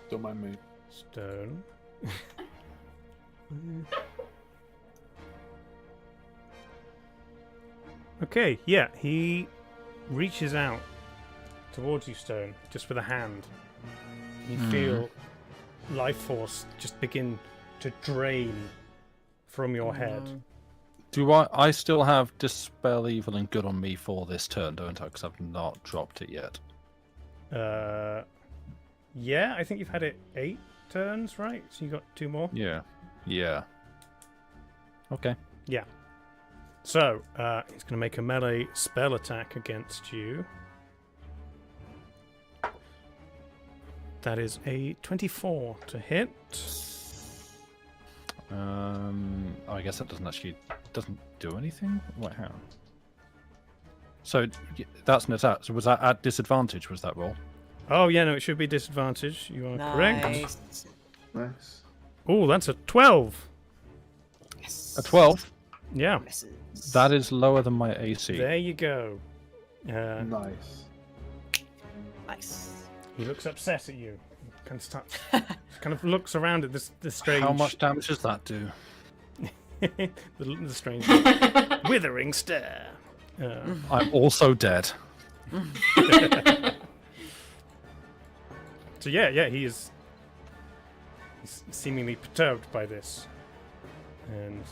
Don't mind me. Stone. Okay, yeah, he reaches out towards you, Stone, just with a hand. You feel life force just begin to drain from your head. Do I still have Dispel Evil and Good on me for this turn, don't I? Because I've not dropped it yet. Yeah, I think you've had it 8 turns, right? So you got 2 more? Yeah. Yeah. Okay. Yeah. So, he's going to make a melee spell attack against you. That is a 24 to hit. I guess that doesn't do anything. What? How? So that's an attack. So was that at disadvantage? Was that roll? Oh, yeah, no, it should be disadvantage. You are correct. Nice. Nice. Oh, that's a 12. Yes. A 12. Yeah, Misses. That is lower than my AC. there you go. Nice. Nice. He looks upset at you. Kind of looks around at the strange... How much damage does that do? the strange withering stare. I'm also dead. So yeah, he's seemingly perturbed by this, and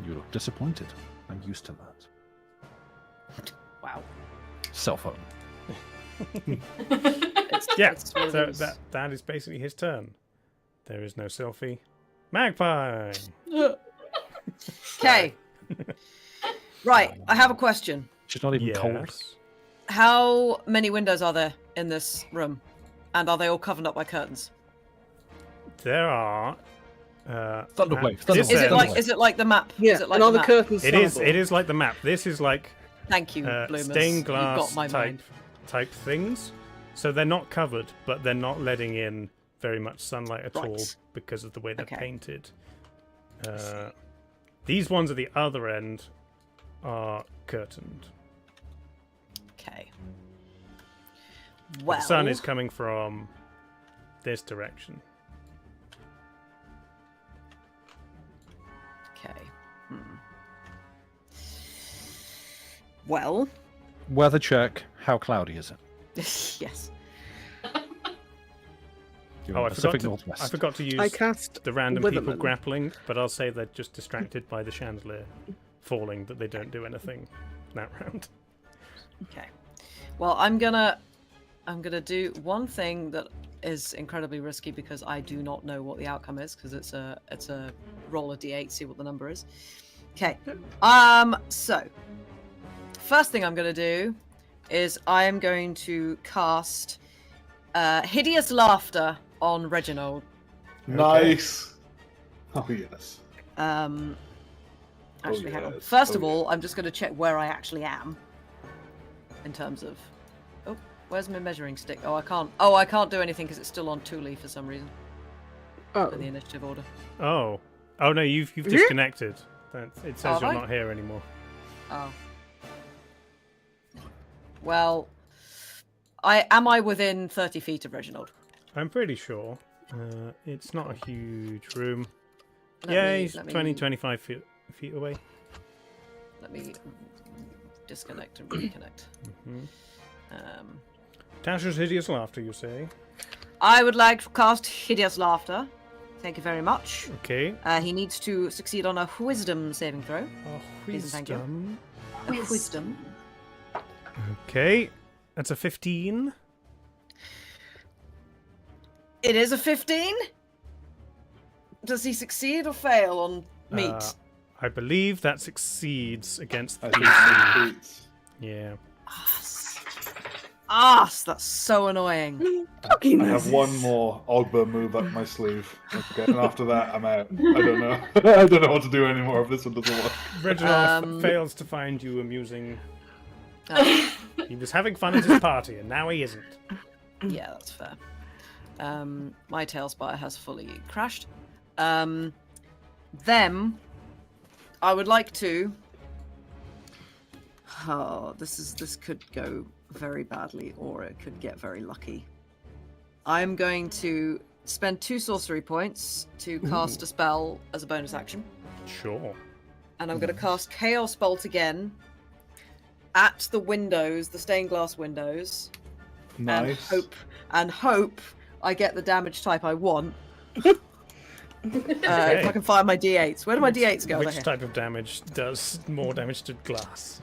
You look disappointed. I'm used to that. Wow. Cell phone. yeah, It's one of so those- that is basically his turn. There is no selfie. Magpie. Okay. Right, I have a question. She's not even cold. Yes. How many windows are there in this room? And are they all covered up by curtains? There are. Thunderwave. this Is it end- like the map? Yeah, Is it like and all the the map? curtains. It is like the map. This is like Thank you, Bloomers. stained You've glass got my mind. type things. So they're not covered, but they're not letting in very much sunlight at all Right. because of the way they're Okay. painted. These ones at the other end are curtained. Okay. But Well, the sun is coming from this direction. Okay. Well, Weather check. How cloudy is it? yes. You're Oh, in I Pacific forgot Northwest. I use cast the random people Witherman. grappling, but I'll say they're just distracted by the chandelier falling, that they don't do anything that round. Okay. Well, I'm gonna do one thing that is incredibly risky because I do not know what the outcome is because it's a roll a d8, see what the number is. Okay. So first thing I'm gonna do is I am going to cast Hideous Laughter on Reginald. Nice. Oh yes. Actually, hang on. yes. First of Oh, all, I'm just going to check where I actually am in terms of. Oh, where's my measuring stick? Oh, I can't. Oh, I can't do anything because it's still on Thule for some reason Oh, in the initiative order. Oh no, you've disconnected. It says Have you're I? not here anymore. Oh. Well, am I within 30 feet of Reginald? I'm pretty sure. It's not a huge room. Let Yeah, me- he's let me- 20-25 feet away. Let me disconnect and reconnect. Mhm. Um, Tasha's hideous laughter, you say? I would like to cast Hideous Laughter. Thank you very much. Okay. He needs to succeed on a Wisdom saving throw. Please and thank you. Wisdom. Wisdom. Okay, that's a 15. It is a 15. Does he succeed or fail on meat? I believe that succeeds against the I think DC. it's- Yeah. That's so annoying. Fucking I have Moses. one more Ogba move up my sleeve. Okay. And after that, I'm out. I don't know. I don't know what to do anymore if this one doesn't work. Reginald fails to find you amusing. Uh, He was having fun at his party, and now he isn't. yeah, that's fair. My TaleSpire has fully crashed. Then I would like to. Oh, this could go very badly, or it could get very lucky. I'm going to spend 2 sorcery points to cast a spell as a bonus action, Sure. and I'm going to cast Chaos Bolt again at the windows, the stained glass windows, Nice. and hope I get the damage type I want. If I can find my d8s. Where do my d8s go? Which They're here. type of damage does more damage to glass?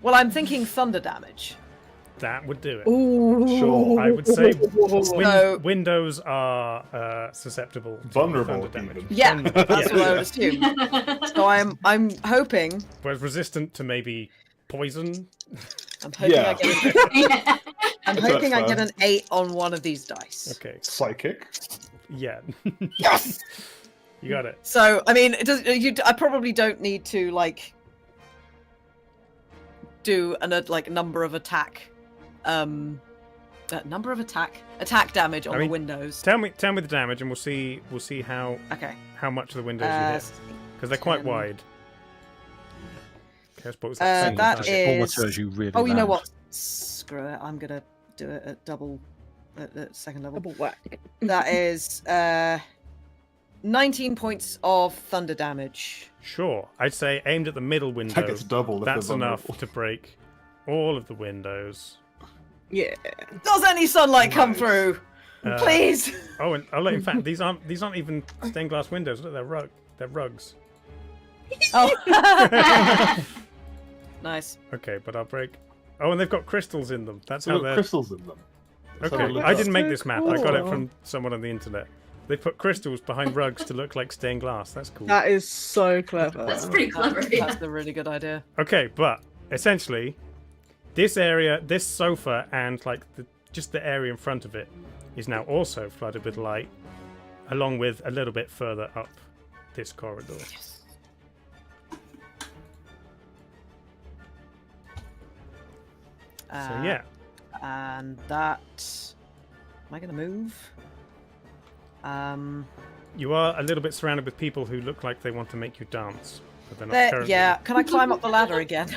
Well, I'm thinking thunder damage. That would do it. Ooh. Sure. I would say So- windows are susceptible to Vulnerable, thunder damage. even. Yeah, that's Yeah. what I would assume. So I'm hoping. Whereas resistant to maybe poison. I'm hoping Yeah. I get. I'm That's hoping I get fine. an 8 on one of these dice. Okay. Psychic. Yeah. Yes. You got it. So I mean, it does. I probably don't need to like do a number of attack damage on I the mean, windows. Tell me the damage, and we'll see Okay. how much of the windows you hit, because they're quite 10. wide. Okay, I suppose That that's is- Almost you really Oh, you know round. what? Screw it. I'm gonna do it at at second level. Double whack. That is 19 points of thunder damage. Sure. I'd say aimed at the middle window. That gets doubled. if That's they're enough vulnerable. to break all of the windows. Yeah. Does any sunlight come Nice. through? Uh, Please. Oh, and in fact, these aren't even stained glass windows. Look, they're rugs. Oh. Nice. Okay, but I'll break. Oh, and they've got crystals in them. That's So how got they're. crystals in them. Let's have a Okay, look I up. didn't make this map. I got it cool. from someone on the internet. They put crystals behind rugs to look like stained glass. That's cool. That is so clever. That's pretty clever. Yeah. That's a really good idea. Okay, but essentially, this area, this sofa, and just the area in front of it is now also flooded with light, along with a little bit further up this corridor. So yeah, And that. Am I going to move? you are a little bit surrounded with people who look like they want to make you dance, but they're not currently. Yeah. Can I climb up the ladder again?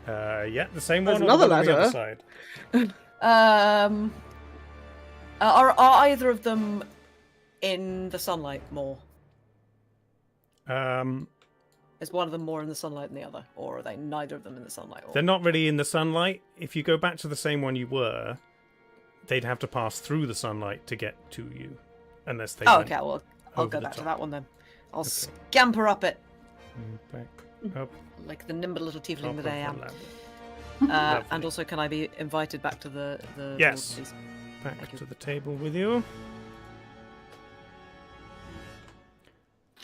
Yeah, the same There's one. Or the another one on the other ladder. side. Are either of them in the sunlight more? Is one of them more in the sunlight than the other, or are they neither of them in the sunlight? Or... They're not really in the sunlight. If you go back to the same one you were, they'd have to pass through the sunlight to get to you, unless they. Oh, went okay. Well, I'll over go the back to top. that one then. I'll Okay. scamper up it Back up like the nimble little top tiefling of that I the am. ladder. And Lovely. also, can I be invited back to the Yes. board, please? Back Thank you. to the table with you.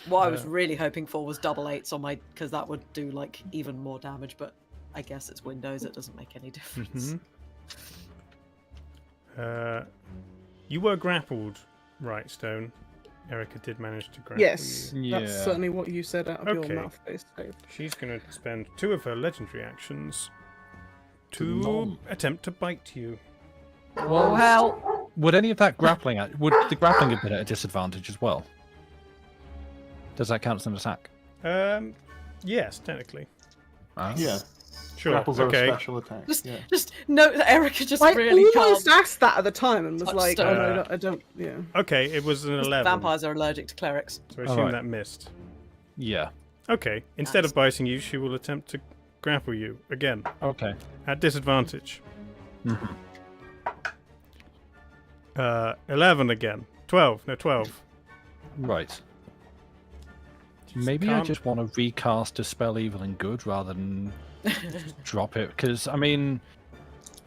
What I was really hoping for was double 8s on my, because that would do like even more damage. But I guess it's Windows; it doesn't make any difference. You were grappled, right, Stone? Erica did manage to grapple Yes, you. that's Yeah. certainly what you said out of Okay. your mouth, basically. She's going to spend 2 of her legendary actions to nom. attempt to bite you. Oh hell! Would any of that grappling would the grappling have been at a disadvantage as well? Does that count as an attack? Yes, technically. Ah. Yeah. Sure. Grapples Okay. are a special attack. Yeah. Just note that Erica just I really almost can't. asked that at the time and was like, Touchstone. oh, no, I don't, yeah. Okay, it was an 11. Vampires are allergic to clerics. So I assume Alright. that missed. Yeah. Okay, instead Nice. of biting you, she will attempt to grapple you again Okay. at disadvantage. Mhm. 11 again. 12. No, 12. Right. Just Maybe I can't- just want to recast Dispel Evil and Good rather than drop it, because I mean,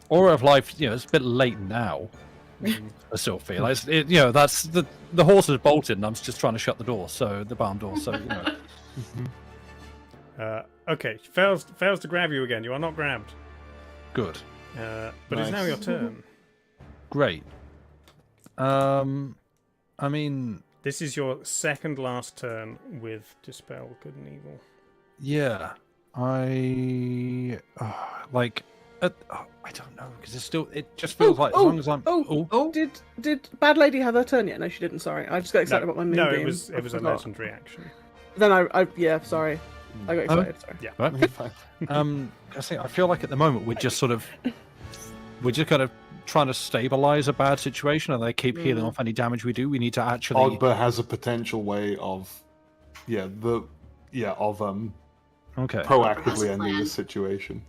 Aura of Life. It's a bit late now. I still feel that's the horse is bolted, and I'm just trying to shut the door, so the barn door. So Okay, fails to grab you again. You are not grabbed. Good. But it's now Nice. your turn. Great. I mean, This is your second last turn with Dispel Good and Evil. yeah. I don't know because it's still. It just feels like as long as I'm. Did Bad Lady have her turn yet? No, she didn't. Sorry, I just got excited about my moonbeam. No, it was I a forgot. legendary action. Then yeah, sorry, I got excited. Sorry. Yeah. Right. I feel like at the moment we're just kind of trying to stabilize a bad situation, and they keep healing off any damage we do. We need to actually. Ogba has a potential way of, Okay. proactively ending this situation.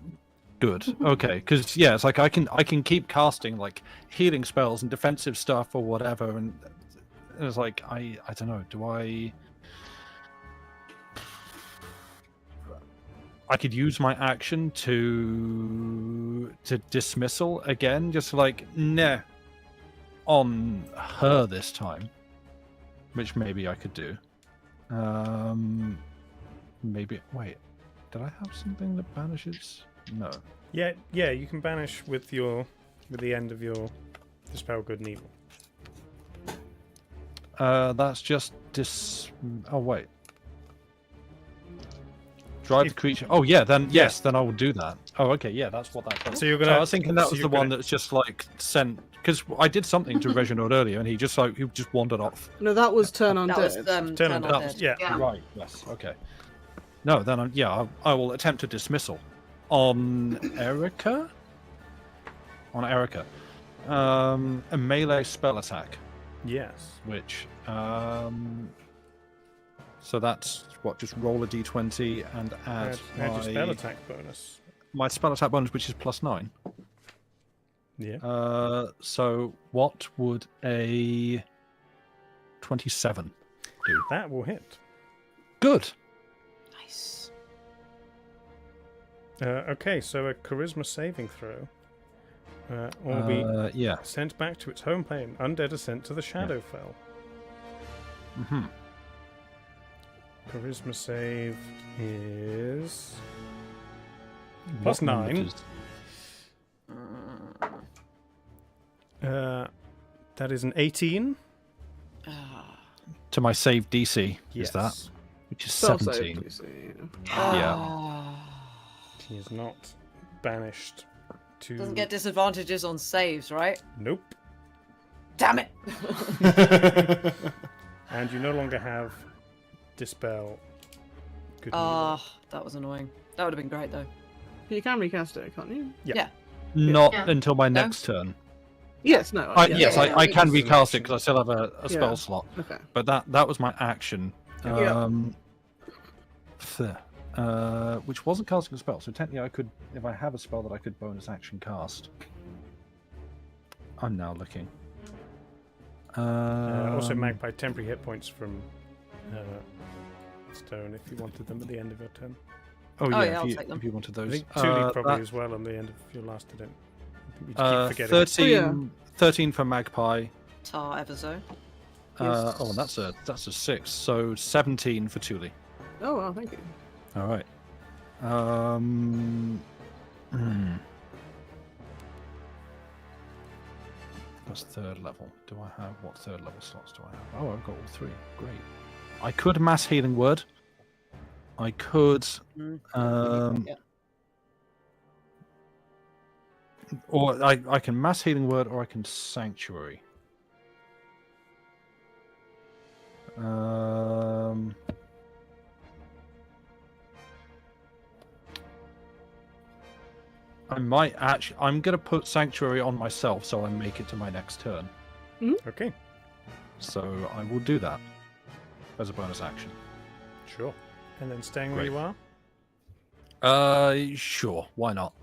Good. Okay. Because it's like I can keep casting like healing spells and defensive stuff or whatever, and it's like I don't know. Do I could use my action to dismissal again, just like nah on her this time, which maybe I could do. Maybe wait, did I have something that banishes? No. Yeah, you can banish with the end of your Dispel Good and Evil. That's just Oh wait. Drive the creature. Oh yeah, then yes, then I will do that. Oh okay, yeah, that's what that does. So you're gonna. I was thinking that so was you're the one gonna- that's just like sent because I did something to Reginald earlier, and he just wandered off. No, that was turn on That was dead. Turn turn on on dead. dead. Yeah. Yeah. Right. Yes. Okay. No, then I will attempt a dismissal on Erica. A melee spell attack, Yes. which so that's what, just roll a d20 and add Add your spell attack bonus. my spell attack bonus, which is +9. Yeah. So what would a 27 do? That will hit. Good. Nice. Okay, so a charisma saving throw will be Yeah. sent back to its home plane. Undead are sent to the Shadowfell. Mm-hmm. Charisma save is What +9. number That is an 18. to my save DC Yes. is that, which is Spell 17. save, please. Yeah. He is not banished to. Doesn't get disadvantages on saves, right? Nope. Damn it! And you no longer have Dispel. Good. Ah, that was annoying. That would have been great though. You can recast it, can't you? Not Yeah. until my next turn. Yes, no. Yes, yeah, I can it's an recast it because I still have a spell Yeah. slot. Okay. But that was my action. Yeah. Which wasn't casting a spell, so technically I could, if I have a spell that I could bonus action cast. I'm now looking. Also, Magpie temporary hit points from Stone if you wanted them at the end of your turn. Oh Oh, yeah, yeah, I'll take them. if you wanted I those. think Tuli probably that- as well on the end of your last turn. We keep forgetting. 13, 13 for Magpie. Tar Everzo. Oh, and that's a 6, so 17 for Tuli. Oh, well, thank you. All right. That's third level. Do I have what third level slots do I have? Oh, I've got all 3. Great. I could mass healing word. I could, Yeah. or I can mass healing word, or I can sanctuary. I might actually. I'm gonna put sanctuary on myself, so I make it to my next turn. Okay, So I will do that as a bonus action. sure. And then staying where Great. you are. Sure. Why not?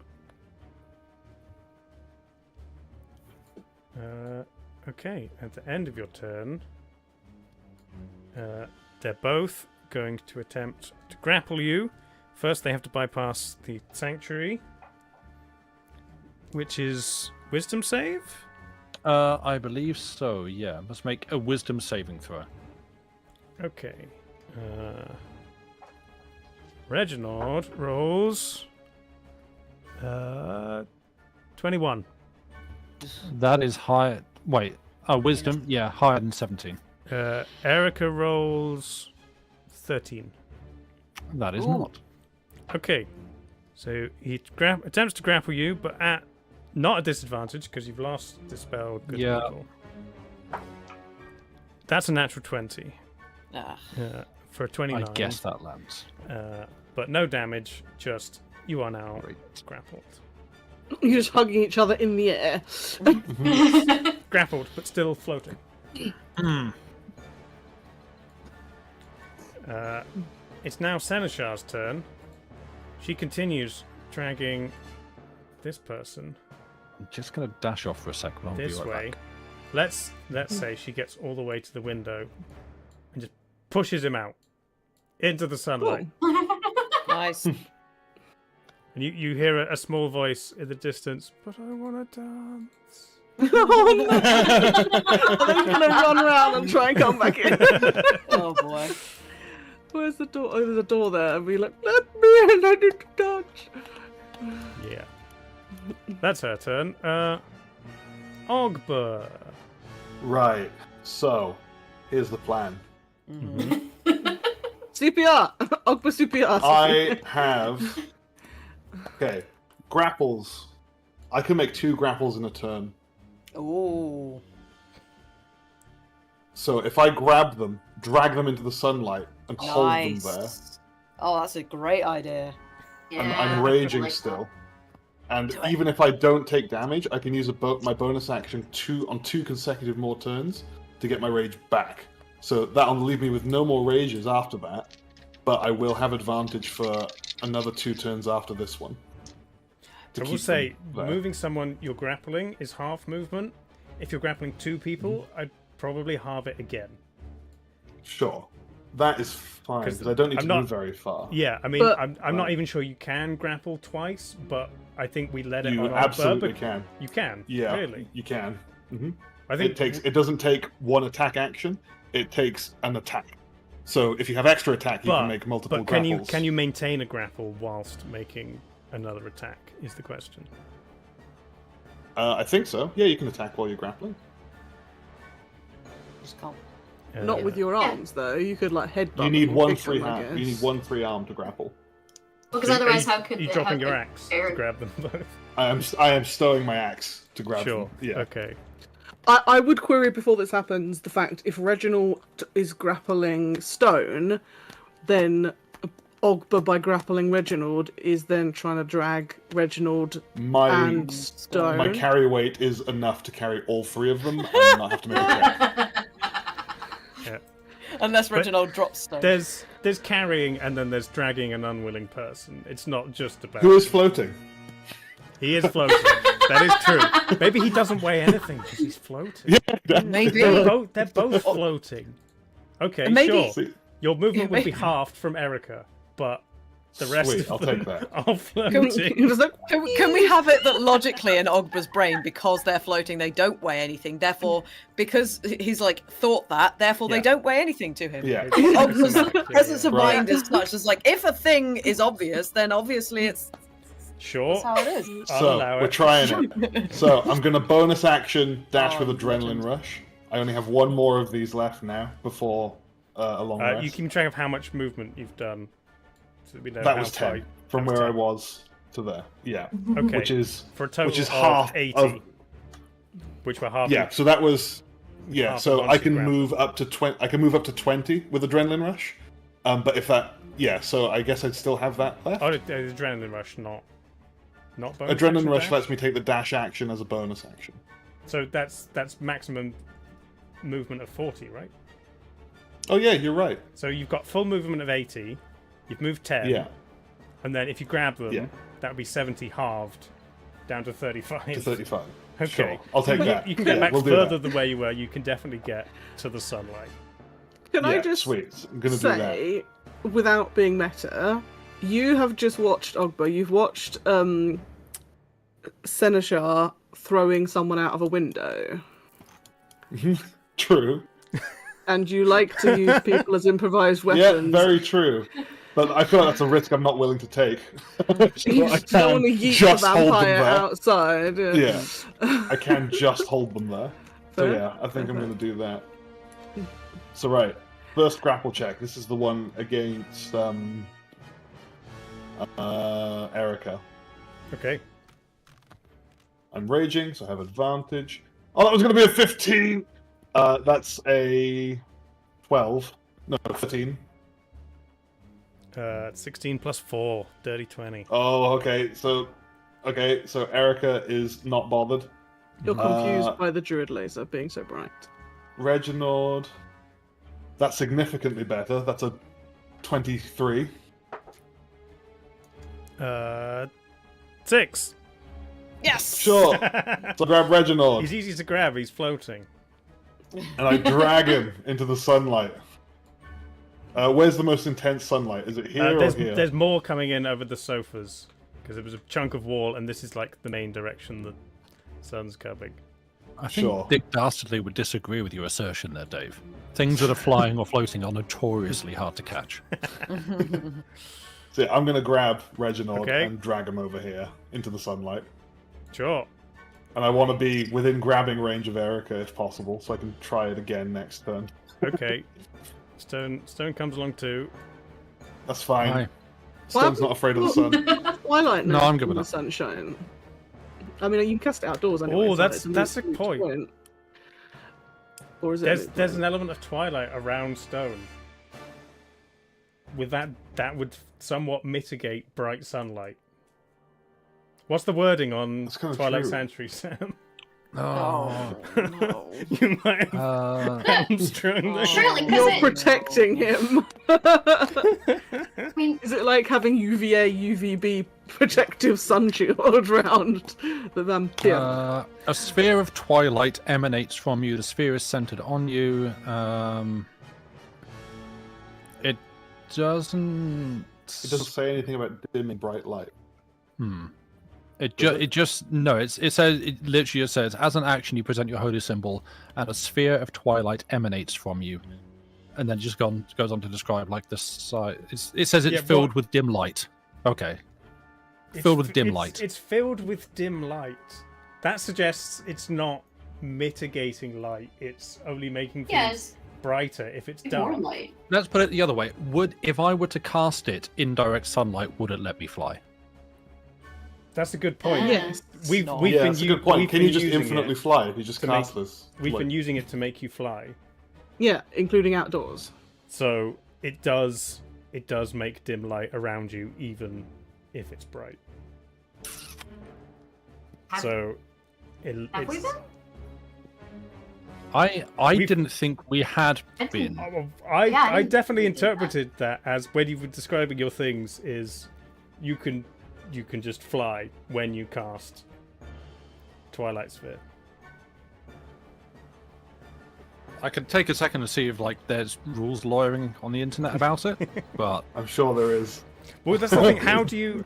Okay, at the end of your turn, they're both going to attempt to grapple you. First, they have to bypass the sanctuary, which is wisdom save. I believe so. Yeah. Must make a wisdom saving throw. Okay. Reginald rolls 21. That is high. Wait, wisdom? Yeah, higher than 17. Erica rolls 13. That is Ooh. not. Okay, so he attempts to grapple you, but at not a disadvantage because you've lost dispel. Good Yeah. people. That's a natural 20 Ah. for a 29. I guess that lands. But no damage. Just you are now Great. grappled. You're just hugging each other in the air. Grappled, but still floating. It's now Seneshar's turn. She continues dragging this person I'm just going to dash off for a second. I'll this be right way. back. Let's say she gets all the way to the window and just pushes him out into the sunlight. Nice. And you hear a small voice in the distance, but I want to dance. Oh no! Are they gonna run around and try and come back in? Oh boy. Where's the door? Oh, there's a door there. And be like, let me in, I need to touch. Yeah. That's her turn. Ogba. Right. So, here's the plan. CPR! Ogba CPR. I have. Okay, grapples. I can make 2 grapples in a turn. Ooh. So if I grab them, drag them into the sunlight, and hold them there, Nice. Oh, that's a great idea. and I'm raging still. And even if I don't take damage, I can use my bonus action on 2 consecutive more turns to get my rage back. So that'll leave me with no more rages after that, but I will have advantage for another 2 turns after this one. I will say, moving someone you're grappling is half movement. If you're grappling 2 people, I'd probably halve it again. Sure. That is fine, because I don't need to move very far. Yeah, I mean, But- I'm not even sure you can grapple twice, but I think we let it You on absolutely but can. You can, Yeah, really. you can. I think It doesn't take one attack action, it takes an attack. So if you have extra attack, you can make multiple but grapples. can you maintain a grapple whilst making another attack, is the question. I think so. Yeah, you can attack while you're grappling. Just can't. Not with your arms, though. You could, like, headbutt You need them, one kick free them, I hand. You guess. need one free arm to grapple. Because otherwise, how could you the- dropping how your could axe to Eric- grab them both? I am stowing my axe to grab Sure. them. Yeah. Okay. I would query before this happens the fact if Reginald is grappling Stone, then Ogba, by grappling Reginald, is then trying to drag Reginald My and Stone. my carry weight is enough to carry all 3 of them and not have to make a check. Yeah. Unless Reginald drops stuff. There's carrying and then there's dragging an unwilling person. It's not just about. Who is floating? He is floating. That is true. Maybe he doesn't weigh anything because he's floating. Maybe. They're both floating. Okay, Maybe- sure. Your movement would be maybe. halved from Erica, but the rest Sweet, of I'll them take that. are floating. He was like, Can we have it that logically in Ogba's brain, because they're floating, they don't weigh anything. Therefore, because he's like thought that, therefore Yeah. they don't weigh anything to him. Yeah. Ogba's Automatically, presence of yeah. Right. mind is such as like, if a thing is obvious, then obviously it's Sure. that's how it is. I'll So allow we're it. trying it. So I'm gonna bonus action dash Oh, with adrenaline rush. I only have 1 more of these left now before a long rest. You keep track of how much movement you've done. So that we know That how was 10 far- from that was where I 10. was to there. Yeah, Okay. which is for a total which is of half 80. of Which were half. yeah. So that was yeah. Half So of I once you can grab move up to 20. I can move up to 20 with adrenaline rush. But if that yeah, so I guess I'd still have that left. Oh, the adrenaline rush, not bonus Adrenaline action rush dash? lets me take the dash action as a bonus action. So that's maximum movement of 40, right? Oh yeah, you're right. So you've got full movement of 80. You've moved 10. Yeah, And then if you grab them, Yeah. that would be 70 halved down to 35. to 35. Okay. Sure, I'll take But that. You can get Yeah, back we'll do further that. the way you were. You can definitely get to the sunlight. can I Yeah, just sweet. I'm gonna do that. say, without being meta, you have just watched Ogba. You've watched Seneschar throwing someone out of a window, True. and you like to use people as improvised Yeah, weapons. very true. But I feel like that's a risk I'm not willing to take. You I just don't want to can yeet just the hold them vampire there. outside. Yeah, I can just hold them there. So Fair. yeah, I think I'm Fair. going to do that. So right, first grapple check. This is the one against Erica. Okay. I'm raging, so I have advantage. Oh, that was going to be a 15! That's a 12. No, 13. 16 plus 4, dirty 20. Oh, okay. So Erica is not bothered. You're confused by the druid laser being so bright. Reginald, that's significantly better. That's a 23. 6. Yes. Sure. So grab Reginald He's easy to grab. He's floating. and I drag him into the sunlight. Where's the most intense sunlight? Is it here or here? There's more coming in over the sofas because it was a chunk of wall, and this is like the main direction the sun's coming. I think Sure. Dick Dastardly would disagree with your assertion there, Dave. Things that are flying or floating are notoriously hard to catch. So yeah, I'm going to grab Reginald Okay. and drag him over here into the sunlight. Sure. And I want to be within grabbing range of Erica if possible, so I can try it again next turn. Okay. Stone comes along too. That's fine. Aye. Stone's not afraid of the sun. Twilight No, now I'm good in with the that. sunshine. I mean, you can cast it outdoors anyway. Oh, so that's- it's a that's a moot point. Or is it? There's an element of twilight around stone. With that would somewhat mitigate bright sunlight. What's the wording on That's kinda Twilight true. Sanctuary, Sam? Oh no. You might have hamstrung this. Surely, 'cause You're it- protecting him. I mean, Is it like having UVA, UVB protective sun shield around the vampire? A sphere of twilight emanates from you. The sphere is centered on you. It doesn't. It doesn't say anything about dimming bright light. It literally just says, as an action, you present your holy symbol, and a sphere of twilight emanates from you. And then it just goes on to describe like the side. It says it's Yeah, filled what- with dim light. Okay. Filled with dim light. It's filled with dim light. That suggests it's not mitigating light. It's only making things yes, brighter if it's it's more dark. light. Let's put it the other way. If I were to cast it in direct sunlight, would it let me fly? That's a good point. Yes. We've No. been Yeah, that's a good point. we've Can you been just using infinitely it- fly if you just to cast make- this? We've like- been using it to make you fly. Yeah, including outdoors. So it does make dim light around you even if it's bright. So Have we it's been? I We've- didn't think we had I think- been. I Yeah, I didn't definitely think that. interpreted that as when you were describing your things is you can just fly when you cast Twilight Sphere. I could take a second to see if like there's rules lawyering on the internet about it, but I'm sure there is. Well, that's the thing. How do you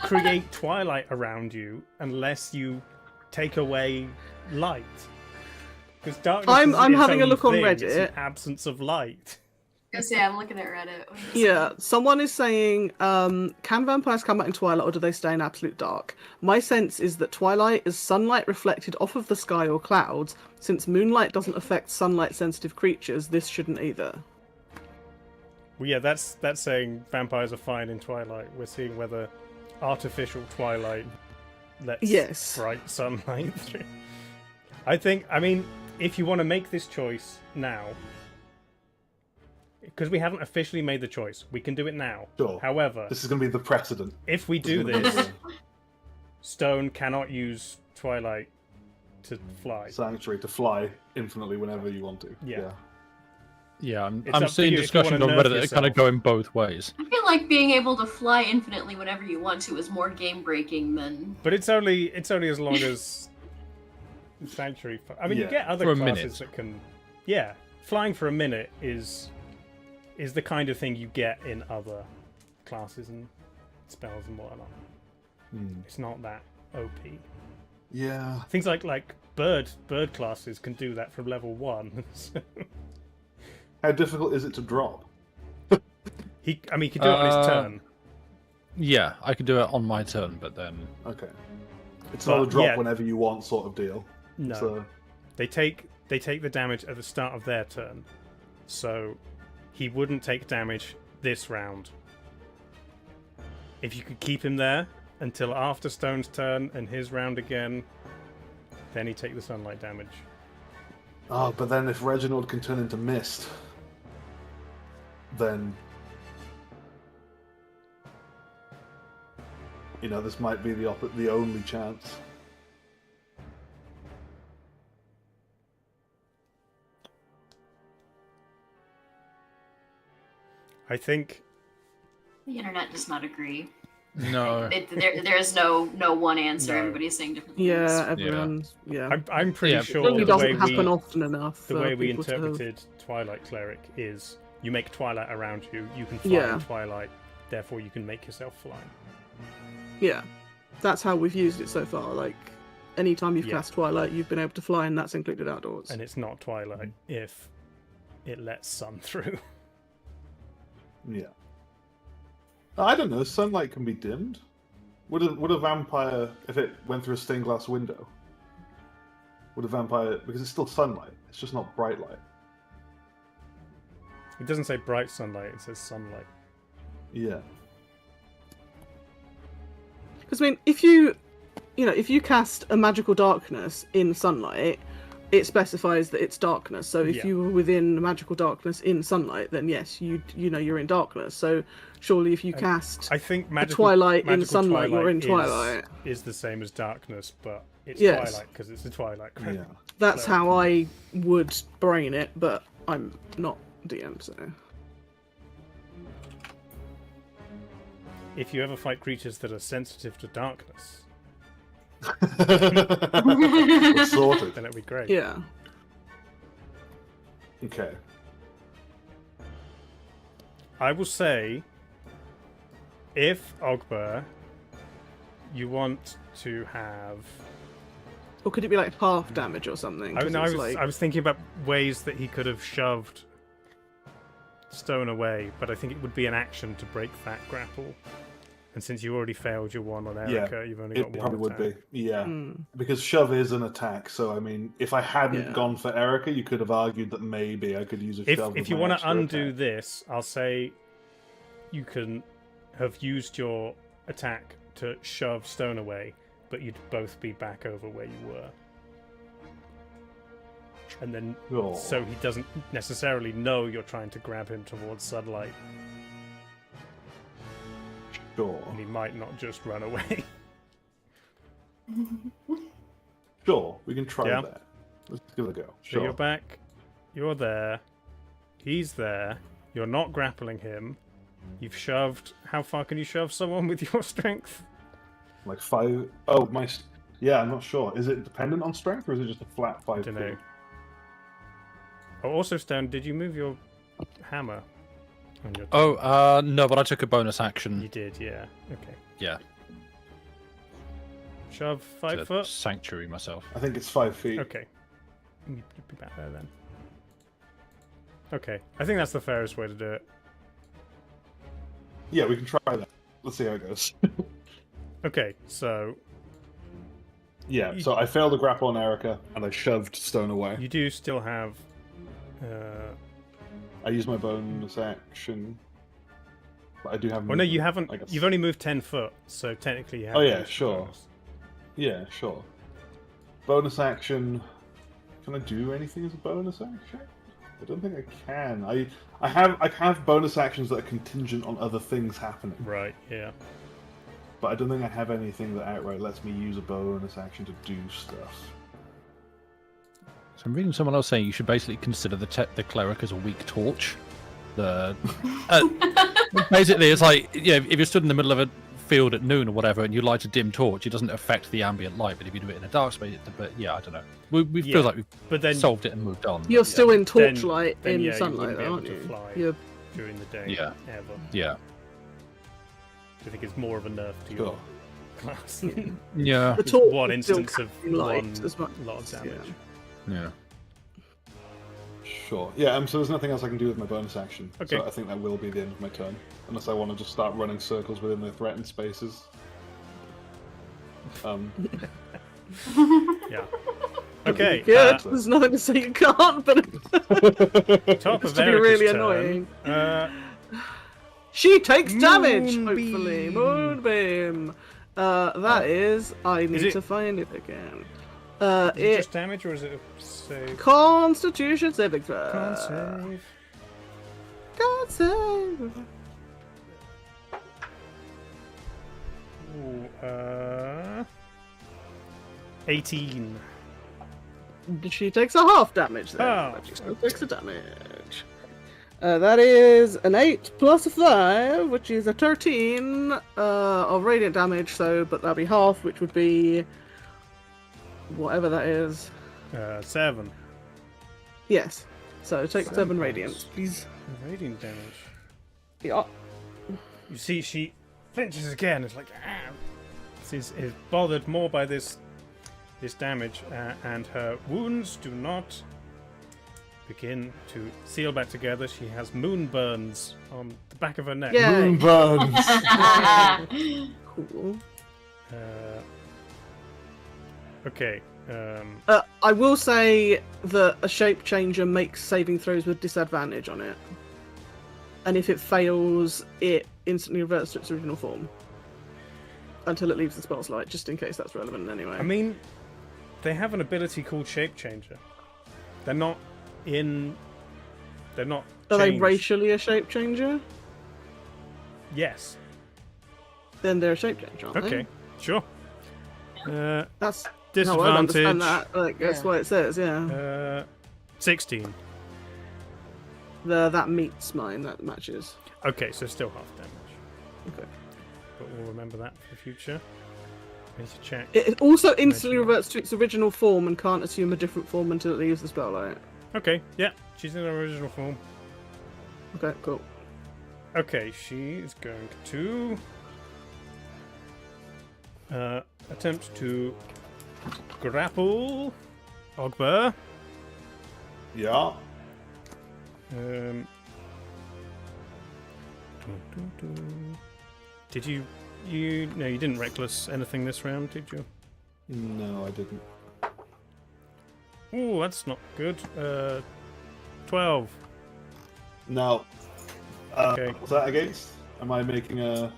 create twilight around you unless you take away light? Because darkness I'm is its having a own look on thing. It's an Reddit. absence of light. I say I'm looking at Reddit. Yeah, someone is saying, can vampires come out in twilight or do they stay in absolute dark? My sense is that twilight is sunlight reflected off of the sky or clouds. Since moonlight doesn't affect sunlight-sensitive creatures, this shouldn't either. Well, yeah, that's saying vampires are fine in twilight. We're seeing whether artificial twilight lets Yes. bright sunlight through. I mean, if you want to make this choice now, because we haven't officially made the choice, we can do it now. Sure. However, This is going to be the precedent. if we do this, Stone cannot use twilight to fly. Sanctuary to fly infinitely whenever you want to. Yeah. yeah, I'm It's up to seeing you if you discussions wanna on nerf Reddit that are kind of yourself. going both ways. I feel like being able to fly infinitely whenever you want to is more game breaking than. But it's only as long as Sanctuary. I mean, you Yeah, get other for a classes minute. that can. Yeah, flying for a minute is the kind of thing you get in other classes and spells and whatnot. Hmm. It's not that OP. Yeah. Things like bird classes can do that from level 1. So How difficult is it to drop? He could do it on his turn. Yeah, I could do it on my turn, but then Okay. It's But, not a drop yeah. whenever you want sort of deal. No. So, They take the damage at the start of their turn, so he wouldn't take damage this round. If you could keep him there until after Stone's turn and his round again, then he'd take the sunlight damage. oh, but then if Reginald can turn into mist, then this might be the only chance. I think The internet does not agree. no. There is no one answer. No. Everybody's saying different things. Yeah, everyone's I'm pretty Yeah, sure It only the way doesn't happen we often enough. the for way we people to have- interpreted Twilight Cleric is you make Twilight around you, you can fly Yeah. in Twilight, therefore you can make yourself fly. Yeah, that's how we've used it so far. Like, anytime you've Yeah. cast Twilight, you've been able to fly, and that's included outdoors. And it's not Twilight if it lets sun through. Yeah. I don't know. Sunlight can be dimmed. Would a vampire, if it went through a stained glass window, would a vampire, because it's still sunlight, it's just not bright light. It doesn't say bright sunlight, it says sunlight. Yeah. Because I mean, if you cast a magical darkness in sunlight, it specifies that it's darkness. So if Yeah. you were within magical darkness in sunlight, then yes, you're in darkness. So surely if you cast I think a twilight in sunlight, you're in Twilight twilight. is the same as darkness, but it's Yes. Twilight because it's a Twilight. Yeah. That's how I would brain it, but I'm not DM, so. If you ever fight creatures that are sensitive to darkness, We're sorted. then it'd be great. Yeah. Okay. I will say, if Ogbur, you want to have. Or could it be like half damage or something? I 'Cause was, it's I was thinking about ways that he could have shoved Stone away, but I think it would be an action to break that grapple. And since you already failed your one on Erica, you've only got It one probably attack. would be. Yeah. Mm. Because shove is an attack, so I mean, if I hadn't Yeah. gone for Erica, you could have argued that maybe I could use a shove. If with you my want to extra undo attack. this, I'll say you can have used your attack to shove Stone away, but you'd both be back over where you were. And then, Oh. so he doesn't necessarily know you're trying to grab him towards sunlight, Sure. and he might not just run away. Sure, we can try Yeah. that. Let's give it a go. So Sure. you're back, you're there, he's there, you're not grappling him, you've shoved. How far can you shove someone with your strength? Like 5. Oh, yeah, I'm not sure. Is it dependent on strength or is it just a flat 5 Dunno. feet? Oh, also, Stone, did you move your hammer on your Oh, no, but I took a bonus You action did, yeah. Okay. Yeah. Shove 5 to foot. sanctuary myself. I think it's 5 feet. Okay. You'd be back there then. Okay. I think that's the fairest way to do it. Yeah, we can try that. Let's see how it goes. Okay, so Yeah, so I failed to grapple on Erica and I shoved Stone away. you do still have. I used my bonus action. But I do have. Well, no, you movement, haven't. I guess. You've only moved 10 foot, so technically you have. Oh, yeah, used sure. bonus. Yeah, sure. Bonus action. Can I do anything as a bonus action? I don't think I can. I have bonus actions that are contingent on other things happening, Right, yeah. but I don't think I have anything that outright lets me use a bonus action to do stuff. So I'm reading someone else saying you should basically consider the cleric as a weak torch. Basically, it's like, yeah, if you're stood in the middle of a field at noon or whatever, and you light a dim torch, it doesn't affect the ambient light. But if you do it in a dark space, but yeah, I don't know. We Yeah, feel like we've But then solved it and moved on. You're still in Then- torchlight then, in yeah, you sunlight, wouldn't be though, able aren't to you? fly. You're... during the day Yeah. ever. Yeah. I think it's more of a nerf to your Sure. class. Yeah. The Just torch one is still instance of casting light one as much lot of as- damage. Yeah. Sure. Yeah. So there's nothing else I can do with my bonus action. Okay. So I think that will be the end of my turn, unless I want to just start running circles within the threatened spaces. Yeah. Okay. Good. There's nothing to say you can't, but Top it's of to be Erica's really turn. annoying. She takes damage. Hopefully, Moonbeam. Moonbeam. That is. I need it- to find it again. Is it It just damage or is it a save? Constitution saving throw. Can't save. Can't save. Ooh, 18. She takes a half damage then. Oh, But she still takes a damage. That is an 8 plus a 5, which is a 13 of radiant damage, but that'll be half, which would be whatever that is. 7. Yes. So take 7 points. radiant, please. Radiant damage. Yeah. You see, she flinches again. It's like, She's is bothered more by this damage, and her wounds do not begin to seal back together. She has moon burns on the back of her neck. Yeah. Moon burns. Cool. Okay. I will say that a shape changer makes saving throws with disadvantage on it. And if it fails, it instantly reverts to its original form. Until it leaves the spell slot, just in case that's relevant anyway. I mean, they have an ability called Shape Changer. They're not in. They're not. Are they changed. racially a shape changer? Yes. Then they're a shape changer, aren't they? Okay. Sure. That's how I Disadvantage. understand that. Like, that's Yeah. what it says, yeah. 16. That meets mine, that matches. Okay, so still half damage. Okay. But we'll remember that for the future. I need to check. It also instantly Measure. reverts to its original form and can't assume a different form until it leaves the spelllight. Okay, yeah, she's in her original form. Okay, cool. Okay, she is going to attempt to grapple Ogber. Yeah. Did you no, you didn't reckless anything this round, did you? No, I didn't. Oh, that's not good. 12. No. Okay. What's that against? Am I making a...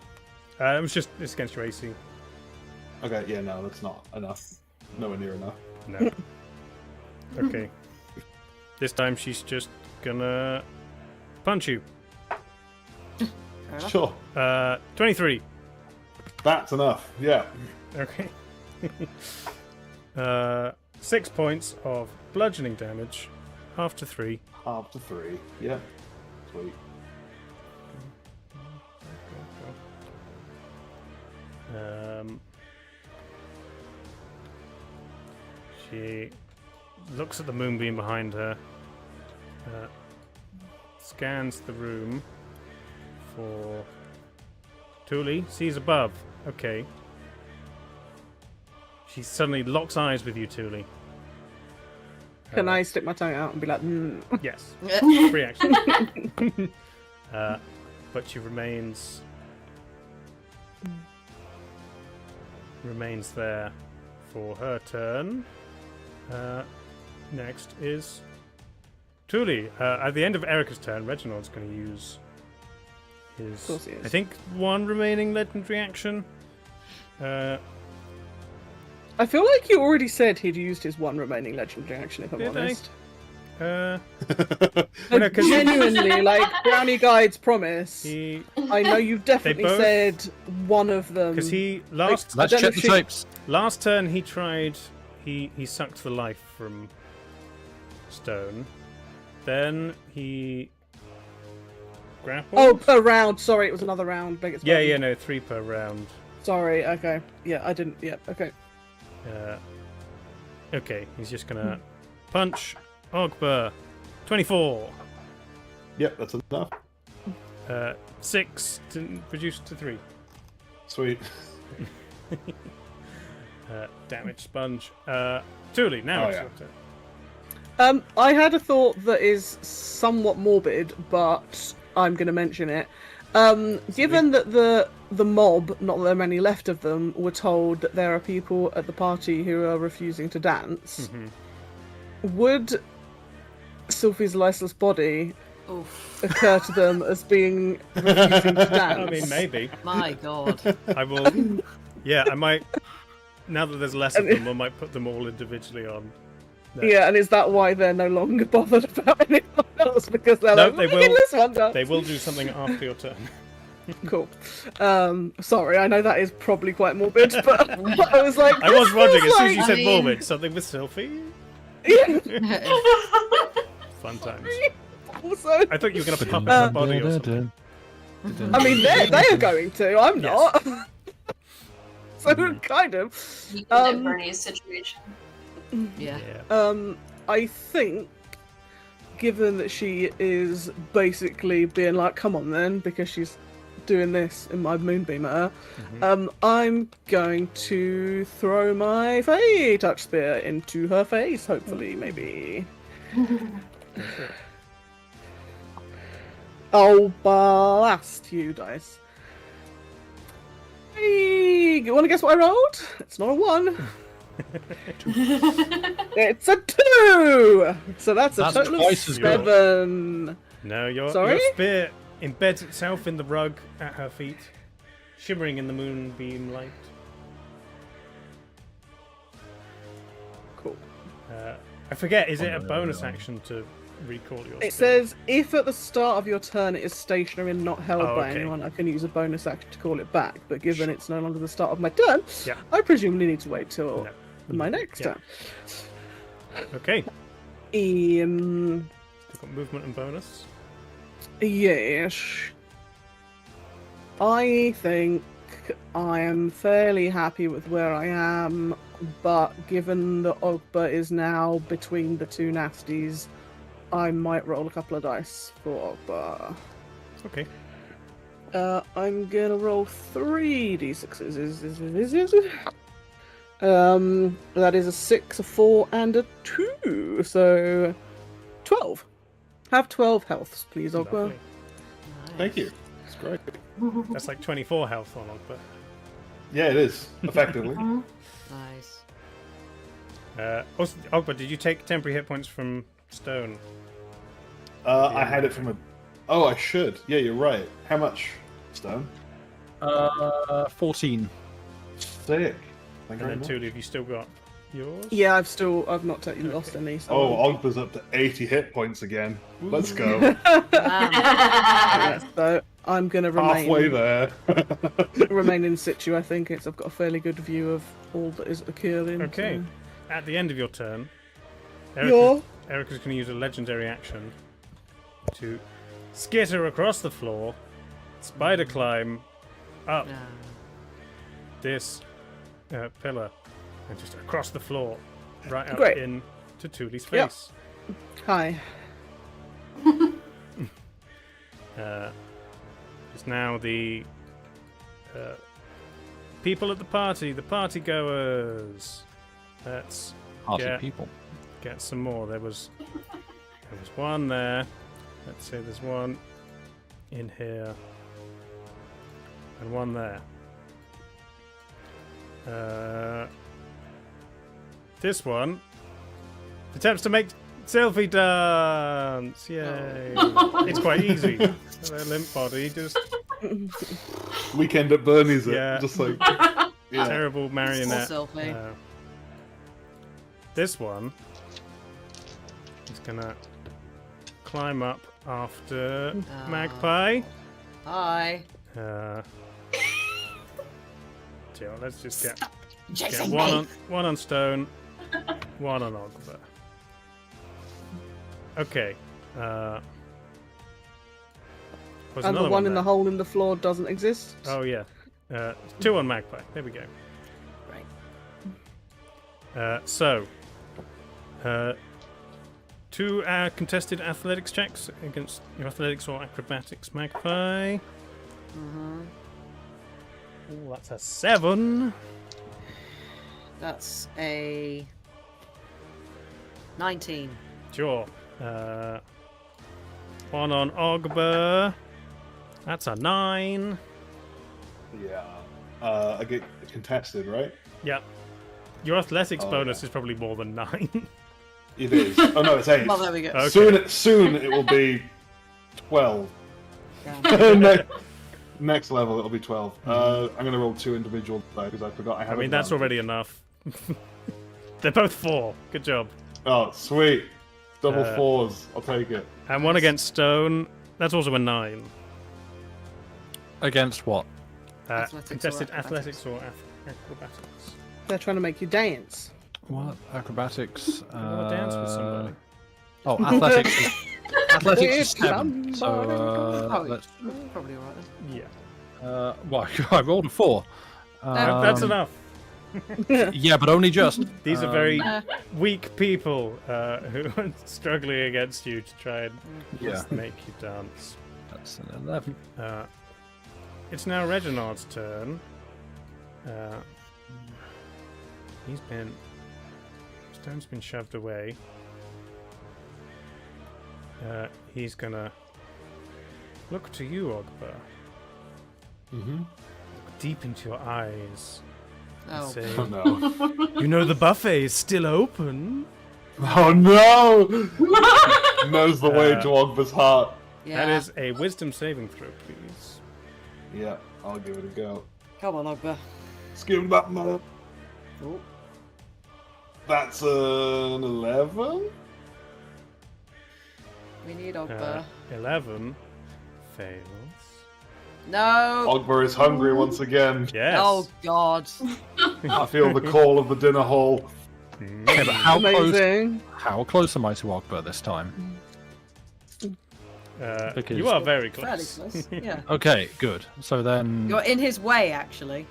It's against your AC. Okay, yeah, no, that's not enough. Nowhere near enough. No. Okay. This time she's just gonna punch you. Sure. 23. That's enough, yeah. Okay. 6 points of bludgeoning damage after 3. Up to 3. Yeah. Sweet. She looks at the moonbeam behind her, scans the room for Thule, sees above. Okay. She suddenly locks eyes with you, Thule. Can I stick my tongue out and be like, Yes. Free action. But she remains there for her turn. Next is Thule. At the end of Erica's turn, Reginald's going to use his, Of course he is. I think, one remaining legendary action. I feel like you already said he'd used his one remaining legendary action, if I'm Did I? honest. Well, no, 'cause Genuinely, like, Brownie Guide's promise. he, I know you've definitely both- said one of them. because he last Let's don't know check if the she- tapes. Last turn he tried. He sucked the life from Stone. Then he grappled. Oh, per round. Sorry, it was another round. Beg its yeah, pardon. yeah, no, 3 per round. Sorry, okay. Yeah, I didn't. Yeah, okay. Okay, he's just gonna punch Ogber. 24. Yep, that's enough. 6 to reduce to 3. Sweet. Damage sponge. Thule, now Oh, it's yeah. your turn. I had a thought that is somewhat morbid, but I'm going to mention it. Given that the mob, not that there are many left of them, were told that there are people at the party who are refusing to dance, would Sylvie's lifeless body occur to them as being refusing to dance? I mean, maybe. My God. I will. Yeah, I might. Now that there's less of them, I might put them all individually on. No. Yeah, and is that why they're no longer bothered about anyone else? Because they're No, like, they "Look will. at this one dance." They will do something after your turn. Cool. Sorry, I know that is probably quite morbid, but I was like, I was this wondering feels as soon as you like- said I morbid, mean- something with Sylphie. Yeah. Fun times. Also, I thought you were going to puppet her body or something. I mean, they are going to. I'm Yes. not. So kind of. You can get Bernie's situation. Yeah. Yeah. I think, given that she is basically being like, "Come on, then," because she's doing this in my moonbeam at her, I'm going to throw my Fey Touch Spear into her face. Hopefully, maybe. I'll blast you, dice. Hey, you want to guess what I rolled? It's not a 1. It's a 2! So that's a That's total of twice as good. 7. No, your Sorry? spear embeds itself in the rug at her feet, shimmering in the moonbeam light. Cool. I forget, is it a bonus action to recall your It spear? says, if at the start of your turn it is stationary and not held Oh, by okay. anyone, I can use a bonus action to call it back. But given it's no longer the start of my turn, Yeah. I presumably need to wait till No. my next Yeah. turn. Okay. We've We've got movement and bonus. Yes. I think I am fairly happy with where I am, but given that Ogba is now between the two nasties, I might roll a couple of dice for Ogba. Okay. I'm gonna roll 3 d6s. That is a 6, a 4, and a 2. So 12. Have 12 healths, please, Ogba. Lovely. Thank you. It's great. That's like 24 health on Ogba. Yeah, it is. Effectively. Nice. Also, Ogba, did you take temporary hit points from Stone? I had it from a... Oh, I should. Yeah, you're right. How much, Stone? 14. Sick. Thank you And very then much. Tuli, have you still got yours? Yeah, I've not totally lost any. So Oh, Ogba's up to 80 hit points again. Let's go. Wow. yeah, so I'm gonna Halfway remain there. remain in situ. I think I've got a fairly good view of all that is occurring. Okay. so- At the end of your turn, Yeah. Erica's going to use a legendary action to skitter across the floor, spider climb up Yeah. this pillar, and just across the floor, right up Great. into Tuli's Yep. face. Hi. It's now the people at the party, the party goers. Let's Party Yeah. people. get some more. There was one there. Let's say there's one in here and one there. This one attempts to make selfie dance. Yay! It's quite easy. Their limp body, just Weekend at Bernie's. Yeah. Just like... Yeah. terrible marionette. selfie. This one is gonna climb up after Magpie. Hi. So let's just get Chasing one me. on Stone, one on Ogba. Okay. Was And the another one in the there. hole in the floor doesn't exist. Oh yeah. 2 on Magpie. There we go. Right. So, 2 contested athletics checks against your athletics or acrobatics, Magpie. Mm-hmm. Oh, that's a 7. That's a 19. Sure. One on Ogber. That's a 9. Yeah. I get contested, right? Yep. Your athletics Oh, bonus yeah. is probably more than 9. It is. Oh no, it's 8. Well, there we go. Okay. Soon it will be 12. Yeah. Next level it'll be 12. I'm gonna roll 2 individual die because I forgot I I have. mean, that's already enough. They're both 4. Good job. Oh, sweet. Double 4s. I'll take it. And one against Stone. That's also a 9. Against what? Athletics Contested or athletics or acrobatics. They're trying to make you dance. What? Acrobatics. I'll dance with somebody. Oh, athletics. Athletics is 7. It's So Oh, let's. probably alright then. Yeah. Well, I rolled a 4. That's enough. Yeah, but only just. These are very Uh, weak people who are struggling against you to try and Yeah. just make you dance. That's an 11. It's now Reginald's turn. Stone's been shoved away. He's gonna look to you, Ogba. Mm-hmm. Look deep into your eyes. And Oh. say, Oh no. you know the buffet is still open. Oh no! Knows the way to Ogba's heart. Yeah. That is a wisdom saving throw, please. Yeah, I'll give it a go. Come on, Ogba. Skim that mother. Oh. That's an 11? We need Ogba. 11 fails. No. Ogba is hungry once again. Yes. Oh God. I feel the call of the dinner hall. Okay, but how close? Amazing. How close am I to Ogba this time? Because- You are very Fairly close. close. Yeah. Okay, good. So then. You're in his way, actually.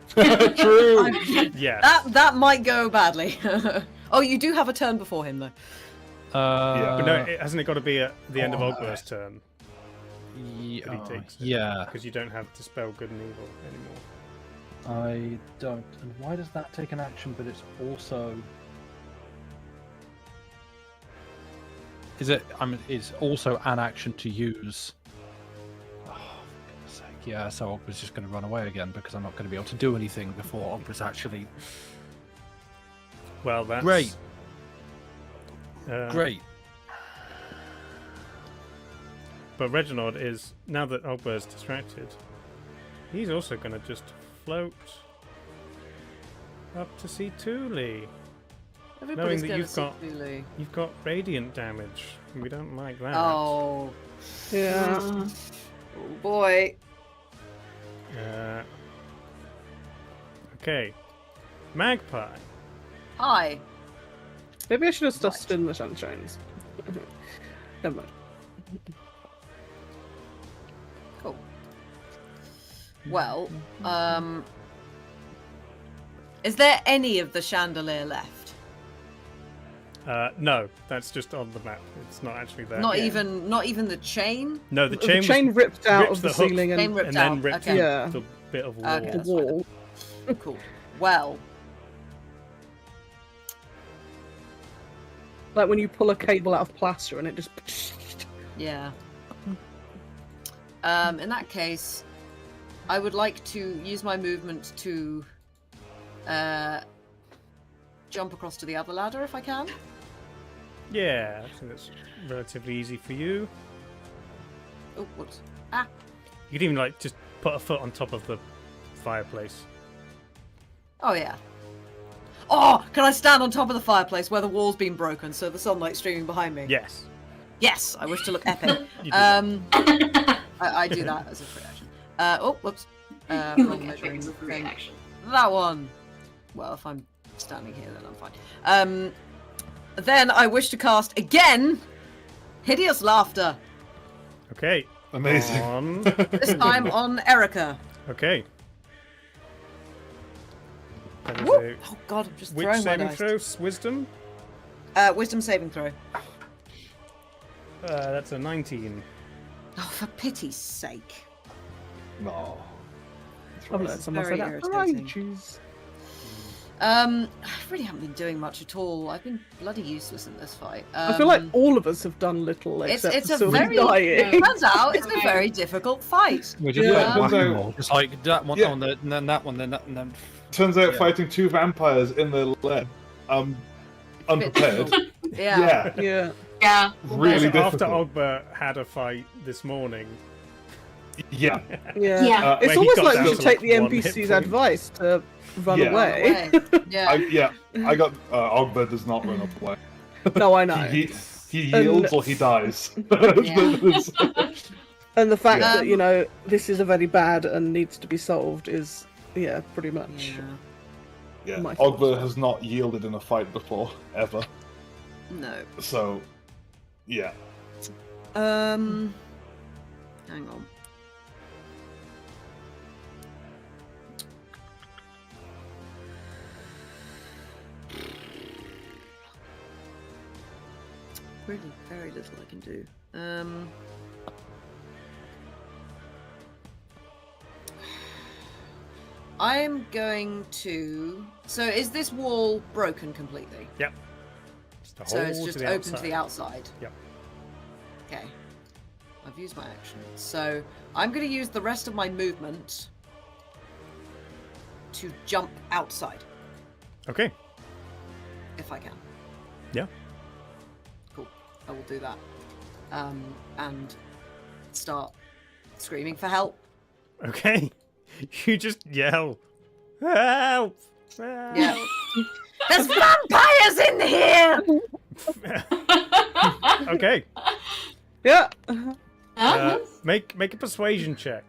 True. Yes. That might go badly. Oh, you do have a turn before him, though. Yeah. But no, hasn't it got to be at the end of Ogber's turn? Ye- That he takes it? yeah, Because you don't have Dispel Good and Evil anymore. I don't. And why does that take an action? But it's also. Is it? I mean, it's also an action to use. Oh, for goodness sake. Yeah, so Ogba's just going to run away again because I'm not going to be able to do anything before Ogba's actually. Well, that's... Great. Uh, Great. But Reginald is, now that Ogber's distracted, he's also going to just float up to see Thule. Everybody's that going you've to see got- Thule. You've got radiant damage. And we don't like that. Oh. Yeah. Oh boy. Okay. Magpie. Hi. Maybe I should have dusted in the sunshines. Never mind. Cool. Well, is there any of the chandelier left? No, that's just on the map. It's not actually there. Not even the chain? No, the The chain, chain ripped out ripped of the the hook ceiling Chain and ripped and then out. ripped Okay. Yeah. the bit of wall. Okay. the That's fine. wall. Cool. Well, Like when you pull a cable out of plaster and it just. yeah. In that case, I would like to use my movement to jump across to the other ladder if I can. Yeah, I think that's relatively easy for you. Oh, whoops. Ah. You can even like just put a foot on top of the fireplace. Oh, yeah. Oh, can I stand on top of the fireplace where the wall's been broken so the sunlight's streaming behind me? Yes. Yes, I wish to look epic. You do that. I do that as a free action. Oh, whoops. Look Wrong at measuring things with thing. reaction. That one. Well, if I'm standing here, then I'm fine. Then I wish to cast again Hideous Laughter. Okay. Amazing. On. This time on Erica. Okay. That is Woo! a Oh god, I'm just which throwing my saving dice. throw? Wisdom? Wisdom saving throw. That's a 19. Oh, for pity's sake. No. I've learned someone very said that for irritating. ages. I really haven't been doing much at all. I've been bloody useless in this fight. I feel like all of us have done little, except it's for a Sylvie very dying. turns out it's a very difficult fight. We're just Yeah, like turns out- whack-a-mole. Just like that one, Yeah. and then that one, then that, and then. Turns out Yeah. fighting 2 vampires in the lead, unprepared. Yeah. Yeah. Yeah. Really After difficult. Ogba had a fight this morning. Yeah. Yeah. Yeah. It's where he almost got like down we to, should take the one hit NPC's point. advice to run Yeah. away. Yeah. I got Ogba does not run away. No, I know. He And- yields or he dies. And the fact Yeah. that, you know, this is a very bad and needs to be solved is, yeah, pretty much. Yeah, My thoughts. Ogba has not yielded in a fight before, ever. No. So, yeah. Hang on. Really, very little I can do. I'm going to. So, is this wall broken completely? Yep. Just a So hole it's to just the open outside. to the outside. Yep. Okay. I've used my action. So I'm going to use the rest of my movement to jump outside, Okay. if I can. Yeah. Cool. I will do that. And start screaming for help. Okay. You just yell. Help! Help! Yeah. There's vampires in here! Okay. Yeah. Make a persuasion check.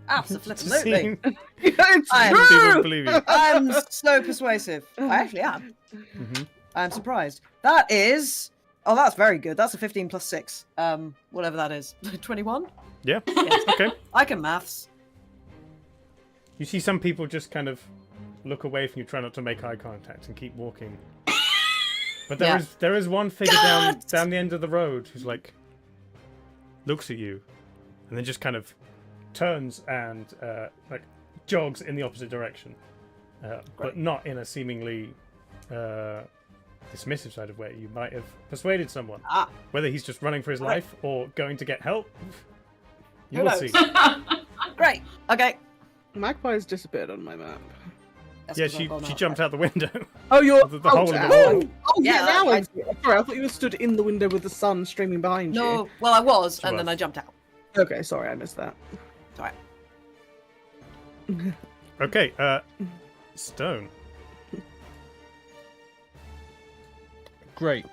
To Absolutely. see It's I'm- if people true! believe you. I'm so persuasive. I actually am. Mhm. I'm surprised. That is. Oh, that's very good. That's a 15 plus 6. Whatever that is. 21? Yeah. Yes. Okay. I can maths. You see some people just kind of look away from you, try not to make eye contact, and keep walking. But Yeah. there is one figure down the end of the road who's like looks at you, and then just kind of turns and like jogs in the opposite direction, but not in a seemingly dismissive side of way. You might have persuaded someone. Ah. Whether he's just running for his Right. life or going to get help, you Who will knows? see. Great. Okay. Magpie's disappeared on my map. That's Yeah, 'cause she I've gone out. jumped out the window. Oh, you're The hole in the oh, wall. oh, yeah, Yeah, now I- I see. Sorry, I thought you were stood in the window with the sun streaming behind No, well, I was, She and then was. I jumped out. you. Okay, sorry, I missed that. Sorry. Okay, Stone. Great.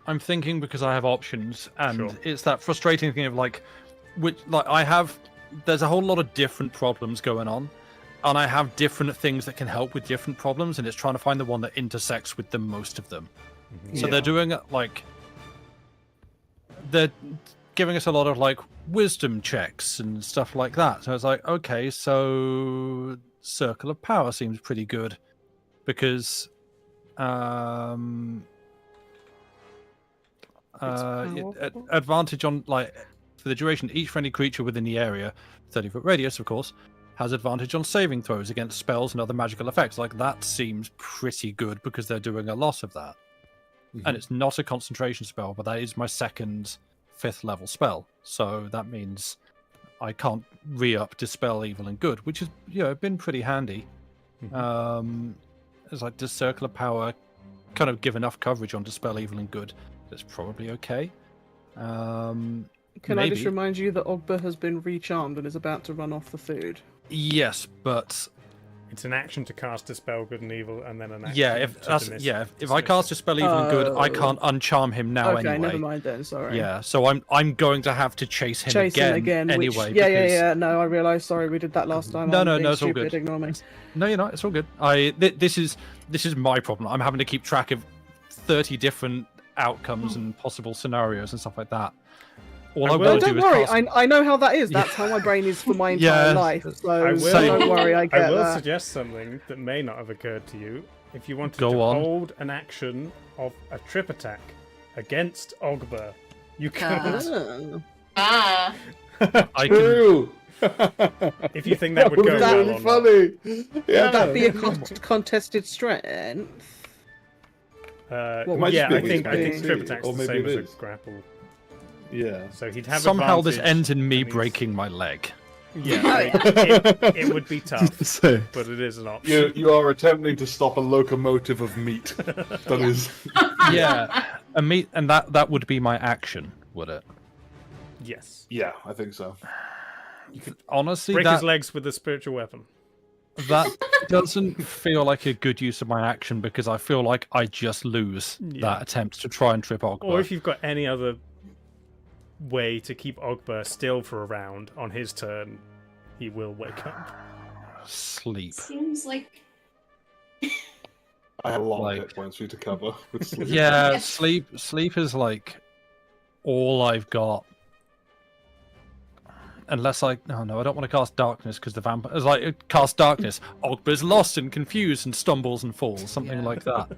I'm thinking because I have options, and Sure. it's that frustrating thing of like, there's a whole lot of different problems going on, and I have different things that can help with different problems, and it's trying to find the one that intersects with the most of them. So Yeah. they're doing like, they're giving us a lot of like wisdom checks and stuff like that. So it's like, okay, so circle of power seems pretty good because advantage on like for the duration, each friendly creature within the area, 30-foot radius, of course, has advantage on saving throws against spells and other magical effects. Like that seems pretty good because they're doing a lot of that. And it's not a concentration spell, but that is my second 5th level spell. So that means I can't re-up Dispel Evil and Good, which has been pretty handy. It's like, does Circle of Power kind of give enough coverage on Dispel Evil and Good? That's probably okay. Can I just Maybe. remind you that Ogba has been recharmed and is about to run off the food? Yes, but It's an action to cast Dispel Good and Evil, and then an action yeah, if to that's dismiss- if I cast Dispel Evil and Good, I Oh. can't uncharm him now Okay, anyway. never mind then. Sorry. Yeah, so I'm going to have to chase him Chase again, him again. anyway. Which, yeah, because... yeah. No, I realise. Sorry, we did that last time. No, I'm no, being no, it's all stupid. good. Ignore me. No, you're not. It's all good. This is my problem. I'm having to keep track of 30 different outcomes and possible scenarios and stuff like that. All I will- will No, do don't is worry. cast... I know how that is. That's how my brain is for my entire Yeah. life. So I will- don't worry. I get I will that. suggest something that may not have occurred to you. If you wanted Go to on. hold an action of a trip attack against Ogba You can't. Oh. Ah. I can. True. If you think that would go be well really or not. funny. Yeah. Would that be a contested strength? might Yeah, just I be think against trip AC, attack's or the maybe same it as is. a grapple. Yeah. So he'd have Somehow this advantage, ends in me and he's- breaking my leg. Yeah, Oh, it would be tough, So, but it is an option. you are attempting to stop a locomotive of meat. That is. Yeah, and that would be my action, would it? Yes. Yeah, I think so. Honestly, Break his legs with a spiritual weapon. that doesn't feel like a good use of my action because I feel like I just lose Yeah. that attempt to try and trip Ogba. Or if you've got any other way to keep Ogba still for a round on his turn, he will wake up. Sleep. Seems like I have a lot Like- of hit points for you to cover. With sleep. Yeah, Yes. sleep is like all I've got. Unless I no, I don't want to cast darkness because the vampire is like cast darkness. Ogba's lost and confused and stumbles and falls, something like that.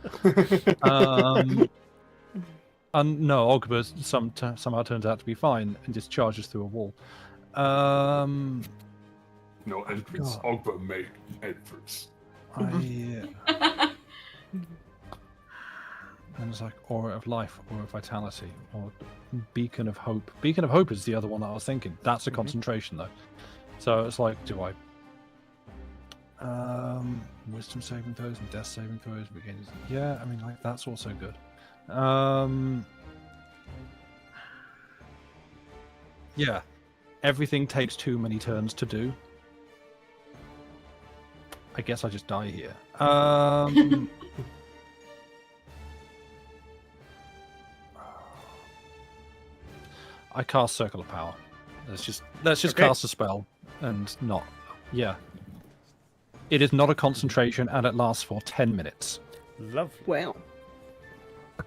And no, Ogba somehow turns out to be fine and just charges through a wall. No entrance. God. Ogba made entrance. And it's like Aura of Life, Aura of Vitality, or Beacon of Hope. Beacon of Hope is the other one that I was thinking. That's a concentration, though. So it's like, do I... Wisdom saving throws and Death saving throws. Yeah, I mean, like, that's also good. Yeah. Everything takes too many turns to do. I guess I just die here. I cast Circle of Power. Let's just Okay. cast a spell and not. Yeah. It is not a concentration and it lasts for 10 minutes. Lovely. Well, I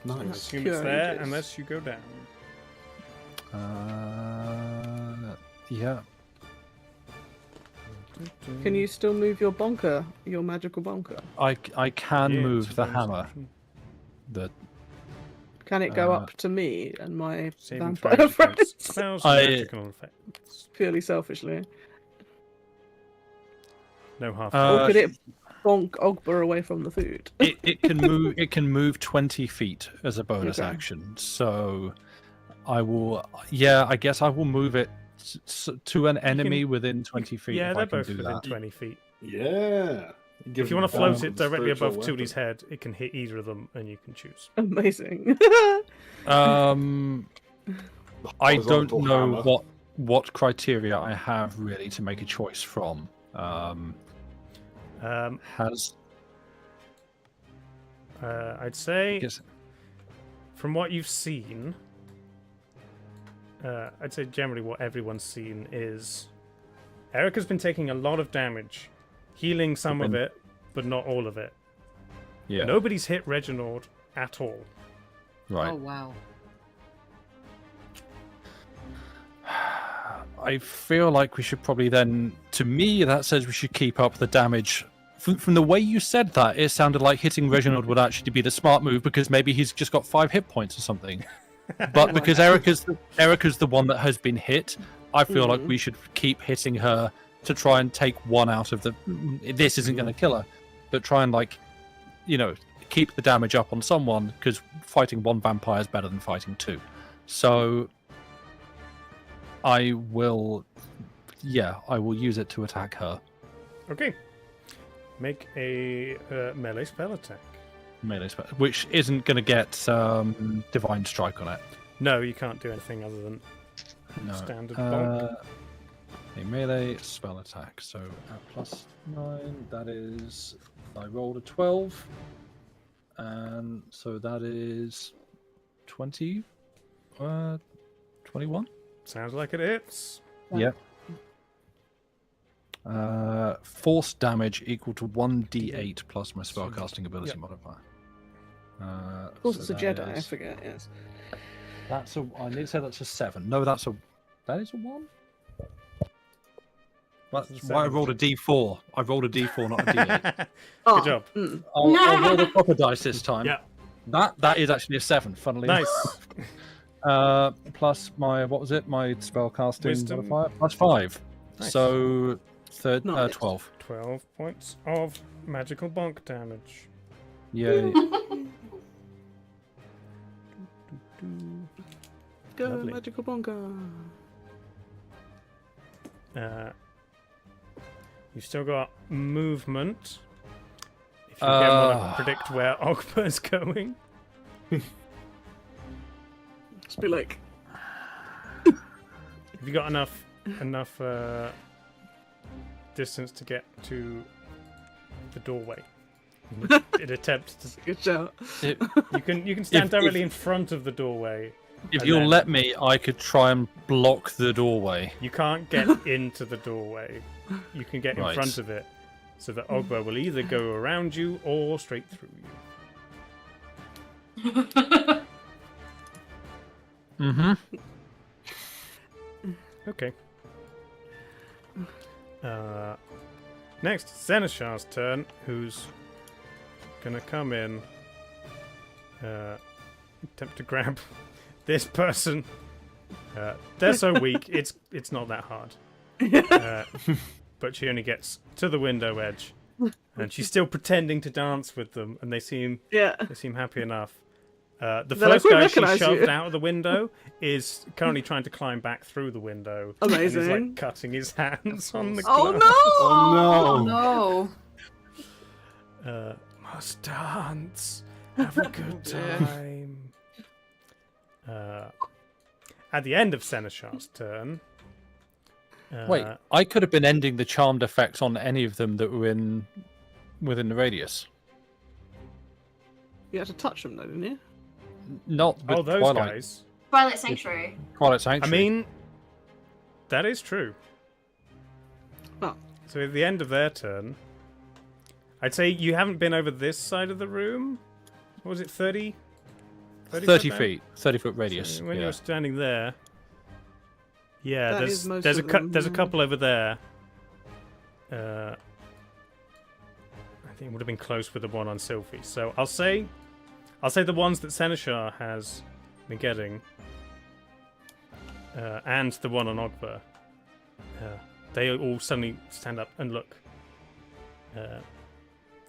Nice. assume it's Pure there ages. unless you go down. Yeah. can you still move your bonker, your magical bonker? I can Yeah, move it's the a bonus hammer. action. The Can it go Uh, up to me and my Saving vampire throws friends? against spells I- and magical effects. Purely selfishly. No half. Or could it bonk Ogba away from the food? it can move. It can move 20 feet as a bonus Okay. action. So I will. Yeah, I guess I will move it to an enemy within 20 feet. yeah, if they're I can both do within that. 20 feet. Yeah. If you want to float it directly above Tooley's head, it can hit either of them, and you can choose. Amazing. I don't Horizontal know hammer. what criteria I have really to make a choice from. Has I'd say, guess, from what you've seen, I'd say generally what everyone's seen is Erica's been taking a lot of damage, healing some of it, but not all of it. yeah, Nobody's hit Reginald at all. right. Oh wow. I feel like we should probably then, to me, that says we should keep up the damage. From the way you said that, it sounded like hitting Reginald would actually be the smart move because maybe he's just got 5 hit points or something. But because Erica's the one that has been hit, I feel like we should keep hitting her to try and take one out of the. This isn't going to kill her, but try and keep the damage up on someone because fighting one vampire is better than fighting 2. So I will use it to attack her. Okay. Make a melee spell attack. Melee spell, which isn't going to get Divine Strike on it. No, you can't do anything other than No. standard bonk. A melee spell attack. So at +9, that is. I rolled a 12. And so that is 20. 21? Sounds like it hits. Yep. Force damage equal to 1d8 plus my spellcasting ability modifier. Of course, it's a Jedi. I forget. Yes. That's a. I need to say that's a 7. No, that is a 1. That's why I rolled a d4. I rolled a d4, not a d8. Good job. I'll roll the proper dice this time. Yeah. That is actually a 7. Funnily enough. Nice. Plus my, what was it? My spellcasting Wisdom. modifier? Plus 5. Nice. So, Nice. 12. 12 points of magical bonk damage. Yay. Go, Lovely. magical bonker. You've still got movement. If you again want to Uh. predict where Ogber's going. Just be like, Have you got enough distance to get to the doorway? It attempts to. good shout. If, You can stand If- directly if- in front of the doorway. if And you'll then- let me, I could try and block the doorway. You can't get into the doorway. You can get in Right. front of it, so that Ogber will either go around you or straight through you. Mm-hmm. Okay. Next, Seneshar's turn, who's gonna come in, attempt to grab this person. They're so weak, it's not that hard. But she only gets to the window edge, and she's still pretending to dance with them, and they seem Yeah. happy enough. The They're like, first "We guy she recognise shoved you." out of the window is currently trying to climb back through the window. And he's Amazing. like cutting his hands on the Oh glass. Oh no! No. Must dance. Have a good dear. time. At the end of Seneshar's turn. Wait, I could have been ending the charmed effect on any of them that were within the radius. You had to touch them though, didn't you? Not with Oh, those Twilight. guys. Twilight Sanctuary. Twilight I Sanctuary. mean, that is true. Oh. So at the end of their turn, I'd say you haven't been over this side of the room. What was it, 30? 30 foot down? feet, 30-foot radius. So when yeah. you're standing there, yeah, That is most there's of them, there's a yeah. couple over there. I think it would have been close with the one on Sylvie. So I'll say the ones that Seneschar has been getting, and the one on Ogber. They all suddenly stand up and look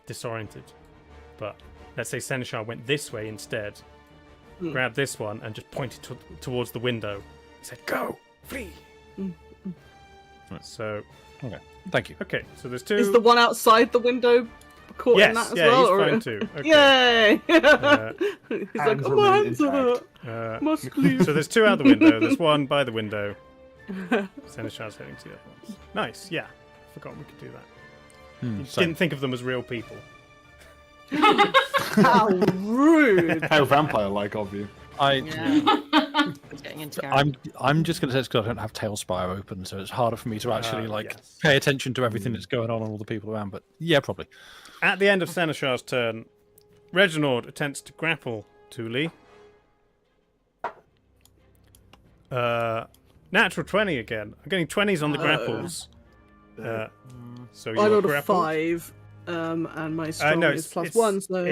disoriented. But let's say Seneschar went this way instead, grabbed this one, and just pointed towards the window. He said, "Go, flee." Right. So, Thank you. okay, so there's two. Is the one outside the window caught in that as yeah, well? he's or... fine too. Okay. Yay! He's like, Hands oh, my remain hands are intact. must leave. So there's two out the window. There's one by the window. Seneschar's heading to the other ones. Nice, yeah. Forgot we could do that. You So- didn't think of them as real people. How rude! How vampire-like of you. Yeah. Getting into character. I'm just going to say it's because I don't have TaleSpire open, so it's harder for me to actually Yes. pay attention to everything that's going on and all the people around. But yeah, probably. At the end of Seneschar's turn, Reginald attempts to grapple Thule. Natural 20 again. I'm getting 20s on the grapples. So I you're rolled a grappled. 5, and my strong No, is +1, so...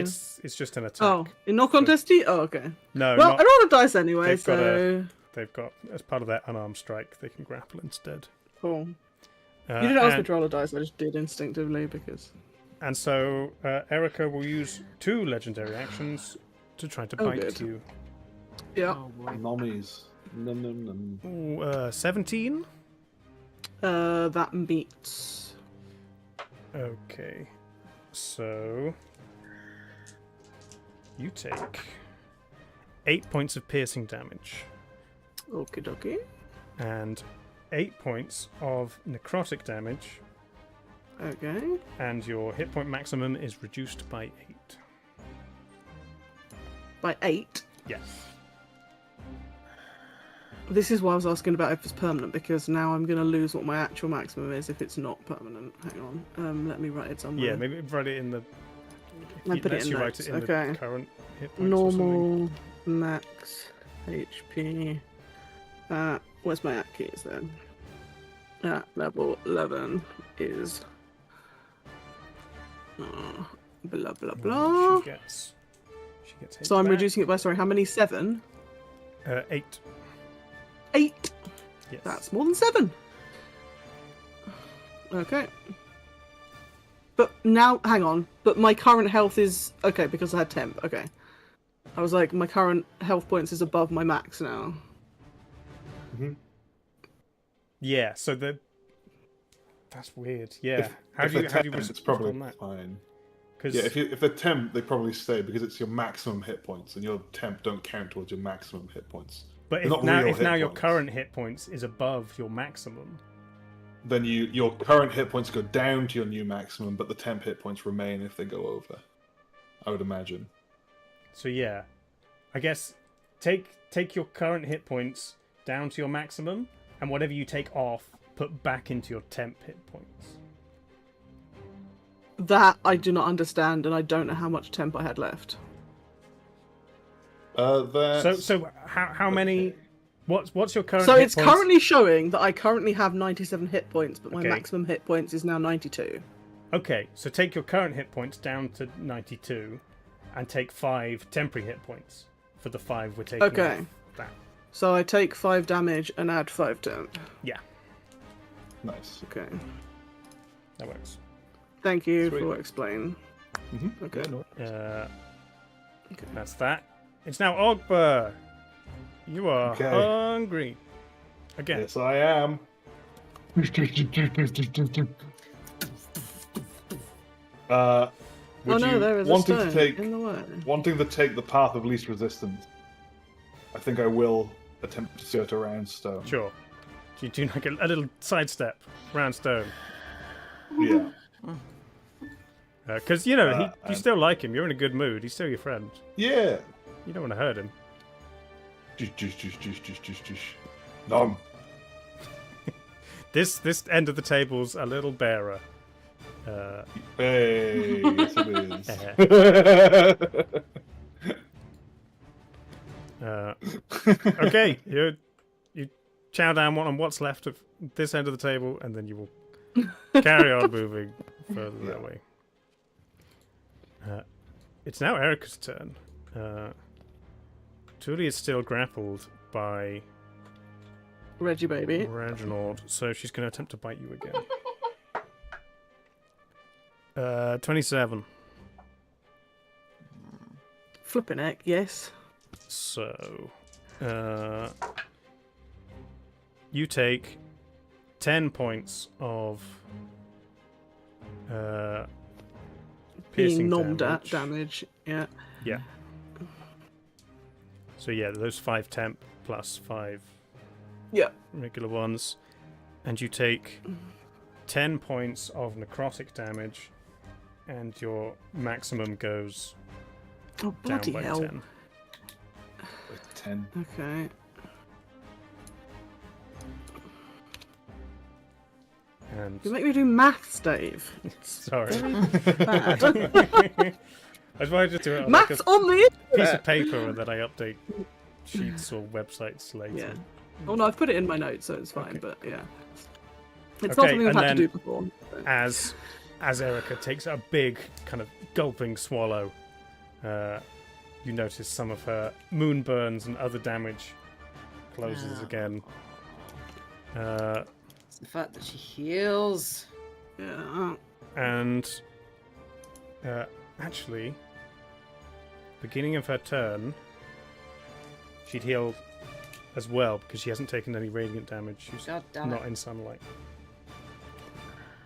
it's just an attack. Oh, in no contesty? Oh, okay. No, Well, not, I rolled a dice anyway, they've got so... they've got, as part of their unarmed strike, they can grapple instead. Cool. You didn't ask me and, to roll a dice, I just did instinctively, because... and so Erica will use 2 legendary actions to try to Oh, bite good. you. Yeah. Mommies. Num, num, num. Ooh, 17? That meets... Okay. So you take 8 points of piercing damage Okie dokie. and 8 points of necrotic damage, Okay. and your hit point maximum is reduced by 8. By 8. Yes. This is why I was asking about if it's permanent, because now I'm going to lose what my actual maximum is if it's not permanent. Hang on. Let me write it somewhere. Yeah, maybe write it in the. I put it lets in you write notes, it in okay. the current hit points or something. Normal, max, HP. Where's my at keys then? At level 11 is. Blah blah blah. She gets. So I'm back. reducing it by, sorry, how many? 7? 8. 8. Yes. That's more than 7. Okay. But now, hang on. But my current health is okay because I had temp. Okay. I was like, my current health points is above my max now. Yeah. So that's weird. Yeah. How If do you they're temp, respond it's probably on that? fine. 'Cause- Yeah, if they're temp, they probably stay because it's your maximum hit points, and your temp don't count towards your maximum hit points. but They're if not now real if hit now your points. current hit points is above your maximum, Then your current hit points go down to your new maximum, but the temp hit points remain if they go over. I would imagine. so yeah, I guess take your current hit points down to your maximum, and whatever you take off, put back into your temp hit points. That I do not understand, and I don't know how much temp I had left. So how many? What's your current? So hit it's points? currently showing that I currently have 97 hit points, but my Okay. maximum hit points is now 92. Okay, so take your current hit points down to 92, and take 5 temporary hit points for the 5 we're taking. Okay. Off that. So I take 5 damage and add 5 temp. Yeah, Nice. Okay. that works. Thank you Sweet. for explaining. Okay. That's that. It's now Ogba. You are Okay. hungry again. Yes, I am. Oh Would no, you there is a wanting stone to take in the way. wanting to take the path of least resistance? I think I will attempt to skirt around stone. Sure. Do you do like a little sidestep round stone? Yeah. Because you know you and- still like him. You're in a good mood. He's still your friend. Yeah. You don't want to hurt him. Nom. This end of the table's a little barer. Hey, yes it is. Okay, you chow down on what's left of this end of the table, and then you will carry on moving further that way. It's now Erica's turn. Tuli is still grappled by Reggie baby. Reginald, so she's going to attempt to bite you again. 27. Flipping heck, yes. So, you take 10 points of piercing Being damage. damage. Yeah. Yeah. So yeah, those 5 temp plus 5 Yeah. regular ones, and you take 10 points of necrotic damage, and your maximum goes Oh down bloody by hell. 10. 10. Okay. And You make me do maths, Dave. sorry, Bad. I just wanted to do it on like Maths a on the piece internet. of paper, and then I update sheets or websites later. Yeah. Oh no, I've put it in my notes, so it's fine. Okay. But yeah, it's Okay, not something I've and had to then- do before. so. As Erica takes a big kind of gulping swallow, you notice some of her moonburns and other damage closes Ah. again. It's the fact that she heals. Yeah. And actually, beginning of her turn, she'd healed as well because she hasn't taken any radiant damage. She's God damn not it. in sunlight.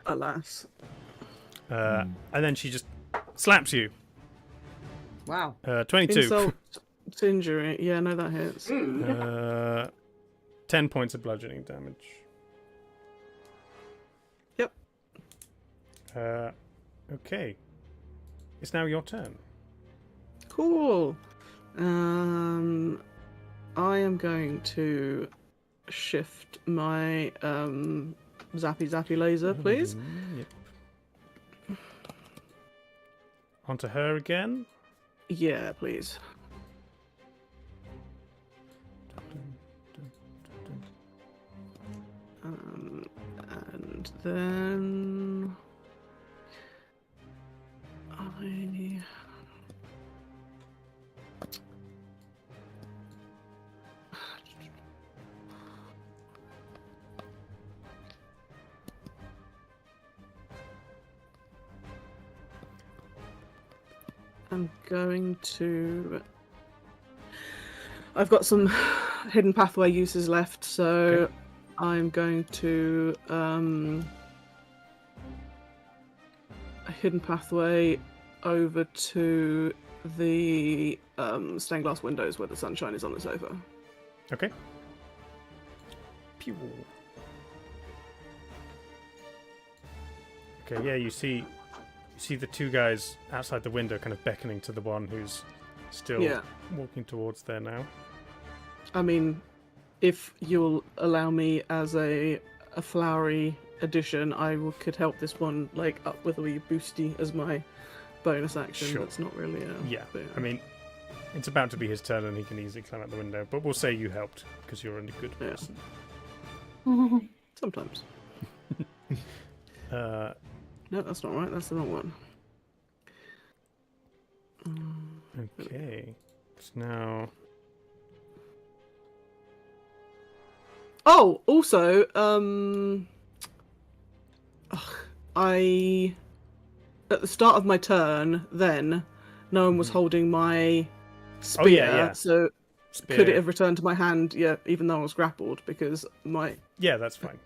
Alas. And then she just slaps you. Wow. 22. Insult to injury. Yeah, no, that hits. 10 points of bludgeoning damage. Yep. Okay. It's now your turn. Cool. I am going to shift my zappy laser, please. Yep. Onto her again. Yeah, please. And then am going to. I've got some hidden pathway uses left, so Okay. I'm going to a hidden pathway over to the stained glass windows where the sunshine is on the sofa. Okay. Pew. Okay, yeah, you see the two guys outside the window kind of beckoning to the one who's still Yeah. walking towards there now. I mean, if you'll allow me as a flowery addition, could help this one like up with a wee boosty as my bonus action. Sure. That's not really Yeah, but I mean, it's about to be his turn and he can easily climb out the window, but we'll say you helped because you're a good Yeah. person. sometimes. Uh, No, that's not right. That's the wrong one. okay. So now... Oh, also, I at the start of my turn, then no one was holding my spear, yeah. so Spear. could it have returned to my hand? Yeah, even though I was grappled, because my Yeah, that's fine.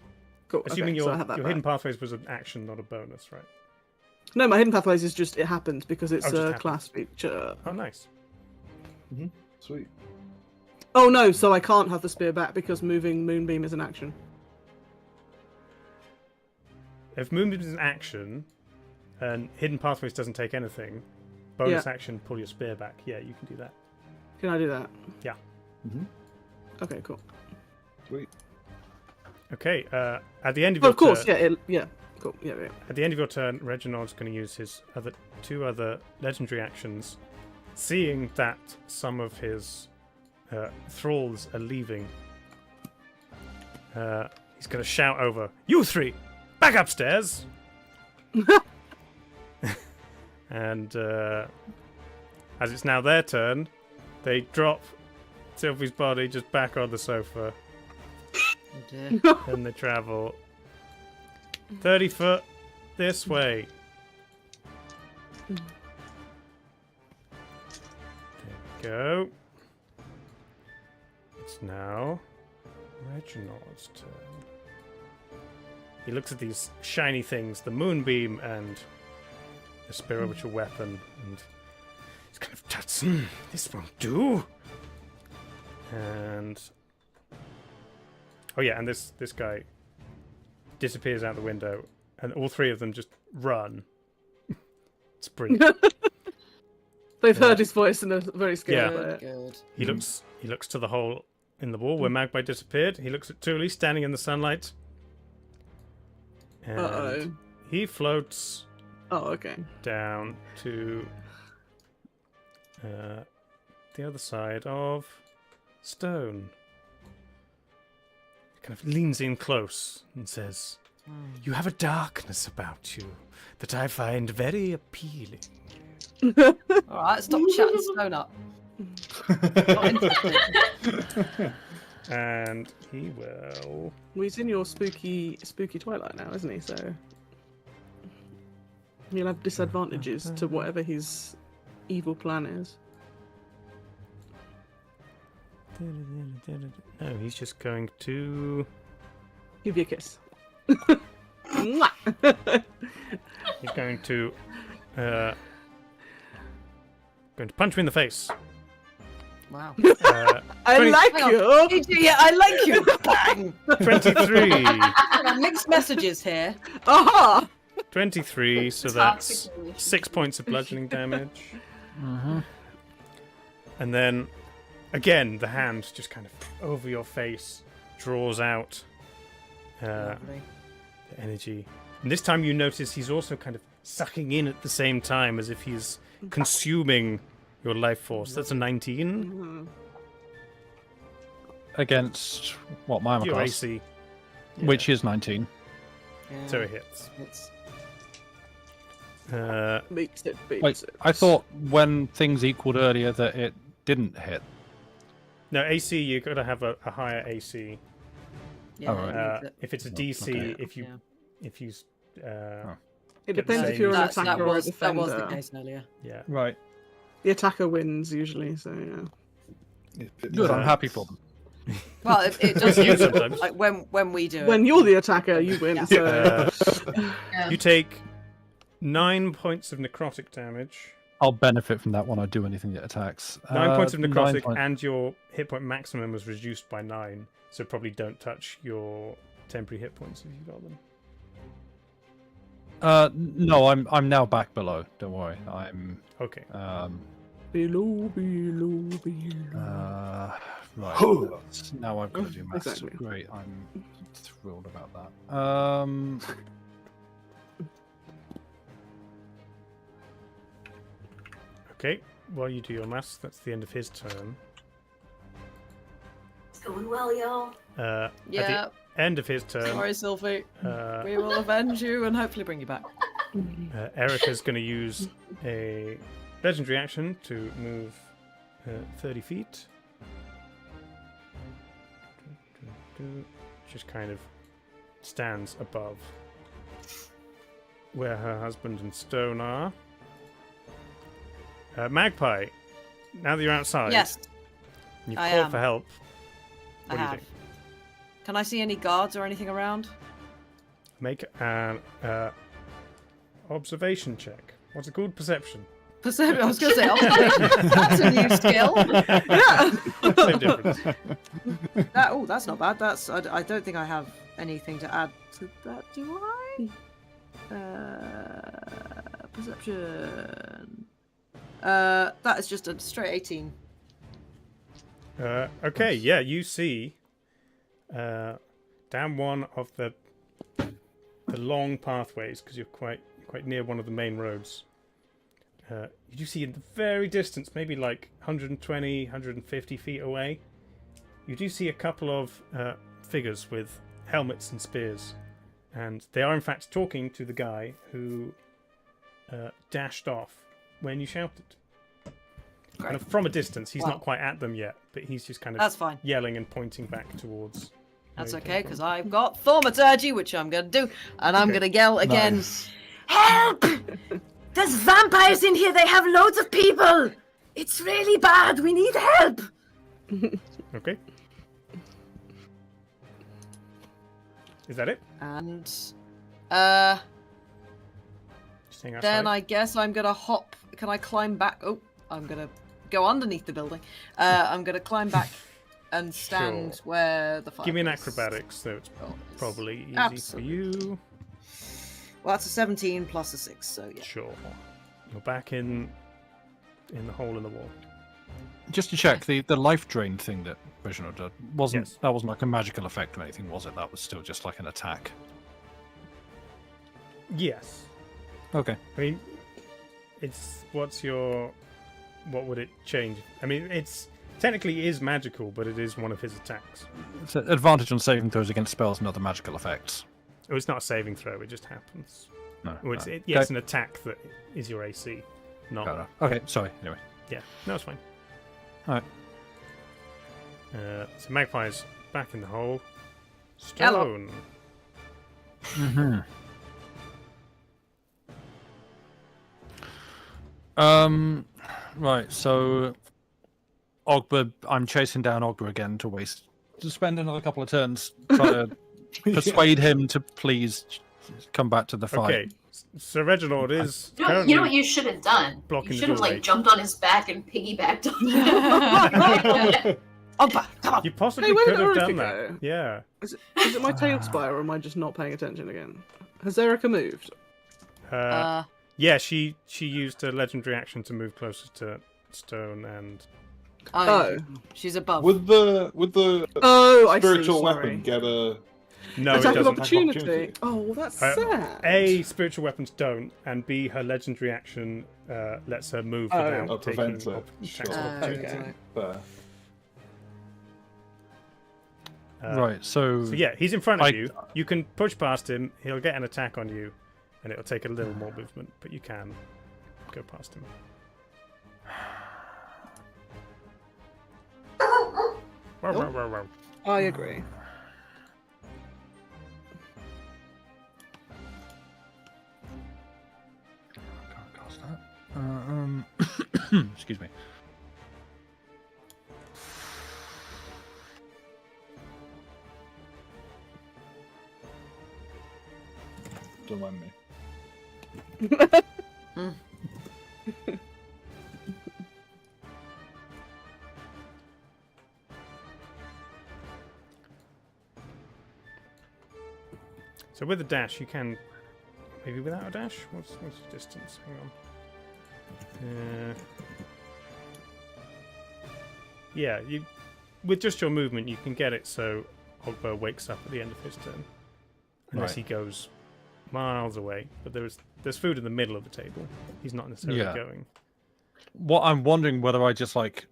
cool. Assuming okay, so I your have that hidden back. pathways was an action, not a bonus, right? No, my hidden pathways is just it happens because it's Oh, just a happens. class feature. Oh, nice. Sweet. Oh no, so I can't have the spear back because moving Moonbeam is an action. If Moonbeam is an action and Hidden Pathways doesn't take anything, bonus Yeah. action, pull your spear back. Yeah, you can do that. Can I do that? Yeah. Okay, cool. Sweet. Okay, at the end of Oh, your of course, turn, yeah, cool, yeah. at the end of your turn, Reginald's going to use his two other legendary actions, seeing that some of his thralls are leaving. He's going to shout over, "You three, back upstairs!" And as it's now their turn, they drop Sylvie's body just back on the sofa, Oh dear. and they travel 30 foot this way. There we go. It's now Reginald's turn. He looks at these shiny things, the moonbeam and the spiritual weapon, and he's kind of tuts. This won't do. And oh yeah, and this guy disappears out the window, and all three of them just run. It's brilliant. They've heard his voice and are very scared Yeah. by it. Good. He looks to the hole in the wall where Magpie disappeared. He looks at Thule standing in the sunlight. And Uh-oh. he floats Oh, okay. down to the other side of Stone. He kind of leans in close and says, "You have a darkness about you that I find very appealing." All right, stop chatting Stone up. Not interested. And he will... Well, he's in your spooky twilight now, isn't he? So he'll have disadvantages to whatever his evil plan is. No, he's just going to... Give you a kiss. Mwah! He's going to punch me in the face. Wow. I 20 like Hang on. you. Yeah, I like you. Bang. 23. Hang on, mixed messages here. Aha! 23, so that's Toxic relationship. 6 points of bludgeoning damage. And then, again, the hand just kind of over your face draws out Lovely. the energy. And this time you notice he's also kind of sucking in at the same time, as if he's consuming your life force. That's a 19. Against what, my armor Your class? AC, Which is 19. Yeah, so it hits. it's Beats it. Wait, I thought when things equaled earlier that it didn't hit. No, AC, you've got to have a higher AC. yeah. Alright. it needs it. If it's a DC, Okay. if you It get the depends if same you're an as- attacker or a that was the defender. case earlier. yeah. Right. The attacker wins usually, so yeah. Good, I'm happy for them. Well, it does You sometimes. like when we do it. When you're the attacker, you win. Yeah. So Yeah. You take 9 points of necrotic damage. I'll benefit from that when I do anything that attacks. 9 points of 9 necrotic, points. and your hit point maximum was reduced by 9. So probably don't touch your temporary hit points if you got them. No, I'm now back below. Don't worry. I'm Okay. below. right. Now I've got to do maths. Exactly. Great. I'm thrilled about that. Okay. While you do your maths, that's the end of his turn. It's going well, y'all. At Yeah. the end of his turn, Sorry, Sylvie. uh, We will avenge you and hopefully bring you back. Erica's going to use a legendary action to move 30 feet. Just kind of stands above where her husband and Stone are. Magpie, now that you're outside, Yes, and you've I called am. for help. I What do you have. think? Can I see any guards or anything around? Make an observation check. What's it called? Perception. Perception. I was going to say observation. That's a new skill. Yeah. Same difference. That's not bad. I don't think I have anything to add to that, do I? Perception. That is just a straight 18. Okay, yeah, you see down one of the long pathways, because you're quite near one of the main roads. You do see in the very distance, maybe like 120, 150 feet away, you do see a couple of figures with helmets and spears. And they are in fact talking to the guy who dashed off when you shouted. Kind of from a distance. He's Wow. not quite at them yet, but he's just kind of That's fine. yelling and pointing back towards. That's where he okay, came because from. I've got thaumaturgy, which I'm going to do, and I'm Okay. going to yell again. Nice. Help! There's vampires in here. They have loads of people. It's really bad. We need help. Okay. Is that it? And Just hang outside? then I guess I'm going to hop. Can I climb back? Oh, I'm going to go underneath the building. I'm going to climb back and stand Sure. where the fire Give me an is. acrobatics, so it's Oh, it's- probably easy Absolutely. for you. Well, that's a 17 plus a 6, so yeah. Sure. You're back in the hole in the wall. Just to check, the life drain thing that Reginald did wasn't Yes. that wasn't like a magical effect or anything, was it? That was still just like an attack. Yes. Okay. I mean, what would it change? I mean, it's technically is magical, but it is one of his attacks. It's an advantage on saving throws against spells and other magical effects. Oh, it's not a saving throw; it just happens. No. Well, it's, no. it's an attack that is your AC, not. Fair enough. Okay, sorry. Anyway. Yeah, no, it's fine. Alright. So Magpie's back in the hole. Hello. Stone. Mm-hmm. Right, so Ogba, I'm chasing down Ogba again to spend another couple of turns trying to persuade him to please come back to the fight. Okay, so Reginald is You know currently what you should have done? blocking You the should have doorway. like jumped on his back and piggybacked on him. Opa, come on. You possibly Hey, where could did have Erica done go? that. Yeah. Is it my TaleSpire, or am I just not paying attention again? Has Erica moved? Yeah, she used a legendary action to move closer to Stone and Oh. She's above. Would the Oh, I see. spiritual Sorry. weapon get a no, it Attack of doesn't. opportunity. Oh, well, that's sad. A, spiritual weapons don't, and B, her legendary action lets her move Oh. without Oh, taking prevents it. attacks of Sure. opportunity. Okay. Fair. Right, so So yeah, he's in front of I- you. You can push past him. He'll get an attack on you, and it'll take a little more movement, but you can go past him. Wow, wow, wow, wow. I agree. Can't cast that. Excuse me. Don't mind me. So with a dash, you can maybe without a dash. What's the distance? Hang on. Yeah, you with just your movement, you can get it so Ogba wakes up at the end of his turn, unless he goes miles away. But there's food in the middle of the table. He's not necessarily going. What I'm wondering whether I just like.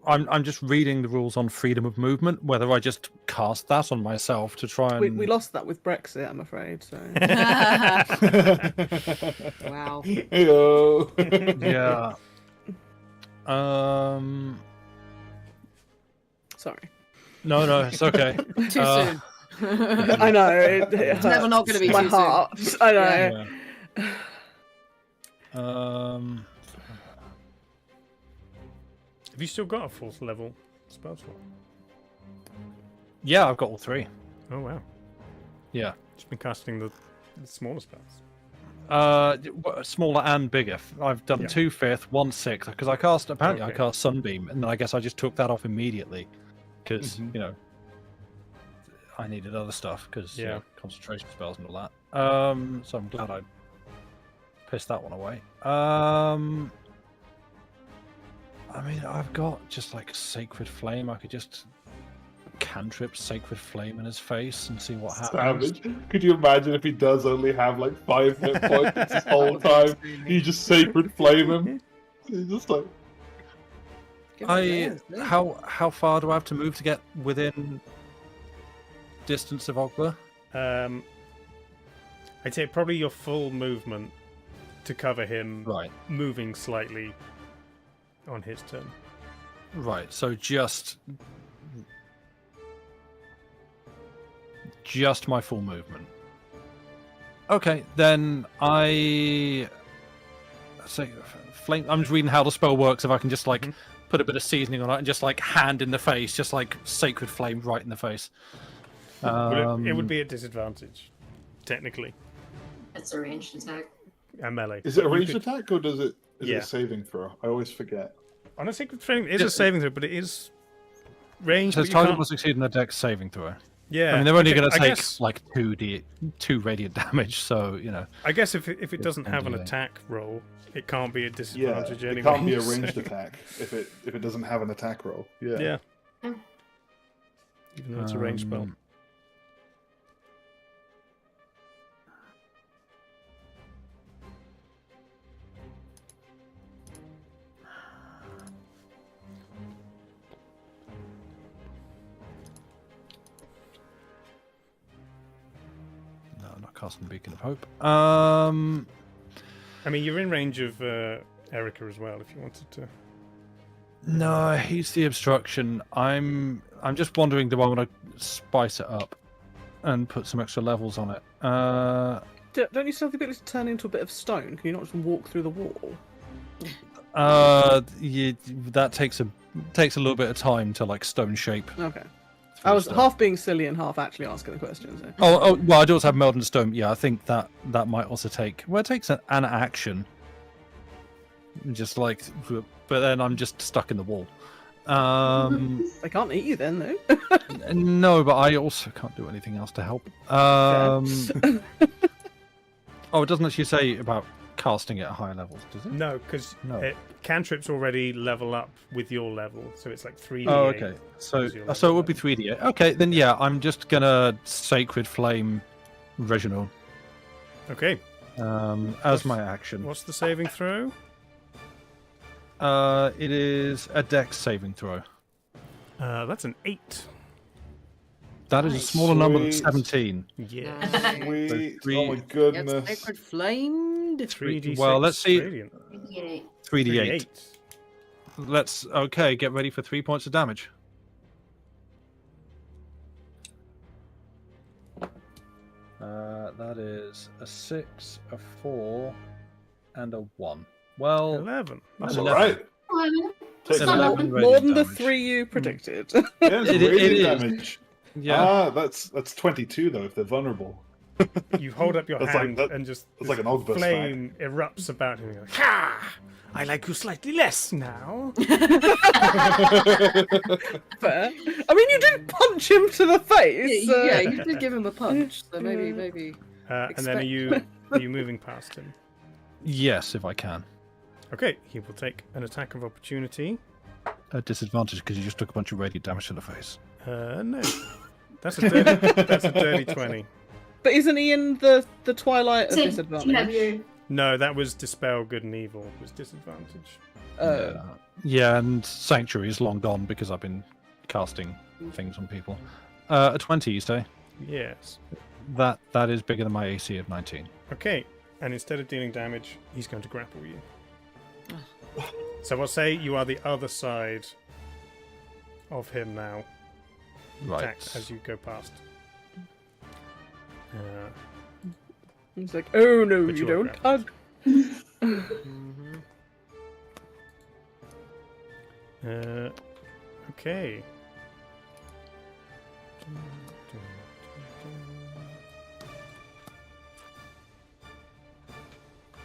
I'm just reading the rules on freedom of movement. Whether I just cast that on myself to try and We lost that with Brexit, I'm afraid. So Wow. Heyo. yeah. sorry. No, it's okay. Too soon. I know. It It's never not going to be my too heart. soon. I know. Yeah. Have you still got a fourth level spell slot? Yeah, I've got all 3. Oh wow! Yeah. Just been casting the smaller spells. Smaller and bigger. I've done 2 5th, 1 6th because I cast. Apparently, I cast Sunbeam, and then I guess I just took that off immediately because I needed other stuff because concentration spells and all that. So I'm glad I pissed that one away. I mean, I've got just like Sacred Flame. I could just cantrip Sacred Flame in his face and see what happens. Savage. Could you imagine if he does only have like 5 hit points this whole time? You just Sacred Flame him. He's just like. How far do I have to move to get within distance of Ogba? I'd say probably your full movement to cover him moving slightly on his turn. Right, so just my full movement. Okay, then I say flame. I'm just reading how the spell works. If I can just like put a bit of seasoning on it and just like hand in the face, just like Sacred Flame right in the face. It would be a disadvantage, technically. It's a ranged attack. A melee. Is it a ranged attack or is it a saving throw? I always forget. On a Sacred Flame, it is a saving throw, but it is ranged. So target will succeed in a dex saving throw. Yeah, I mean they're only going to take like 2 radiant damage, so I guess if it doesn't have an attack roll, it can't be a disadvantage anyway. It can't be a ranged attack if it doesn't have an attack roll. Yeah. Even though it's a ranged spell. Casting Beacon of Hope. I mean, you're in range of Erica as well, if you wanted to. No, he's the obstruction. I'm just wondering, do I want to spice it up and put some extra levels on it? Don't you still have the ability to turn into a bit of stone? Can you not just walk through the wall? That takes a little bit of time to like stone shape. Okay. I was half being silly and half actually asking the question. So. Oh, well, I do also have Meld and Stone. Yeah, I think that might also take. Well, it takes an action. Just like, but then I'm just stuck in the wall. I can't eat you then, though. No, but I also can't do anything else to help. Oh, it doesn't actually say about casting at higher levels, does it? No, because cantrips already level up with your level, so it's like 3d8. Oh, okay. So it would be 3d8. Okay, then yeah, I'm just gonna Sacred Flame Reginald. Okay. As my action. What's the saving throw? It is a Dex saving throw. That's an 8. That is a smaller number than 17. Yeah. Sweet. So Oh my goodness. Sacred Flame. 3d6. Well, let's see. Radiant. 3d8. Let's get ready for 3 points of damage. That is a 6, a 4, and a 1. Well, 11. That's all right. 11. Takes It's not 11 open. radiant More than the damage. 3 you predicted. Yeah, it's It radiant is. damage. Yeah. Ah, that's 22 though if they're vulnerable. You hold up your That's like- hand that- and just that's like an Ogre flame erupts about him. You're like, ha! I like you slightly less now. Fair. I mean, you did punch him to the face. Yeah, you did give him a punch, so maybe. And then are you moving past him? Yes, if I can. Okay, he will take an attack of opportunity. A disadvantage because you just took a bunch of radiant damage to the face. No, that's a dirty 20. But isn't he in the twilight of So, disadvantage? you have your No, that was dispel good and evil. Was disadvantage. Yeah, and Sanctuary is long gone because I've been casting things on people. A 20, you say? Yes. That is bigger than my AC of 19. Okay, and instead of dealing damage, he's going to grapple you. So I'll say you are the other side of him now. Right. Attacked as you go past. He's like, oh no, But you you are don't grappled. hug. Okay.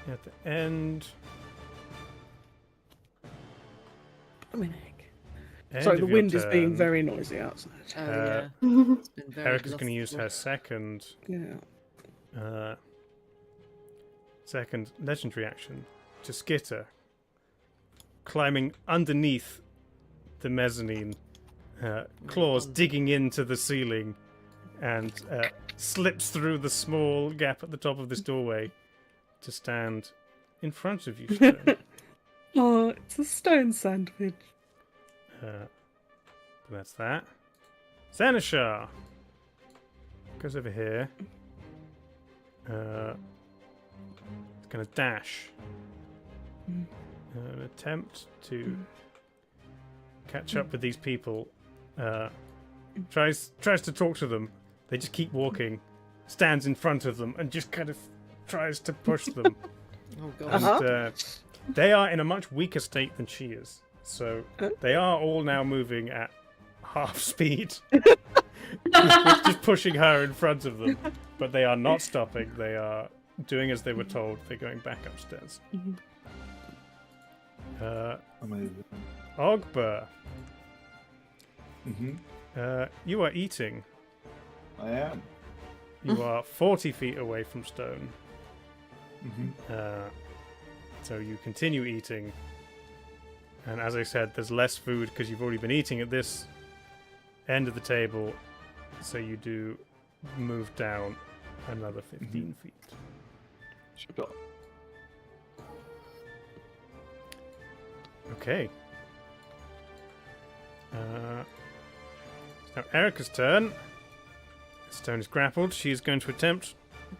At the end. Sorry, the of your wind is being turn, very noisy outside. Oh, Uh, yeah. It's been very Erica's going to use blustery. her second legendary action to skitter, climbing underneath the mezzanine, claws digging into the ceiling, and slips through the small gap at the top of this doorway to stand in front of you. Stone. Oh, it's a stone sandwich. That's that. Xanashar goes over here. It's going to dash. An attempt to catch up with these people. Tries to talk to them. They just keep walking. Stands in front of them and just kind of tries to push them. Oh, God. And, they are in a much weaker state than she is. So they are all now moving at half speed. just pushing her in front of them. But they are not stopping. They are doing as they were told. They're going back upstairs. Amazing. Ogbur, Mm-hmm. you are eating. I am. You are 40 feet away from Stone. Mm-hmm. So you continue eating. And as I said, there's less food because you've already been eating at this end of the table. So you do move down another 15 feet. Sure. Okay. It's now Erica's turn. Stone is grappled. She is going to attempt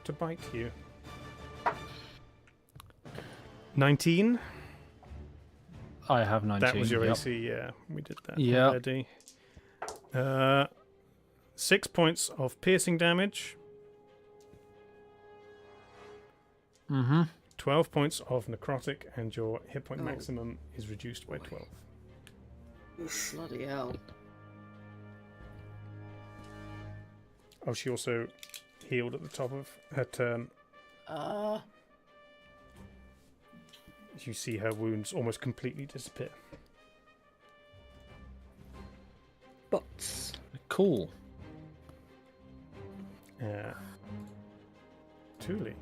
to bite you. 19. I have 19. That was your yep. AC, yeah. We did that Yep. already. 6 points of piercing damage. Mm-hmm. 12 points of necrotic, and your hit point Oh. maximum is reduced by 12. Bloody hell. Oh, she also healed at the top of her turn. You see her wounds almost completely disappear. Bots. Cool. Thule. It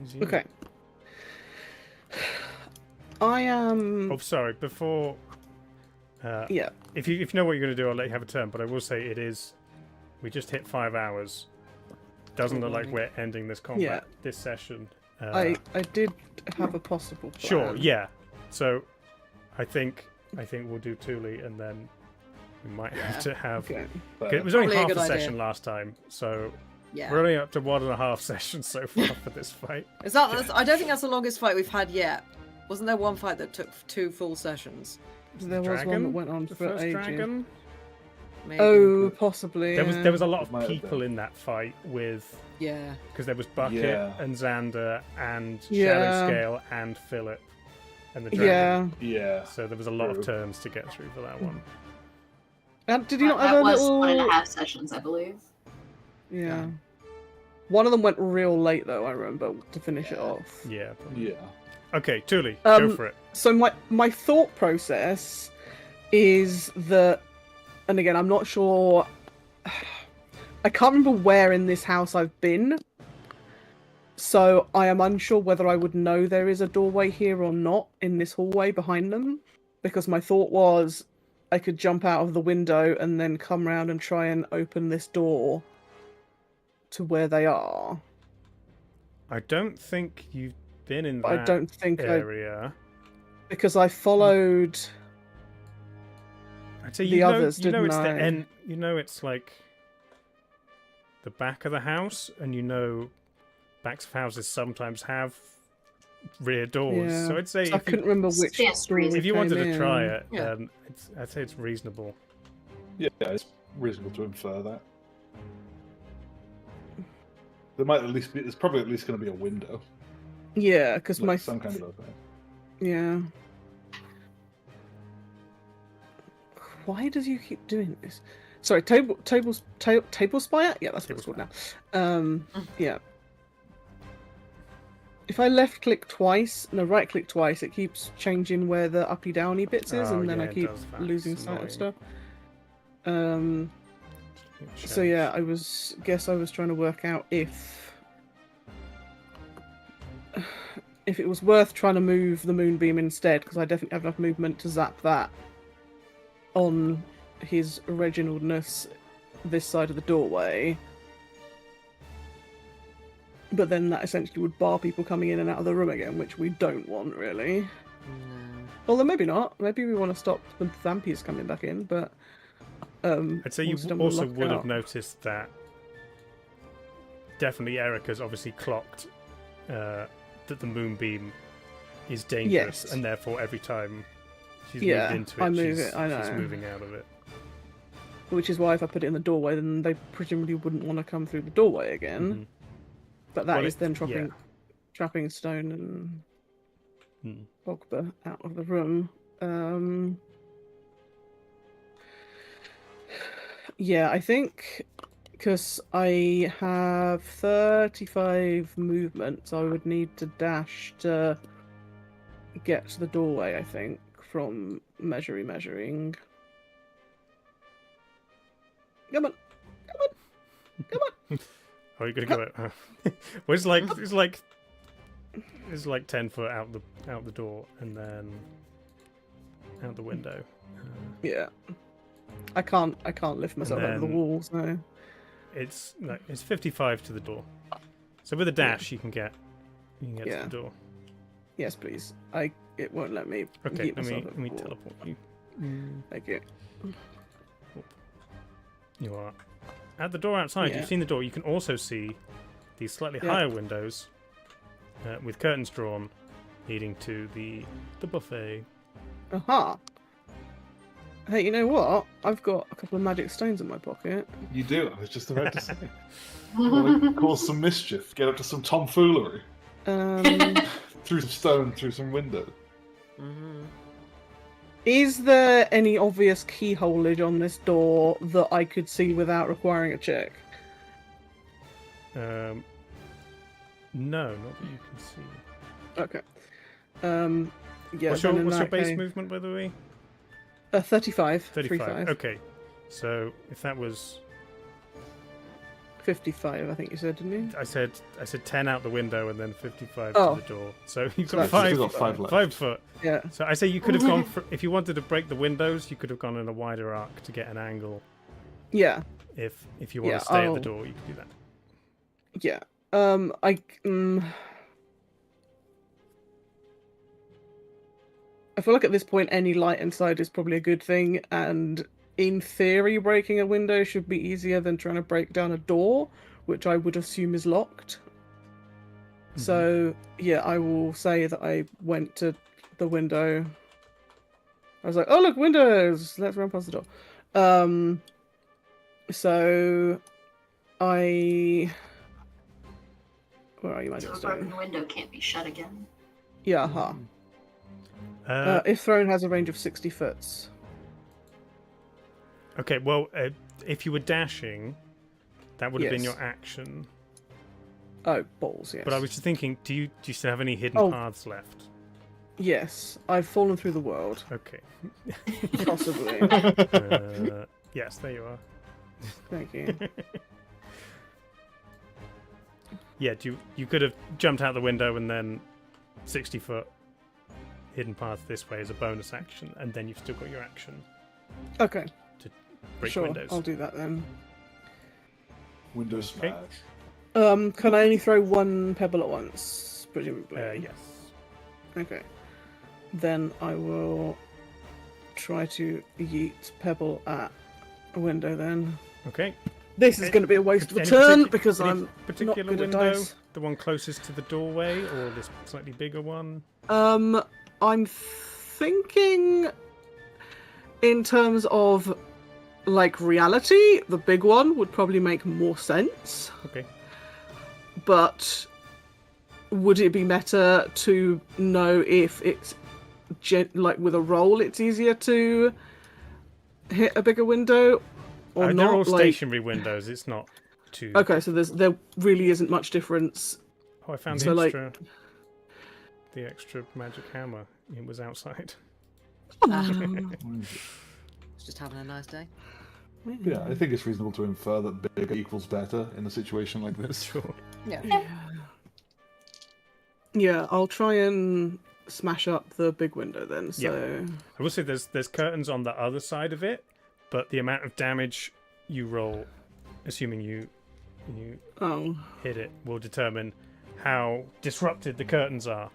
is you. Okay. I am. Oh, sorry. Before, Yeah. if you know what you're going to do, I'll let you have a turn. But I will say it is. We just hit 5 hours. Doesn't look like we're ending this combat this session. I did have a possible plan. Sure. Yeah. So, I think we'll do Thule, and then we might have to have. Okay. 'Cause it was only Probably a half good a idea. session last time, so Yeah. we're only up to 1.5 sessions so far for this fight. I don't think that's the longest fight we've had yet. Wasn't there one fight that took 2 full sessions? There was one that went on The for first ages. dragon. Maybe. Oh, possibly. There was a lot Might of have people been. in that fight with Yeah. because there was Bucket Yeah. and Xander and Yeah. Shadowscale and Philip. and the dragon. Yeah. So there was a lot of True. turns to get through for that one. Did you not have That a was little? 1.5 sessions, I believe. Yeah. One of them went real late though. I remember to finish it off. Yeah. Probably. Yeah. Okay, Tuli, go for it. So my thought process is that, and again, I'm not sure. I can't remember where in this house I've been, so I am unsure whether I would know there is a doorway here or not in this hallway behind them. Because my thought was I could jump out of the window and then come round and try and open this door to where they are. I don't think you've been in that I don't think area. because I followed. I'd say the you know, others, you know didn't it's the I? end. You know it's like the back of the house, and you know backs of houses sometimes have rear doors. Yeah. So I'd say So I if couldn't you, remember which Stands to door we reason. if you wanted came to try in. it, Yeah. I'd say it's reasonable. Yeah, it's reasonable to infer that. There might at least be. There's probably at least going to be a window, Yeah, because like some kind of opening. yeah. Why does you keep doing this? Sorry, TaleSpire? Yeah, that's what it's called now. Yeah. If I left click twice, no, right click twice, it keeps changing where the uppy downy bits is, Oh, and then yeah, I it keep does that. losing It's sight of annoying. stuff. So yeah, I was trying to work out if it was worth trying to move the moonbeam instead, because I definitely have enough movement to zap that on his Reginaldness this side of the doorway. But then that essentially would bar people coming in and out of the room again, which we don't want, really. Although maybe not. Maybe we want to stop the Vampirs coming back in, but... I'd say you also don't also lock would have out. noticed that definitely Erica's obviously clocked that the moonbeam is dangerous, Yes. and therefore every time she's Yeah, moved into it, I move she's, it, I she's know. moving out of it. Which is why if I put it in the doorway, then they presumably wouldn't want to come through the doorway again. Mhm. But that Well, is then yeah. trapping Stone and Hmm. Pogba out of the room. Yeah, I think because I have 35 movement, so I would need to dash to get to the doorway, I think, from measuring. Come on. Oh, you're gonna go it. Well, it's like 10 foot out the door and then out the window. Yeah. I can't lift myself out of the then- wall, so It's 55 to the door. So with a dash, you can get to Yeah. the door. yes, please. It won't let me Okay, keep let myself out me of the wall. teleport you. Thank you. You are at the door outside. Yeah. You've seen the door. You can also see these slightly Yeah. higher windows with curtains drawn, leading to the buffet. Aha. Hey, you know what? I've got a couple of magic stones in my pocket. You do. I was just about to say. Wanna cause some mischief. Get up to some tomfoolery. Through some stone, through some window. Is there any obvious keyholeage on this door that I could see without requiring a check? No, not that you can see. Okay. Yeah. What's then your, in what's your that base case- movement, by the way? 35. 35. 35. Okay. So if that was, 55, I think you said, didn't you? I said 10 out the window and then 55 Oh. to the door. So you've So got that's- Still five, got 5 left. 5 foot. Yeah. So I say you could have gone for, if you wanted to break the windows, you could have gone in a wider arc to get an angle. Yeah. If you want Yeah, to stay at I'll- the door, you can do that. Yeah. I feel like at this point any light inside is probably a good thing, and in theory breaking a window should be easier than trying to break down a door, which I would assume is locked. So yeah, I will say that I went to the window. I was like, oh look, windows! Let's run past the door. So I... Where are you, Magic So a Stone? broken window can't be shut again. Yeah, aha. If thrown has a range of 60 foot. Okay, well, if you were dashing, that would have been Yes. your action. Oh, balls, yes. But I was just thinking, do you still have any hidden Oh. paths left? Yes, I've fallen through the world. Okay. Possibly. Yes, there you are. Thank you. Yeah, you could have jumped out the window and then 60-foot hidden path this way as a bonus action, and then you've still got your action Okay, break sure, windows. I'll do that then. Windows Okay. smash. Can I only throw one pebble at once, presumably? Yes. Okay. Then I will try to yeet pebble at a window then. Okay. This is going to be a waste of a Any turn partic- because any I'm not particular good at window, dice. the one closest to the doorway, or this slightly bigger one? I'm thinking in terms of like reality, the big one would probably make more sense. Okay. But would it be better to know if it's like with a roll it's easier to hit a bigger window or not? They're all Like, stationary windows. It's not too. okay, so there really isn't much difference. Oh, I found So, the like- extra. The extra magic hammer. It was outside. Just having a nice day. Yeah, I think it's reasonable to infer that bigger equals better in a situation like this. Sure. Yeah. Yeah, I'll try and smash up the big window then. So I will say there's curtains on the other side of it, but the amount of damage you roll, assuming you oh. hit it, will determine how disrupted the curtains are,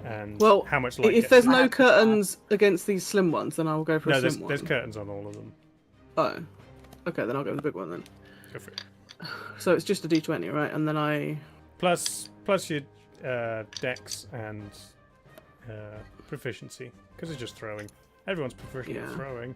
and Well, how much light. if gets there's in. no curtains against these slim ones, then I'll go for no, a there's slim there's one. curtains on all of them. Oh. Okay, then I'll go with the big one then. Go for it. So it's just a d20, right? And then I... Plus your dex and proficiency, because it's just throwing. Everyone's proficient at Yeah. throwing.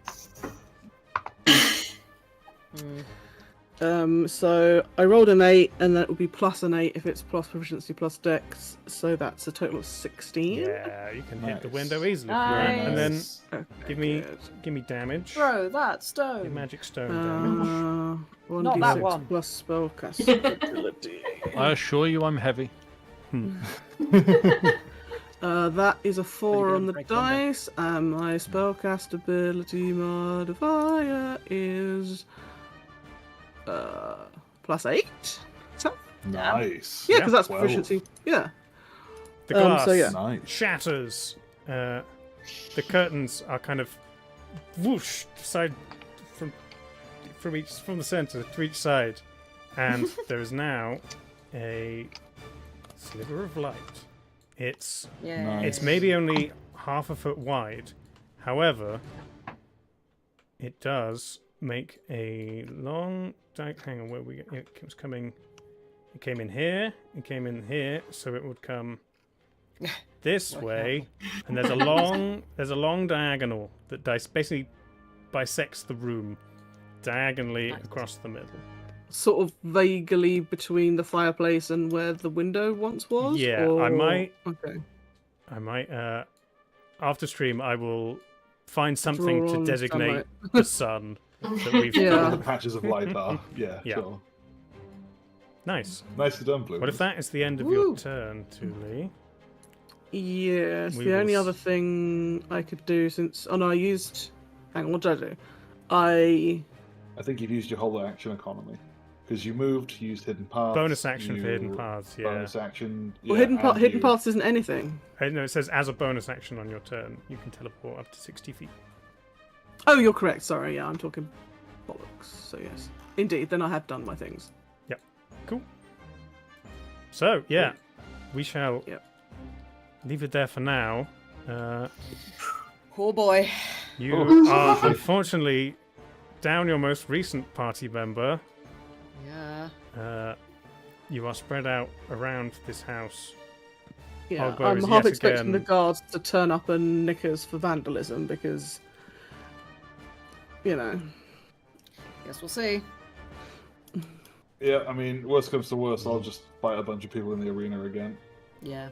So I rolled an 8, and that would be plus an 8 if it's plus proficiency plus dex. So that's a total of 16. Yeah, you can hit the Nice. window easily. if you want. And then Nice. Okay, give me good. damage. Throw that Your stone. magic stone damage. 1d6 Not that one. plus spellcasting ability. I assure you, I'm heavy. That is a 4 gonna on the break one day. dice, and my spellcast ability modifier is plus 8. So, Nice. yeah, because that's 12. proficiency. Yeah. The glass so yeah. Nice. shatters. The curtains are kind of whoosh side from the center to each side, and there is now a sliver of light. It's Yeah. It's maybe only half a foot wide. However, it does make a long. Hang on, where we? It was coming. It came in here. It came in here, so it would come this way. And there's a long diagonal that basically bisects the room diagonally Nice. across the middle. Sort of vaguely between the fireplace and where the window once was? Yeah, or... I might. Okay. I might. After stream, I will find something Draw to on designate sunlight. the sun that we've Yeah. Where the patches of light are. Yeah, Yeah. sure. Nice. Nicely done, Blue. What if that is the end of your turn, Thule? Yes, We the will only s- other thing I could do since... Oh no, I used... Hang on, what did I do? I think you've used your whole action economy. Because you moved, you used hidden paths. Bonus action for hidden you- paths, yeah. Bonus action. Well, yeah, hidden and you- paths isn't anything. No, it says as a bonus action on your turn, you can teleport up to 60 feet. Oh, you're correct. Sorry, yeah, I'm talking bollocks. So yes, indeed. Then I have done my things. Cool. So, yeah, we shall Yep. leave it there for now. Oh boy. You are unfortunately down your most recent party member. Yeah. You are spread out around this house. Yeah, Ogre I'm is half yet expecting the again- guards to turn up and nick us for vandalism because, you know. Guess we'll see. Yeah, I mean, worst comes to worst, I'll just fight a bunch of people in the arena again. Yeah.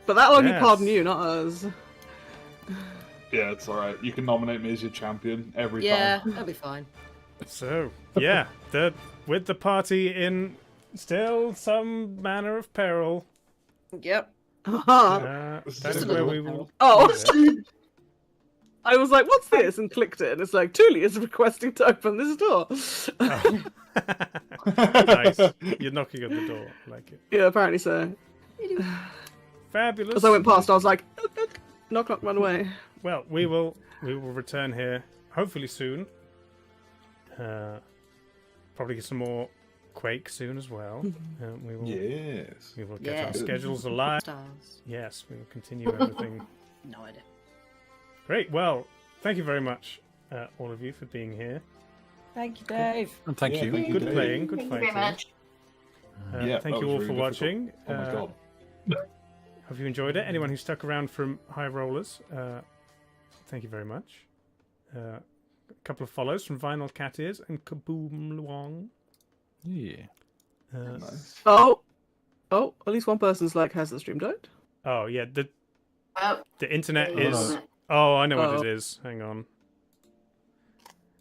But that'll only Yes. pardon you, not us. Yeah, it's alright. You can nominate me as your champion every Yeah, time. that'll be fine. So, yeah, with the party in still some manner of peril, Yep. Ah. This is that is just where a we little will. Oh, leave it. I was like, what's this? And clicked it, and it's like, Tuli is requesting to open this door. Nice. You're knocking on the door. I like it. Yeah, apparently so. Fabulous. As I went past, I was like, knock, knock, knock, knock, run away. Well, we will return here hopefully soon. Probably get some more Quake soon as well. We will. Yes. We will get Yeah. our schedules aligned. Stars. Yes, we will continue everything. No idea. Great. Well, thank you very much, all of you, for being here. Thank you, Dave. And thank Yeah, you. thank you. Good Dave. playing. Good Thank you fighting. very much. Yeah, Thank that you was all really for difficult. watching. Oh my god. Hope you enjoyed it. Anyone who stuck around from High Rollers, thank you very much. A couple of follows from Vinyl Cat Ears and Kaboom Luong. Yeah. Nice. Oh, at least one person's like, has the stream died? Oh yeah, Oh, the internet Oh, is. no. Oh, I know what Oh. it is. Hang on.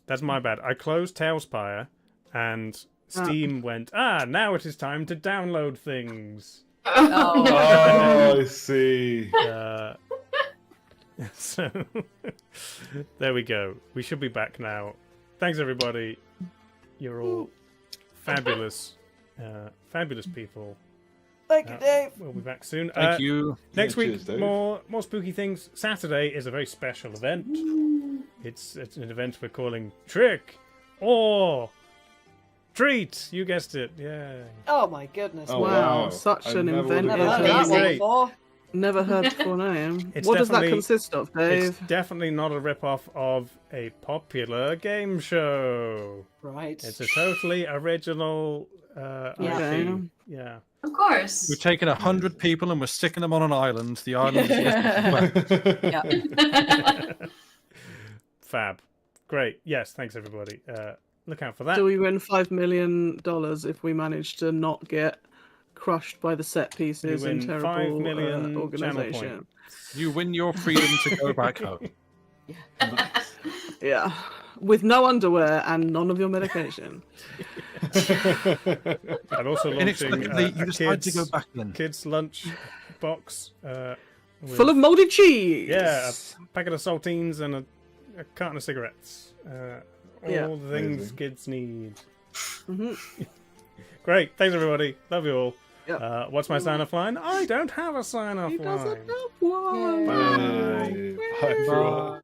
That's my bad. I closed TaleSpire, and Steam went. Now it is time to download things. Oh. Oh, I see. So there we go. We should be back now. Thanks everybody. You're all fabulous, fabulous people. Thank you, Dave. We'll be back soon. Thank you. Next Yeah, week, cheers, Dave. more spooky things. Saturday is a very special event. It's an event we're calling Trick or Treat. You guessed it. Yeah. Oh my goodness. Oh, Wow, wow. such I an never would've inventive Never guessed heard that. of that one Great. before. Never heard the full name. It's What does that definitely- consist of, Dave? It's definitely not a rip-off of a popular game show. Right. It's a totally original IP. Okay. Yeah. of course. We're taking 100 people and we're sticking them on an island. The island is Yeah. Fab. Great. Yes, thanks everybody. Look out for that. Do we win $5 million if we manage to not get crushed by the set pieces You win in 5 terrible million channel organization? points. You win your freedom to go back home. Yeah, with no underwear and none of your medication. I'm also launching Inexplicably, you decide to kids, go back in. kids lunch box. With, Full of moldy cheese. yeah, a packet of saltines and a carton of cigarettes. All Yeah. the things Amazing. kids need. Mhm. Great. Thanks everybody. Love you all. Yep. What's my sign-off line? I don't have a sign-off He line. doesn't have one. Bye. Bye, everyone.